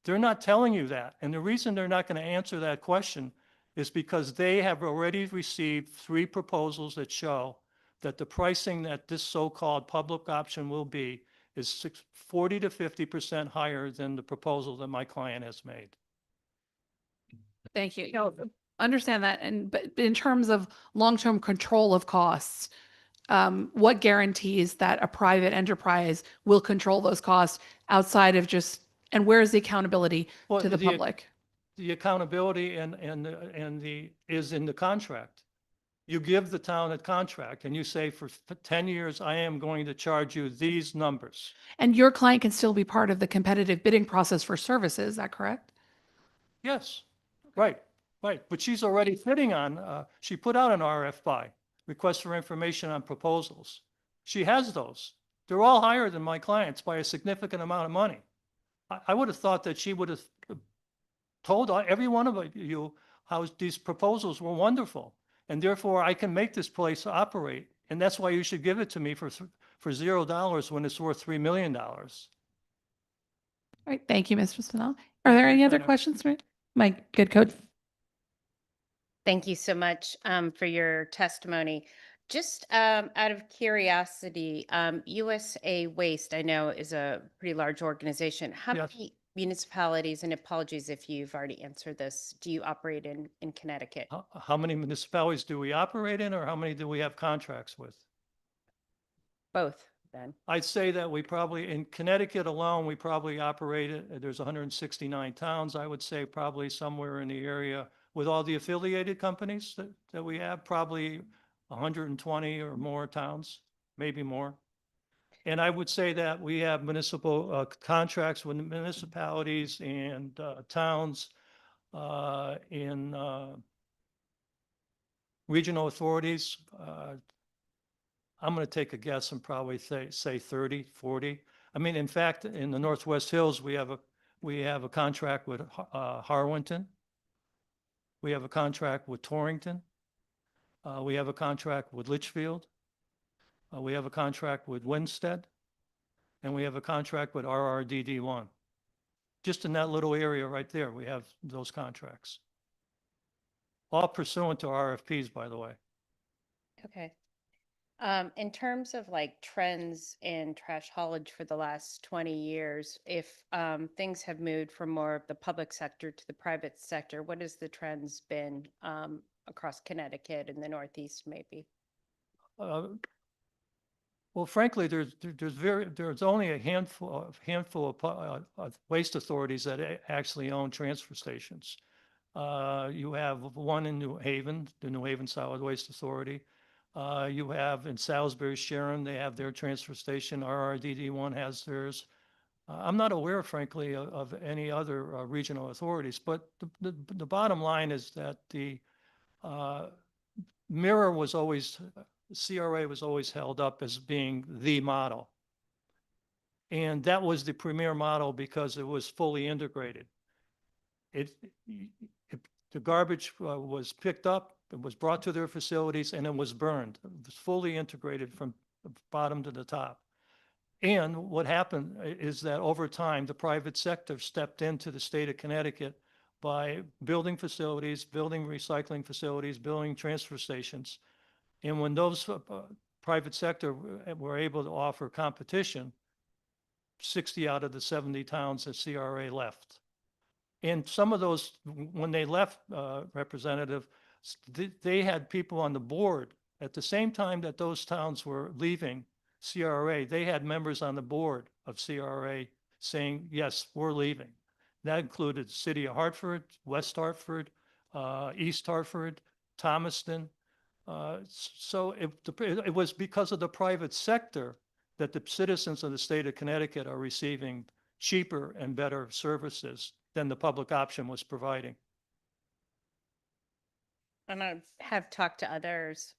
They're not telling you that. And the reason they're not going to answer that question is because they have already received 3 proposals that show that the pricing that this so-called public option will be is 40 to 50% higher than the proposal that my client has made. Thank you. Understand that. But in terms of long-term control of costs, what guarantees that a private enterprise will control those costs outside of just, and where is the accountability to the public? The accountability is in the contract. You give the town a contract and you say for 10 years, I am going to charge you these numbers. And your client can still be part of the competitive bidding process for services, is that correct? Yes, right. Right, but she's already sitting on, she put out an RFI, request for information on proposals. She has those. They're all higher than my clients by a significant amount of money. I would have thought that she would have told every one of you how these proposals were wonderful. And therefore I can make this place operate. And that's why you should give it to me for $0 when it's worth $3 million. All right, thank you, Mr. Snell. Are there any other questions, my good coach? Thank you so much for your testimony. Just out of curiosity, USA Waste, I know, is a pretty large organization. How Yes. many municipalities, and apologies if you've already answered this, do you operate in Connecticut? How many municipalities do we operate in, or how many do we have contracts with? Both, then. I'd say that we probably, in Connecticut alone, we probably operate, there's 169 towns. I would say probably somewhere in the area with all the affiliated companies that we have, probably 120 or more towns, maybe more. And I would say that we have municipal contracts with municipalities and towns in regional authorities. I'm going to take a guess and probably say 30, 40. I mean, in fact, in the Northwest Hills, we have a contract with Harwinton. We have a contract with Torrington. We have a contract with Litchfield. We have a contract with Winstead. And we have a contract with RRDD1. Just in that little area right there, we have those contracts. All pursuant to RFPs, by the way. Okay. In terms of like trends in trash haulage for the last 20 years, if things have moved from more of the public sector to the private sector, what has the trends been across Connecticut and the Northeast, maybe? Well, frankly, there's only a handful of waste authorities that actually own transfer stations. You have one in New Haven, the New Haven Solid Waste Authority. You have in Salisbury, Sharon, they have their transfer station. RRDD1 has theirs. I'm not aware, frankly, of any other regional authorities, but the bottom line is that the mirror was always, CRA was always held up as being the model. And that was the premier model because it was fully integrated. The garbage was picked up, it was brought to their facilities, and it was burned. It was fully integrated from the bottom to the top. And what happened is that over time, the private sector stepped into the state of Connecticut by building facilities, building recycling facilities, building transfer stations. And when those private sector were able to offer competition, 60 out of the 70 towns that CRA left. And some of those, when they left, Representative, they had people on the board at the same time that those towns were leaving CRA. They had members on the board of CRA saying, yes, we're leaving. That included City of Hartford, West Hartford, East Hartford, Thomaston. So it was because of the private sector that the citizens of the state of Connecticut are receiving cheaper and better services than the public option was providing. And I have talked to others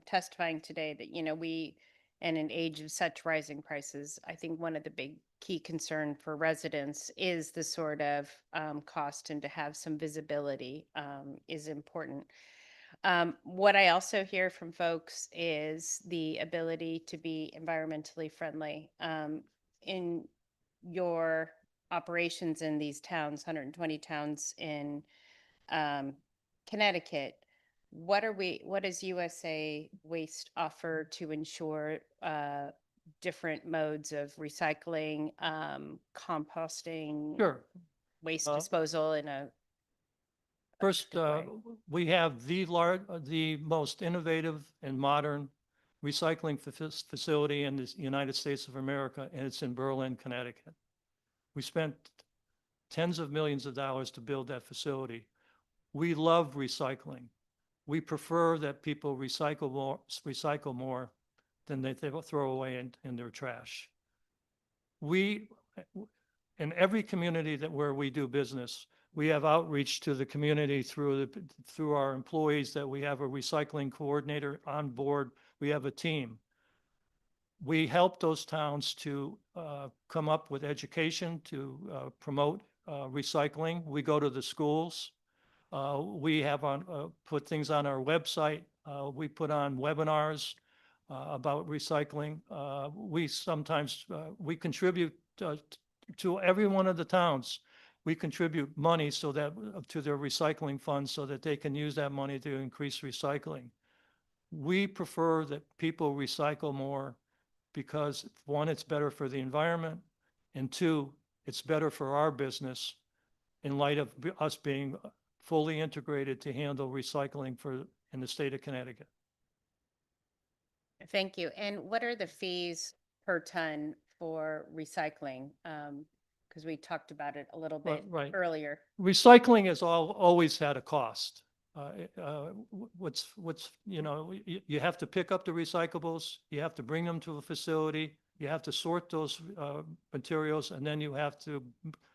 testifying today that, we, in an age of such rising prices, I think one of the big key concern for residents is the sort of cost, and to have some visibility is important. What I also hear from folks is the ability to be environmentally friendly. In your operations in these towns, 120 towns in Connecticut, what does USA Waste offer to ensure different modes of recycling, composting, Sure. waste disposal in a First, we have the most innovative and modern recycling facility in the United States of America, and it's in Berlin, Connecticut. We spent tens of millions of dollars to build that facility. We love recycling. We prefer that people recycle more than they throw away in their trash. We, in every community where we do business, we have outreach to the community through our employees, that we have a recycling coordinator on board. We have a team. We help those towns to come up with education to promote recycling. We go to the schools. We have put things on our website. We put on webinars about recycling. We sometimes we contribute to every one of the towns. We contribute money so that to their recycling funds, so that they can use that money to increase recycling. We prefer that people recycle more because, one, it's better for the environment, and two, it's better for our business in light of us being fully integrated to handle recycling in the state of Connecticut. Thank you. And what are the fees per ton for recycling? Because we talked about it a little bit Right. earlier. Recycling has always had a cost. You have to pick up the recyclables, you have to bring them to a facility, you have to sort those materials, and then you have to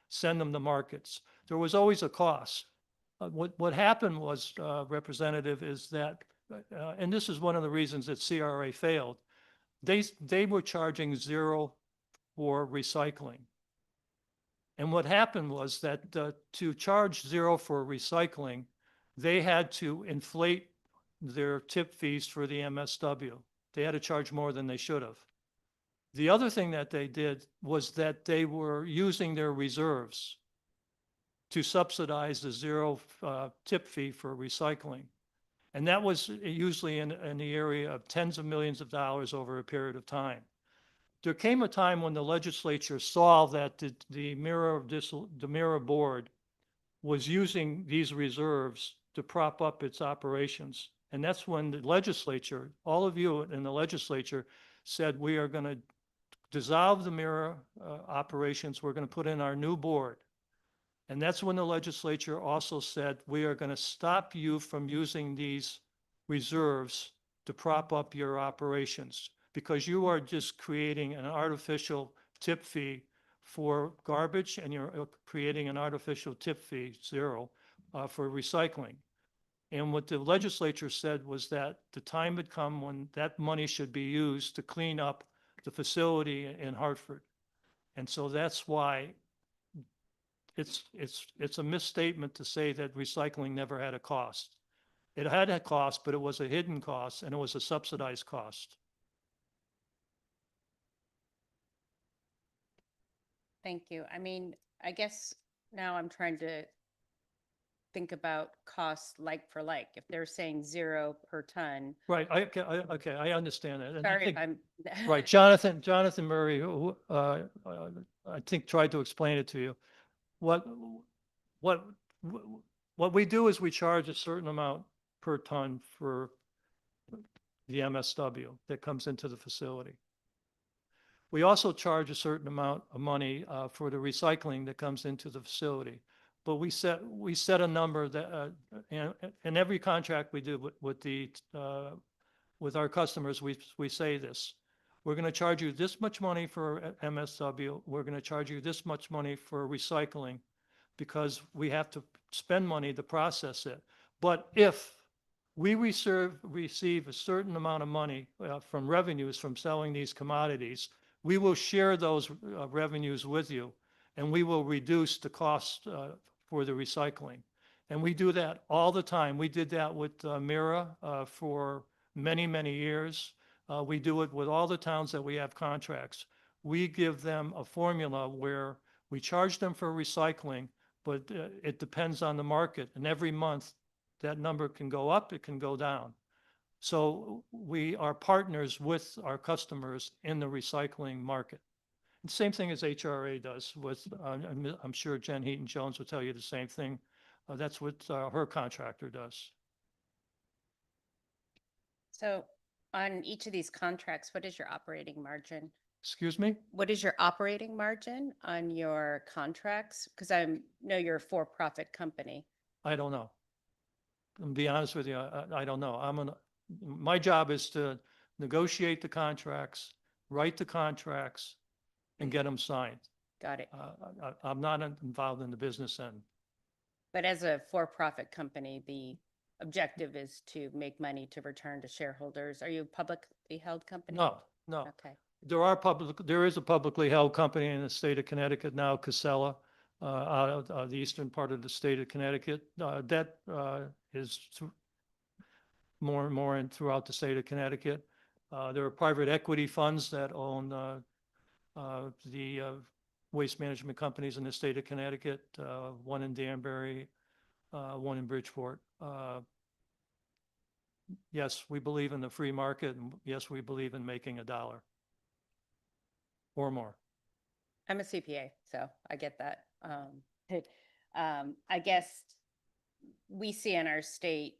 send them to markets. There was always a cost. What happened was, Representative, is that, and this is one of the reasons that CRA failed, they were charging zero for recycling. And what happened was that to charge zero for recycling, they had to inflate their tip fees for the MSW. They had to charge more than they should have. The other thing that they did was that they were using their reserves to subsidize the zero tip fee for recycling. And that was usually in the area of tens of millions of dollars over a period of time. There came a time when the legislature saw that the Mira board was using these reserves to prop up its operations. And that's when the legislature, all of you in the legislature, said, we are going to dissolve the Mira operations. We're going to put in our new board. And that's when the legislature also said, we are going to stop you from using these reserves to prop up your operations, because you are just creating an artificial tip fee for garbage, and you're creating an artificial tip fee, zero, for recycling. And what the legislature said was that the time had come when that money should be used to clean up the facility in Hartford. And so that's why it's a misstatement to say that recycling never had a cost. It had a cost, but it was a hidden cost, and it was a subsidized cost. Thank you. I mean, I guess now I'm trying to think about costs like for like. If they're saying zero per ton. Right. Okay, I understand that. And I Sorry if think, I'm. right, Jonathan Murray, who I think tried to explain it to you. What we do is we charge a certain amount per ton for the MSW that comes into the facility. We also charge a certain amount of money for the recycling that comes into the facility. But we set a number that, in every contract we do with our customers, we say this. We're going to charge you this much money for MSW. We're going to charge you this much money for recycling because we have to spend money to process it. But if we receive a certain amount of money from revenues from selling these commodities, we will share those revenues with you, and we will reduce the cost for the recycling. And we do that all the time. We did that with Mira for many, many years. We do it with all the towns that we have contracts. We give them a formula where we charge them for recycling, but it depends on the market. And every month, that number can go up, it can go down. So we are partners with our customers in the recycling market. And same thing as HRA does with, I'm sure Jen Heaton Jones will tell you the same thing. That's what her contractor does. So on each of these contracts, what is your operating margin? Excuse me? What is your operating margin on your contracts? Because I know you're a for-profit company. I don't know. To be honest with you, I don't know. My job is to negotiate the contracts, write the contracts, and get them signed. Got it. I'm not involved in the business end. But as a for-profit company, the objective is to make money to return to shareholders. Are you a publicly held company? No. Okay. There is a publicly held company in the state of Connecticut now, Casella, out of the eastern part of the state of Connecticut. That is more and more throughout the state of Connecticut. There are private equity funds that own the waste management companies in the state of Connecticut, one in Danbury, one in Bridgeport. Yes, we believe in the free market, and yes, we believe in making a dollar or more. I'm a CPA, so I get that. I guess we see in our state,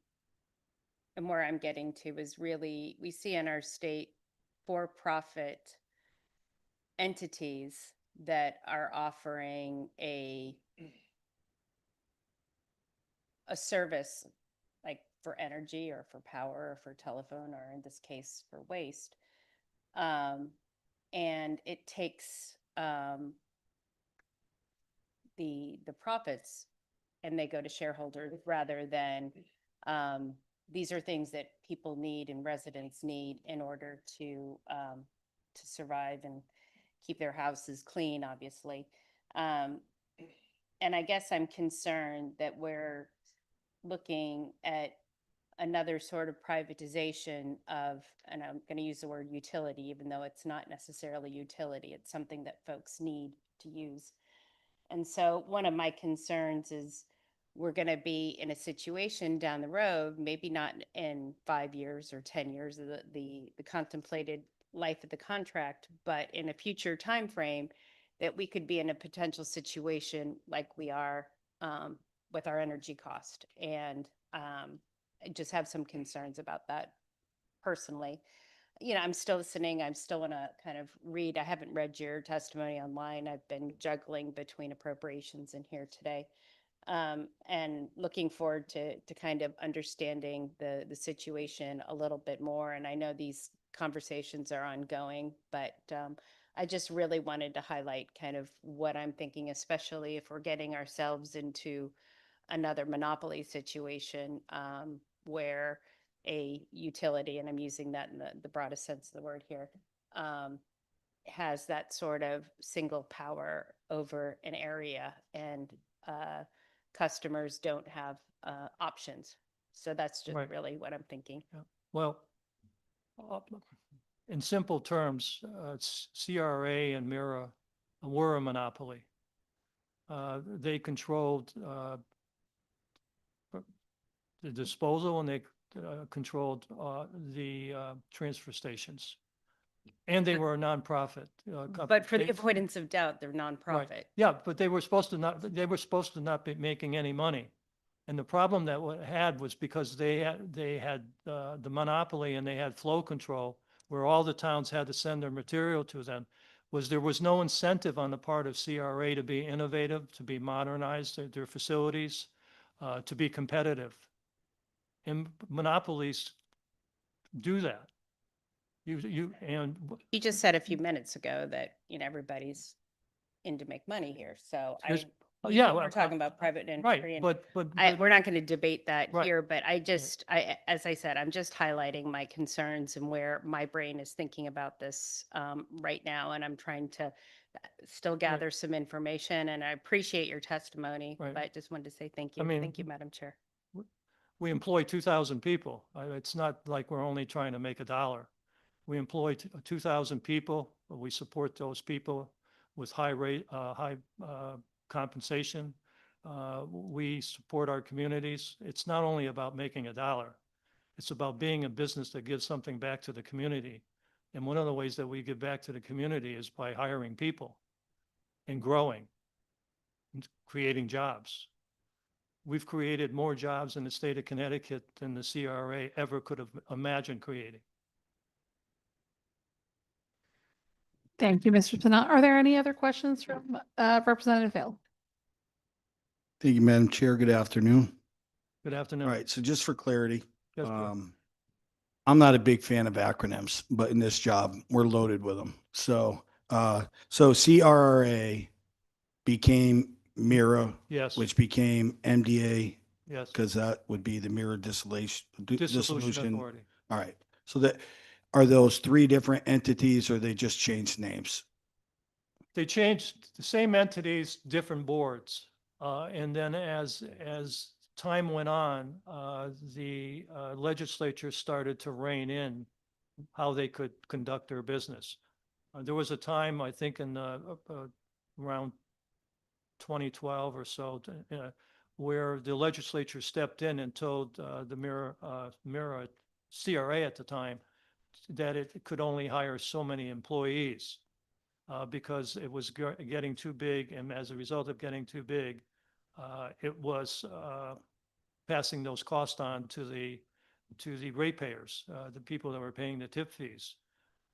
and where I'm getting to is really, we see in our state for-profit entities that are offering a service like for energy or for power or for telephone, or in this case for waste. And it takes the profits and they go to shareholders rather than these are things that people need and residents need in order to survive and keep their houses clean, obviously. And I guess I'm concerned that we're looking at another sort of privatization of, and I'm going to use the word utility, even though it's not necessarily utility, it's something that folks need to use. And so one of my concerns is we're going to be in a situation down the road, maybe not in 5 years or 10 years of the contemplated life of the contract, but in a future time frame that we could be in a potential situation like we are with our energy cost. And I just have some concerns about that personally. You know, I'm still listening. I'm still want to kind of read. I haven't read your testimony online. I've been juggling between appropriations and here today. And looking forward to kind of understanding the situation a little bit more. And I know these conversations are ongoing, but I just really wanted to highlight kind of what I'm thinking, especially if we're getting ourselves into another monopoly situation where a utility, and I'm using that in the broadest sense of the word here, has that sort of single power over an area, and customers don't have options. So that's just Right. really what I'm thinking. Yeah. Well, in simple terms, CRA and Mira were a monopoly. They controlled the disposal, and they controlled the transfer stations. And they were a nonprofit company. But for the avoidance of doubt, they're Right. nonprofit. Yeah, but they were supposed to not be making any money. And the problem that we had was because they had the monopoly, and they had flow control where all the towns had to send their material to them. was there was no incentive on the part of CRA to be innovative, to be modernized, their facilities, to be competitive. And monopolies do that. You just said a few minutes ago that, everybody's in to make money here. So yeah, we're talking about private industry. right, but we're not going to debate that Right. here, but as I said, I'm just highlighting my concerns and where my brain is thinking about this right now. And I'm trying to still gather some information, and I appreciate your testimony, Right. but just wanted to say thank you. I mean, Thank you, Madam Chair. we employ 2,000 people. It's not like we're only trying to make a dollar. We employ 2,000 people. We support those people with high compensation. We support our communities. It's not only about making a dollar. It's about being a business that gives something back to the community. And one of the ways that we give back to the community is by hiring people and growing, and creating jobs. We've created more jobs in the state of Connecticut than the CRA ever could have imagined creating. Thank you, Mr. Tennant. Are there any other questions from Representative Vale? Thank you, Madam Chair. Good afternoon. Good afternoon. All right, so just for clarity, Yes, sir. I'm not a big fan of acronyms, but in this job, we're loaded with them. So CRRA became MIRA, Yes. which became MDA, Yes. because that would be the MIRA dissolution. Dissolution Authority. All right. So are those three different entities, or they just changed names? They changed the same entities, different boards. And then as time went on, the legislature started to rein in how they could conduct their business. There was a time, I think in around 2012 or so, where the legislature stepped in and told the MIRA CRA at the time that it could only hire so many employees because it was getting too big. And as a result of getting too big, it was passing those costs on to the ratepayers, the people that were paying the tip fees.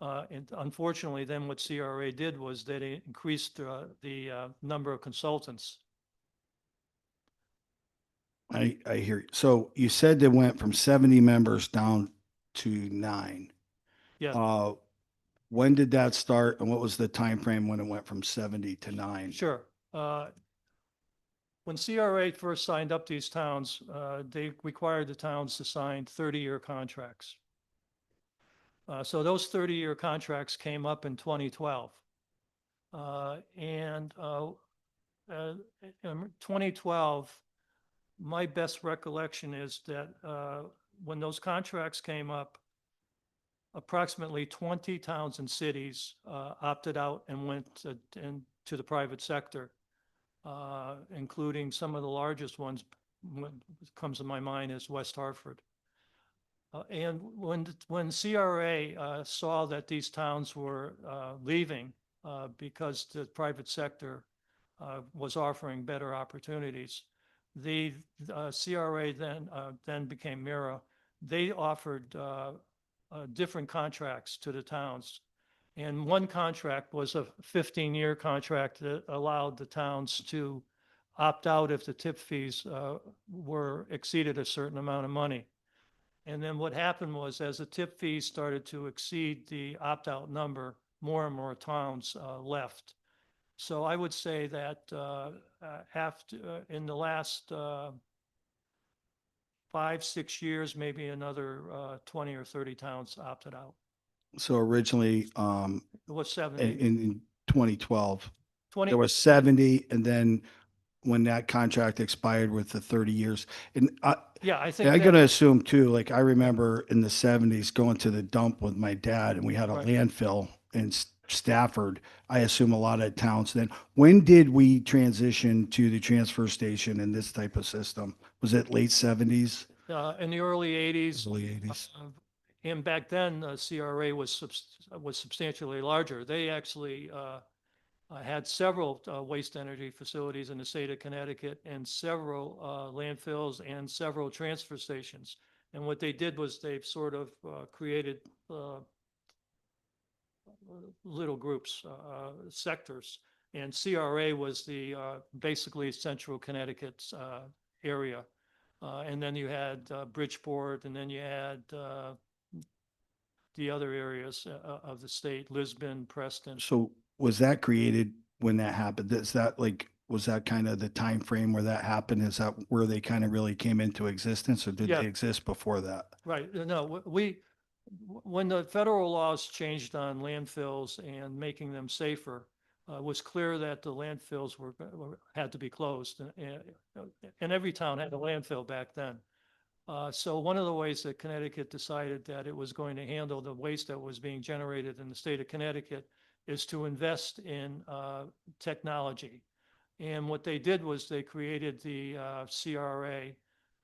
And unfortunately, then what CRA did was that it increased the number of consultants. I hear you. So you said they went from 70 members down to 9. Yeah. When did that start, and what was the time frame when it went from 70 to 9? Sure. When CRA first signed up these towns, they required the towns to sign 30-year contracts. So those 30-year contracts came up in 2012. In 2012, my best recollection is that when those contracts came up, approximately 20 towns and cities opted out and went into the private sector, including some of the largest ones. What comes to my mind is West Hartford. And when CRA saw that these towns were leaving because the private sector was offering better opportunities, the CRA then became MIRA. They offered different contracts to the towns. And one contract was a 15-year contract that allowed the towns to opt out if the tip fees were exceeded a certain amount of money. And then what happened was, as the tip fees started to exceed the opt-out number, more and more towns left. So I would say that in the last 5-6 years, maybe another 20 or 30 towns opted out. So originally, It was 70. in 2012, 20 there was 70, and then when that contract expired with the 30 years, and Yeah, I think I'm that- going to assume too, like I remember in the 70s going to the dump with my dad, and we had a Right. landfill in Stafford. I assume a lot of towns then. When did we transition to the transfer station and this type of system? Was it late 70s? in the early 80s. Early 80s. And back then, CRA was substantially larger. They actually had several waste energy facilities in the state of Connecticut, and several landfills and several transfer stations. And what they did was they've sort of created little groups, sectors. And CRA was the basically central Connecticut's area. And then you had Bridgeport, and then you had the other areas of the state, Lisbon, Preston. So was that created when that happened? Is that like, was that kind of the time frame where that happened? Is that where they kind of really came into existence, or did Yeah. they exist before that? Right. No, when the federal laws changed on landfills and making them safer, it was clear that the landfills had to be closed. And every town had a landfill back then. So one of the ways that Connecticut decided that it was going to handle the waste that was being generated in the state of Connecticut is to invest in technology. And what they did was they created the CRA,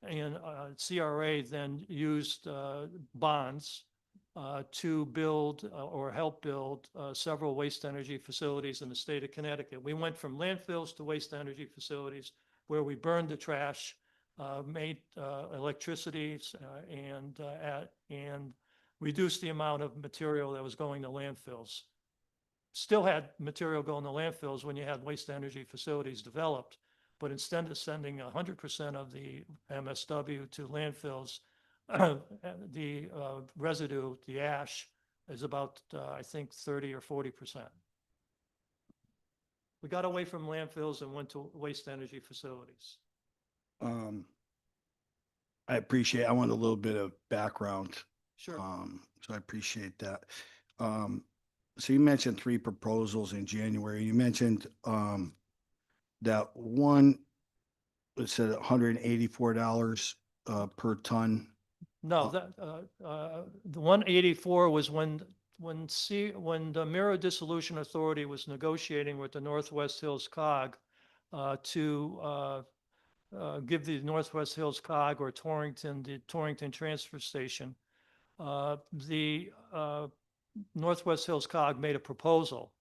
and CRA then used bonds to build or help build several waste energy facilities in the state of Connecticut. We went from landfills to waste energy facilities where we burned the trash, made electricity, and reduced the amount of material that was going to landfills. Still had material going to landfills when you had waste energy facilities developed, but instead of sending 100% of the MSW to landfills, the residue, the ash, is about, I think, 30 or 40%. We got away from landfills and went to waste energy facilities. I want a little bit of background. Sure. So I appreciate that. So you mentioned 3 proposals in January. You mentioned that one, it said $184 per ton. No, the 184 was when the Mirror Dissolution Authority was negotiating with the Northwest Hills COG to give the Northwest Hills COG or the Torrington Transfer Station. The Northwest Hills COG made a proposal,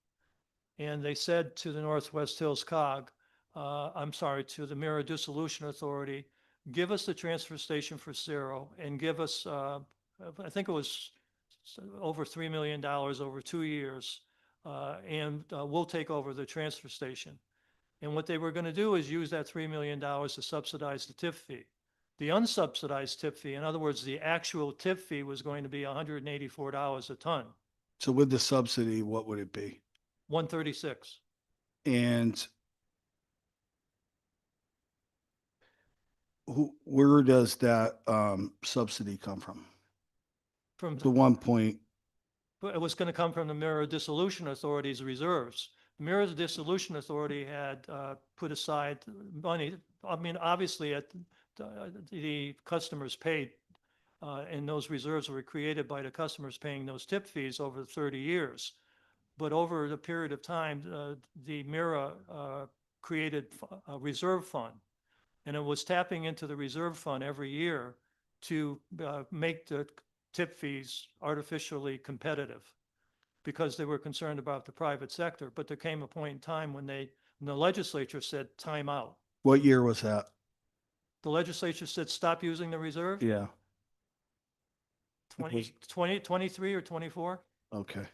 and they said to the Northwest Hills COG, to the Mirror Dissolution Authority, give us the transfer station for zero and give us, I think it was over $3 million over 2 years, and we'll take over the transfer station. And what they were going to do is use that $3 million to subsidize the tip fee. The unsubsidized tip fee, in other words, the actual tip fee, was going to be $184 a ton. So with the subsidy, what would it be? 136. And where does that subsidy come from? From The 1 point. It was going to come from the Mirror Dissolution Authority's reserves. The Mirror Dissolution Authority had put aside money. I mean, obviously, the customers paid, and those reserves were created by the customers paying those tip fees over 30 years. But over the period of time, the Mirror created a reserve fund, and it was tapping into the reserve fund every year to make the tip fees artificially competitive, because they were concerned about the private sector. But there came a point in time when the legislature said, time out. What year was that? The legislature said, stop using the reserve? Yeah. 23 or 24? Okay.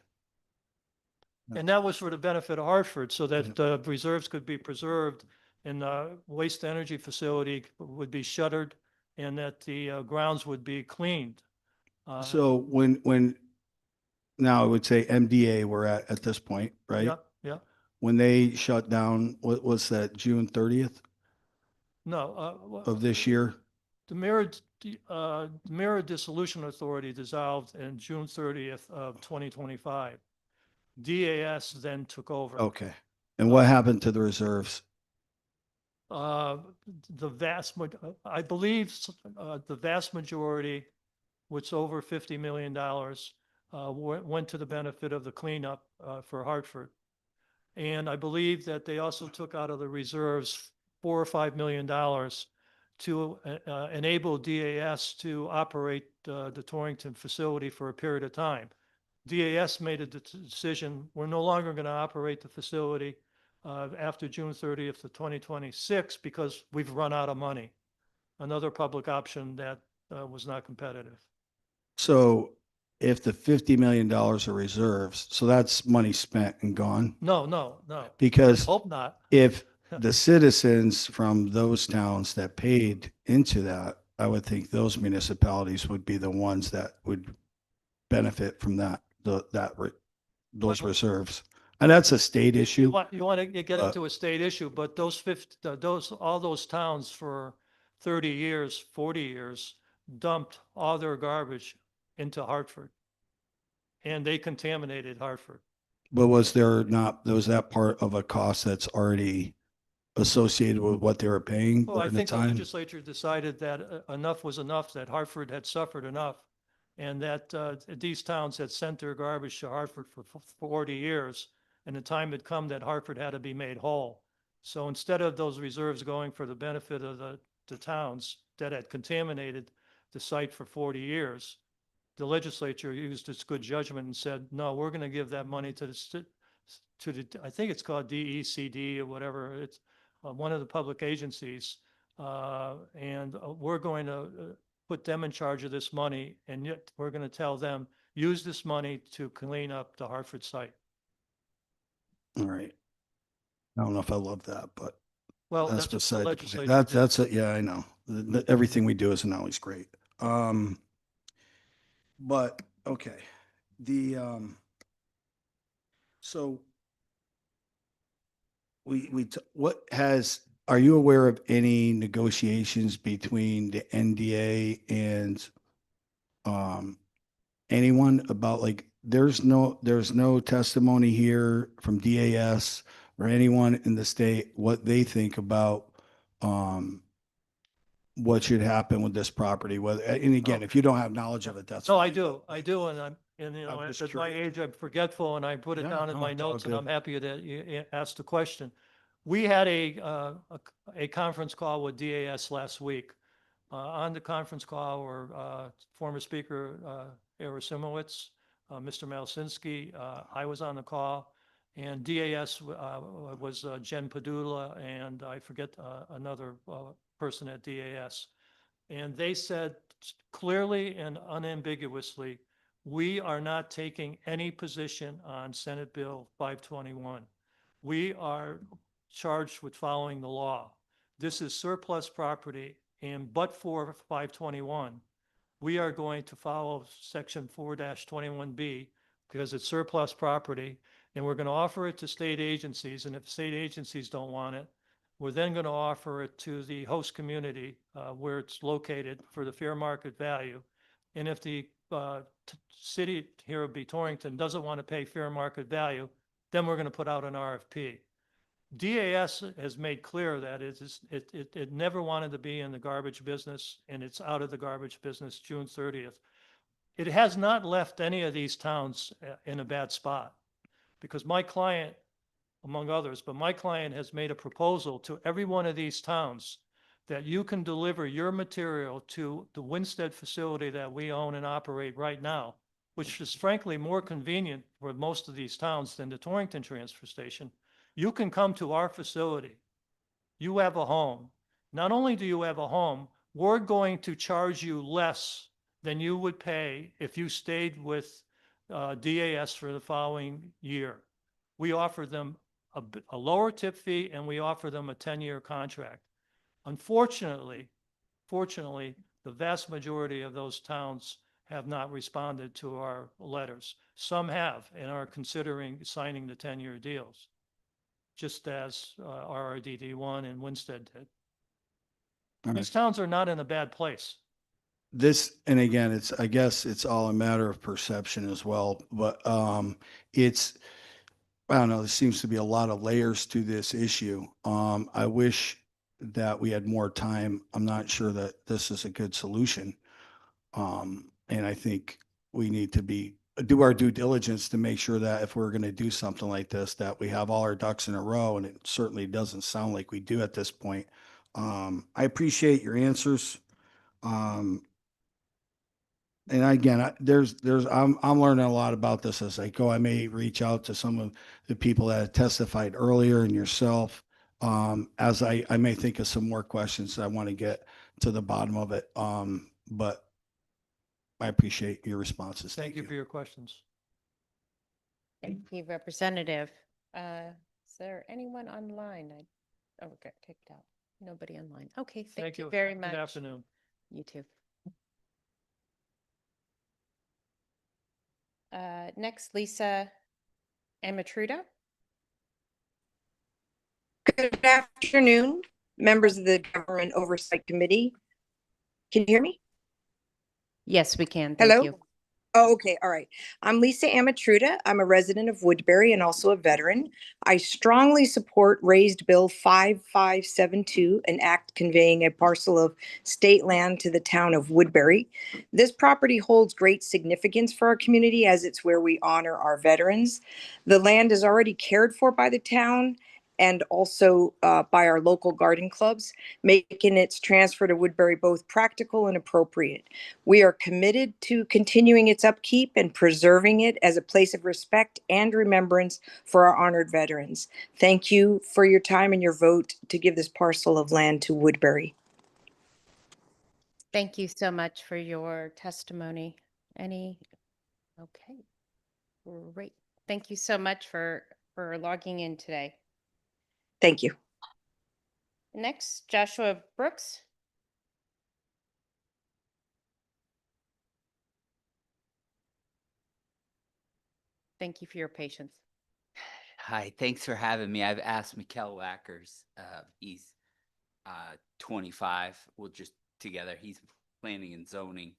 And that was for the benefit of Hartford, so that the reserves could be preserved and the waste energy facility would be shuttered and that the grounds would be cleaned. So when now I would say MDA we're at this point, right? Yeah, yeah. When they shut down, what was that, June 30th No. of this year? The Mirror Dissolution Authority dissolved in June 30th of 2025. DAS then took over. Okay. And what happened to the reserves? I believe the vast majority, which over $50 million, went to the benefit of the cleanup for Hartford. And I believe that they also took out of the reserves $4 or $5 million to enable DAS to operate the Torrington facility for a period of time. DAS made a decision, we're no longer going to operate the facility after June 30th of 2026 because we've run out of money. Another public option that was not competitive. So if the $50 million are reserves, so that's money spent and gone. No, no, no. Because Hope not. if the citizens from those towns that paid into that, I would think those municipalities would be the ones that would benefit from those reserves. And that's a state issue. You want to get Uh, into a state issue, but all those towns for 30 years, 40 years dumped all their garbage into Hartford. And they contaminated Hartford. But was that part of a cost that's already associated with what they were paying Well, I during the think the time? legislature decided that enough was enough, that Hartford had suffered enough, and that these towns had sent their garbage to Hartford for 40 years, and the time had come that Hartford had to be made whole. So instead of those reserves going for the benefit of the towns that had contaminated the site for 40 years, the legislature used its good judgment and said, no, we're going to give that money to I think it's called DECD or whatever. It's one of the public agencies. And we're going to put them in charge of this money. And yet we're going to tell them, use this money to clean up the Hartford site. All right. I don't know if I love that, but Well, that's that's what the beside the point. legislature did. That's it. Yeah, I know. Everything we do isn't always great. But okay. So are you aware of any negotiations between the NDA and anyone about, like, there's no testimony here from DAS or anyone in the state what they think about what should happen with this property, whether, and again, if you don't have knowledge of it, that's No, fine. I do, and I'm just at my curious. age, I'm forgetful, and I put it Yeah, down in no, my it's all notes, and good. I'm happy that you asked the question. We had a conference call with DAS last week. On the conference call were former Speaker Ira Simowitz, Mr. Malsinski. I was on the call, and DAS was Jen Padula, and I forget another person at DAS. And they said clearly and unambiguously, we are not taking any position on Senate Bill 521. We are charged with following the law. This is surplus property, and but for 521, we are going to follow section 4-21B because it's surplus property, and we're going to offer it to state agencies, and if state agencies don't want it, we're then going to offer it to the host community where it's located for the fair market value. And if the city here of Torrington doesn't want to pay fair market value, then we're going to put out an RFP. DAS has made clear that it never wanted to be in the garbage business, and it's out of the garbage business June 30th. It has not left any of these towns in a bad spot, because my client, among others, but my client has made a proposal to every one of these towns that you can deliver your material to the Winstead facility that we own and operate right now, which is frankly more convenient for most of these towns than the Torrington transfer station. You can come to our facility. You have a home. Not only do you have a home, we're going to charge you less than you would pay if you stayed with DAS for the following year. We offer them a lower tip fee, and we offer them a 10-year contract. Unfortunately, the vast majority of those towns have not responded to our letters. Some have and are considering signing the 10-year deals, just as RRDD1 and Winstead did. All These right. towns are not in a bad place. And again, I guess it's all a matter of perception as well, but I don't know, there seems to be a lot of layers to this issue. I wish that we had more time. I'm not sure that this is a good solution. And I think we need to do our due diligence to make sure that if we're going to do something like this, that we have all our ducks in a row, and it certainly doesn't sound like we do at this point. I appreciate your answers. And again, I'm learning a lot about this as I go. I may reach out to some of the people that have testified earlier and yourself, as I may think of some more questions. I want to get to the bottom of it. But I appreciate your responses. Thank you for your questions. Thank you, Representative. Is there anyone online? Got kicked out. Nobody online. Okay, thank you very much. Good afternoon. You too. Next, Lisa Amatruda. Good afternoon, members of the Government Oversight Committee. Can you hear me? Yes, we can. Thank Hello? you. Oh, okay. All right. I'm Lisa Amatruda. I'm a resident of Woodbury and also a veteran. I strongly support Raised Bill 5572, an act conveying a parcel of state land to the town of Woodbury. This property holds great significance for our community as it's where we honor our veterans. The land is already cared for by the town and also by our local garden clubs, making its transfer to Woodbury both practical and appropriate. We are committed to continuing its upkeep and preserving it as a place of respect and remembrance for our honored veterans. Thank you for your time and your vote to give this parcel of land to Woodbury. Thank you so much for your testimony. Okay, great. Thank you so much for logging in today. Thank you. Next, Joshua Brooks. Thank you for your patience. Hi, thanks for having me. I've asked Mikkel Wackers. He's 25. We'll just together. He's planning and zoning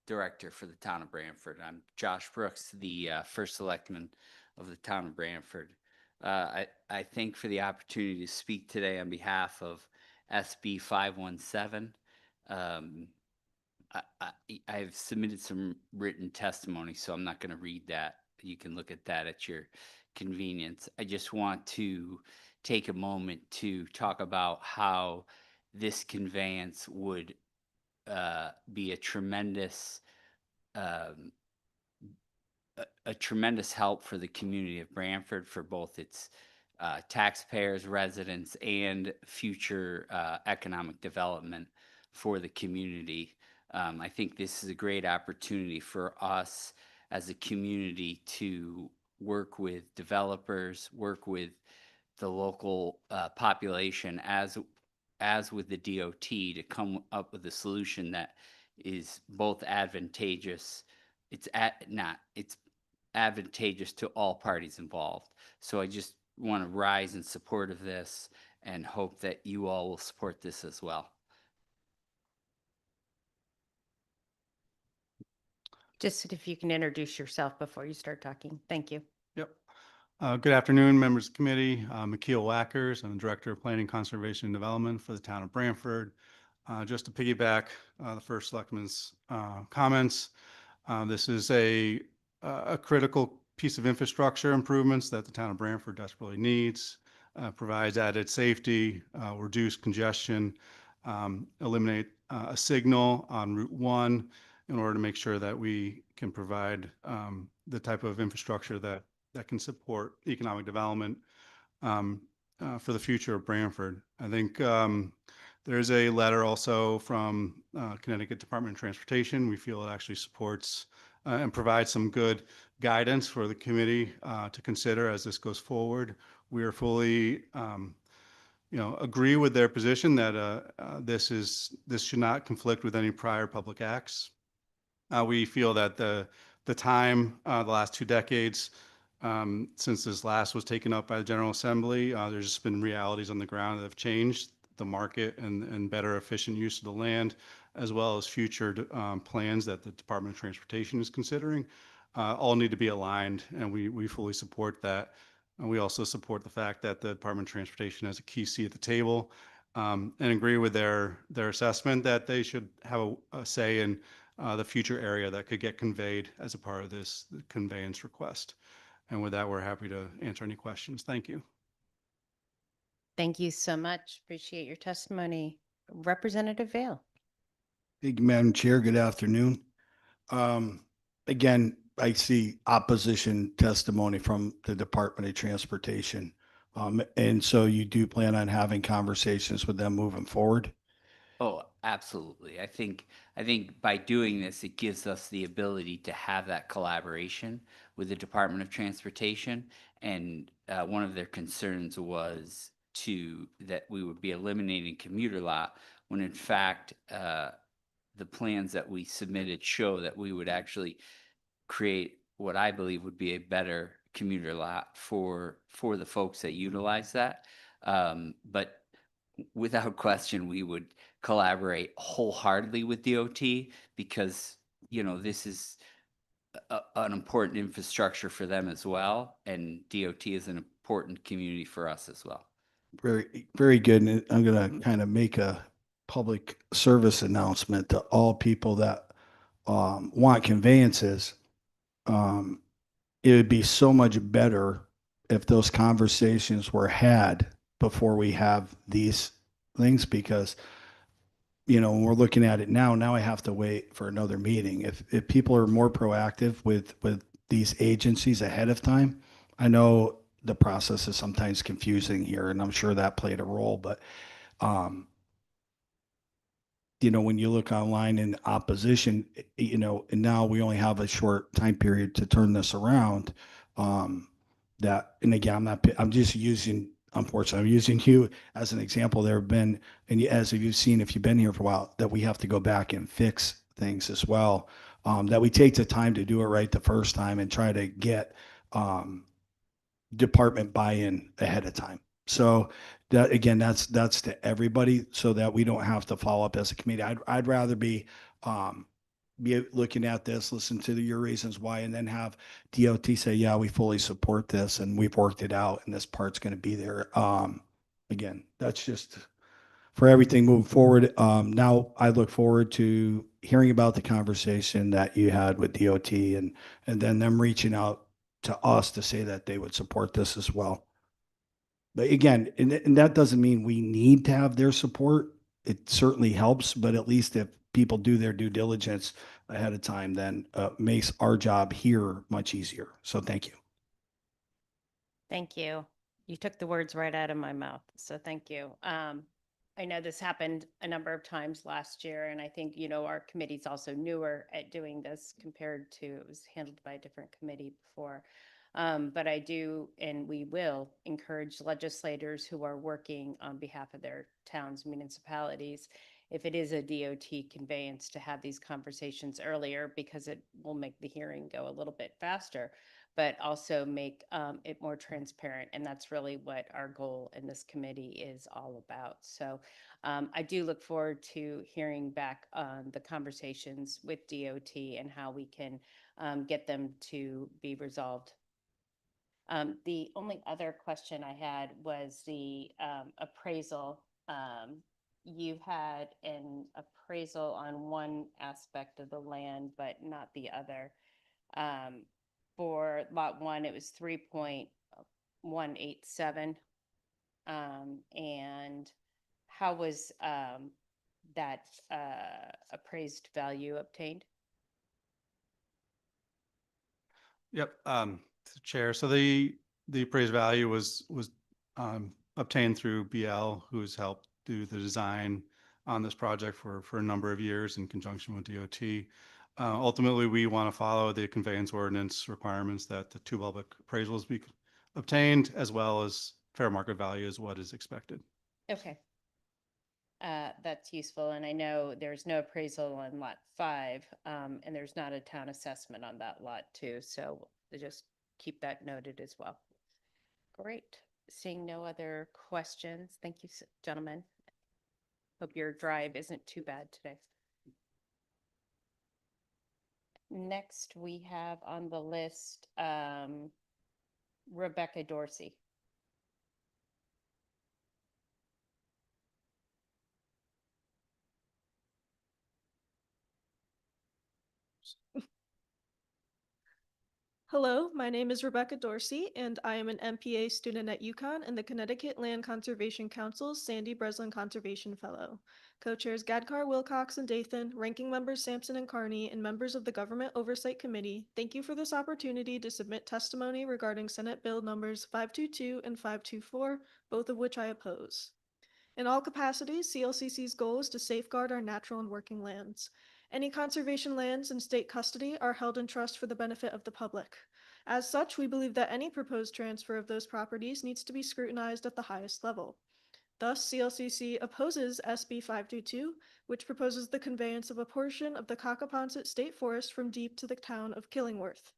director for the town of Brantford. I'm Josh Brooks, the first selectman of the town of Brantford. I thank for the opportunity to speak today on behalf of SB 517. I've submitted some written testimony, so I'm not going to read that. You can look at that at your convenience. I just want to take a moment to talk about how this conveyance would be a tremendous help for the community of Brantford, for both its taxpayers, residents, and future economic development for the community. I think this is a great opportunity for us as a community to work with developers, work with the local population, as with the DOT, to come up with a solution that is both advantageous. It's advantageous to all parties involved. So I just want to rise in support of this and hope that you all will support this as well. Just if you can introduce yourself before you start talking. Thank you. Yep. Good afternoon, members of the committee. Mikkel Wackers. I'm the Director of Planning, Conservation, and Development for the town of Brantford. Just to piggyback the first selectman's comments, this is a critical piece of infrastructure improvements that the town of Brantford desperately needs. Provides added safety, reduce congestion, eliminate a signal on Route 1 in order to make sure that we can provide the type of infrastructure that can support economic development for the future of Brantford. I think there's a letter also from Connecticut Department of Transportation. We feel it actually supports and provides some good guidance for the committee to consider as this goes forward. We are fully agree with their position that this should not conflict with any prior public acts. We feel that the time, the last 2 decades, since this last was taken up by the General Assembly, there's just been realities on the ground that have changed the market and better efficient use of the land, as well as future plans that the Department of Transportation is considering, all need to be aligned, and we fully support that. And we also support the fact that the Department of Transportation has a key seat at the table, and agree with their assessment that they should have a say in the future area that could get conveyed as a part of this conveyance request. And with that, we're happy to answer any questions. Thank you. Thank you so much. Appreciate your testimony. Representative Vale. Thank you, Madam Chair. Good afternoon. Again, I see opposition testimony from the Department of Transportation. And so you do plan on having conversations with them moving forward? Oh, Absolutely. I think by doing this, it gives us the ability to have that collaboration with the Department of Transportation. And one of their concerns was that we would be eliminating commuter lot when in fact the plans that we submitted show that we would actually create what I believe would be a better commuter lot for the folks that utilize that. But without question, we would collaborate wholeheartedly with DOT because, this is an important infrastructure for them as well. And DOT is an important community for us as well. Very, very good. And I'm going to kind of make a public service announcement to all people that want conveyances. It would be so much better if those conversations were had before we have these things, because when we're looking at it now I have to wait for another meeting. If people are more proactive with these agencies ahead of time, I know the process is sometimes confusing here, and I'm sure that played a role, but when you look online in opposition, and now we only have a short time period to turn this around. And again, I'm just using, unfortunately, I'm using you as an example. There have been, and as you've seen, if you've been here for a while, that we have to go back and fix things as well. That we take the time to do it right the first time and try to get department buy-in ahead of time. So that, again, that's to everybody, so that we don't have to follow up as a committee. I'd rather be looking at this, listen to your reasons why, and then have DOT say, yeah, we fully support this and we've worked it out and this part's going to be there. Again, that's just for everything moving forward. Now I look forward to hearing about the conversation that you had with DOT and then them reaching out to us to say that they would support this as well. But again, and that doesn't mean we need to have their support. It certainly helps, but at least if people do their due diligence ahead of time, then makes our job here much easier. So thank you. Thank you. You took the words right out of my mouth. So thank you. I know this happened a number of times last year, and I think, our committee's also newer at doing this compared to, it was handled by a different committee before. But I do, and we will encourage legislators who are working on behalf of their towns, municipalities, if it is a DOT conveyance, to have these conversations earlier, because it will make the hearing go a little bit faster, but also make it more transparent. And that's really what our goal in this committee is all about. So I do look forward to hearing back on the conversations with DOT and how we can get them to be resolved. The only other question I had was the appraisal. You had an appraisal on one aspect of the land, but not the other. For lot one, it was 3.187. And how was that appraised value obtained? Yep, Chair. So the appraised value was obtained through BL, who's helped do the design on this project for a number of years in conjunction with DOT. Ultimately, we want to follow the conveyance ordinance requirements that the two public appraisals be obtained, as well as fair market value is what is expected. Okay. That's useful. And I know there's no appraisal on lot 5, and there's not a town assessment on that lot too. So just keep that noted as well. Great. Seeing no other questions. Thank you, gentlemen. Hope your drive isn't too bad today. Next, we have on the list Rebecca Dorsey. Hello, my name is Rebecca Dorsey, and I am an MPA student at UConn and the Connecticut Land Conservation Council's Sandy Breslin Conservation Fellow. Co-chairs Gadkar, Wilcox, and Dathan, ranking members Sampson and Carney, and members of the Government Oversight Committee, thank you for this opportunity to submit testimony regarding Senate Bill numbers 522 and 524, both of which I oppose. In all capacities, CLCC's goal is to safeguard our natural and working lands. Any conservation lands in state custody are held in trust for the benefit of the public. As such, we believe that any proposed transfer of those properties needs to be scrutinized at the highest level. Thus, CLCC opposes SB 522, which proposes the conveyance of a portion of the Cockaponset State Forest from Deep to the town of Killingworth.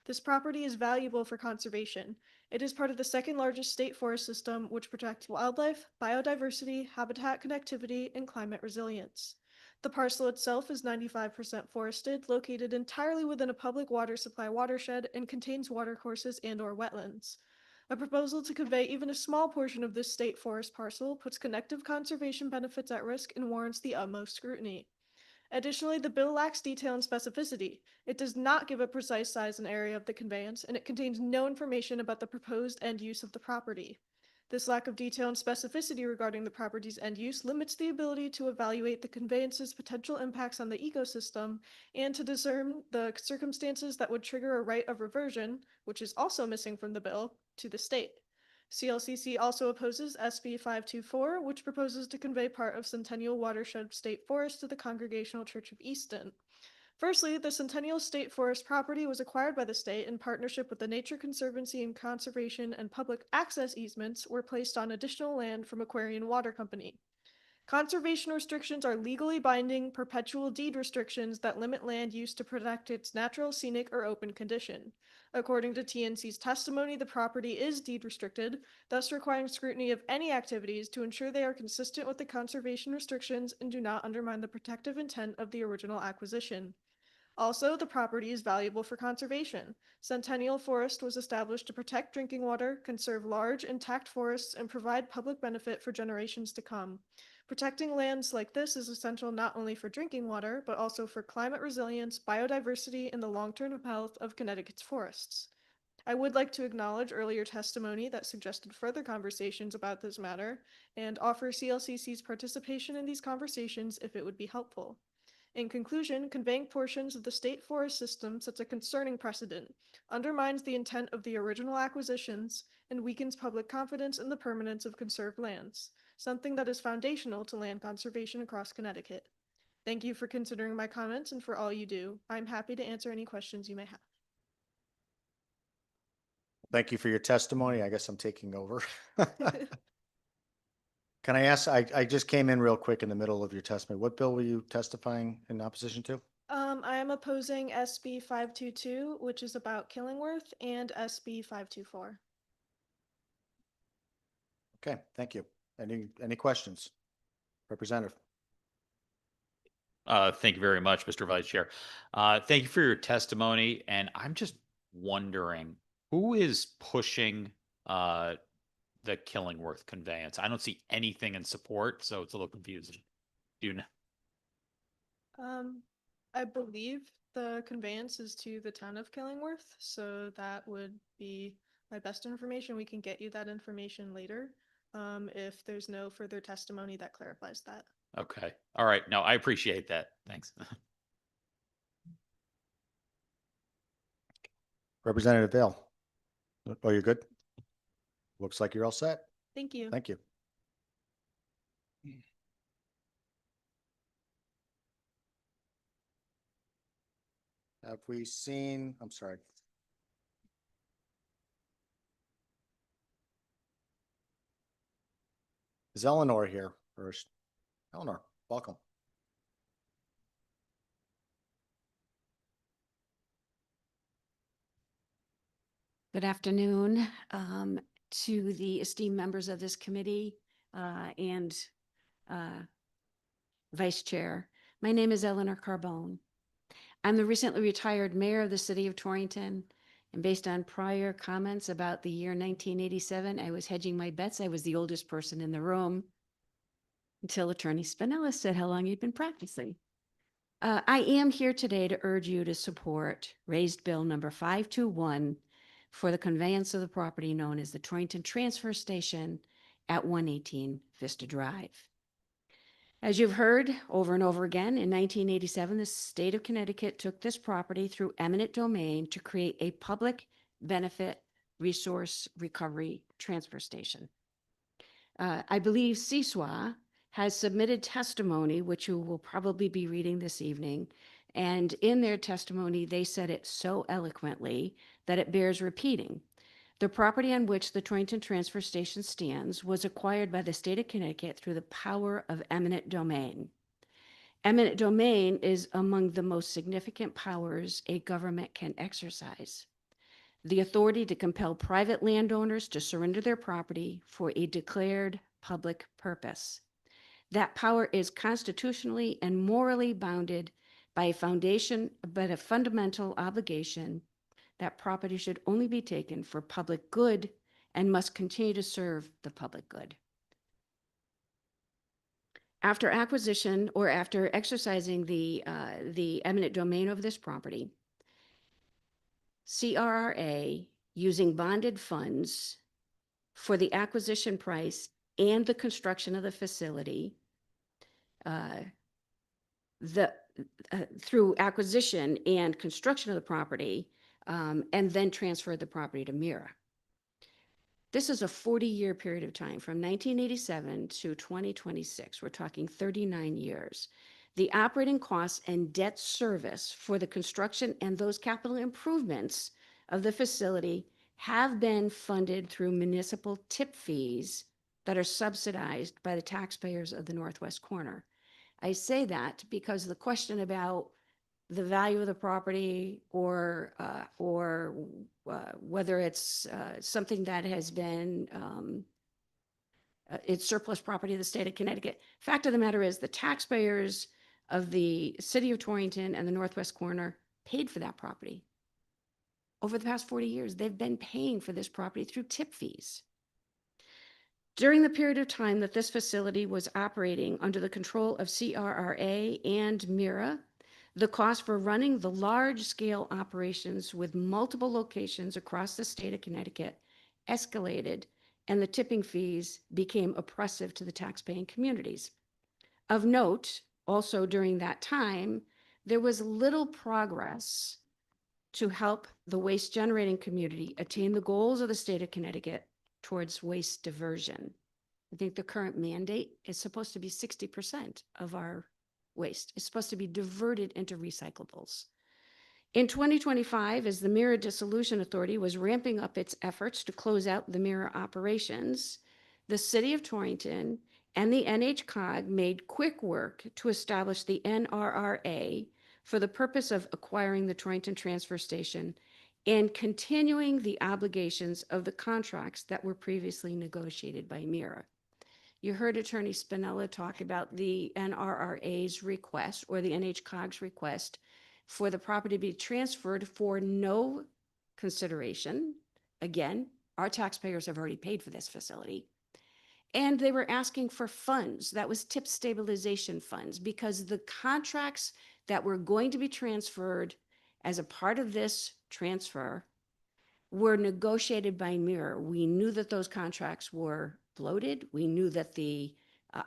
This property is valuable for conservation. It is part of the second largest state forest system, which protects wildlife, biodiversity, habitat connectivity, and climate resilience. The parcel itself is 95% forested, located entirely within a public water supply watershed, and contains watercourses and/or wetlands. A proposal to convey even a small portion of this state forest parcel puts connective conservation benefits at risk and warrants the utmost scrutiny. Additionally, the bill lacks detail and specificity. It does not give a precise size and area of the conveyance, and it contains no information about the proposed end use of the property. This lack of detail and specificity regarding the property's end use limits the ability to evaluate the conveyance's potential impacts on the ecosystem and to discern the circumstances that would trigger a right of reversion, which is also missing from the bill, to the state. CLCC also opposes SB 524, which proposes to convey part of Centennial Watershed State Forest to the Congregational Church of Easton. Firstly, the Centennial State Forest property was acquired by the state in partnership with the Nature Conservancy, and conservation and public access easements were placed on additional land from Aquarian Water Company. Conservation restrictions are legally binding perpetual deed restrictions that limit land use to protect its natural, scenic, or open condition. According to TNC's testimony, the property is deed restricted, thus requiring scrutiny of any activities to ensure they are consistent with the conservation restrictions and do not undermine the protective intent of the original acquisition. Also, the property is valuable for conservation. Centennial Forest was established to protect drinking water, conserve large, intact forests, and provide public benefit for generations to come. Protecting lands like this is essential not only for drinking water, but also for climate resilience, biodiversity, and the long-term health of Connecticut's forests. I would like to acknowledge earlier testimony that suggested further conversations about this matter and offer CLCC's participation in these conversations if it would be helpful. In conclusion, conveying portions of the state forest system sets a concerning precedent, undermines the intent of the original acquisitions, and weakens public confidence in the permanence of conserved lands, something that is foundational to land conservation across Connecticut. Thank you for considering my comments and for all you do. I'm happy to answer any questions you may have. Thank you for your testimony. I guess I'm taking over. Can I ask, I just came in real quick in the middle of your testimony. What bill were you testifying in opposition to? I am opposing SB 522, which is about Killingworth, and SB 524. Okay, thank you. Any questions? Representative. Thank you very much, Mr. Vice Chair. Thank you for your testimony. And I'm just wondering, who is pushing the Killingworth conveyance? I don't see anything in support, so it's a little confusing. Do you know? I believe the conveyance is to the town of Killingworth, so that would be my best information. We can get you that information later, if there's no further testimony that clarifies that. Okay. All right. No, I appreciate that. Thanks. Representative Vale. Oh, you're good? Looks like you're all set. Thank you. Thank you. Have we seen, I'm sorry. Is Eleanor here first? Eleanor, welcome. Good afternoon to the esteemed members of this committee and Vice Chair. My name is Eleanor Carbone. I'm the recently retired mayor of the city of Torrington, and based on prior comments about the year 1987, I was hedging my bets. I was the oldest person in the room until Attorney Spinella said how long he'd been practicing. I am here today to urge you to support raised bill number 521 for the conveyance of the property known as the Torrington Transfer Station at 118 Vista Drive. As you've heard over and over again, in 1987, the state of Connecticut took this property through eminent domain to create a public benefit resource recovery transfer station. I believe CSWA has submitted testimony, which you will probably be reading this evening. And in their testimony, they said it so eloquently that it bears repeating. The property on which the Torrington Transfer Station stands was acquired by the state of Connecticut through the power of eminent domain. Eminent domain is among the most significant powers a government can exercise. The authority to compel private landowners to surrender their property for a declared public purpose. That power is constitutionally and morally bounded by a fundamental obligation that property should only be taken for public good and must continue to serve the public good. After acquisition or after exercising the eminent domain over this property, CRRA, using bonded funds for the acquisition price and the construction of the facility, through acquisition and construction of the property, and then transferred the property to Mira. This is a 40-year period of time, from 1987 to 2026. We're talking 39 years. The operating costs and debt service for the construction and those capital improvements of the facility have been funded through municipal tip fees that are subsidized by the taxpayers of the Northwest Corner. I say that because the question about the value of the property or whether it's something that has been it's surplus property of the state of Connecticut. Fact of the matter is the taxpayers of the city of Torrington and the Northwest Corner paid for that property. Over the past 40 years, they've been paying for this property through tip fees. During the period of time that this facility was operating under the control of CRRA and Mira, the cost for running the large-scale operations with multiple locations across the state of Connecticut escalated, and the tipping fees became oppressive to the taxpaying communities. Of note, also during that time, there was little progress to help the waste-generating community attain the goals of the state of Connecticut towards waste diversion. I think the current mandate is supposed to be 60% of our waste is supposed to be diverted into recyclables. In 2025, as the Mira Dissolution Authority was ramping up its efforts to close out the Mira operations, the City of Torrington and the NHCOG made quick work to establish the NRRA for the purpose of acquiring the Torrington Transfer Station and continuing the obligations of the contracts that were previously negotiated by Mira. You heard Attorney Spinella talk about the NRRA's request or the NHCOG's request for the property to be transferred for no consideration. Again, our taxpayers have already paid for this facility. And they were asking for funds. That was tip stabilization funds, because the contracts that were going to be transferred as a part of this transfer were negotiated by Mira. We knew that those contracts were bloated. We knew that the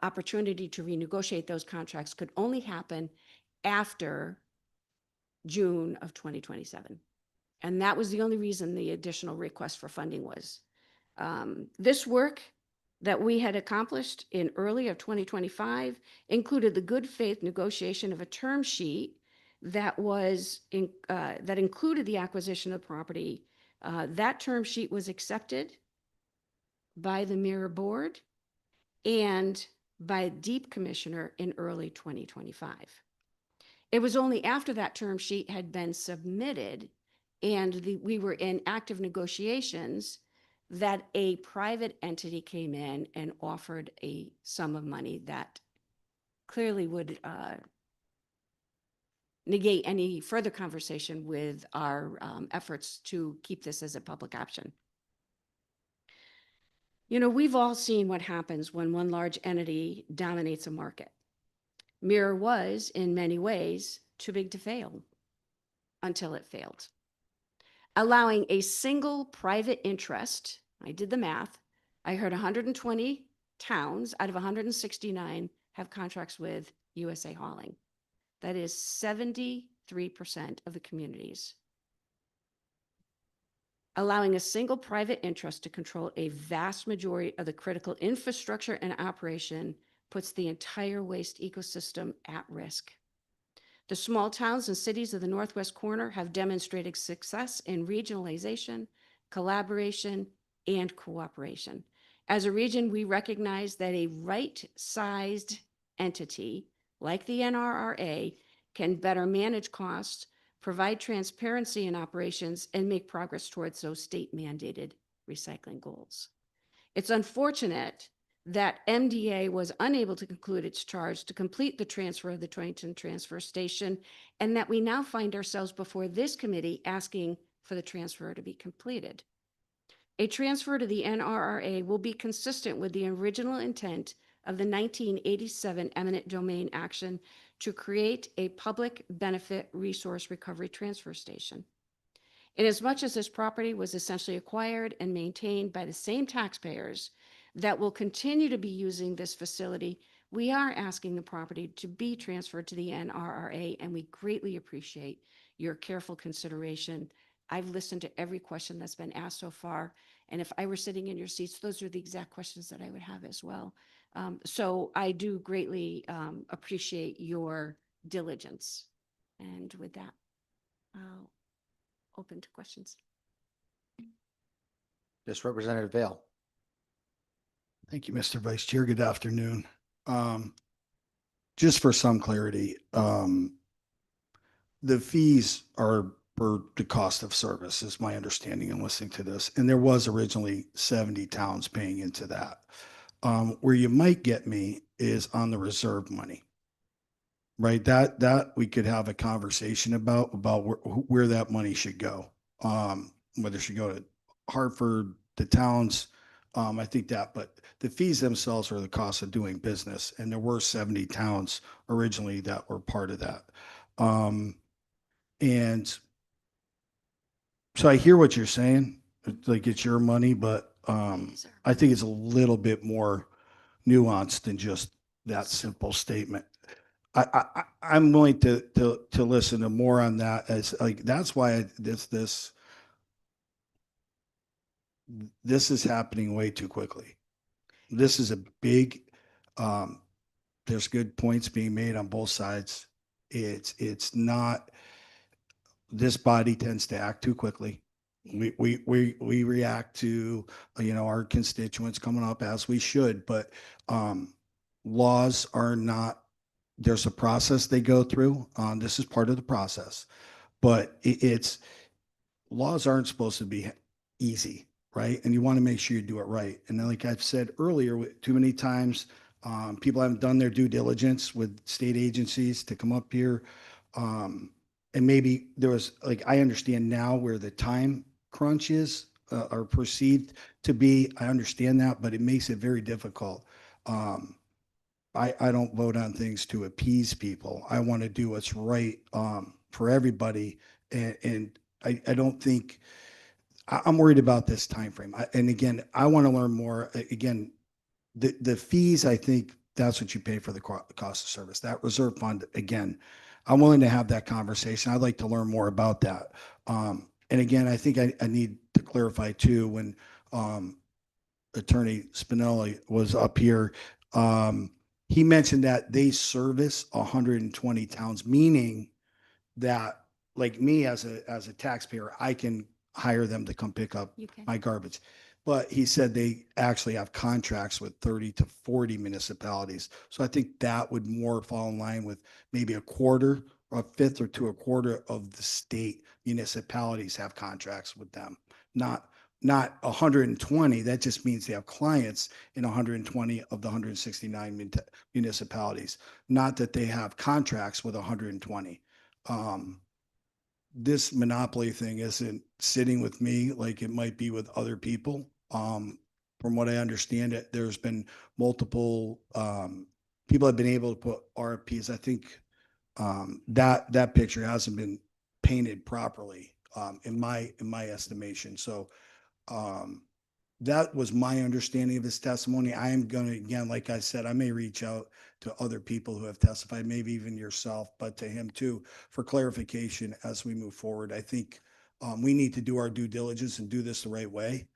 opportunity to renegotiate those contracts could only happen after June of 2027. And that was the only reason the additional request for funding was. This work that we had accomplished in early of 2025 included the good faith negotiation of a term sheet that was that included the acquisition of the property. That term sheet was accepted by the Mira board and by Deep Commissioner in early 2025. It was only after that term sheet had been submitted and we were in active negotiations that a private entity came in and offered a sum of money that clearly would negate any further conversation with our efforts to keep this as a public option. You know, we've all seen what happens when one large entity dominates a market. Mira was, in many ways, too big to fail until it failed. Allowing a single private interest, I did the math, I heard 120 towns out of 169 have contracts with USA Hauling. That is 73% of the communities allowing a single private interest to control a vast majority of the critical infrastructure and operation puts the entire waste ecosystem at risk. The small towns and cities of the Northwest corner have demonstrated success in regionalization, collaboration, and cooperation. As a region, we recognize that a right-sized entity like the NRRA can better manage costs, provide transparency in operations, and make progress towards those state-mandated recycling goals. It's unfortunate that MDA was unable to conclude its charge to complete the transfer of the Torrington Transfer Station, and that we now find ourselves before this committee asking for the transfer to be completed. A transfer to the NRRA will be consistent with the original intent of the 1987 eminent domain action to create a public benefit resource recovery transfer station. Inasmuch as this property was essentially acquired and maintained by the same taxpayers that will continue to be using this facility, we are asking the property to be transferred to the NRRA, and we greatly appreciate your careful consideration. I've listened to every question that's been asked so far, and if I were sitting in your seats, those are the exact questions that I would have as well. So I do greatly appreciate your diligence. And with that, I'll open to questions. Yes, Representative Vale. Thank you, Mr. Vice Chair. Good afternoon. Just for some clarity, the fees are per the cost of service is my understanding in listening to this. And there was originally 70 towns paying into that. Where you might get me is on the reserve money, right? That we could have a conversation about where that money should go. Whether it should go to Hartford, the towns, I think that, but the fees themselves are the cost of doing business. And there were 70 towns originally that were part of that. And so I hear what you're saying, like it's your money, but I think it's a little bit more nuanced than just that simple statement. I'm willing to listen to more on that as like, that's why this is happening way too quickly. This is a big, there's good points being made on both sides. It's not, this body tends to act too quickly. We react to, our constituents coming up as we should, but laws are not, there's a process they go through. This is part of the process, but laws aren't supposed to be easy, right? And you want to make sure you do it right. And then, like I've said earlier, too many times, people haven't done their due diligence with state agencies to come up here. And maybe there was, like, I understand now where the time crunch is, are perceived to be. I understand that, but it makes it very difficult. I don't vote on things to appease people. I want to do what's right for everybody. And I don't think, I'm worried about this time frame. And again, I want to learn more. Again, the fees, I think that's what you pay for the cost of service. That reserve fund, again, I'm willing to have that conversation. I'd like to learn more about that. And again, I think I need to clarify too, when Attorney Spinelli was up here, he mentioned that they service 120 towns, meaning that, like me as a taxpayer, I can hire them to come pick up my garbage. But he said they actually have contracts with 30 to 40 municipalities. So I think that would more fall in line with maybe a quarter or a fifth or to a quarter of the state municipalities have contracts with them. Not 120. That just means they have clients in 120 of the 169 municipalities. Not that they have contracts with 120. This monopoly thing isn't sitting with me like it might be with other people. From what I understand it, there's been multiple people have been able to put RFPs. I think that picture hasn't been painted properly in my estimation. So that was my understanding of his testimony. I am going to, again, like I said, I may reach out to other people who have testified, maybe even yourself, but to him too, for clarification as we move forward. I think We need to do our due diligence and do this the right way.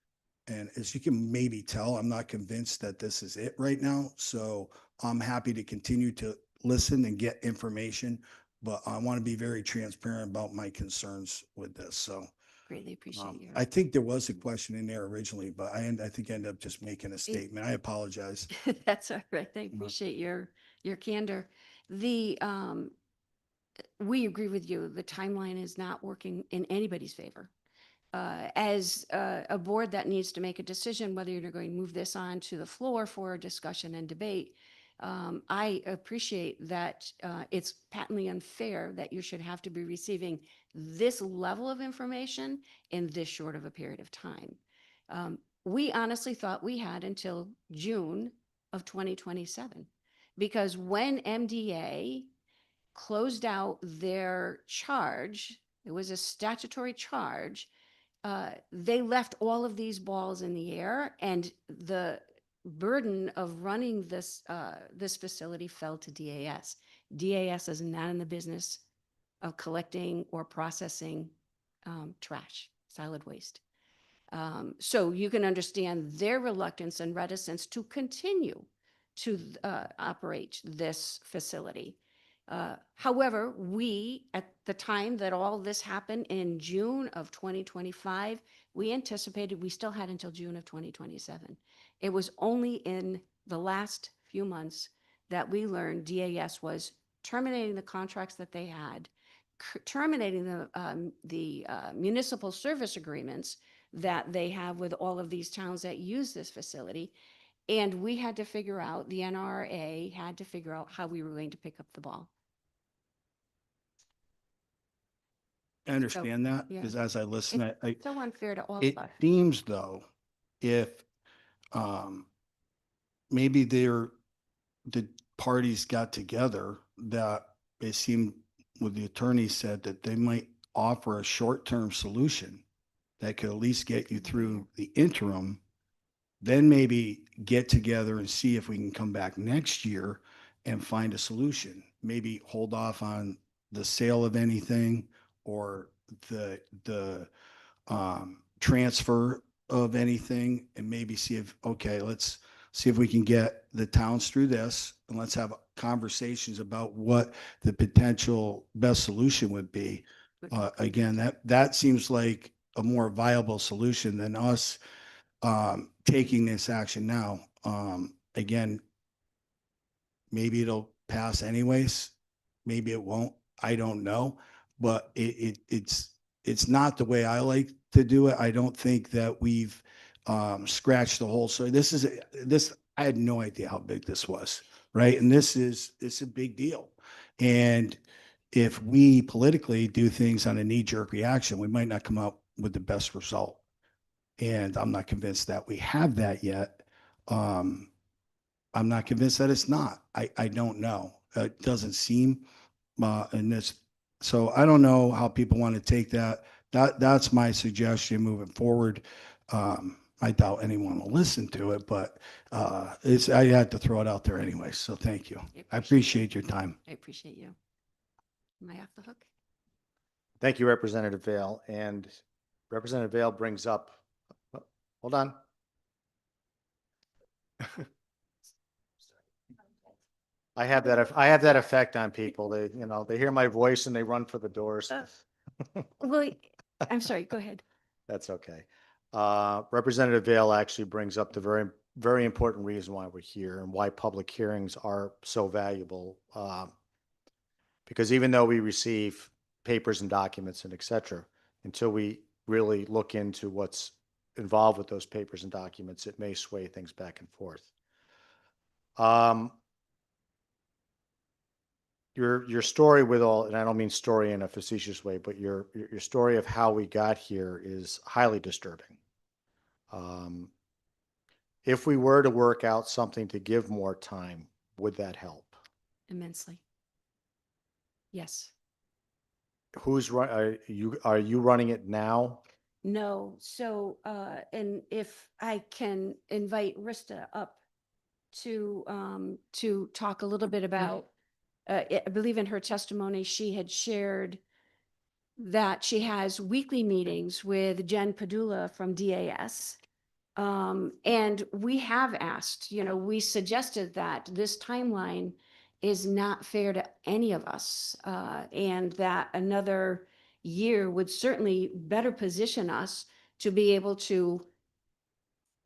And as you can maybe tell, I'm not convinced that this is it right now. So I'm happy to continue to listen and get information, but I want to be very transparent about my concerns with this. So Greatly appreciate your. I think there was a question in there originally, but I think I ended up just making a statement. I apologize. That's all right. I appreciate your candor. The, we agree with you. The timeline is not working in anybody's favor. As a board that needs to make a decision whether you're going to move this on to the floor for discussion and debate, I appreciate that it's patently unfair that you should have to be receiving this level of information in this short of a period of time. We honestly thought we had until June of 2027, because when MDA closed out their charge, it was a statutory charge, they left all of these balls in the air, and the burden of running this facility fell to DAS. DAS is not in the business of collecting or processing trash, solid waste. So you can understand their reluctance and reticence to continue to operate this facility. However, we, at the time that all this happened in June of 2025, we anticipated we still had until June of 2027. It was only in the last few months that we learned DAS was terminating the contracts that they had, terminating the municipal service agreements that they have with all of these towns that use this facility. And we had to figure out, the NRA had to figure out how we were going to pick up the ball. I understand that yeah. because as I listen, It's so unfair to all it of us. seems though, if maybe the parties got together, that it seemed what the attorney said that they might offer a short-term solution that could at least get you through the interim, then maybe get together and see if we can come back next year and find a solution. Maybe hold off on the sale of anything or the transfer of anything, and maybe see if, okay, let's see if we can get the towns through this, and let's have conversations about what the potential best solution would be. Again, that seems like a more viable solution than us taking this action now. Again, maybe it'll pass anyways. Maybe it won't. I don't know. But it's not the way I like to do it. I don't think that we've scratched the whole. So this. I had no idea how big this was, right? And it's a big deal. And if we politically do things on a knee-jerk reaction, we might not come out with the best result. And I'm not convinced that we have that yet. I'm not convinced that it's not. I don't know. It doesn't seem in this. So I don't know how people want to take that. That's my suggestion moving forward. I doubt anyone will listen to it, but I had to throw it out there anyway. So thank you. I appreciate your time. I appreciate you. Am I off the hook? Thank you, Representative Vale. And Representative Vale brings up, hold on. I have that effect on people. They hear my voice and they run for the doors. Well, I'm sorry, go ahead. That's okay. Representative Vale actually brings up the very, very important reason why we're here and why public hearings are so valuable. Because even though we receive papers and documents and et cetera, until we really look into what's involved with those papers and documents, it may sway things back and forth. Your story with all, and I don't mean story in a facetious way, but your story of how we got here is highly disturbing. If we were to work out something to give more time, would that help? Immensely. Yes. Are you running it now? No. So, and if I can invite Rista up to talk a little bit about, I believe in her testimony, she had shared that she has weekly meetings with Jen Padula from DAS. And we have asked, we suggested that this timeline is not fair to any of us, and that another year would certainly better position us to be able to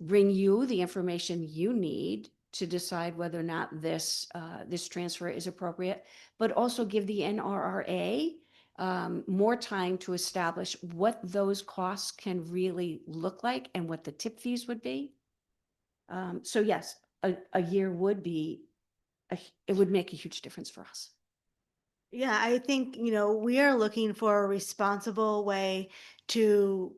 bring you the information you need to decide whether or not this transfer is appropriate, but also give the NRRA more time to establish what those costs can really look like and what the tip fees would be. So yes, a year would be, it would make a huge difference for us. Yeah, I think, we are looking for a responsible way to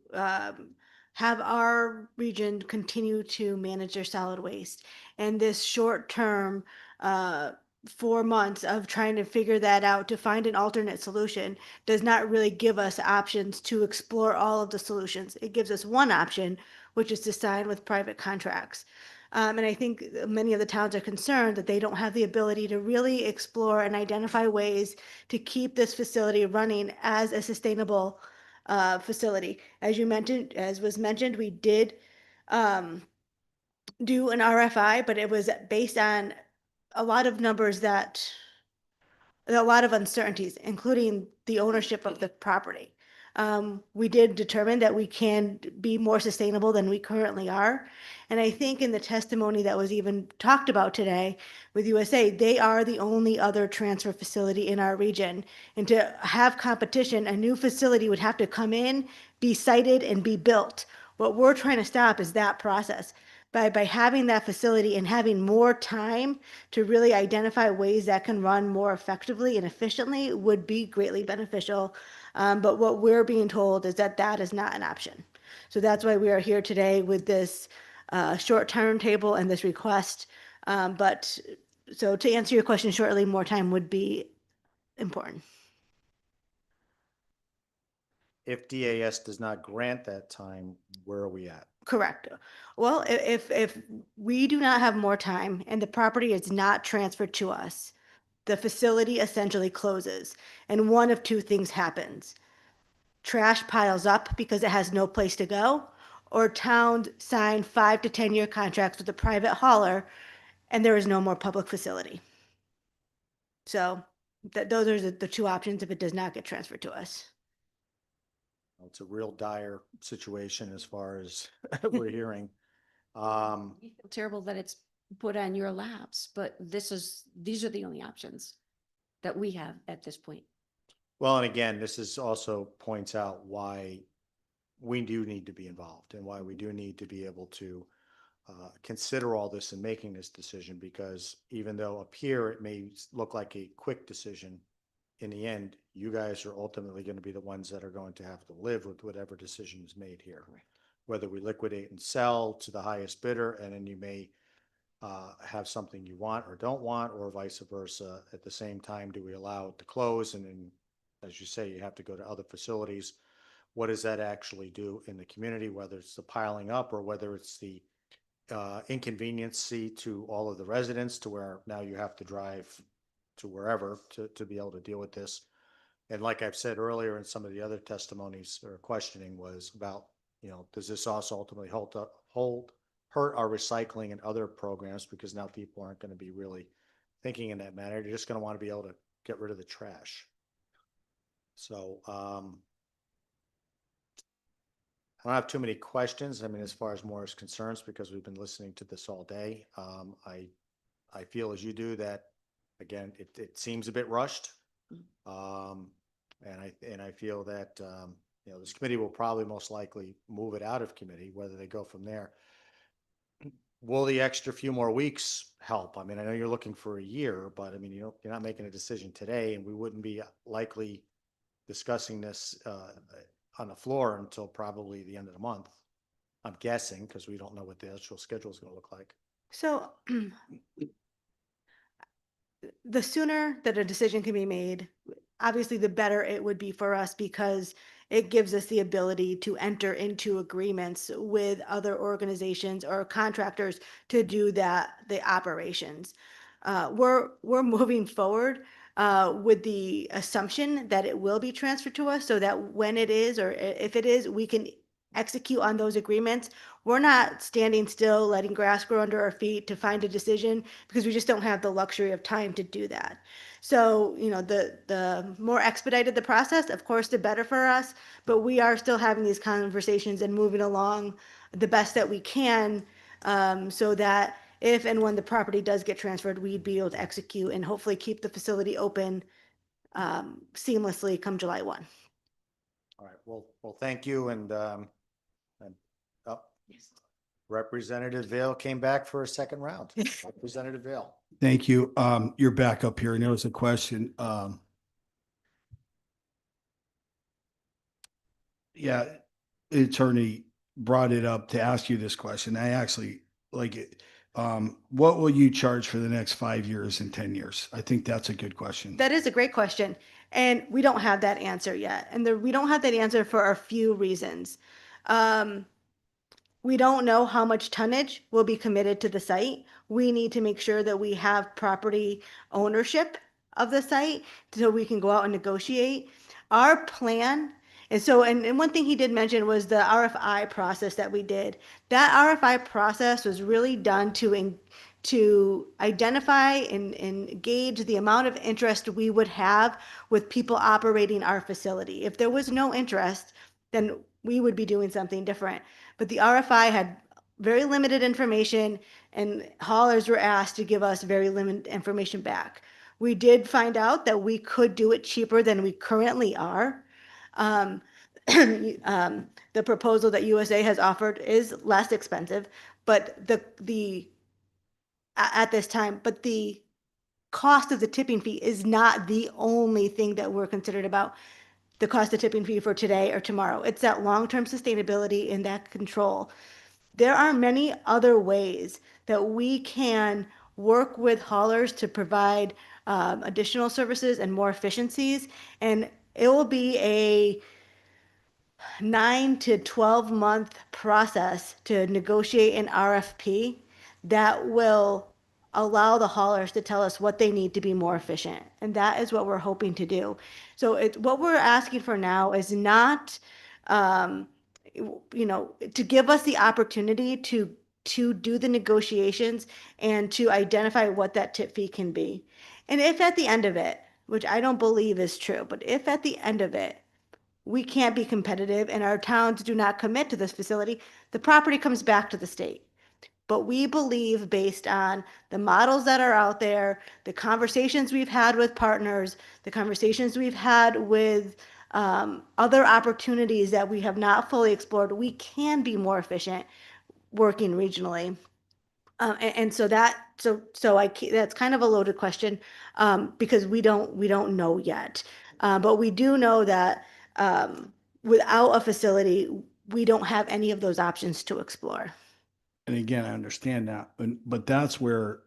have our region continue to manage their solid waste. And this short term, 4 months of trying to figure that out to find an alternate solution does not really give us options to explore all of the solutions. It gives us one option, which is to sign with private contracts. And I think many of the towns are concerned that they don't have the ability to really explore and identify ways to keep this facility running as a sustainable facility. As was mentioned, we did do an RFI, but it was based on a lot of numbers that a lot of uncertainties, including the ownership of the property. We did determine that we can be more sustainable than we currently are. And I think in the testimony that was even talked about today with USA, they are the only other transfer facility in our region. And to have competition, a new facility would have to come in, be sited, and be built. What we're trying to stop is that process. By having that facility and having more time to really identify ways that can run more effectively and efficiently would be greatly beneficial. But what we're being told is that that is not an option. So that's why we are here today with this short-term table and this request. But so to answer your question shortly, more time would be important. If DAS does not grant that time, where are we at? Correct. Well, if we do not have more time and the property is not transferred to us, the facility essentially closes, and one of two things happens. Trash piles up because it has no place to go, or towns sign 5 to 10 year contracts with a private hauler, and there is no more public facility. So those are the two options if it does not get transferred to us. It's a real dire situation as far as we're hearing. We feel terrible that it's put on your laps, but these are the only options that we have at this point. Well, and again, this is also points out why we do need to be involved and why we do need to be able to consider all this in making this decision, because even though up here it may look like a quick decision, in the end, you guys are ultimately going to be the ones that are going to have to live with whatever decision is made here. Whether we liquidate and sell to the highest bidder, and then you may have something you want or don't want, or vice versa. At the same time, do we allow it to close? And then, as you say, you have to go to other facilities. What does that actually do in the community, whether it's the piling up or whether it's the inconveniency to all of the residents, to where now you have to drive to wherever to be able to deal with this. And like I've said earlier in some of the other testimonies or questioning was about, does this also ultimately hurt our recycling and other programs, because now people aren't going to be really thinking in that manner. They're just going to want to be able to get rid of the trash. So I don't have too many questions. I mean, as far as Morris concerns, because we've been listening to this all day. I feel as you do that, again, it seems a bit rushed. And I feel that, this committee will probably most likely move it out of committee, whether they go from there. Will the extra few more weeks help? I mean, I know you're looking for a year, but I mean, you're not making a decision today, and we wouldn't be likely discussing this on the floor until probably the end of the month. I'm guessing, because we don't know what the actual schedule is going to look like. So the sooner that a decision can be made, obviously the better it would be for us, because it gives us the ability to enter into agreements with other organizations or contractors to do the operations. We're moving forward. with the assumption that it will be transferred to us, so that when it is, or if it is, we can execute on those agreements. We're not standing still, letting grass grow under our feet to find a decision, because we just don't have the luxury of time to do that. So, you know, the more expedited the process, of course, the better for us, but we are still having these conversations and moving along the best that we can, so that if and when the property does get transferred, we'd be able to execute and hopefully keep the facility open seamlessly come July 1. All right, well, thank you, and oh, Representative Vale came back for a second round. Representative Vale. Thank you. You're back up here, and there was a question. Yeah, attorney brought it up to ask you this question. I actually like it. What will you charge for the next 5 years and 10 years? I think that's a good question. That is a great question. And we don't have that answer yet. And we don't have that answer for a few reasons. We don't know how much tonnage will be committed to the site. We need to make sure that we have property ownership of the site so we can go out and negotiate. Our plan, and one thing he did mention was the RFI process that we did. That RFI process was really done to identify and gauge the amount of interest we would have with people operating our facility. If there was no interest, then we would be doing something different. But the RFI had very limited information, and haulers were asked to give us very limited information back. We did find out that we could do it cheaper than we currently are. The proposal that USA has offered is less expensive, but at this time, but the cost of the tipping fee is not the only thing that we're considered about the cost of tipping fee for today or tomorrow. It's that long-term sustainability and that control. There are many other ways that we can work with haulers to provide additional services and more efficiencies, and it will be a 9 to 12 month process to negotiate an RFP that will allow the haulers to tell us what they need to be more efficient. And that is what we're hoping to do. So what we're asking for now is not, to give us the opportunity to do the negotiations and to identify what that tip fee can be. And if at the end of it, which I don't believe is true, but if at the end of it, we can't be competitive and our towns do not commit to this facility, the property comes back to the state. But we believe, based on the models that are out there, the conversations we've had with partners, the conversations we've had with other opportunities that we have not fully explored, we can be more efficient working regionally. So that's kind of a loaded question, because we don't know yet. But we do know that without a facility, we don't have any of those options to explore. And again, I understand that, but that's where,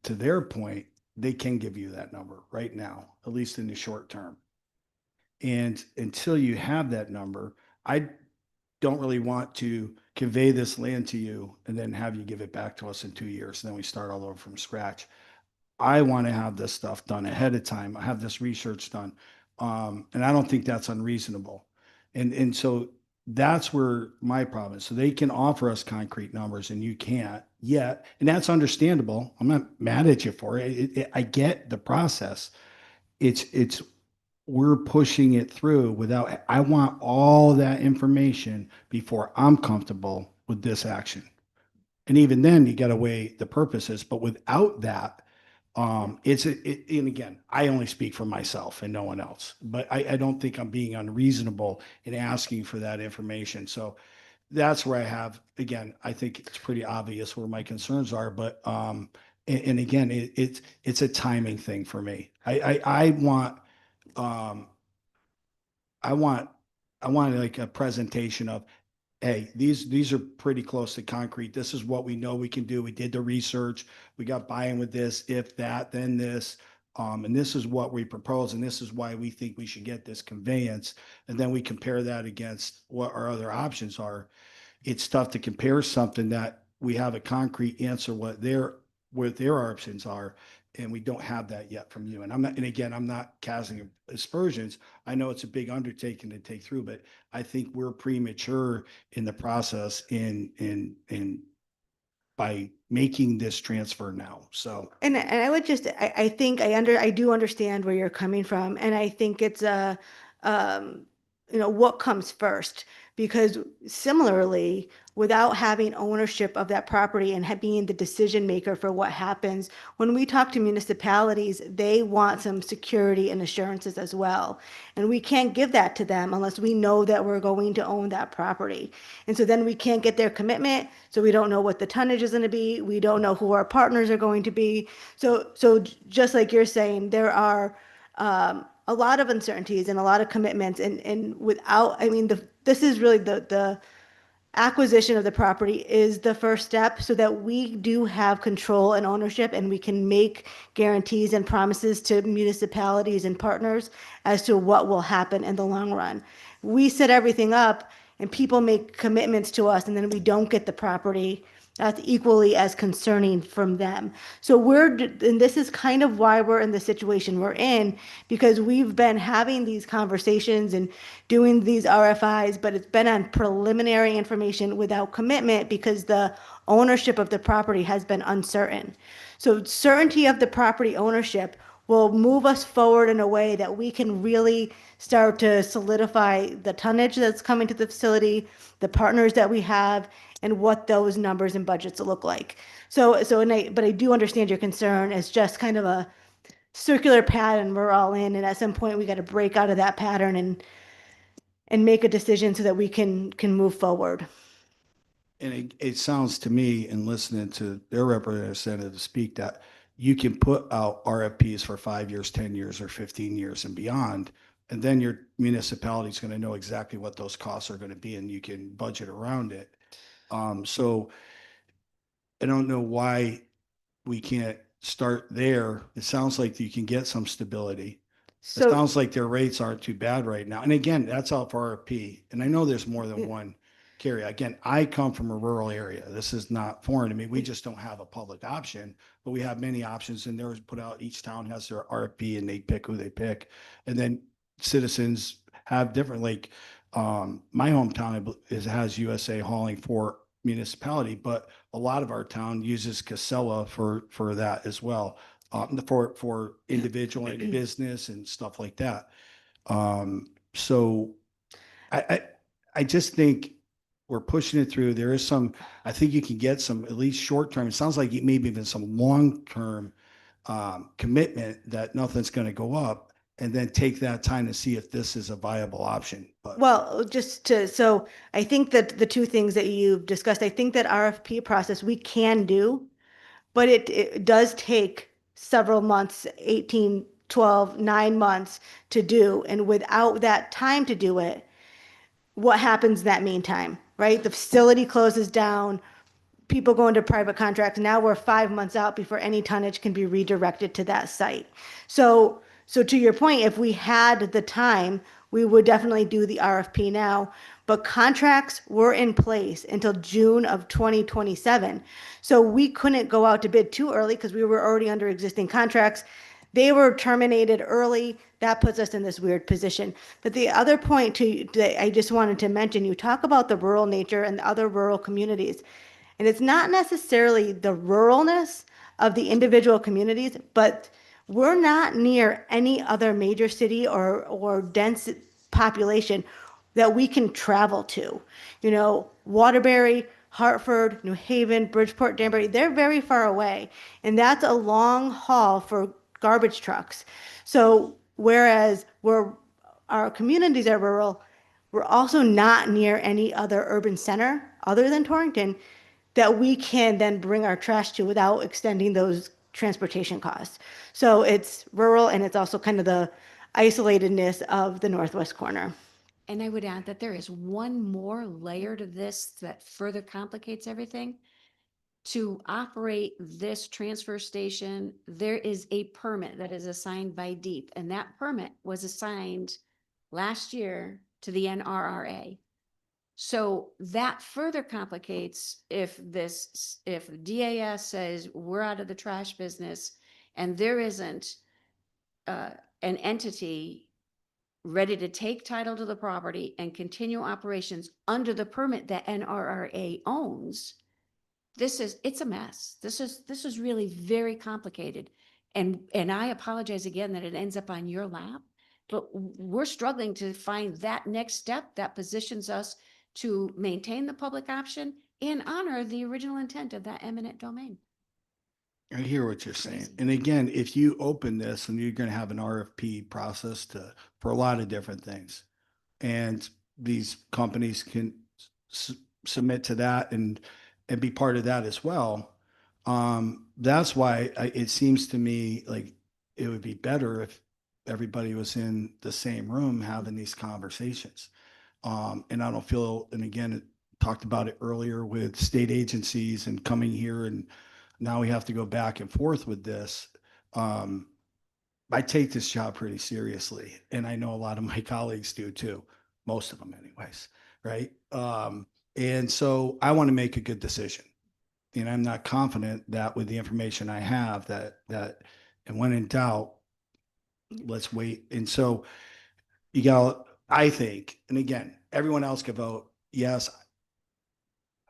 to their point, they can give you that number right now, at least in the short term. And until you have that number, I don't really want to convey this land to you and then have you give it back to us in 2 years, and then we start all over from scratch. I want to have this stuff done ahead of time. I have this research done. And I don't think that's unreasonable. And so that's where my problem is. So they can offer us concrete numbers and you can't yet. And that's understandable. I'm not mad at you for it. I get the process. We're pushing it through without, I want all that information before I'm comfortable with this action. And even then you got to weigh the purposes, but without that, and again, I only speak for myself and no one else, but I don't think I'm being unreasonable in asking for that information. So that's where I have, again, I think it's pretty obvious where my concerns are, but, and again, it's a timing thing for me. I want like a presentation of, hey, these are pretty close to concrete. This is what we know we can do. We did the research. We got buy-in with this. If that, then this. And this is what we propose, and this is why we think we should get this conveyance. And then we compare that against what our other options are. It's tough to compare something that we have a concrete answer what their options are, And we don't have that yet from you. And I'm not casting aspersions. I know it's a big undertaking to take through, but I think we're premature in the process in by making this transfer now. So. And I would just, I think I do understand where you're coming from. And I think it's um, what comes first? Because similarly, without having ownership of that property and being the decision maker for what happens, when we talk to municipalities, they want some security and assurances as well. And we can't give that to them unless we know that we're going to own that property. And so then we can't get their commitment. So we don't know what the tonnage is going to be. We don't know who our partners are going to be. So just like you're saying, there are a lot of uncertainties and a lot of commitments, and without, I mean, this is really the acquisition of the property is the first step so that we do have control and ownership, and we can make guarantees and promises to municipalities and partners as to what will happen in the long run. We set everything up and people make commitments to us and then we don't get the property. That's equally as concerning from them. So and this is kind of why we're in the situation we're in, because we've been having these conversations and doing these RFIs, but it's been on preliminary information without commitment because the ownership of the property has been uncertain. So certainty of the property ownership will move us forward in a way that we can really start to solidify the tonnage that's coming to the facility, the partners that we have, and what those numbers and budgets look like. But I do understand your concern. It's just kind of a circular pattern we're all in, and at some point we got to break out of that pattern and make a decision so that we can move forward. And it sounds to me, in listening to their representative speak, that you can put out RFPs for 5 years, 10 years, or 15 years and beyond. And then your municipality is going to know exactly what those costs are going to be, and you can budget around it. So I don't know why we can't start there. It sounds like you can get some stability. It sounds like their rates aren't too bad right now. And again, that's out for RFP. And I know there's more than one carrier. Again, I come from a rural area. This is not foreign to me. We just don't have a public option, but we have many options, and they're put out. Each town has their RFP and they pick who they pick. And then citizens have different, like my hometown has USA hauling for municipality, but a lot of our town uses Casella for that as well, for individual and business and stuff like that. So I just think we're pushing it through. There is I think you can get some, at least short term. It sounds like maybe even some long term commitment that nothing's going to go up, and then take that time to see if this is a viable option. But Well, so I think that the two things that you've discussed, I think that RFP process we can do, but it does take several months, 18, 12, 9 months to do. And without that time to do it, what happens in that meantime, right? The facility closes down, people go into private contracts. Now we're 5 months out before any tonnage can be redirected to that site. So to your point, if we had the time, we would definitely do the RFP now. But contracts were in place until June of 2027. So we couldn't go out to bid too early because we were already under existing contracts. They were terminated early. That puts us in this weird position. But the other point that I just wanted to mention, you talk about the rural nature and the other rural communities. And it's not necessarily the ruralness of the individual communities, but we're not near any other major city or dense population that we can travel to. Waterbury, Hartford, New Haven, Bridgeport, Danbury, they're very far away. And that's a long haul for garbage trucks. So whereas our communities are rural, we're also not near any other urban center other than Torrington that we can then bring our trash to without extending those transportation costs. So it's rural, and it's also kind of the isolatedness of the northwest corner. And I would add that there is one more layer to this that further complicates everything. To operate this transfer station, there is a permit that is assigned by DEEP, and that permit was assigned last year to the NRRA. So that further complicates if DAS says we're out of the trash business and there isn't an entity ready to take title to the property and continue operations under the permit that NRRA owns, it's a mess. This is really very complicated. And I apologize again that it ends up on your lap, but we're struggling to find that next step that positions us to maintain the public option and honor the original intent of that eminent domain. I hear what you're saying. And again, if you open this and you're going to have an RFP process for a lot of different things, and these companies can submit to that and be part of that as well. That's why it seems to me like it would be better if everybody was in the same room having these conversations. And I don't feel, and again, talked about it earlier with state agencies and coming here, and now we have to go back and forth with this. I take this job pretty seriously, and I know a lot of my colleagues do too, most of them anyways, right? And so I want to make a good decision. And I'm not confident that with the information I have and when in doubt, let's wait. And so I think, and again, everyone else can vote yes.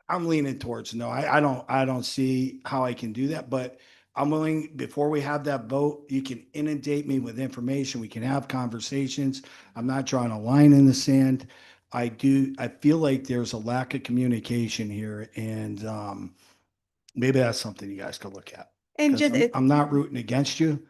I'm leaning towards no. I don't see how I can do that, but I'm willing, before we have that vote, you can inundate me with information. We can have conversations. I'm not drawing a line in the sand. I feel like there's a lack of communication here, and maybe that's something you guys could look at. And 'Cause just, I'm not rooting against you.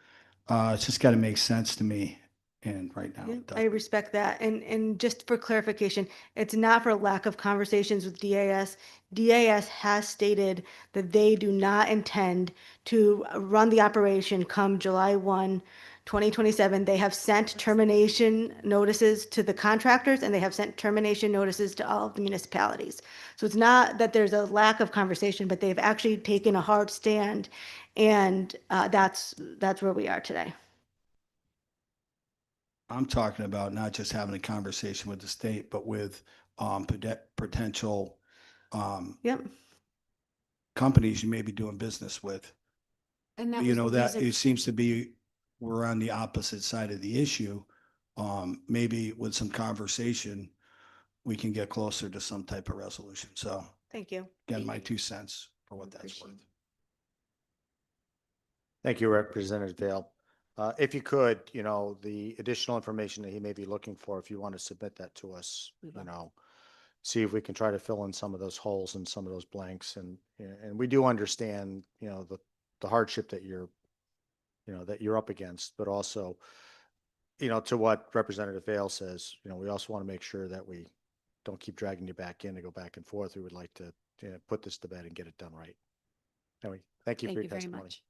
It's just got to make sense to me. And right now, yeah, it I doesn't. respect that. And just for clarification, it's not for lack of conversations with DAS. DAS has stated that they do not intend to run the operation come July 1, 2027. They have sent termination notices to the contractors, and they have sent termination notices to all of the municipalities. So it's not that there's a lack of conversation, but they've actually taken a hard stand, and that's where we are today. I'm talking about not just having a conversation with the state, but with potential Yep. companies you may be doing business with. And that You was know, the that reason. it seems to be we're on the opposite side of the issue. Maybe with some conversation, we can get closer to some type of resolution. So Thank you. again, my 2 cents for what that's worth. Thank you, Representative Vale. If you could, the additional information that he may be looking for, if you want to submit that to us, see if we can try to fill in some of those holes and some of those blanks. And we do understand, the hardship that you're up against, but also, to what Representative Vale says, we also want to make sure that we don't keep dragging you back in to go back and forth. We would like to put this to bed and get it done right. Anyway, thank you for your very testimony. much.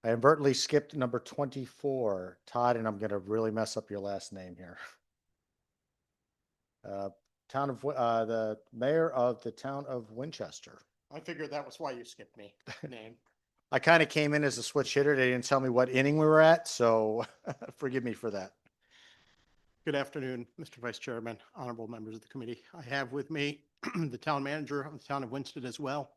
I inadvertently skipped number 24, Todd, and I'm going to really mess up your last name here. The mayor of the town of Winchester. I figured that was why you skipped me, name. I kind of came in as a switch hitter. They didn't tell me what inning we were at, so forgive me for that. Good afternoon, Mr. Vice Chairman, honorable members of the committee. I have with me the town manager of the town of Winston as well,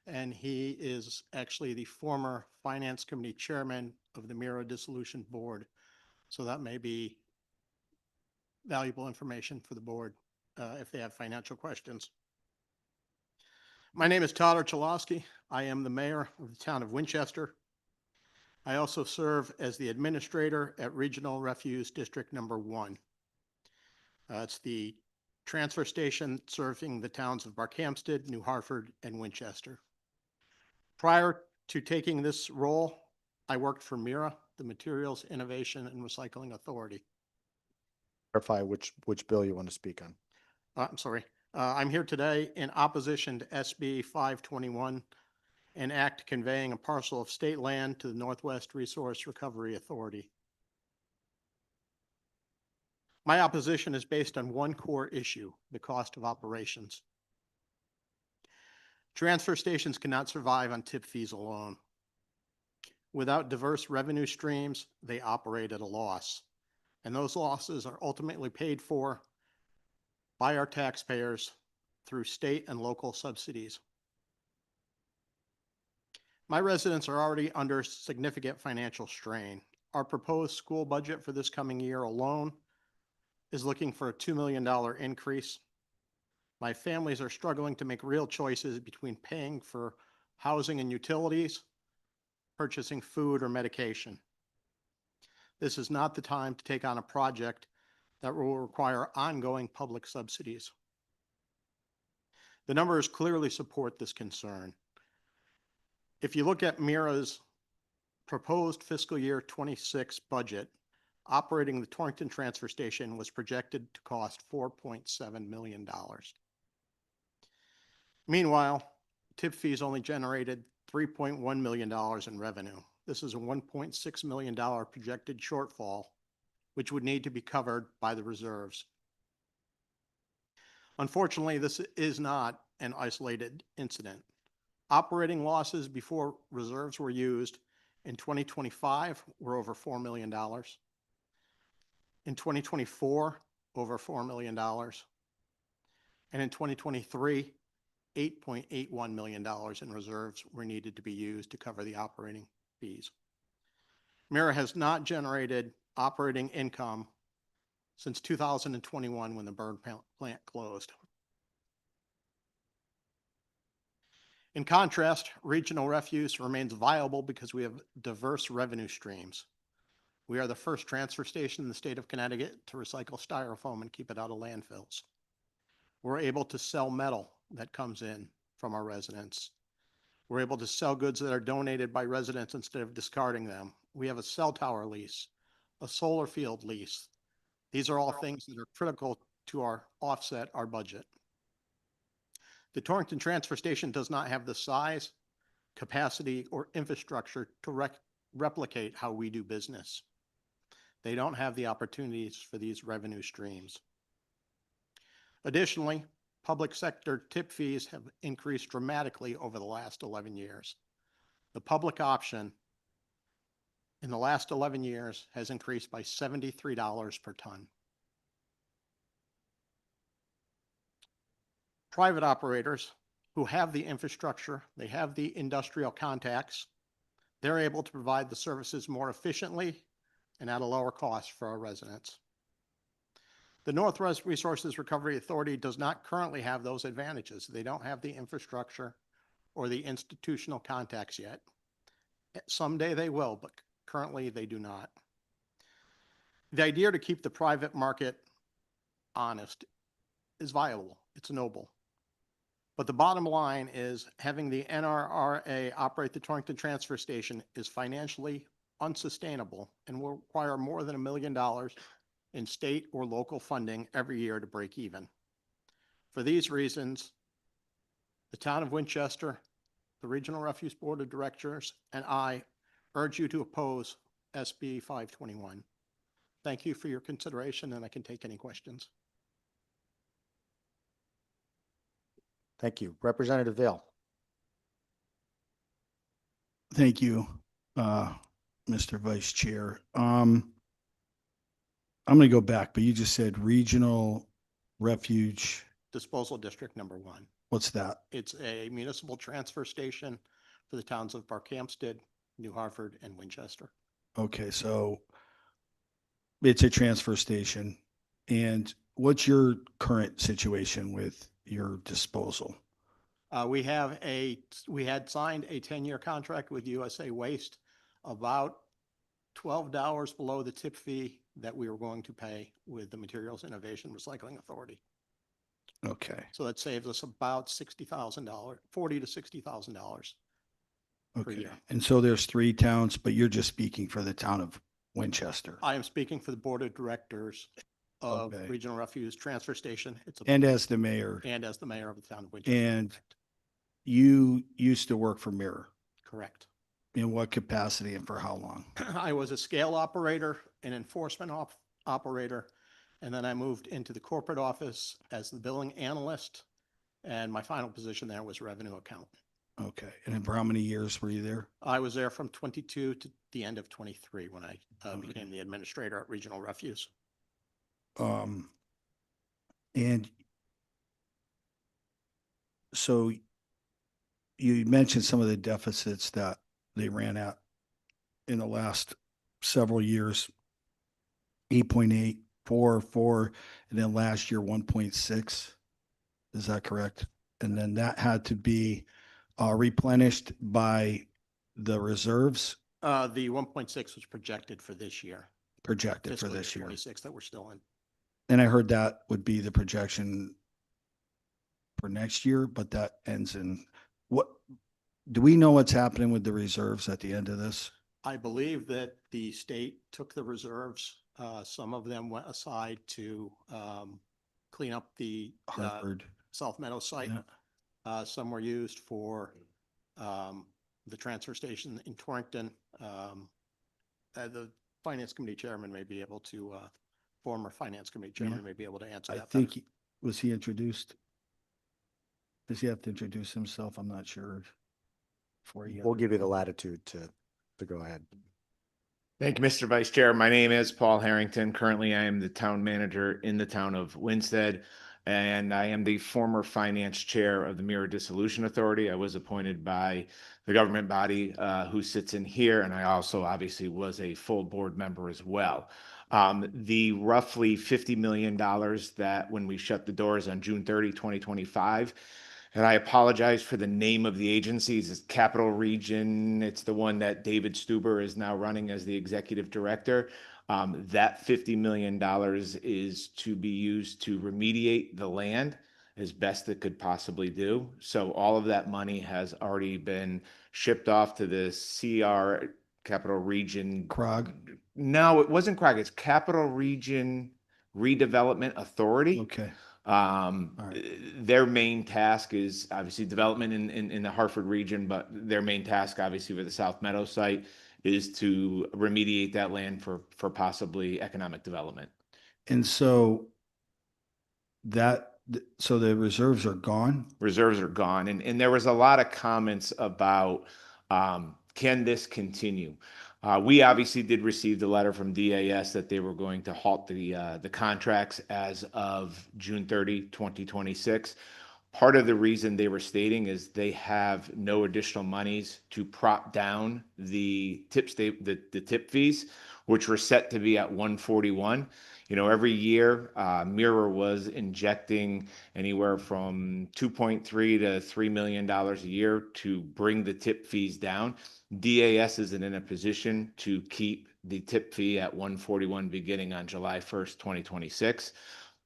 and he is actually the former Finance Committee Chairman of the Mira Dissolution Board. So that may be valuable information for the board if they have financial questions. My name is Todd Archulowski. I am the mayor of the town of Winchester. I also serve as the administrator at Regional Refuse District Number 1. It's the transfer station serving the towns of Barkhamsted, New Hartford, and Winchester. Prior to taking this role, I worked for MIRA, the Materials Innovation and Recycling Authority. Clarify which bill you want to speak on. I'm sorry. I'm here today in opposition to SB 521, an act conveying a parcel of state land to the Northwest Resource Recovery Authority. My opposition is based on one core issue, the cost of operations. Transfer stations cannot survive on tip fees alone. Without diverse revenue streams, they operate at a loss, and those losses are ultimately paid for by our taxpayers through state and local subsidies. My residents are already under significant financial strain. Our proposed school budget for this coming year alone is looking for a $2 million increase. My families are struggling to make real choices between paying for housing and utilities, purchasing food or medication. This is not the time to take on a project that will require ongoing public subsidies. The numbers clearly support this concern. If you look at MIRA's proposed fiscal year 26 budget, operating the Torrington Transfer Station was projected to cost $4.7 million. Meanwhile, tip fees only generated $3.1 million in revenue. This is a $1.6 million projected shortfall, which would need to be covered by the reserves. Unfortunately, this is not an isolated incident. Operating losses before reserves were used in 2025 were over $4 million. In 2024, over $4 million. And in 2023, $8.81 million in reserves were needed to be used to cover the operating fees. MIRA has not generated operating income since 2021 when the burn plant closed. In contrast, regional refuse remains viable because we have diverse revenue streams. We are the first transfer station in the state of Connecticut to recycle styrofoam and keep it out of landfills. We're able to sell metal that comes in from our residents. We're able to sell goods that are donated by residents instead of discarding them. We have a cell tower lease, a solar field lease. These are all things that are critical to offset our budget. The Torrington Transfer Station does not have the size, capacity, or infrastructure to replicate how we do business. They don't have the opportunities for these revenue streams. Additionally, public sector tip fees have increased dramatically over the last 11 years. The public option in the last 11 years has increased by $73 per ton. Private operators who have the infrastructure, they have the industrial contacts, they're able to provide the services more efficiently and at a lower cost for our residents. The Northwest Resources Recovery Authority does not currently have those advantages. They don't have the infrastructure or the institutional contacts yet. Someday they will, but currently they do not. The idea to keep the private market honest is viable. It's noble. But the bottom line is having the NRRA operate the Torrington Transfer Station is financially unsustainable and will require more than $1 million in state or local funding every year to break even. For these reasons, the town of Winchester, the Regional Refuse Board of Directors, and I urge you to oppose SB 521. Thank you for your consideration, and I can take any questions. Thank you. Representative Vail. Thank you, Mr. Vice Chair. I'm going to go back, but you just said regional refuge. Disposal District Number 1. What's that? It's a municipal transfer station for the towns of Barkhamsted, New Hartford, and Winchester. Okay, so it's a transfer station. And what's your current situation with your disposal? We had signed a 10-year contract with USA Waste, about $12 below the tip fee that we were going to pay with the Materials Innovation Recycling Authority. Okay. So that saves us about $60,000, $40,000 to $60,000 per year. And so there's 3 towns, but you're just speaking for the town of Winchester. I am speaking for the board of directors of Regional Refuse Transfer Station. And as the mayor. And as the mayor of the town of Winchester. And you used to work for Mirror. Correct. In what capacity and for how long? I was a scale operator, an enforcement operator, and then I moved into the corporate office as the billing analyst, and my final position there was revenue accountant. Okay. And for how many years were you there? I was there from 22 to the end of 23 when I became the administrator at Regional Refuse. And so you mentioned some of the deficits that they ran at in the last several years. 8.8, 4, and then last year 1.6. Is that correct? And then that had to be replenished by the reserves The 1.6 was projected for this year. projected for fiscal year this year. 26 that we're still in. And I heard that would be the projection for next year, but that ends in what? Do we know what's happening with the reserves at the end of this? I believe that the state took the reserves. Some of them went aside to clean up the Hartford. South Meadow site. Yeah. Some were used for the transfer station in Torrington. The finance committee chairman may be able to, former finance committee chairman may be able to answer I that. think, was he introduced? Does he have to introduce himself? I'm not sure. We'll give you the latitude to go ahead. Thank you, Mr. Vice Chair. My name is Paul Harrington. Currently, I am the town manager in the town of Winsted, and I am the former finance chair of the Mirror Dissolution Authority. I was appointed by the government body who sits in here, and I also obviously was a full board member as well. The roughly $50 million that when we shut the doors on June 30, 2025, and I apologize for the name of the agencies. It's Capital Region. It's the one that David Stuber is now running as the executive director. That $50 million is to be used to remediate the land as best it could possibly do. So all of that money has already been shipped off to the CR, Capital Region. CROG? No, it wasn't CROG. It's Capital Region Redevelopment Authority. Okay. Their main task is obviously development in the Hartford region, but their main task, obviously, for the South Meadow site is to remediate that land for possibly economic development. And so so the reserves are gone? Reserves are gone. And there was a lot of comments about, can this continue? We obviously did receive the letter from DAS that they were going to halt the contracts as of June 30, 2026. Part of the reason they were stating is they have no additional monies to prop down the tip fees, which were set to be at 141. You know, every year, Mirror was injecting anywhere from $2.3 to $3 million a year to bring the tip fees down. DAS isn't in a position to keep the tip fee at 141 beginning on July 1st, 2026.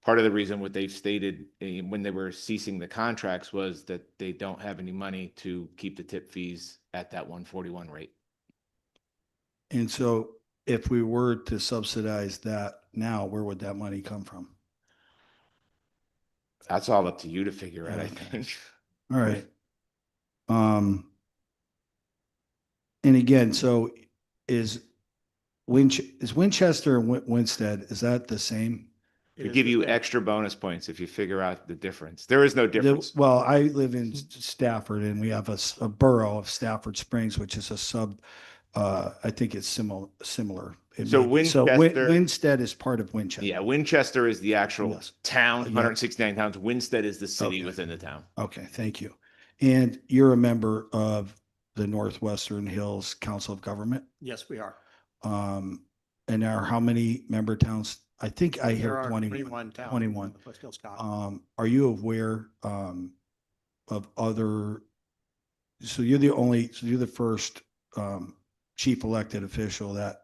Part of the reason what they've stated when they were ceasing the contracts was that they don't have any money to keep the tip fees at that 141 rate. And so if we were to subsidize that now, where would that money come from? That's all up to you to figure out, I Okay. think. All right. And again, so is Winchester and Winstead, is that the same? To give you extra bonus points if you figure out the difference. There is no difference. Well, I live in Stafford and we have a borough of Stafford Springs, which is a sub, I think it's similar. So Winchester, Winstead is part of Winchester. Yeah, Winchester is the actual town, Yeah. 169 towns. Winstead is the city within the town. Okay, thank you. And you're a member of the Northwestern Hills Council of Government? Yes, we are. And there are how many member towns? I think I There hear are 21. 21 towns. 21. West Hills County. Are you aware of other? So you're the first chief elected official that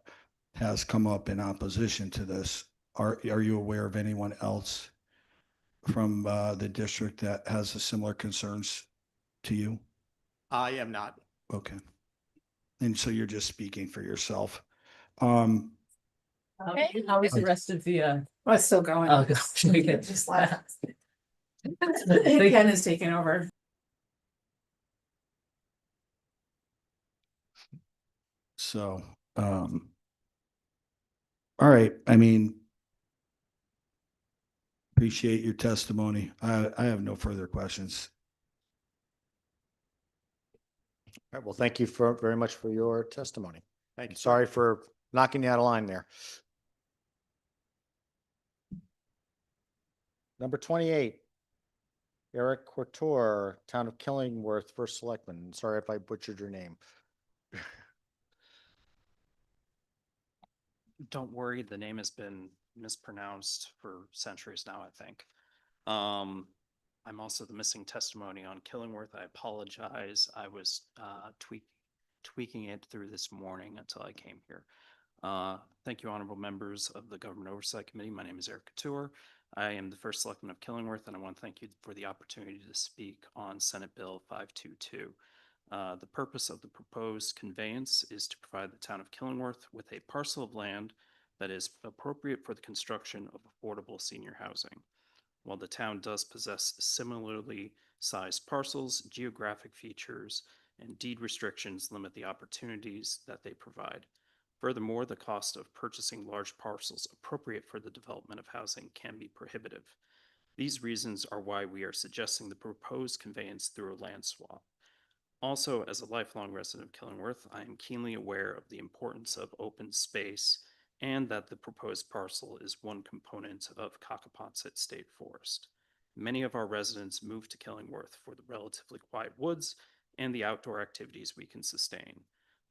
has come up in opposition to this. Are you aware of anyone else from the district that has a similar concerns to you? I am not. Okay. And so you're just speaking for yourself. Okay. How is the rest of the Well, it's still going. Oh, gosh. Just left. Ken is taking over. So, all right. I mean, appreciate your testimony. I have no further questions. All right, well, thank you very much for your testimony. Thank you. Sorry for knocking you out of line there. Number 28, Eric Couture, Town of Killingworth, First Selectman. Sorry if I butchered your name. Don't worry, the name has been mispronounced for centuries now, I think. I'm also the missing testimony on Killingworth. I apologize. I was tweaking it through this morning until I came here. Thank you, honorable members of the Government Oversight Committee. My name is Eric Couture. I am the first selectman of Killingworth, and I want to thank you for the opportunity to speak on Senate Bill 522. The purpose of the proposed conveyance is to provide the town of Killingworth with a parcel of land that is appropriate for the construction of affordable senior housing. While the town does possess similarly sized parcels, geographic features and deed restrictions limit the opportunities that they provide. Furthermore, the cost of purchasing large parcels appropriate for the development of housing can be prohibitive. These reasons are why we are suggesting the proposed conveyance through a land swap. Also, as a lifelong resident of Killingworth, I am keenly aware of the importance of open space and that the proposed parcel is one component of Cockapontset State Forest. Many of our residents move to Killingworth for the relatively quiet woods and the outdoor activities we can sustain.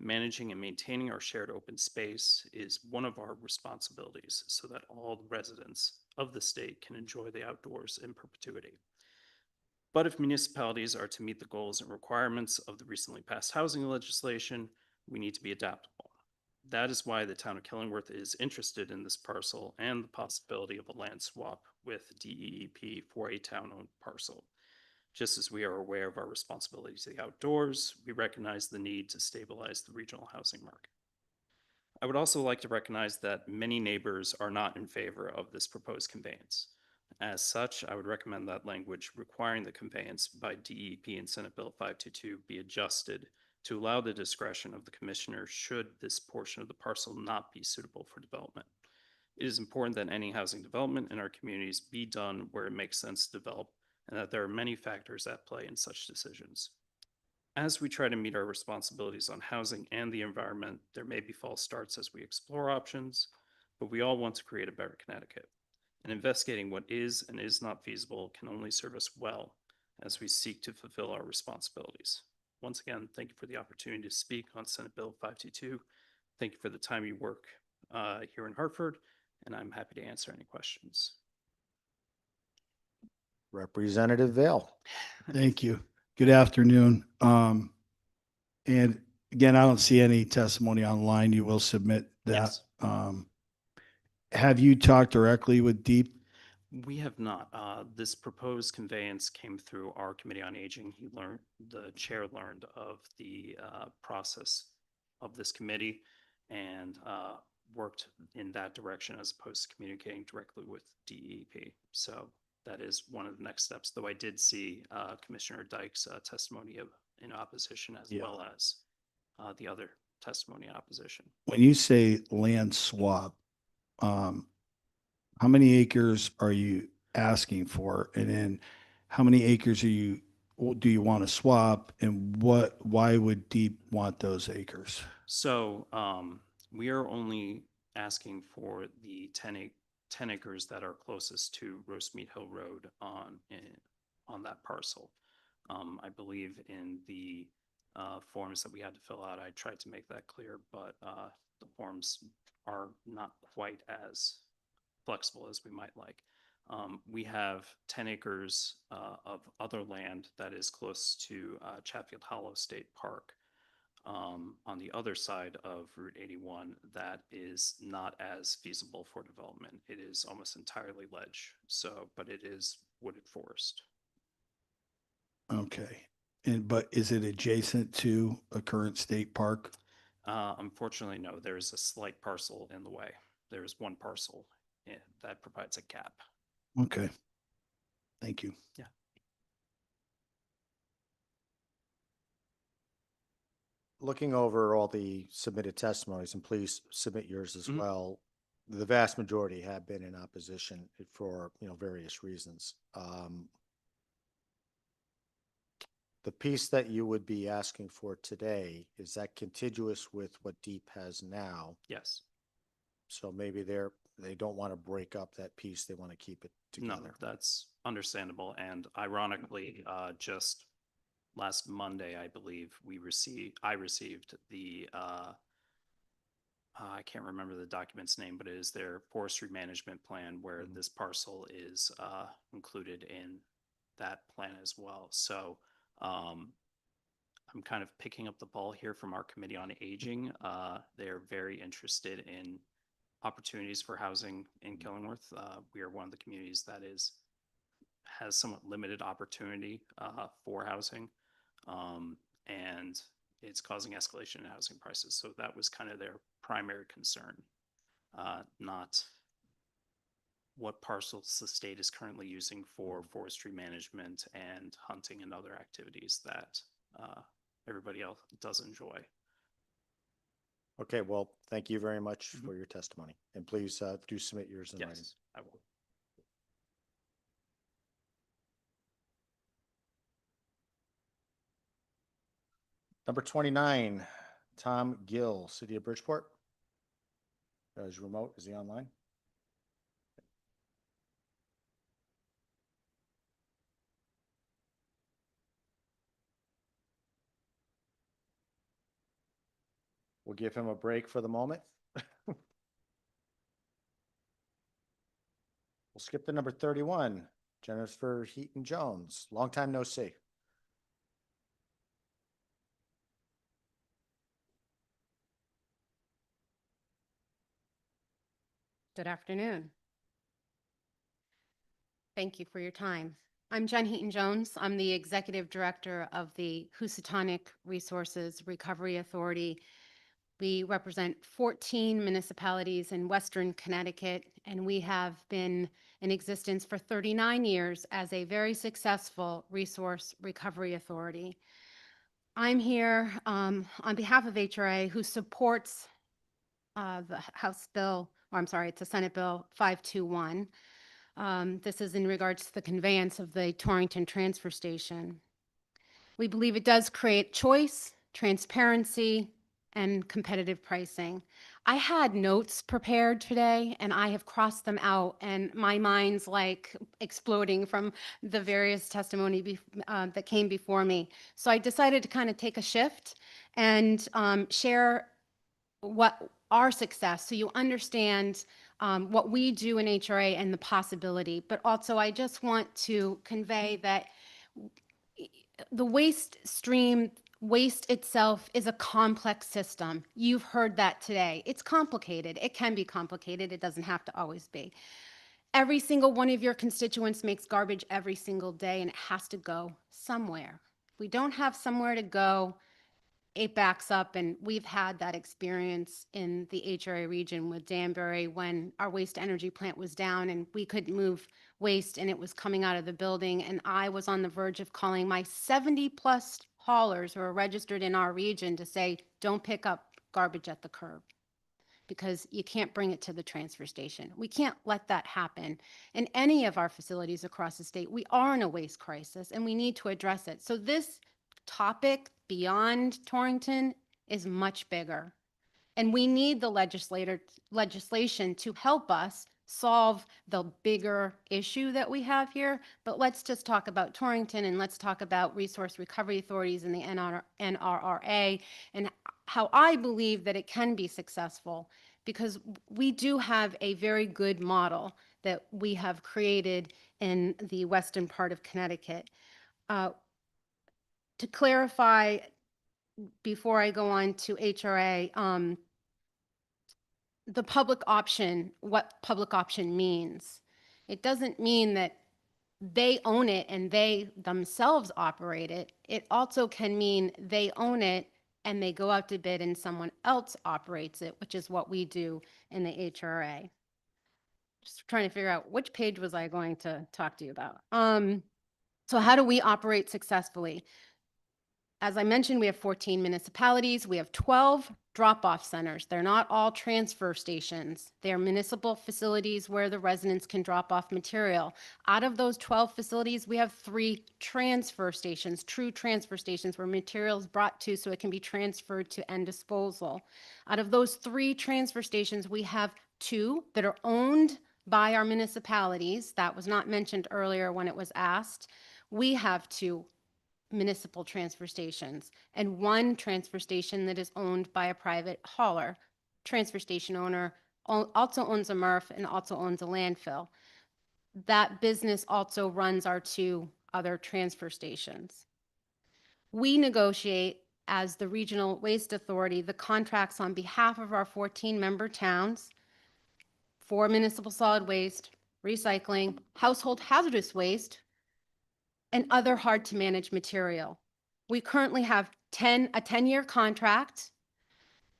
Managing and maintaining our shared open space is one of our responsibilities so that all residents of the state can enjoy the outdoors in perpetuity. But if municipalities are to meet the goals and requirements of the recently passed housing legislation, we need to be adaptable. That is why the town of Killingworth is interested in this parcel and the possibility of a land swap with DEEP for a town-owned parcel. Just as we are aware of our responsibilities to the outdoors, we recognize the need to stabilize the regional housing market. I would also like to recognize that many neighbors are not in favor of this proposed conveyance. As such, I would recommend that language requiring the conveyance by DEP in Senate Bill 522 be adjusted to allow the discretion of the commissioner should this portion of the parcel not be suitable for development. It is important that any housing development in our communities be done where it makes sense to develop, and that there are many factors at play in such decisions. As we try to meet our responsibilities on housing and the environment, there may be false starts as we explore options, but we all want to create a better Connecticut. And investigating what is and is not feasible can only serve us well as we seek to fulfill our responsibilities. Once again, thank you for the opportunity to speak on Senate Bill 522. Thank you for the time you work here in Hartford, and I'm happy to answer any questions. Representative Vale. Thank you. Good afternoon. And again, I don't see any testimony online. You will submit that. Yes. Have you talked directly with Deep? We have not. This proposed conveyance came through our Committee on Aging. The chair learned of the process of this committee and worked in that direction as opposed to communicating directly with DEP. So that is one of the next steps, though I did see Commissioner Dyke's testimony in opposition as well as the other testimony in opposition. When you say land swap, how many acres are you asking for? And then how many acres do you want to swap, and why would Deep want those acres? So we are only asking for the 10 acres that are closest to Rosemead Hill Road on that parcel. I believe in the forms that we had to fill out, I tried to make that clear, but the forms are not quite as flexible as we might like. We have 10 acres of other land that is close to Chatfield Hollow State Park on the other side of Route 81 that is not as feasible for development. It is almost entirely ledge, but it is wooded forest. Okay. But is it adjacent to a current state park? Unfortunately, no. There's a slight parcel in the way. There's one parcel that provides a gap. Okay. Thank you. Yeah. Looking over all the submitted testimonies, and please submit yours as well, the vast majority have been in opposition for various reasons. The piece that you would be asking for today, is that contiguous with what Deep has now? Yes. So maybe they're they don't want to break up that piece. They want to keep it No, together. that's understandable. And ironically, just last Monday, I believe I received the, I can't remember the document's name, but it is their forestry management plan where this parcel is included in that plan as well. So I'm kind of picking up the ball here from our Committee on Aging. They're very interested in opportunities for housing in Killingworth. We are one of the communities that has somewhat limited opportunity for housing. And it's causing escalation in housing prices. So that was kind of their primary concern, not what parcels the state is currently using for forestry management and hunting and other activities that everybody else does enjoy. Okay, well, thank you very much for your testimony. And please do submit yours in writing. Yes, I will. Number 29, Tom Gill, City of Bridgeport. Is remote? Is he online? We'll give him a break for the moment. We'll skip to number 31, Jennifer Heaton Jones. Long time no see. Good afternoon. Thank you for your time. I'm Jen Heaton Jones. I'm the Executive Director of the Housatonic Resources Recovery Authority. We represent 14 municipalities in Western Connecticut, and we have been in existence for 39 years as a very successful resource recovery authority. I'm here on behalf of HRA, who supports the House Bill, or I'm sorry, it's a Senate Bill 521. This is in regards to the conveyance of the Torrington Transfer Station. We believe it does create choice, transparency, and competitive pricing. I had notes prepared today and I have crossed them out, and my mind's like exploding from the various testimony that came before me. So I decided to kind of take a shift and share what our success, so you understand what we do in HRA and the possibility. But also I just want to convey that the waste stream, waste itself is a complex system. You've heard that today. It's complicated. It can be complicated. It doesn't have to always be. Every single one of your constituents makes garbage every single day, and it has to go somewhere. If we don't have somewhere to go, it backs up, and we've had that experience in the HRA region with Danbury when our waste energy plant was down and we couldn't move waste and it was coming out of the building, and I was on the verge of calling my 70+ haulers who are registered in our region to say, don't pick up garbage at the curb, because you can't bring it to the transfer station. We can't let that happen in any of our facilities across the state. We are in a waste crisis and we need to address it. So this topic beyond Torrington is much bigger. And we need the legislation to help us solve the bigger issue that we have here. But let's just talk about Torrington, and let's talk about resource recovery authorities and the NRRA, and how I believe that it can be successful, because we do have a very good model that we have created in the western part of Connecticut. To clarify, before I go on to HRA, the public option, what public option means. It doesn't mean that they own it and they themselves operate it. It also can mean they own it and they go out to bid and someone else operates it, which is what we do in the HRA. Just trying to figure out which page was I going to talk to you about. So how do we operate successfully? As I mentioned, we have 14 municipalities. We have 12 drop-off centers. They're not all transfer stations. They're municipal facilities where the residents can drop off material. Out of those 12 facilities, we have 3 transfer stations, true transfer stations, where material is brought to so it can be transferred to end disposal. Out of those 3 transfer stations, we have two that are owned by our municipalities. That was not mentioned earlier when it was asked. We have two municipal transfer stations and one transfer station that is owned by a private hauler. Transfer station owner also owns a MRF and also owns a landfill. That business also runs our two other transfer stations. We negotiate as the Regional Waste Authority the contracts on behalf of our 14-member towns for municipal solid waste, recycling, household hazardous waste, and other hard-to-manage material. We currently have a 10-year contract.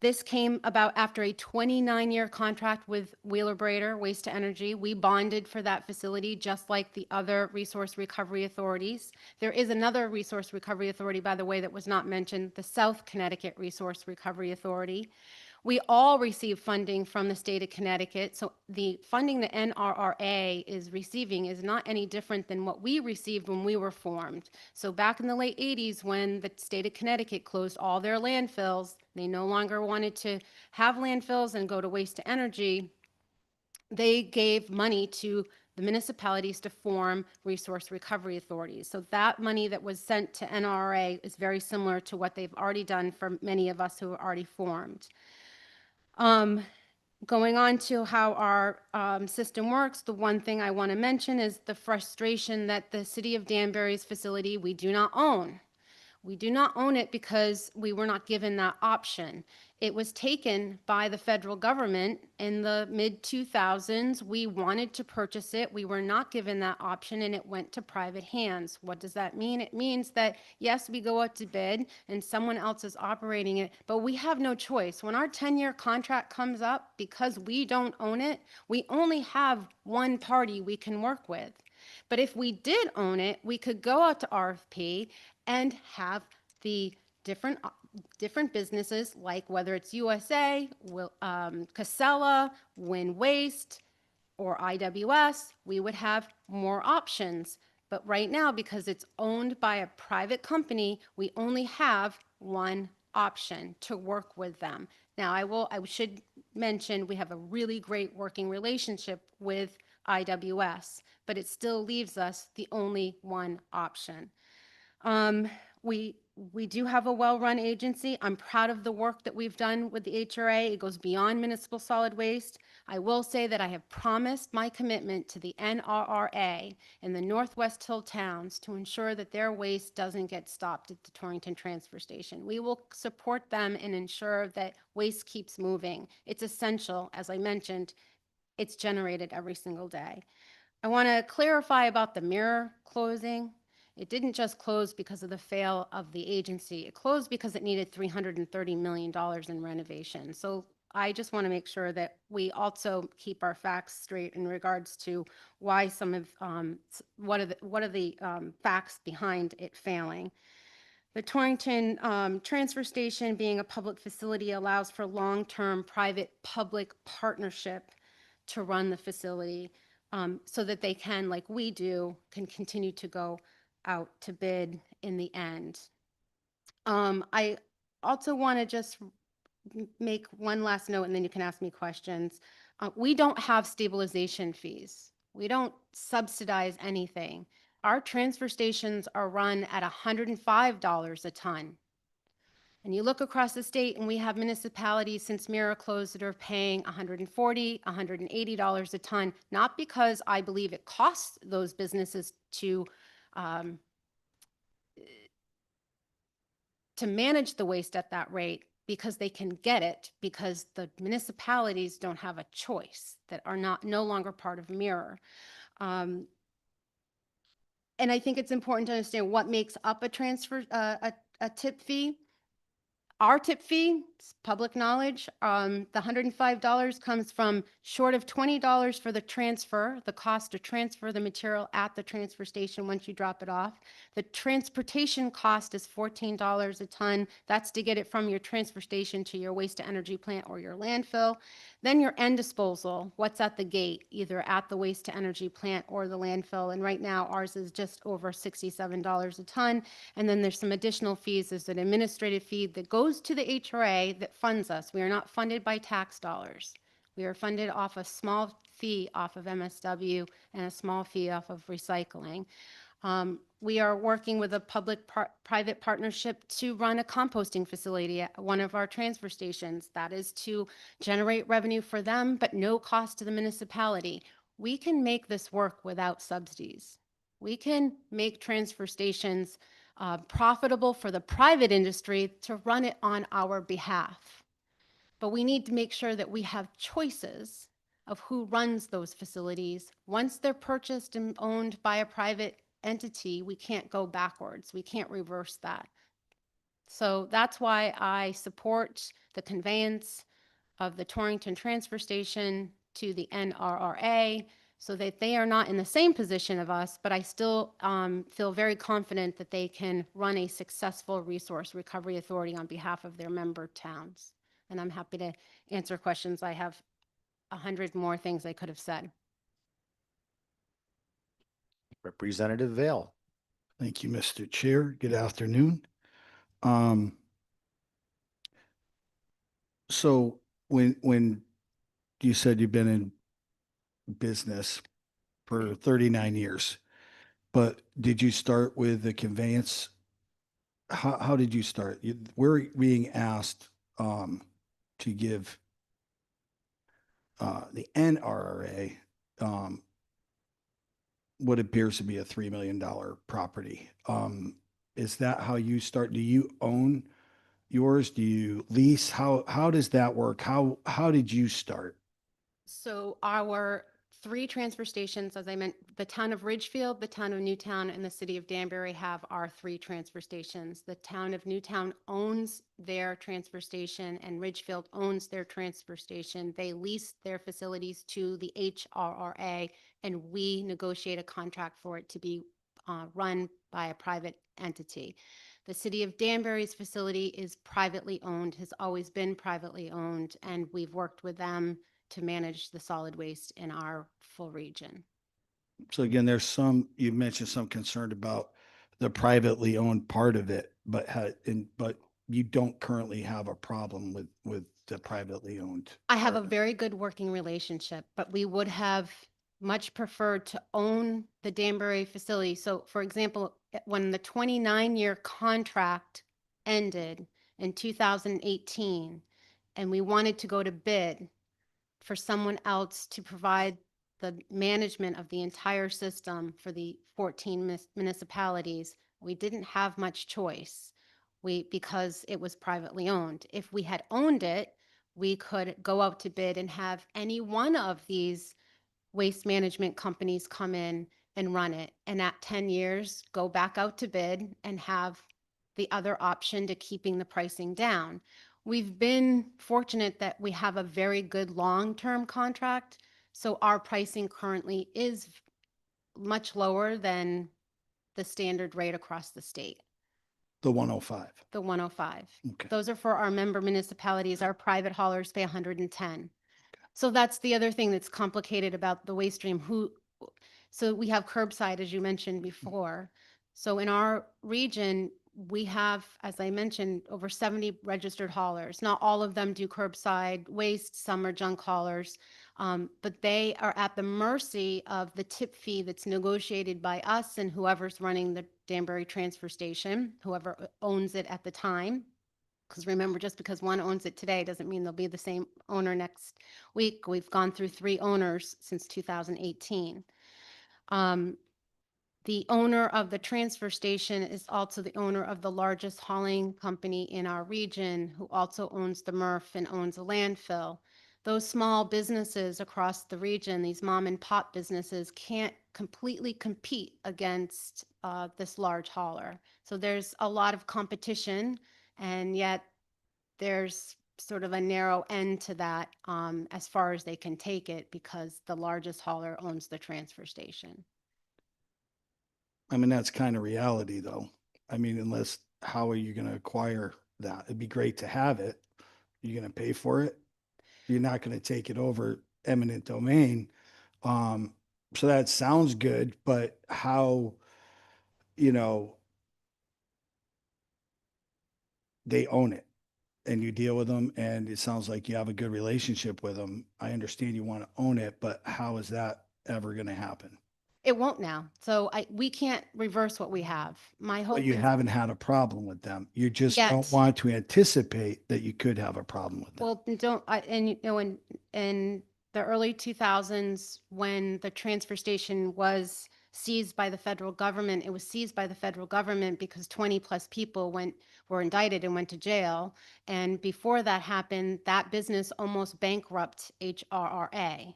This came about after a 29-year contract with Wheeler Brader Waste to Energy. We bonded for that facility just like the other resource recovery authorities. There is another resource recovery authority, by the way, that was not mentioned, the South Connecticut Resource Recovery Authority. We all receive funding from the state of Connecticut, so the funding the NRRA is receiving is not any different than what we received when we were formed. So back in the late 80s, when the state of Connecticut closed all their landfills, they no longer wanted to have landfills and go to waste to energy, they gave money to the municipalities to form resource recovery authorities. So that money that was sent to NRRA is very similar to what they've already done for many of us who are already formed. Going on to how our system works, the one thing I want to mention is the frustration that the City of Danbury's facility we do not own. We do not own it because we were not given that option. It was taken by the federal government in the mid-2000s. We wanted to purchase it. We were not given that option, and it went to private hands. What does that mean? It means that, yes, we go out to bid, and someone else is operating it, but we have no choice. When our 10-year contract comes up, because we don't own it, we only have one party we can work with. But if we did own it, we could go out to RFP and have the different businesses, like whether it's USA, Casella, Win Waste, or IWS, we would have more options. But right now, because it's owned by a private company, we only have one option to work with them. Now, I should mention we have a really great working relationship with IWS, but it still leaves us the only one option. We do have a well-run agency. I'm proud of the work that we've done with the HRA. It goes beyond municipal solid waste. I will say that I have promised my commitment to the NRRA and the Northwest Hill towns to ensure that their waste doesn't get stopped at the Torrington Transfer Station. We will support them and ensure that waste keeps moving. It's essential, as I mentioned, it's generated every single day. I want to clarify about the mirror closing. It didn't just close because of the fail of the agency. It closed because it needed $330 million in renovation. So I just want to make sure that we also keep our facts straight in regards to why some of what are the facts behind it failing. The Torrington Transfer Station, being a public facility, allows for long-term private-public partnership to run the facility so that they can, like we do, can continue to go out to bid in the end. I also want to just make one last note, and then you can ask me questions. We don't have stabilization fees. We don't subsidize anything. Our transfer stations are run at $105 a ton. And you look across the state, and we have municipalities since Mira closed that are paying $140, $180 a ton, not because I believe it costs those businesses to manage the waste at that rate, because they can get it, because the municipalities don't have a choice, that are no longer part of Mirror. And I think it's important to understand what makes up a transfer, a tip fee. Our tip fee, it's public knowledge, the $105 comes from short of $20 for the transfer, the cost to transfer the material at the transfer station once you drop it off. The transportation cost is $14 a ton. That's to get it from your transfer station to your waste to energy plant or your landfill. Then your end disposal, what's at the gate, either at the waste to energy plant or the landfill. And right now ours is just over $67 a ton. And then there's some additional fees. There's an administrative fee that goes to the HRA that funds us. We are not funded by tax dollars. We are funded off a small fee off of MSW and a small fee off of recycling. We are working with a public-private partnership to run a composting facility at one of our transfer stations. That is to generate revenue for them, but no cost to the municipality. We can make this work without subsidies. We can make transfer stations profitable for the private industry to run it on our behalf. But we need to make sure that we have choices of who runs those facilities. Once they're purchased and owned by a private entity, we can't go backwards. We can't reverse that. So that's why I support the conveyance of the Torrington Transfer Station to the NRRA so that they are not in the same position of us, but I still feel very confident that they can run a successful resource recovery authority on behalf of their member towns. And I'm happy to answer questions. I have 100 more things I could have said. Representative Vale. Thank you, Mr. Chair. Good afternoon. So when you said you've been in business for 39 years, but did you start with the conveyance? How did you start? We're being asked to give the NRRA what appears to be a $3 million property. Is that how you start? Do you own yours? Do you lease? How does that work? How did you start? So our 3 transfer stations, as I meant, the town of Ridgefield, the town of Newtown, and the city of Danbury have our 3 transfer stations. The town of Newtown owns their transfer station and Ridgefield owns their transfer station. They lease their facilities to the HRRA and we negotiate a contract for it to be run by a private entity. The city of Danbury's facility is privately owned, has always been privately owned, and we've worked with them to manage the solid waste in our full region. So again, you mentioned some concern about the privately owned part of it, but you don't currently have a problem with the privately owned. I have a very good working relationship, but we would have much preferred to own the Danbury facility. So for example, when the 29-year contract ended in 2018 and we wanted to go to bid for someone else to provide the management of the entire system for the 14 municipalities, we didn't have much choice because it was privately owned. If we had owned it, we could go out to bid and have any one of these waste management companies come in and run it. And at 10 years, go back out to bid and have the other option to keeping the pricing down. We've been fortunate that we have a very good long-term contract. So our pricing currently is much lower than the standard rate across the state. The 105. The 105. Okay. Those are for our member municipalities. Our private haulers pay 110. So that's the other thing that's complicated about the waste stream. So we have curbside, as you mentioned before. So in our region, we have, as I mentioned, over 70 registered haulers. Not all of them do curbside waste. Some are junk haulers, but they are at the mercy of the tip fee that's negotiated by us and whoever's running the Danbury transfer station, whoever owns it at the time. Because remember, just because one owns it today doesn't mean they'll be the same owner next week. We've gone through 3 owners since 2018. The owner of the transfer station is also the owner of the largest hauling company in our region, who also owns the MRF and owns a landfill. Those small businesses across the region, these mom and pop businesses, can't completely compete against this large hauler. So there's a lot of competition, and yet there's sort of a narrow end to that as far as they can take it because the largest hauler owns the transfer station. I mean, that's kind of reality though. I mean, how are you going to acquire that? It'd be great to have it. You're going to pay for it. You're not going to take it over eminent domain. So that sounds good, but how, they own it. and you deal with them, and it sounds like you have a good relationship with them. I understand you want to own it, but how is that ever going to happen? It won't now. So we can't reverse what we have. My hope But you is haven't had a problem with them. You just don't yet. want to anticipate that you could have a problem with them. Well, and you know, in the early 2000s, when the transfer station was seized by the federal government, it was seized by the federal government because 20 plus people were indicted and went to jail. And before that happened, that business almost bankrupt HRRA.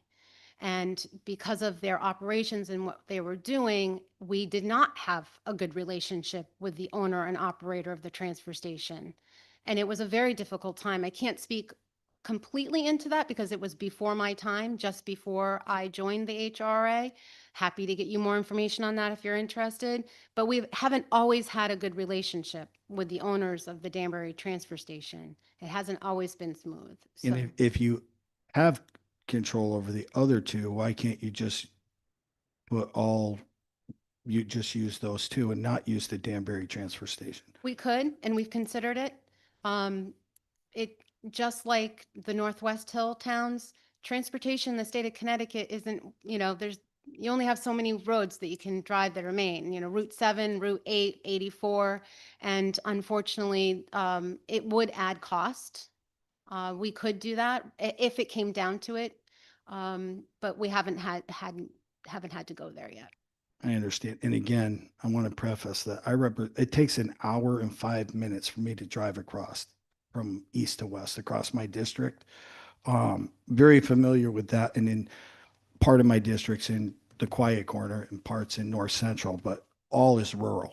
And because of their operations and what they were doing, we did not have a good relationship with the owner and operator of the transfer station. And it was a very difficult time. I can't speak completely into that because it was before my time, just before I joined the HRA. Happy to get you more information on that if you're interested. But we haven't always had a good relationship with the owners of the Danbury transfer station. It hasn't always been smooth. So And if you have control over the other two, why can't you just you just use those two and not use the Danbury transfer station? we could, and we've considered it. It just like the Northwest Hill towns, transportation in the state of Connecticut isn't, you only have so many roads that you can drive that remain, Route 7, Route 8, 84. And unfortunately, it would add cost. We could do that if it came down to it. But we haven't had to go there yet. I understand. And again, I want to preface that it takes an hour and 5 minutes for me to drive across from east to west across my district. Very familiar with that. And in part of my district's in the quiet corner and parts in north central, but all is rural,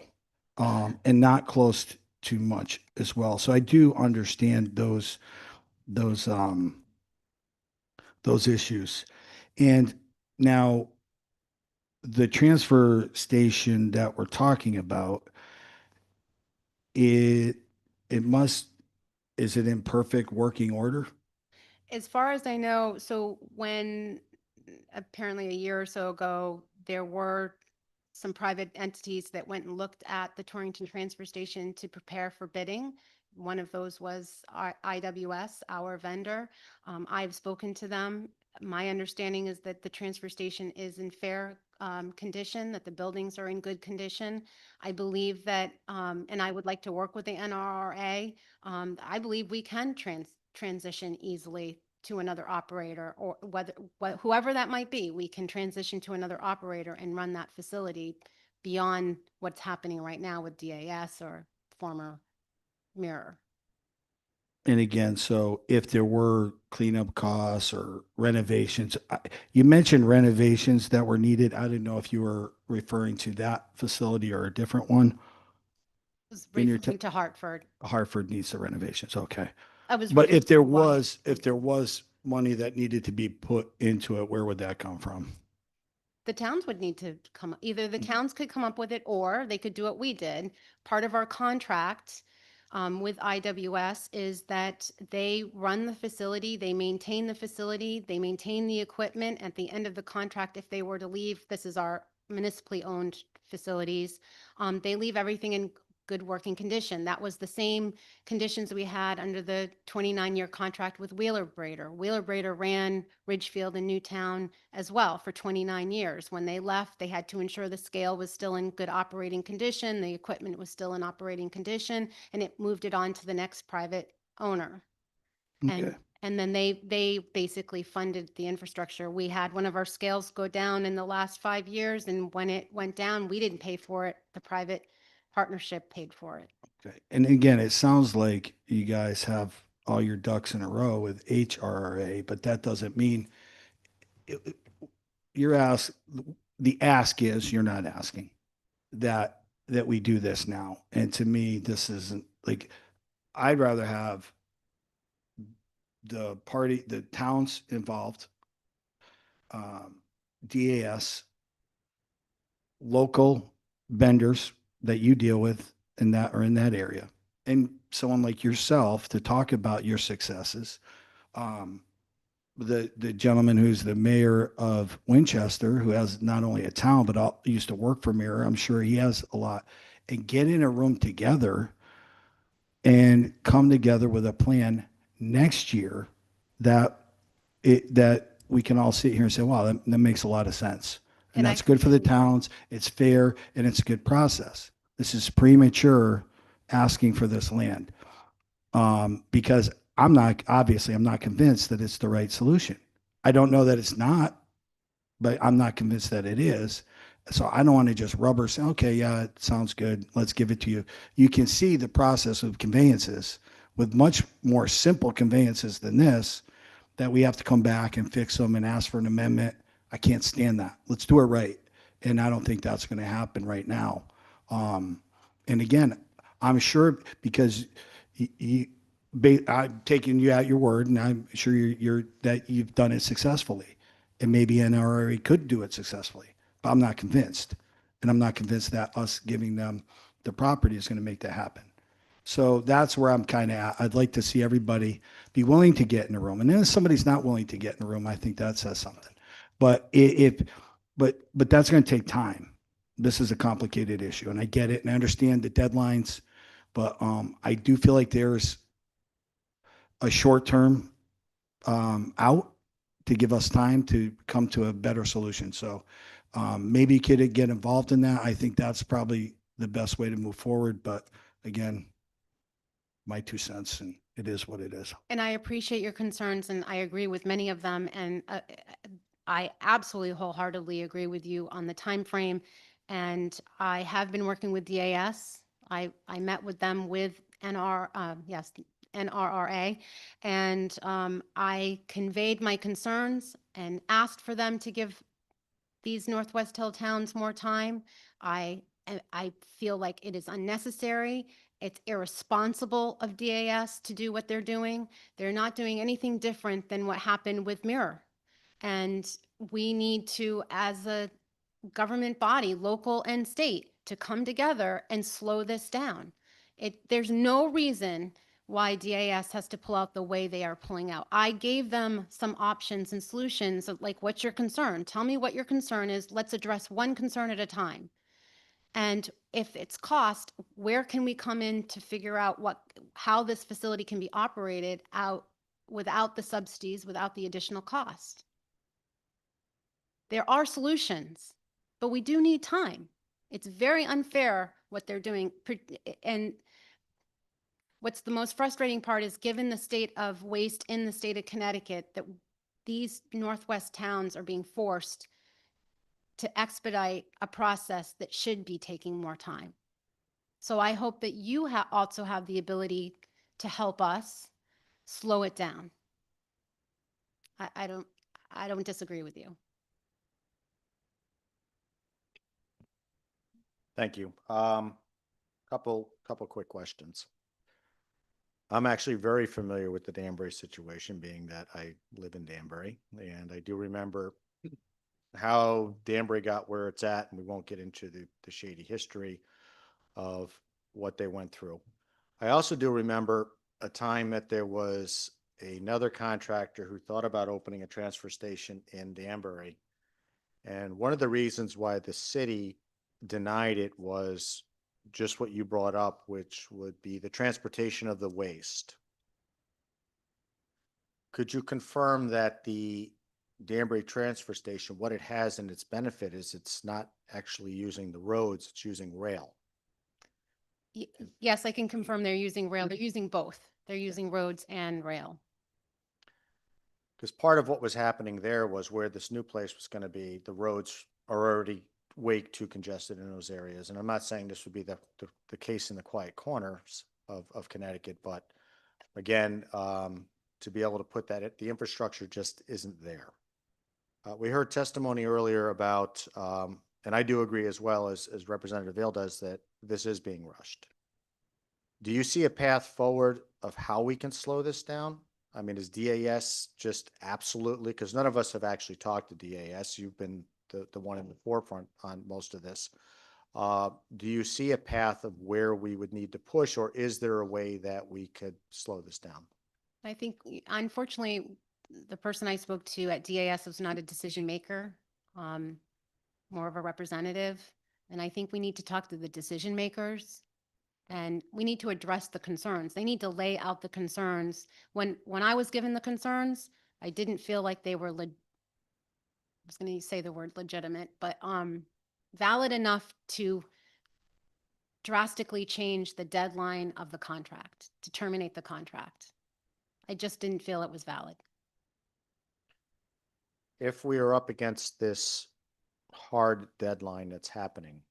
and not close to much as well. So I do understand those issues. And now the transfer station that we're talking about, it must, is it in perfect working order? As far as I know, so when apparently a year or so ago, there were some private entities that went and looked at the Torrington transfer station to prepare for bidding. One of those was IWS, our vendor. I've spoken to them. My understanding is that the transfer station is in fair condition, that the buildings are in good condition. I believe that, and I would like to work with the NRRA. I believe we can transition easily to another operator, or whoever that might be, we can transition to another operator and run that facility beyond what's happening right now with DAS or former Mirror. And again, so if there were cleanup costs or renovations, you mentioned renovations that were needed. I didn't know if you were referring to that facility or a different one. Was referring to Hartford. Hartford needs the renovations. Okay. But if there was money that needed to be put into it, where would that come from? The towns would need to either the towns could come up with it, or they could do what we did. Part of our contract with IWS is that they run the facility, they maintain the facility, they maintain the equipment. At the end of the contract, if they were to leave, this is our municipally owned facilities, they leave everything in good working condition. That was the same conditions we had under the 29-year contract with Wheeler Brader. Wheeler Brader ran Ridgefield and Newtown as well for 29 years. When they left, they had to ensure the scale was still in good operating condition, the equipment was still in operating condition, and it moved it on to the next private owner. Okay. And then they basically funded the infrastructure. We had one of our scales go down in the last 5 years, and when it went down, we didn't pay for it. The private partnership paid for it. Okay. And again, it sounds like you guys have all your ducks in a row with HRRA, but that doesn't mean the ask is you're not asking that we do this now. And to me, this isn't like, I'd rather have the towns involved, DAS, local vendors that you deal with in that area, and someone like yourself to talk about your successes. The gentleman who's the mayor of Winchester, who has not only a town but used to work for mayor, I'm sure he has a lot, and get in a room together and come together with a plan next year that that we can all sit here and say, wow, that makes a lot of sense. And And I that's good for the towns. It's fair and it's a good process. This is premature asking for this land. Because I'm not convinced that it's the right solution. I don't know that it's not, but I'm not convinced that it is. So I don't want to just rubber say, okay, yeah, it sounds good. Let's give it to you. You can see the process of conveyances with much more simple conveyances than this, that we have to come back and fix them and ask for an amendment. I can't stand that. Let's do it right. And I don't think that's going to happen right now. And again, I'm sure because I'm taking you at your word, and I'm sure that you've done it successfully, and maybe NRA could do it successfully, but I'm not convinced, and I'm not convinced that us giving them the property is going to make that happen. So that's where I'm kind of at. I'd like to see everybody be willing to get in a room, and then if somebody's not willing to get in a room, I think that says something. But but that's going to take time. This is a complicated issue, and I get it, and I understand the deadlines, but I do feel like there's a short-term out to give us time to come to a better solution. So maybe could get involved in that. I think that's probably the best way to move forward. But again, my 2 cents, and it is what it is. And I appreciate your concerns, and I agree with many of them. And I absolutely wholeheartedly agree with you on the time frame. And I have been working with DAS. I met with them with NRRA, and I conveyed my concerns and asked for them to give these Northwest Hill towns more time. I feel like it is unnecessary. It's irresponsible of DAS to do what they're doing. They're not doing anything different than what happened with Mirror. And we need to, as a government body, local and state, to come together and slow this down. There's no reason why DAS has to pull out the way they are pulling out. I gave them some options and solutions of, like, what's your concern? Tell me what your concern is. Let's address one concern at a time. And if it's cost, where can we come in to figure out how this facility can be operated out without the subsidies, without the additional cost? There are solutions, but we do need time. It's very unfair what they're doing. And what's the most frustrating part is, given the state of waste in the state of Connecticut, that these Northwest towns are being forced to expedite a process that should be taking more time. So I hope that you also have the ability to help us slow it down. I don't disagree with you. Thank you. Couple quick questions. I'm actually very familiar with the Danbury situation, being that I live in Danbury, and I do remember how Danbury got where it's at, and we won't get into the shady history of what they went through. I also do remember a time that there was another contractor who thought about opening a transfer station in Danbury. And one of the reasons why the city denied it was just what you brought up, which would be the transportation of the waste. Could you confirm that the Danbury transfer station, what it has in its benefit is it's not actually using the roads, it's using rail? Yes, I can confirm they're using rail. They're using both. They're using roads and rail. Because part of what was happening there was where this new place was going to be, the roads are already way too congested in those areas. And I'm not saying this would be the case in the quiet corners of Connecticut, but again, to be able to put that, the infrastructure just isn't there. We heard testimony earlier about, and I do agree as well as Representative Vail does, that this is being rushed. Do you see a path forward of how we can slow this down? I mean, is DAS just absolutely, because none of us have actually talked to DAS. You've been the one in the forefront on most of this. Do you see a path of where we would need to push, or is there a way that we could slow this down? I think, unfortunately, the person I spoke to at DAS was not a decision maker, more of a representative. And I think we need to talk to the decision makers And we need to address the concerns. They need to lay out the concerns. When I was given the concerns, I didn't feel like they were, I was going to say the word legitimate, but valid enough to drastically change the deadline of the contract, to terminate the contract. I just didn't feel it was valid. If we are up against this hard deadline that's happening,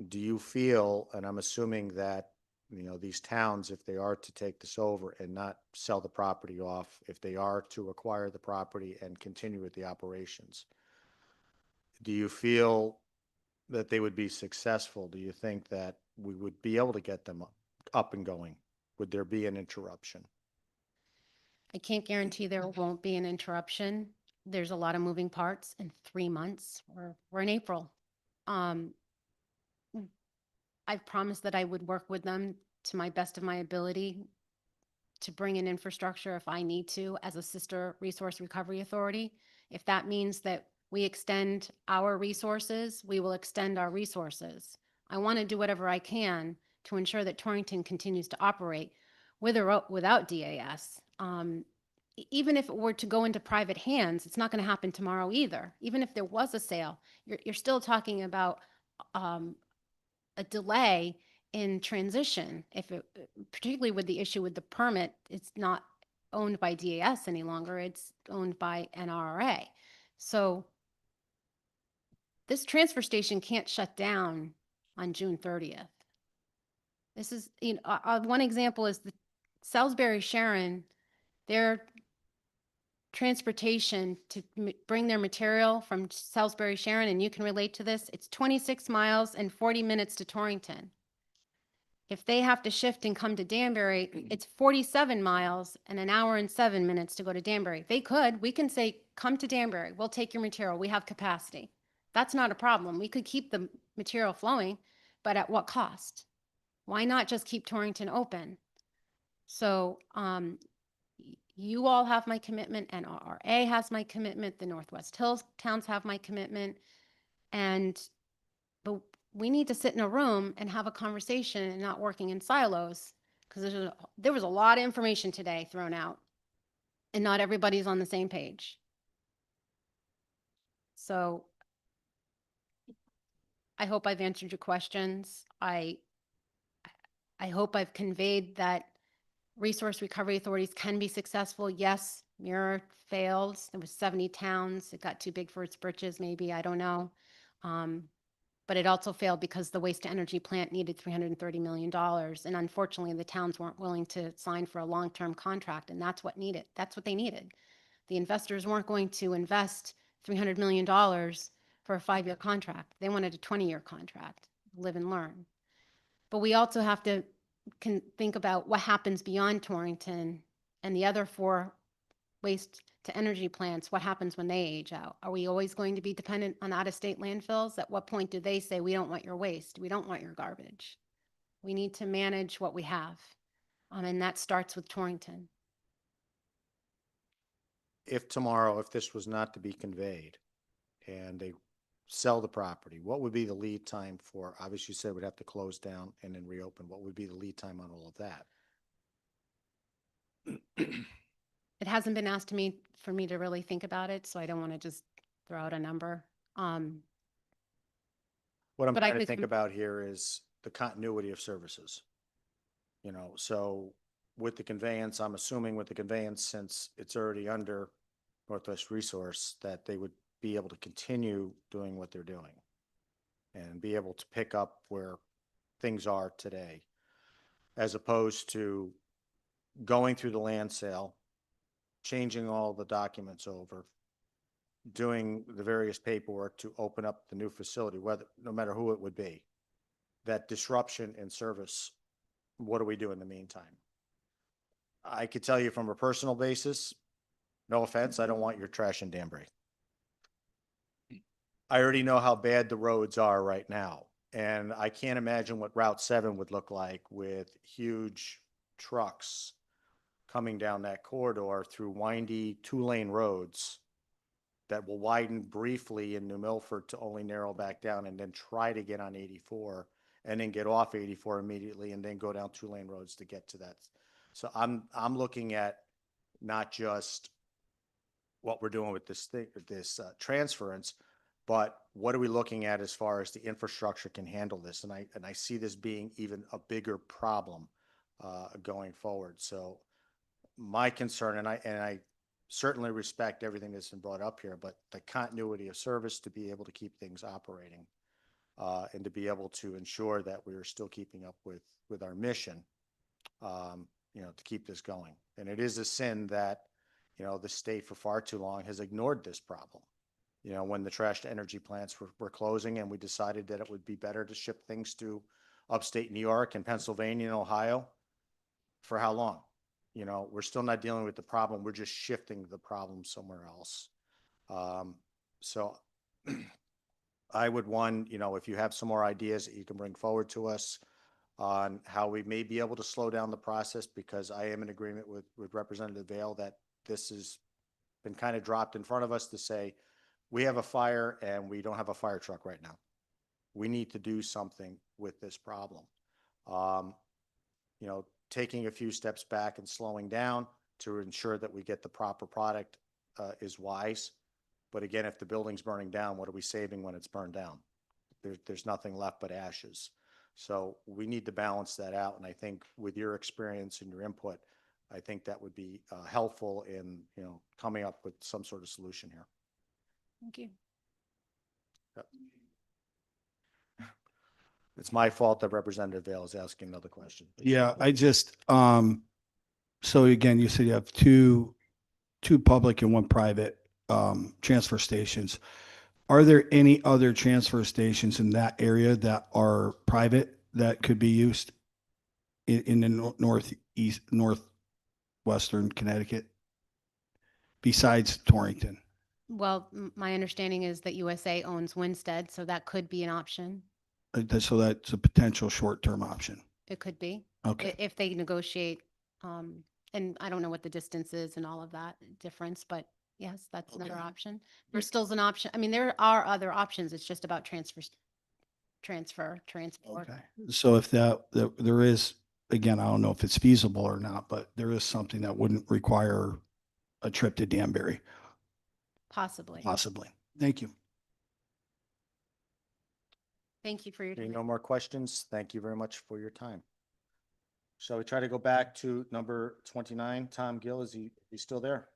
do you feel, and I'm assuming that, you know, these towns, if they are to take this over and not sell the property off, if they are to acquire the property and continue with the operations, do you feel that they would be successful? Do you think that we would be able to get them up and going? Would there be an interruption? I can't guarantee there won't be an interruption. There's a lot of moving parts in 3 months. We're in April. I've promised that I would work with them to my best of my ability to bring in infrastructure if I need to as a sister resource recovery authority. If that means that we extend our resources, we will extend our resources. I want to do whatever I can to ensure that Torrington continues to operate with or without DAS. Even if it were to go into private hands, it's not going to happen tomorrow either. Even if there was a sale, you're still talking about a delay in transition. If it, particularly with the issue with the permit, it's not owned by DAS any longer, it's owned by NRA. So this transfer station can't shut down on June 30th. This is, you know, one example is the Salisbury Sharon, their transportation to bring their material from Salisbury Sharon, and you can relate to this, it's 26 miles and 40 minutes to Torrington. If they have to shift and come to Danbury, it's 47 miles and an hour and 7 minutes to go to Danbury. They could, we can say, come to Danbury, we'll take your material, we have capacity. That's not a problem. We could keep the material flowing, but at what cost? Why not just keep Torrington open? So you all have my commitment, NRA has my commitment, the Northwest Hills towns have my commitment, but we need to sit in a room and have a conversation and not working in silos, because there was a lot of information today thrown out and not everybody's on the same page. So I hope I've answered your questions. I hope I've conveyed that resource recovery authorities can be successful. Yes, Mirror failed. There was 70 towns. It got too big for its britches, maybe, I don't know. But it also failed because the waste to energy plant needed $330 million. And unfortunately, the towns weren't willing to sign for a long-term contract. And that's what needed. That's what they needed. The investors weren't going to invest $300 million for a 5-year contract. They wanted a 20-year contract, live and learn. But we also have to think about what happens beyond Torrington and the other 4 waste to energy plants. What happens when they age out? Are we always going to be dependent on out-of-state landfills? At what point do they say, we don't want your waste, we don't want your garbage? We need to manage what we have, and that starts with Torrington. If tomorrow, if this was not to be conveyed and they sell the property, what would be the lead time for, obviously you said we'd have to close down and then reopen. What would be the lead time on all of that? It hasn't been asked to me for me to really think about it, so I don't want to just throw out a number. What I'm trying to think about here is the continuity of services. You know, so with the conveyance, I'm assuming with the conveyance, since it's already under Northwest Resource, that they would be able to continue doing what they're doing and be able to pick up where things are today, as opposed to going through the land sale, changing all the documents over, doing the various paperwork to open up the new facility, whether, no matter who it would be. That disruption in service, what do we do in the meantime? I could tell you from a personal basis, no offense, I don't want your trash in Danbury. I already know how bad the roads are right now, and I can't imagine what Route 7 would look like with huge trucks coming down that corridor through windy 2-lane roads that will widen briefly in New Milford to only narrow back down and then try to get on 84 and then get off 84 immediately and then go down 2-lane roads to get to that. So I'm looking at not just what we're doing with this thing, this transference, but what are we looking at as far as the infrastructure can handle this? And I see this being even a bigger problem going forward. So my concern, and I certainly respect everything that's been brought up here, but the continuity of service to be able to keep things operating and to be able to ensure that we are still keeping up with our mission, to keep this going. And it is a sin that, the state for far too long has ignored this problem. When the trash to energy plants were closing, and we decided that it would be better to ship things to upstate New York and Pennsylvania and Ohio, for how long? We're still not dealing with the problem. We're just shifting the problem somewhere else. So I would if you have some more ideas that you can bring forward to us on how we may be able to slow down the process, because I am in agreement with Representative Vail that this has been kind of dropped in front of us to say, we have a fire and we don't have a fire truck right now. We need to do something with this problem. Taking a few steps back and slowing down to ensure that we get the proper product is wise. But again, if the building's burning down, what are we saving when it's burned down? There's nothing left but ashes. So we need to balance that out. And I think with your experience and your input, I think that would be helpful in, coming up with some sort of solution here. Thank you. Yep. It's my fault that Representative Vail is asking another question. Yeah, I just, so again, you said you have two public and one private transfer stations. Are there any other transfer stations in that area that are private that could be used in the northwestern Connecticut besides Torrington? Well, my understanding is that USA owns Winstead, so that could be an option. So that's a potential short-term option. It could be. Okay. If they negotiate, and I don't know what the distance is and all of that difference, but yes, that's another option. There still is an option. I mean, there are other options. It's just about transport. Okay. So if there is, again, I don't know if it's feasible or not, but there is something that wouldn't require a trip to Danbury. Possibly. Possibly. Thank you. Thank you for your time. No more questions. Thank you very much for your time. Shall we try to go back to number 29? Tom Gill, is he still there?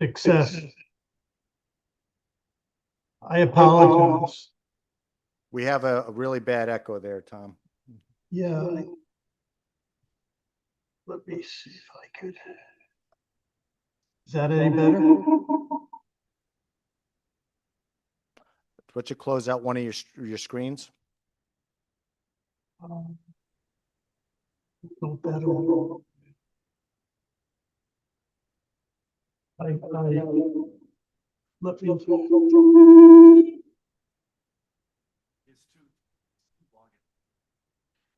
Success. I apologize. We have a really bad echo there, Tom. Yeah. Let me see if I could. Is that any better? Why don't you close out one of your screens? No better. Let me.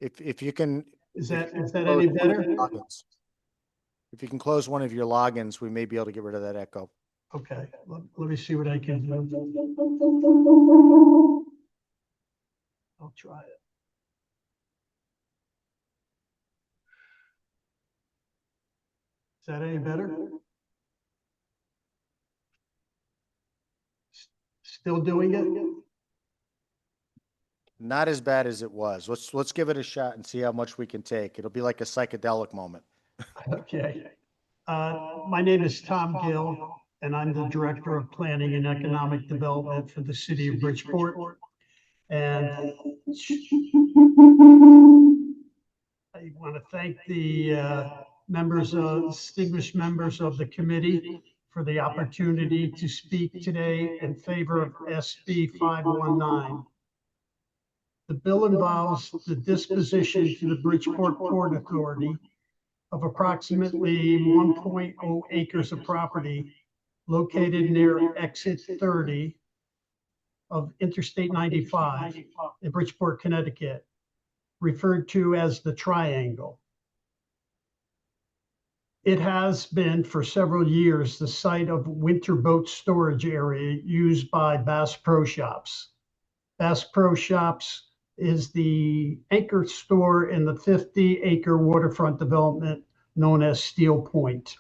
If you can. Is that any better? If you can close one of your logins, we may be able to get rid of that echo. Okay, let me see what I can do. I'll try it. Is that any better? Still doing it? Not as bad as it was. Let's give it a shot and see how much we can take. It'll be like a psychedelic moment. Okay. My name is Tom Gill, and I'm the Director of Planning and Economic Development for the City of Bridgeport. And I want to thank the distinguished members of the committee for the opportunity to speak today in favor of SB 519. The bill involves the disposition to the Bridgeport Port Authority of approximately 1.0 acres of property located near exit 30 of Interstate 95 in Bridgeport, Connecticut, referred to as the Triangle. It has been for several years the site of winter boat storage area used by Bass Pro Shops. Bass Pro Shops is the anchor store in the 50-acre waterfront development known as Steel Point.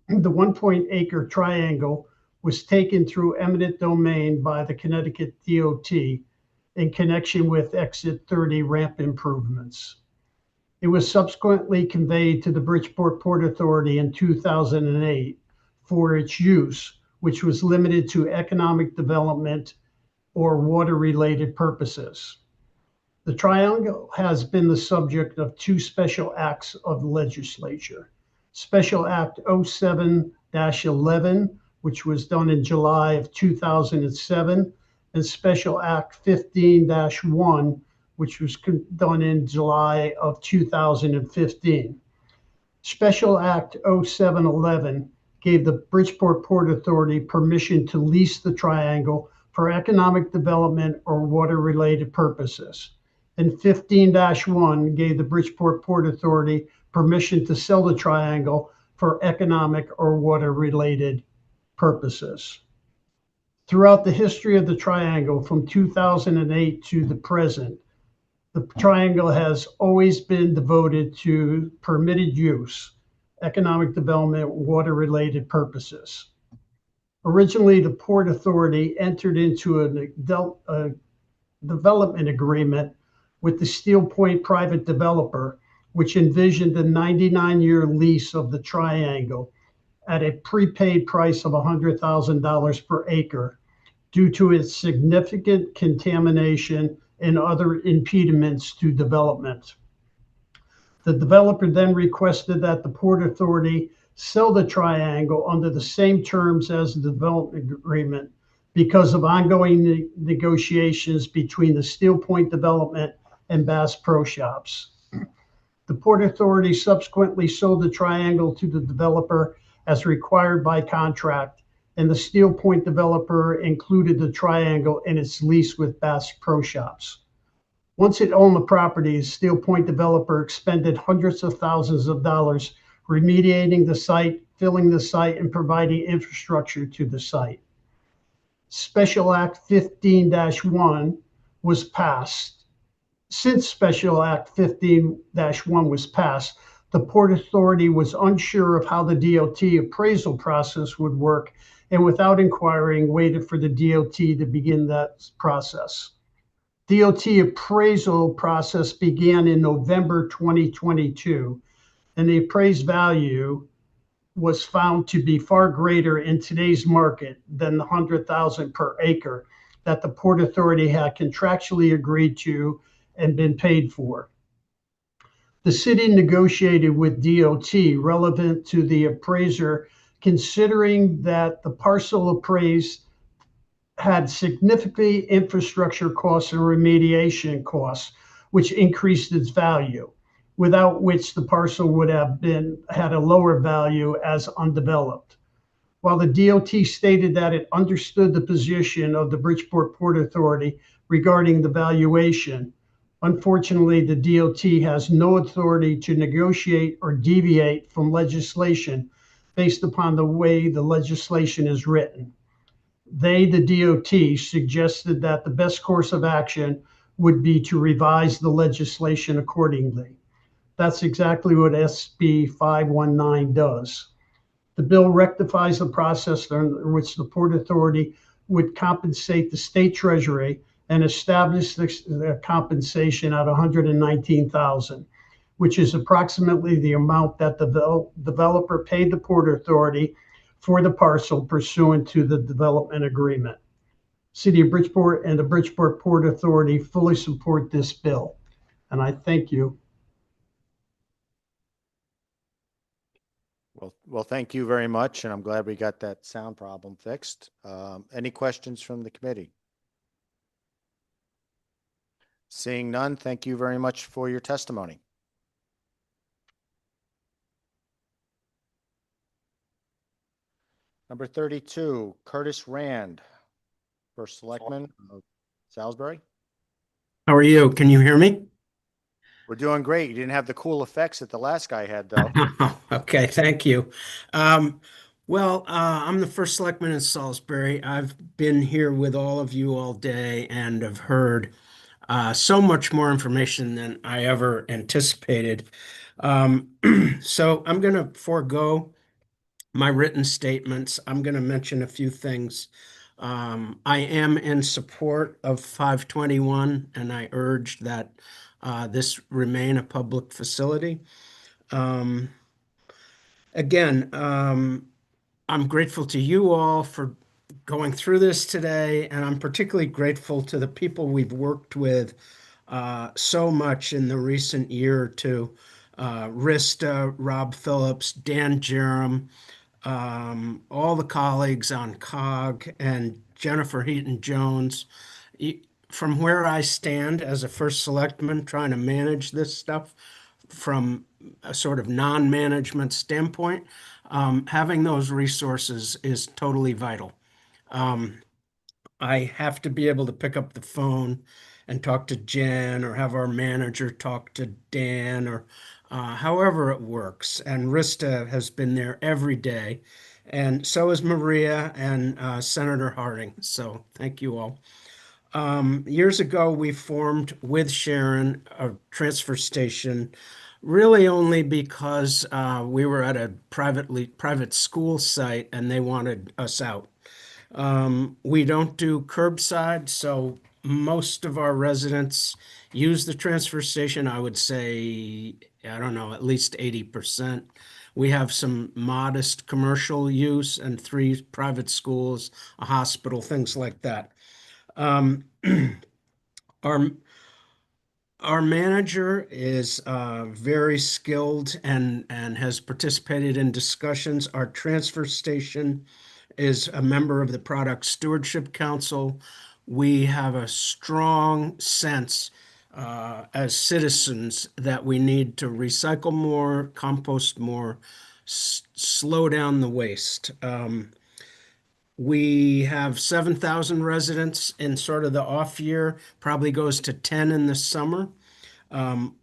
The 1-acre triangle was taken through eminent domain by the Connecticut DOT in connection with Exit 30 ramp improvements. It was subsequently conveyed to the Bridgeport Port Authority in 2008 for its use, which was limited to economic development or water-related purposes. The triangle has been the subject of two special acts of the legislature. Special Act 07-11, which was done in July of 2007, and Special Act 15-1, which was done in July of 2015. Special Act 07-11 gave the Bridgeport Port Authority permission to lease the triangle for economic development or water-related purposes. And 15-1 gave the Bridgeport Port Authority permission to sell the triangle for economic or water-related purposes. Throughout the history of the triangle from 2008 to the present, the triangle has always been devoted to permitted use, economic development, water-related purposes. Originally, the Port Authority entered into a development agreement with the Steel Point private developer, which envisioned a 99-year lease of the triangle at a prepaid price of $100,000 per acre due to its significant contamination and other impediments to development. The developer then requested that the Port Authority sell the triangle under the same terms as the development agreement because of ongoing negotiations between the Steel Point Development and Bass Pro Shops. The Port Authority subsequently sold the triangle to the developer as required by contract, and the Steel Point developer included the triangle in its lease with Bass Pro Shops. Once it owned the property, the Steel Point developer expended hundreds of thousands of dollars remediating the site, filling the site, and providing infrastructure to the site. Special Act 15-1 was passed. Since Special Act 15-1 was passed, the Port Authority was unsure of how the DOT appraisal process would work, and without inquiring, waited for the DOT to begin that process. DOT appraisal process began in November 2022, and the appraised value was found to be far greater in today's market than the $100,000 per acre that the Port Authority had contractually agreed to and been paid for. The city negotiated with DOT relevant to the appraiser, considering that the parcel appraised had significant infrastructure costs and remediation costs, which increased its value, without which the parcel would have had a lower value as undeveloped. While the DOT stated that it understood the position of the Bridgeport Port Authority regarding the valuation, unfortunately, the DOT has no authority to negotiate or deviate from legislation based upon the way the legislation is written. They, the DOT, suggested that the best course of action would be to revise the legislation accordingly. That's exactly what SB 519 does. The bill rectifies the process under which the Port Authority would compensate the state treasury and establish the compensation at $119,000, which is approximately the amount that the developer paid the Port Authority for the parcel pursuant to the development agreement. City of Bridgeport and the Bridgeport Port Authority fully support this bill, and I thank you. Well, thank you very much, and I'm glad we got that sound problem fixed. Any questions from the committee? Seeing none, thank you very much for your testimony. Number 32, Curtis Rand, First Selectman of Salisbury. How are you? Can you hear me? We're doing great. You didn't have the cool effects that the last guy had, though. Okay, thank you. I'm the first selectman in Salisbury. I've been here with all of you all day and have heard so much more information than I ever anticipated. So I'm going to forego my written statements. I'm going to mention a few things. I am in support of 521, and I urge that this remain a public facility. Um, Again, I'm grateful to you all for going through this today, and I'm particularly grateful to the people we've worked with so much in the recent year or two. Rista, Rob Phillips, Dan Jerem, all the colleagues on COG, and Jennifer Heaton Jones. From where I stand as a first selectman trying to manage this stuff from a sort of non-management standpoint, having those resources is totally vital. I have to be able to pick up the phone and talk to Jen or have our manager talk to Dan or however it works. And Rista has been there every day. And so is Maria and Senator Harding. So thank you all. Years ago, we formed with Sharon a transfer station, really only because we were at a private school site and they wanted us out. We don't do curbside, so most of our residents use the transfer station. I would say, I don't know, at least 80%. We have some modest commercial use and 3 private schools, a hospital, things like that. Our our manager is very skilled and has participated in discussions. Our transfer station is a member of the Product Stewardship Council. We have a strong sense as citizens that we need to recycle more, compost more, slow down the waste. We have 7,000 residents in sort of the off year, probably goes to 10 in the summer.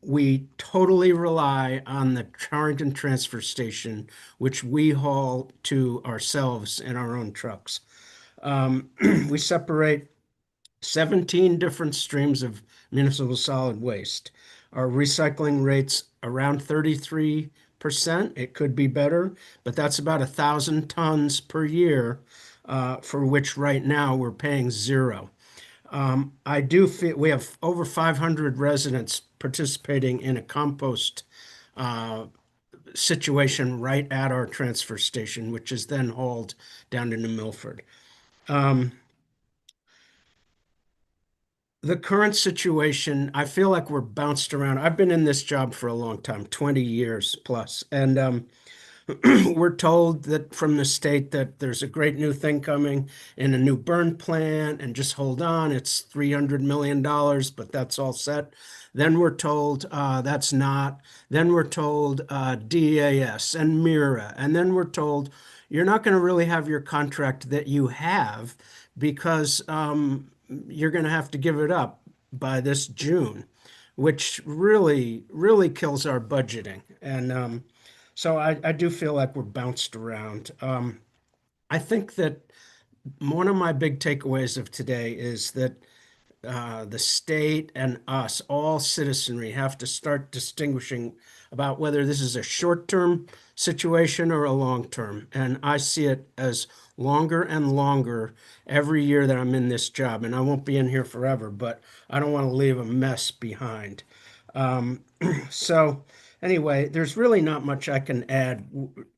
We totally rely on the Torrington Transfer Station, which we haul to ourselves in our own trucks. We separate 17 different streams of municipal solid waste. Our recycling rate's around 33%. It could be better, but that's about 1,000 tons per year, for which right now we're paying 0. I do feel we have over 500 residents participating in a compost situation right at our transfer station, which is then hauled down to New Milford. The current situation, I feel like we're bounced around. I've been in this job for a long time, 20 years plus, and we're told that from the state that there's a great new thing coming in a new burn plant, and just hold on, it's $300 million, but that's all set. Then we're told that's not. Then we're told DAS and MIRA, and then we're told you're not going to really have your contract that you have because you're going to have to give it up by this June, which really, really kills our budgeting. And so I do feel like we're bounced around. I think that one of my big takeaways of today is that the state and us, all citizenry, have to start distinguishing about whether this is a short-term situation or a long-term. And I see it as longer and longer every year that I'm in this job. And I won't be in here forever, but I don't want to leave a mess behind. So anyway, there's really not much I can add.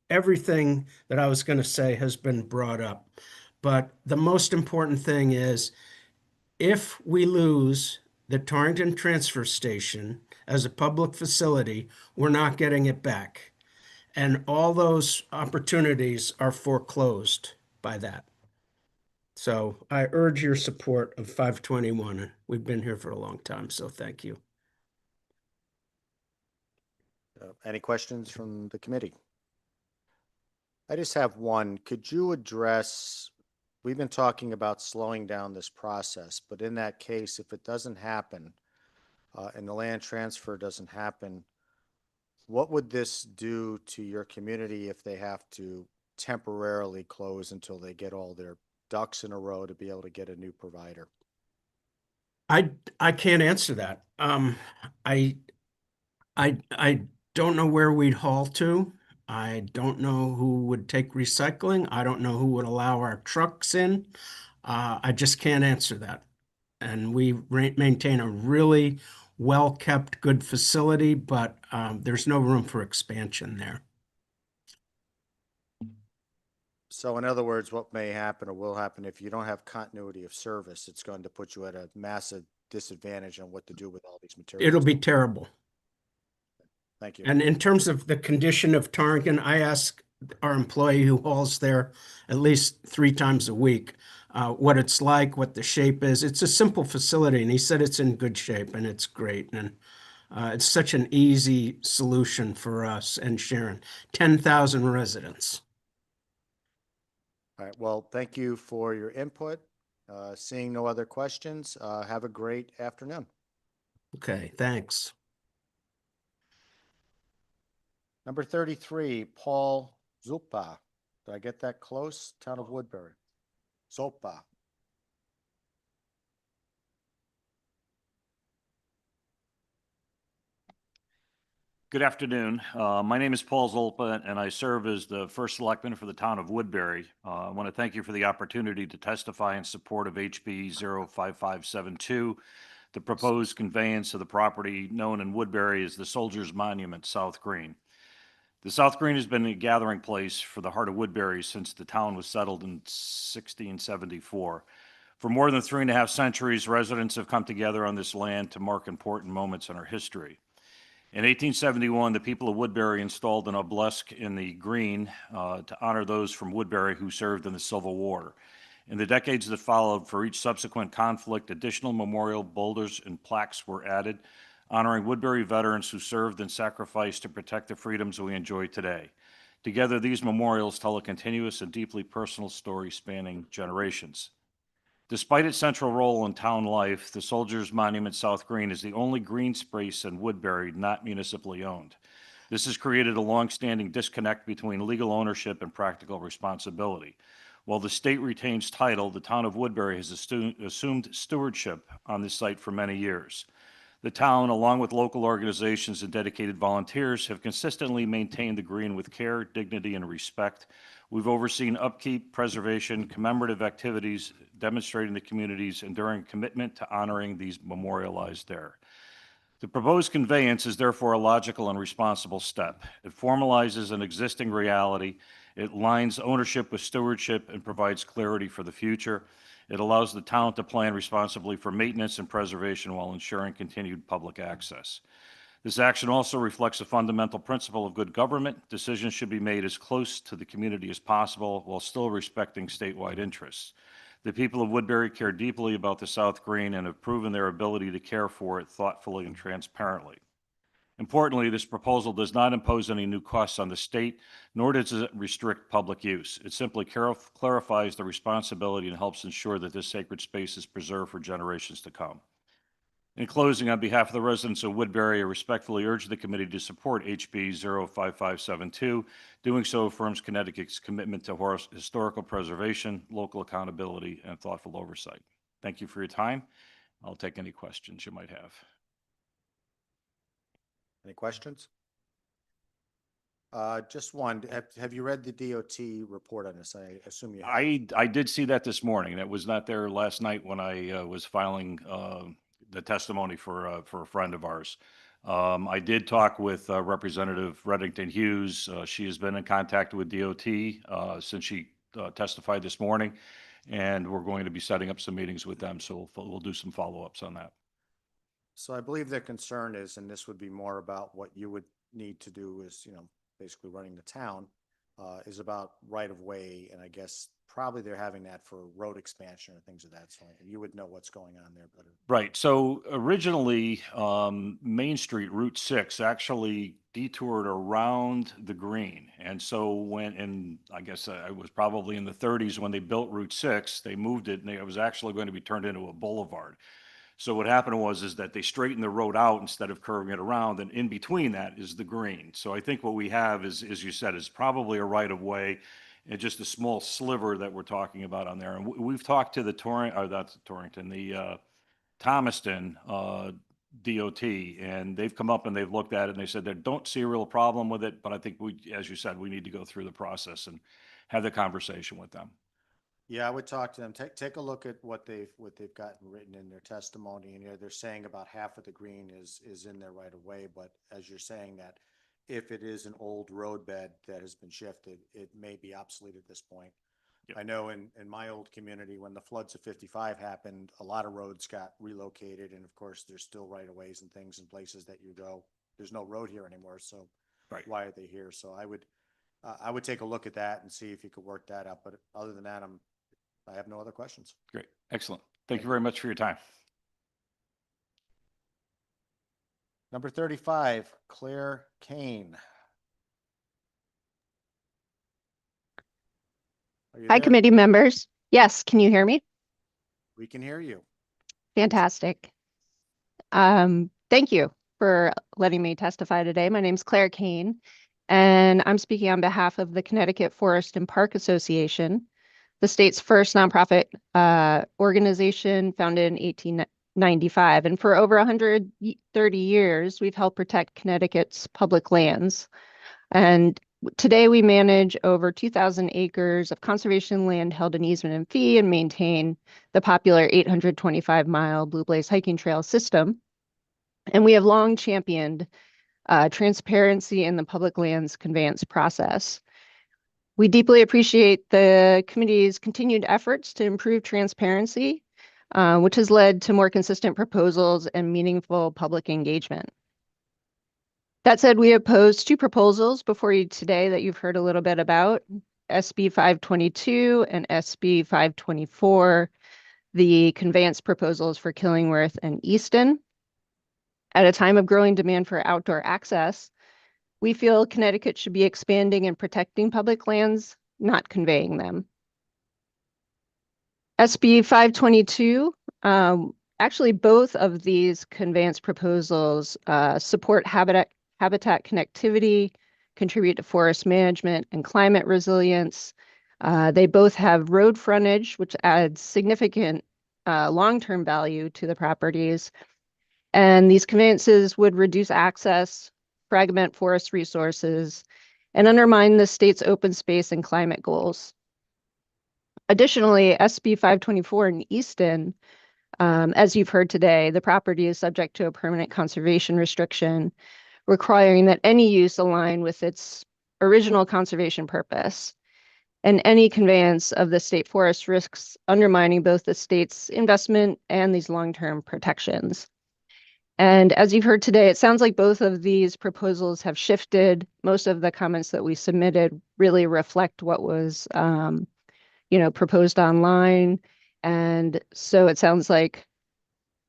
Everything that I was going to say has been brought up. But the most important thing is, if we lose the Torrington Transfer Station as a public facility, we're not getting it back. And all those opportunities are foreclosed by that. So I urge your support of 521. We've been here for a long time, so thank you. Any questions from the committee? I just have one. Could you address, we've been talking about slowing down this process, but in that case, if it doesn't happen, and the land transfer doesn't happen, what would this do to your community if they have to temporarily close until they get all their ducks in a row to be able to get a new provider? I can't answer that. I don't know where we'd haul to. I don't know who would take recycling. I don't know who would allow our trucks in. I just can't answer that. And we maintain a really well-kept, good facility, but there's no room for expansion there. So in other words, what may happen or will happen if you don't have continuity of service, it's going to put you at a massive disadvantage on what to do with all these materials. It'll be terrible. Thank you. And in terms of the condition of Torrington, I ask our employee who hauls there at least 3 times a week what it's like, what the shape is. It's a simple facility, and he said it's in good shape and it's great. And it's such an easy solution for us and Sharon. 10,000 residents. All right. Well, thank you for your input. Seeing no other questions, have a great afternoon. Okay, thanks. Number 33, Paul Zupa. Did I get that close? Town of Woodbury. Zopa. Good afternoon. My name is Paul Zolpa, and I serve as the first selectman for the town of Woodbury. I want to thank you for the opportunity to testify in support of HB 05572, the proposed conveyance of the property known in Woodbury as the Soldiers Monument South Green. The South Green has been a gathering place for the heart of Woodbury since the town was settled in 1674. For more than 3.5 centuries, residents have come together on this land to mark important moments in our history. In 1871, the people of Woodbury installed an obelisk in the green to honor those from Woodbury who served in the Civil War. In the decades that followed, for each subsequent conflict, additional memorial boulders and plaques were added, honoring Woodbury veterans who served and sacrificed to protect the freedoms we enjoy today. Together, these memorials tell a continuous and deeply personal story spanning generations. Despite its central role in town life, the Soldiers Monument South Green is the only green space in Woodbury not municipally owned. This has created a long-standing disconnect between legal ownership and practical responsibility. While the state retains title, the town of Woodbury has assumed stewardship on this site for many years. The town, along with local organizations and dedicated volunteers, have consistently maintained the green with care, dignity, and respect. We've overseen upkeep, preservation, commemorative activities, demonstrating the community's enduring commitment to honoring these memorialized there. The proposed conveyance is therefore a logical and responsible step. It formalizes an existing reality. It aligns ownership with stewardship and provides clarity for the future. It allows the town to plan responsibly for maintenance and preservation while ensuring continued public access. This action also reflects a fundamental principle of good government. Decisions should be made as close to the community as possible while still respecting statewide interests. The people of Woodbury care deeply about the South Green and have proven their ability to care for it thoughtfully and transparently. Importantly, this proposal does not impose any new costs on the state, nor does it restrict public use. It simply clarifies the responsibility and helps ensure that this sacred space is preserved for generations to come. In closing, on behalf of the residents of Woodbury, I respectfully urge the committee to support HB 05572. Doing so affirms Connecticut's commitment to historical preservation, local accountability, and thoughtful oversight. Thank you for your time. I'll take any questions you might have. Any questions? Just one. Have you read the DOT report on this? I assume you have. I did see that this morning. That was not there last night when I was filing the testimony for a friend of ours. I did talk with Representative Reddington Hughes. She has been in contact with DOT since she testified this morning, and we're going to be setting up some meetings with them. So we'll do some follow-ups on that. So I believe their concern is, and this would be more about what you would need to do is, basically running the town, is about right of way. And I guess probably they're having that for road expansion or things of that sort. You would know what's going on there better. Right. So originally, Main Street, Route 6, actually detoured around the green. And so and I guess I was probably in the 30s when they built Route 6, they moved it and it was actually going to be turned into a boulevard. So what happened is that they straightened the road out instead of curving it around, and in between that is the green. So I think what we have is, as you said, is probably a right of way and just a small sliver that we're talking about on there. And we've talked to the Thomaston DOT, and they've come up and they've looked at it and they said they don't see a real problem with it, but I think as you said, we need to go through the process and have the conversation with them. Yeah, I would talk to them. Take a look at what they've gotten written in their testimony. And they're saying about half of the green is in there right away. But as you're saying that if it is an old roadbed that has been shifted, it may be obsolete at this point. I know in my old community, when the floods of 55 happened, a lot of roads got relocated. And of course, there's still right of ways and things in places that you go. There's no road here anymore. So why are they here? So I would take a look at that and see if you could work that out. But other than that, I have no other questions. Great. Excellent. Thank you very much for your time. Number 35, Claire Kane. Hi, committee members. Yes, can you hear me? We can hear you. Fantastic. Thank you for letting me testify today. My name's Claire Kane, and I'm speaking on behalf of the Connecticut Forest and Park Association, the state's first nonprofit organization founded in 1895. And for over 130 years, we've helped protect Connecticut's public lands. And today we manage over 2,000 acres of conservation land held in easement and fee and maintain the popular 825-mile Blue Blaze hiking trail system. And we have long championed transparency in the public lands conveyance process. We deeply appreciate the committee's continued efforts to improve transparency, which has led to more consistent proposals and meaningful public engagement. That said, we have posed two proposals before you today that you've heard a little bit about, SB 522 and SB 524, the conveyance proposals for Killingworth and Easton. At a time of growing demand for outdoor access, we feel Connecticut should be expanding and protecting public lands, not conveying them. SB 522, actually both of these conveyance proposals support habitat connectivity, contribute to forest management and climate resilience. They both have road frontage, which adds significant long-term value to the properties. And these conveyances would reduce access, fragment forest resources, and undermine the state's open space and climate goals. Additionally, SB 524 in Easton, as you've heard today, the property is subject to a permanent conservation restriction, requiring that any use align with its original conservation purpose. And any conveyance of the state forest risks undermining both the state's investment and these long-term protections. And as you've heard today, it sounds like both of these proposals have shifted. Most of the comments that we submitted really reflect what was, proposed online. And so it sounds like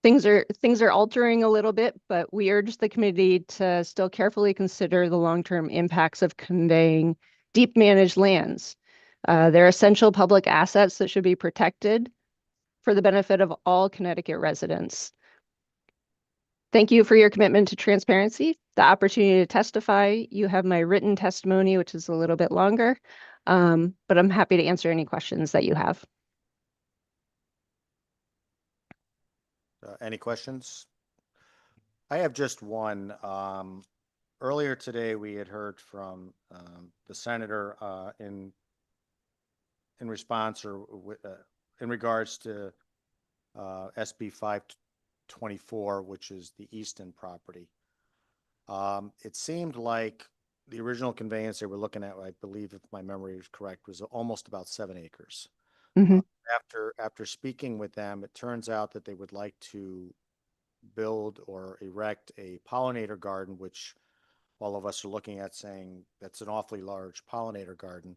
things are altering a little bit, but we urge the committee to still carefully consider the long-term impacts of conveying deep managed lands. They're essential public assets that should be protected for the benefit of all Connecticut residents. Thank you for your commitment to transparency, the opportunity to testify. You have my written testimony, which is a little bit longer, but I'm happy to answer any questions that you have. Any questions? I have just one. Earlier today, we had heard from the senator in response or in regards to SB 524, which is the Easton property. It seemed like the original conveyance they were looking at, I believe if my memory is correct, was almost about 7 acres. After speaking with them, it turns out that they would like to build or erect a pollinator garden, which all of us are looking at saying that's an awfully large pollinator garden,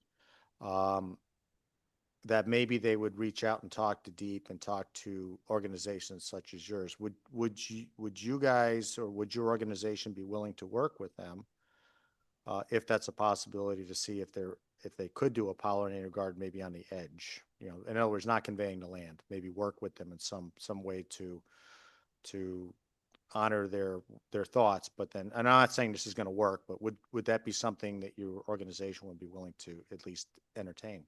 that maybe they would reach out and talk to Deep and talk to organizations such as yours. Would you guys, or would your organization be willing to work with them, if that's a possibility, to see if they could do a pollinator garden maybe on the edge? You know, in other words, not conveying the land, maybe work with them in some way to honor their thoughts. But then, and I'm not saying this is going to work, but would that be something that your organization would be willing to at least entertain?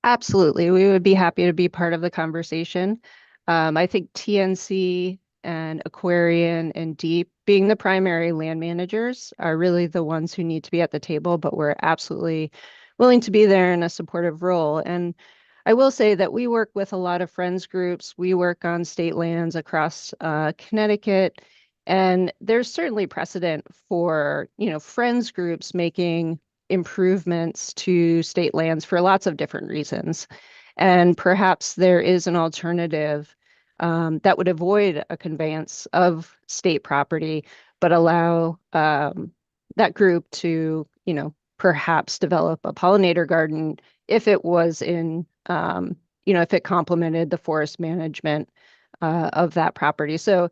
Absolutely. We would be happy to be part of the conversation. I think TNC and Aquarian and Deep, being the primary land managers, are really the ones who need to be at the table, but we're absolutely willing to be there in a supportive role. And I will say that we work with a lot of friends groups. We work on state lands across Connecticut, and there's certainly precedent for, friends groups making improvements to state lands for lots of different reasons. And perhaps there is an alternative that would avoid a conveyance of state property, but allow that group to, perhaps develop a pollinator garden if it was if it complemented the forest management of that property. So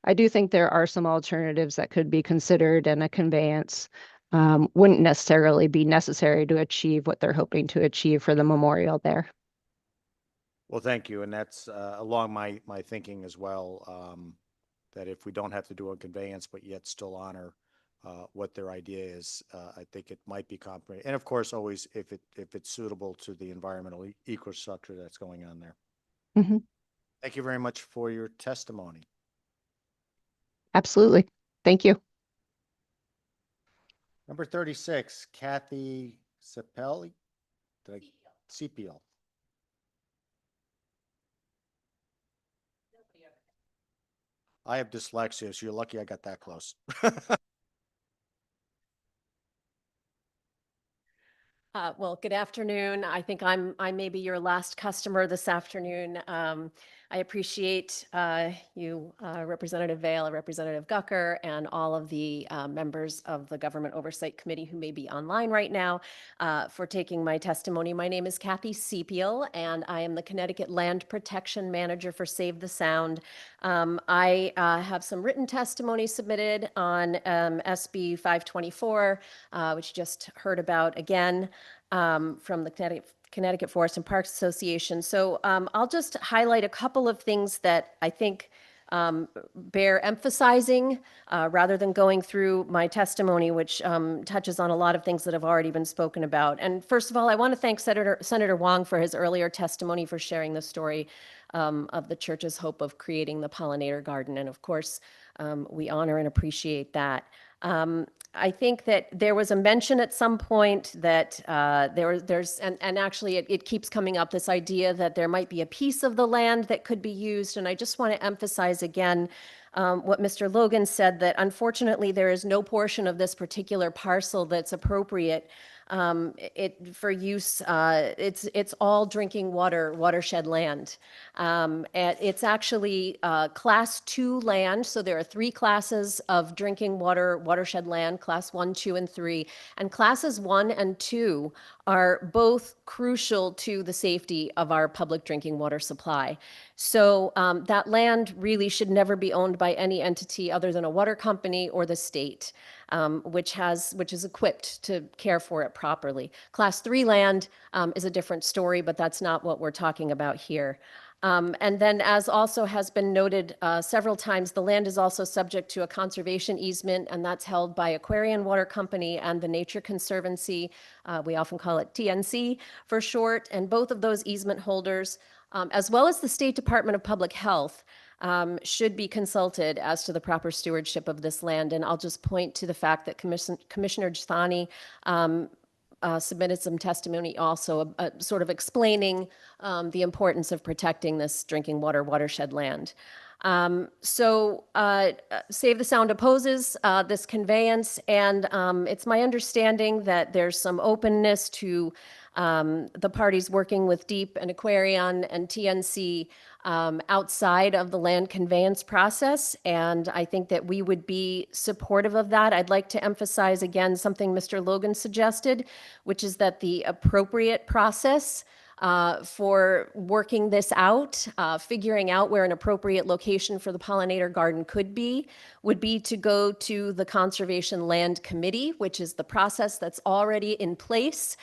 I do think there are some alternatives that could be considered, and a conveyance wouldn't necessarily be necessary to achieve what they're hoping to achieve for the memorial there. Well, thank you. And that's along my thinking as well, that if we don't have to do a conveyance, but yet still honor what their idea is, I think it might be comprehensive. And of course, always if it's suitable to the environmental ecostructure that's going on there. Mm-hmm. Thank you very much for your testimony. Absolutely. Thank you. Number 36, Kathy Cepelli. CPL. I have dyslexia, so you're lucky I got that close. Well, good afternoon. I think I may be your last customer this afternoon. I appreciate you, Representative Vale, Representative Gucker, and all of the members of the Government Oversight Committee who may be online right now for taking my testimony. My name is Kathy Sepiel, and I am the Connecticut Land Protection Manager for Save the Sound. I have some written testimony submitted on SB 524, which you just heard about again from the Connecticut Forest and Parks Association. So I'll just highlight a couple of things that I think bear emphasizing rather than going through my testimony, which touches on a lot of things that have already been spoken about. And first of all, I want to thank Senator Wong for his earlier testimony, for sharing the story of the church's hope of creating the pollinator garden. And of course, we honor and appreciate that. I think that there was a mention at some point that and actually it keeps coming up, this idea that there might be a piece of the land that could be used. And I just want to emphasize again what Mr. Logan said, that unfortunately there is no portion of this particular parcel that's appropriate for use. It's all drinking water, watershed land. It's actually class 2 land. So there are 3 classes of drinking water, watershed land, class 1, 2, and 3. And classes 1 and 2 are both crucial to the safety of our public drinking water supply. So that land really should never be owned by any entity other than a water company or the state, which is equipped to care for it properly. Class 3 land is a different story, but that's not what we're talking about here. And then, as also has been noted several times, the land is also subject to a conservation easement, and that's held by Aquarian Water Company and the Nature Conservancy. We often call it TNC for short. And both of those easement holders, as well as the State Department of Public Health, should be consulted as to the proper stewardship of this land. And I'll just point to the fact that Commissioner Gisani submitted some testimony also sort of explaining the importance of protecting this drinking water watershed land. So Save the Sound opposes this conveyance, and it's my understanding that there's some openness to the parties working with Deep and Aquarian and TNC outside of the land conveyance process. And I think that we would be supportive of that. I'd like to emphasize again something Mr. Logan suggested, which is that the appropriate process for working this out, figuring out where an appropriate location for the pollinator garden could be, would be to go to the Conservation Land Committee, which is the process that's already in place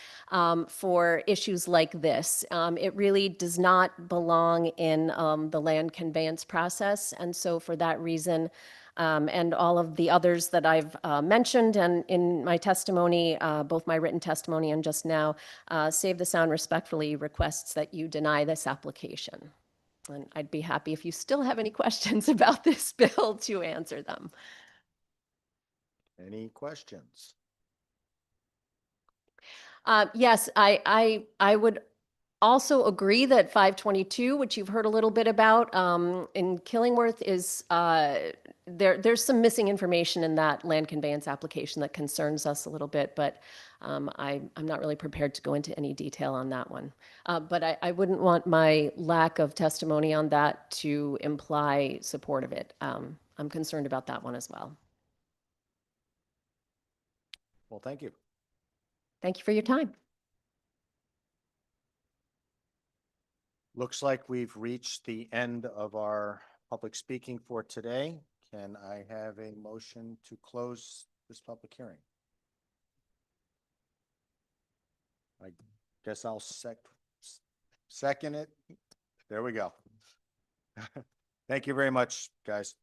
for issues like this. It really does not belong in the land conveyance process. And so for that reason, and all of the others that I've mentioned and in my testimony, both my written testimony and just now, Save the Sound respectfully requests that you deny this application. And I'd be happy if you still have any questions about this bill to answer them. Any questions? Yes, I would also agree that 522, which you've heard a little bit about in Killingworth, is there's some missing information in that land conveyance application that concerns us a little bit, but I'm not really prepared to go into any detail on that one. But I wouldn't want my lack of testimony on that to imply support of it. I'm concerned about that one as well. Well, thank you. Thank you for your time. Looks like we've reached the end of our public speaking for today. Can I have a motion to close this public hearing? I guess I'll second it. There we go. Thank you very much, guys.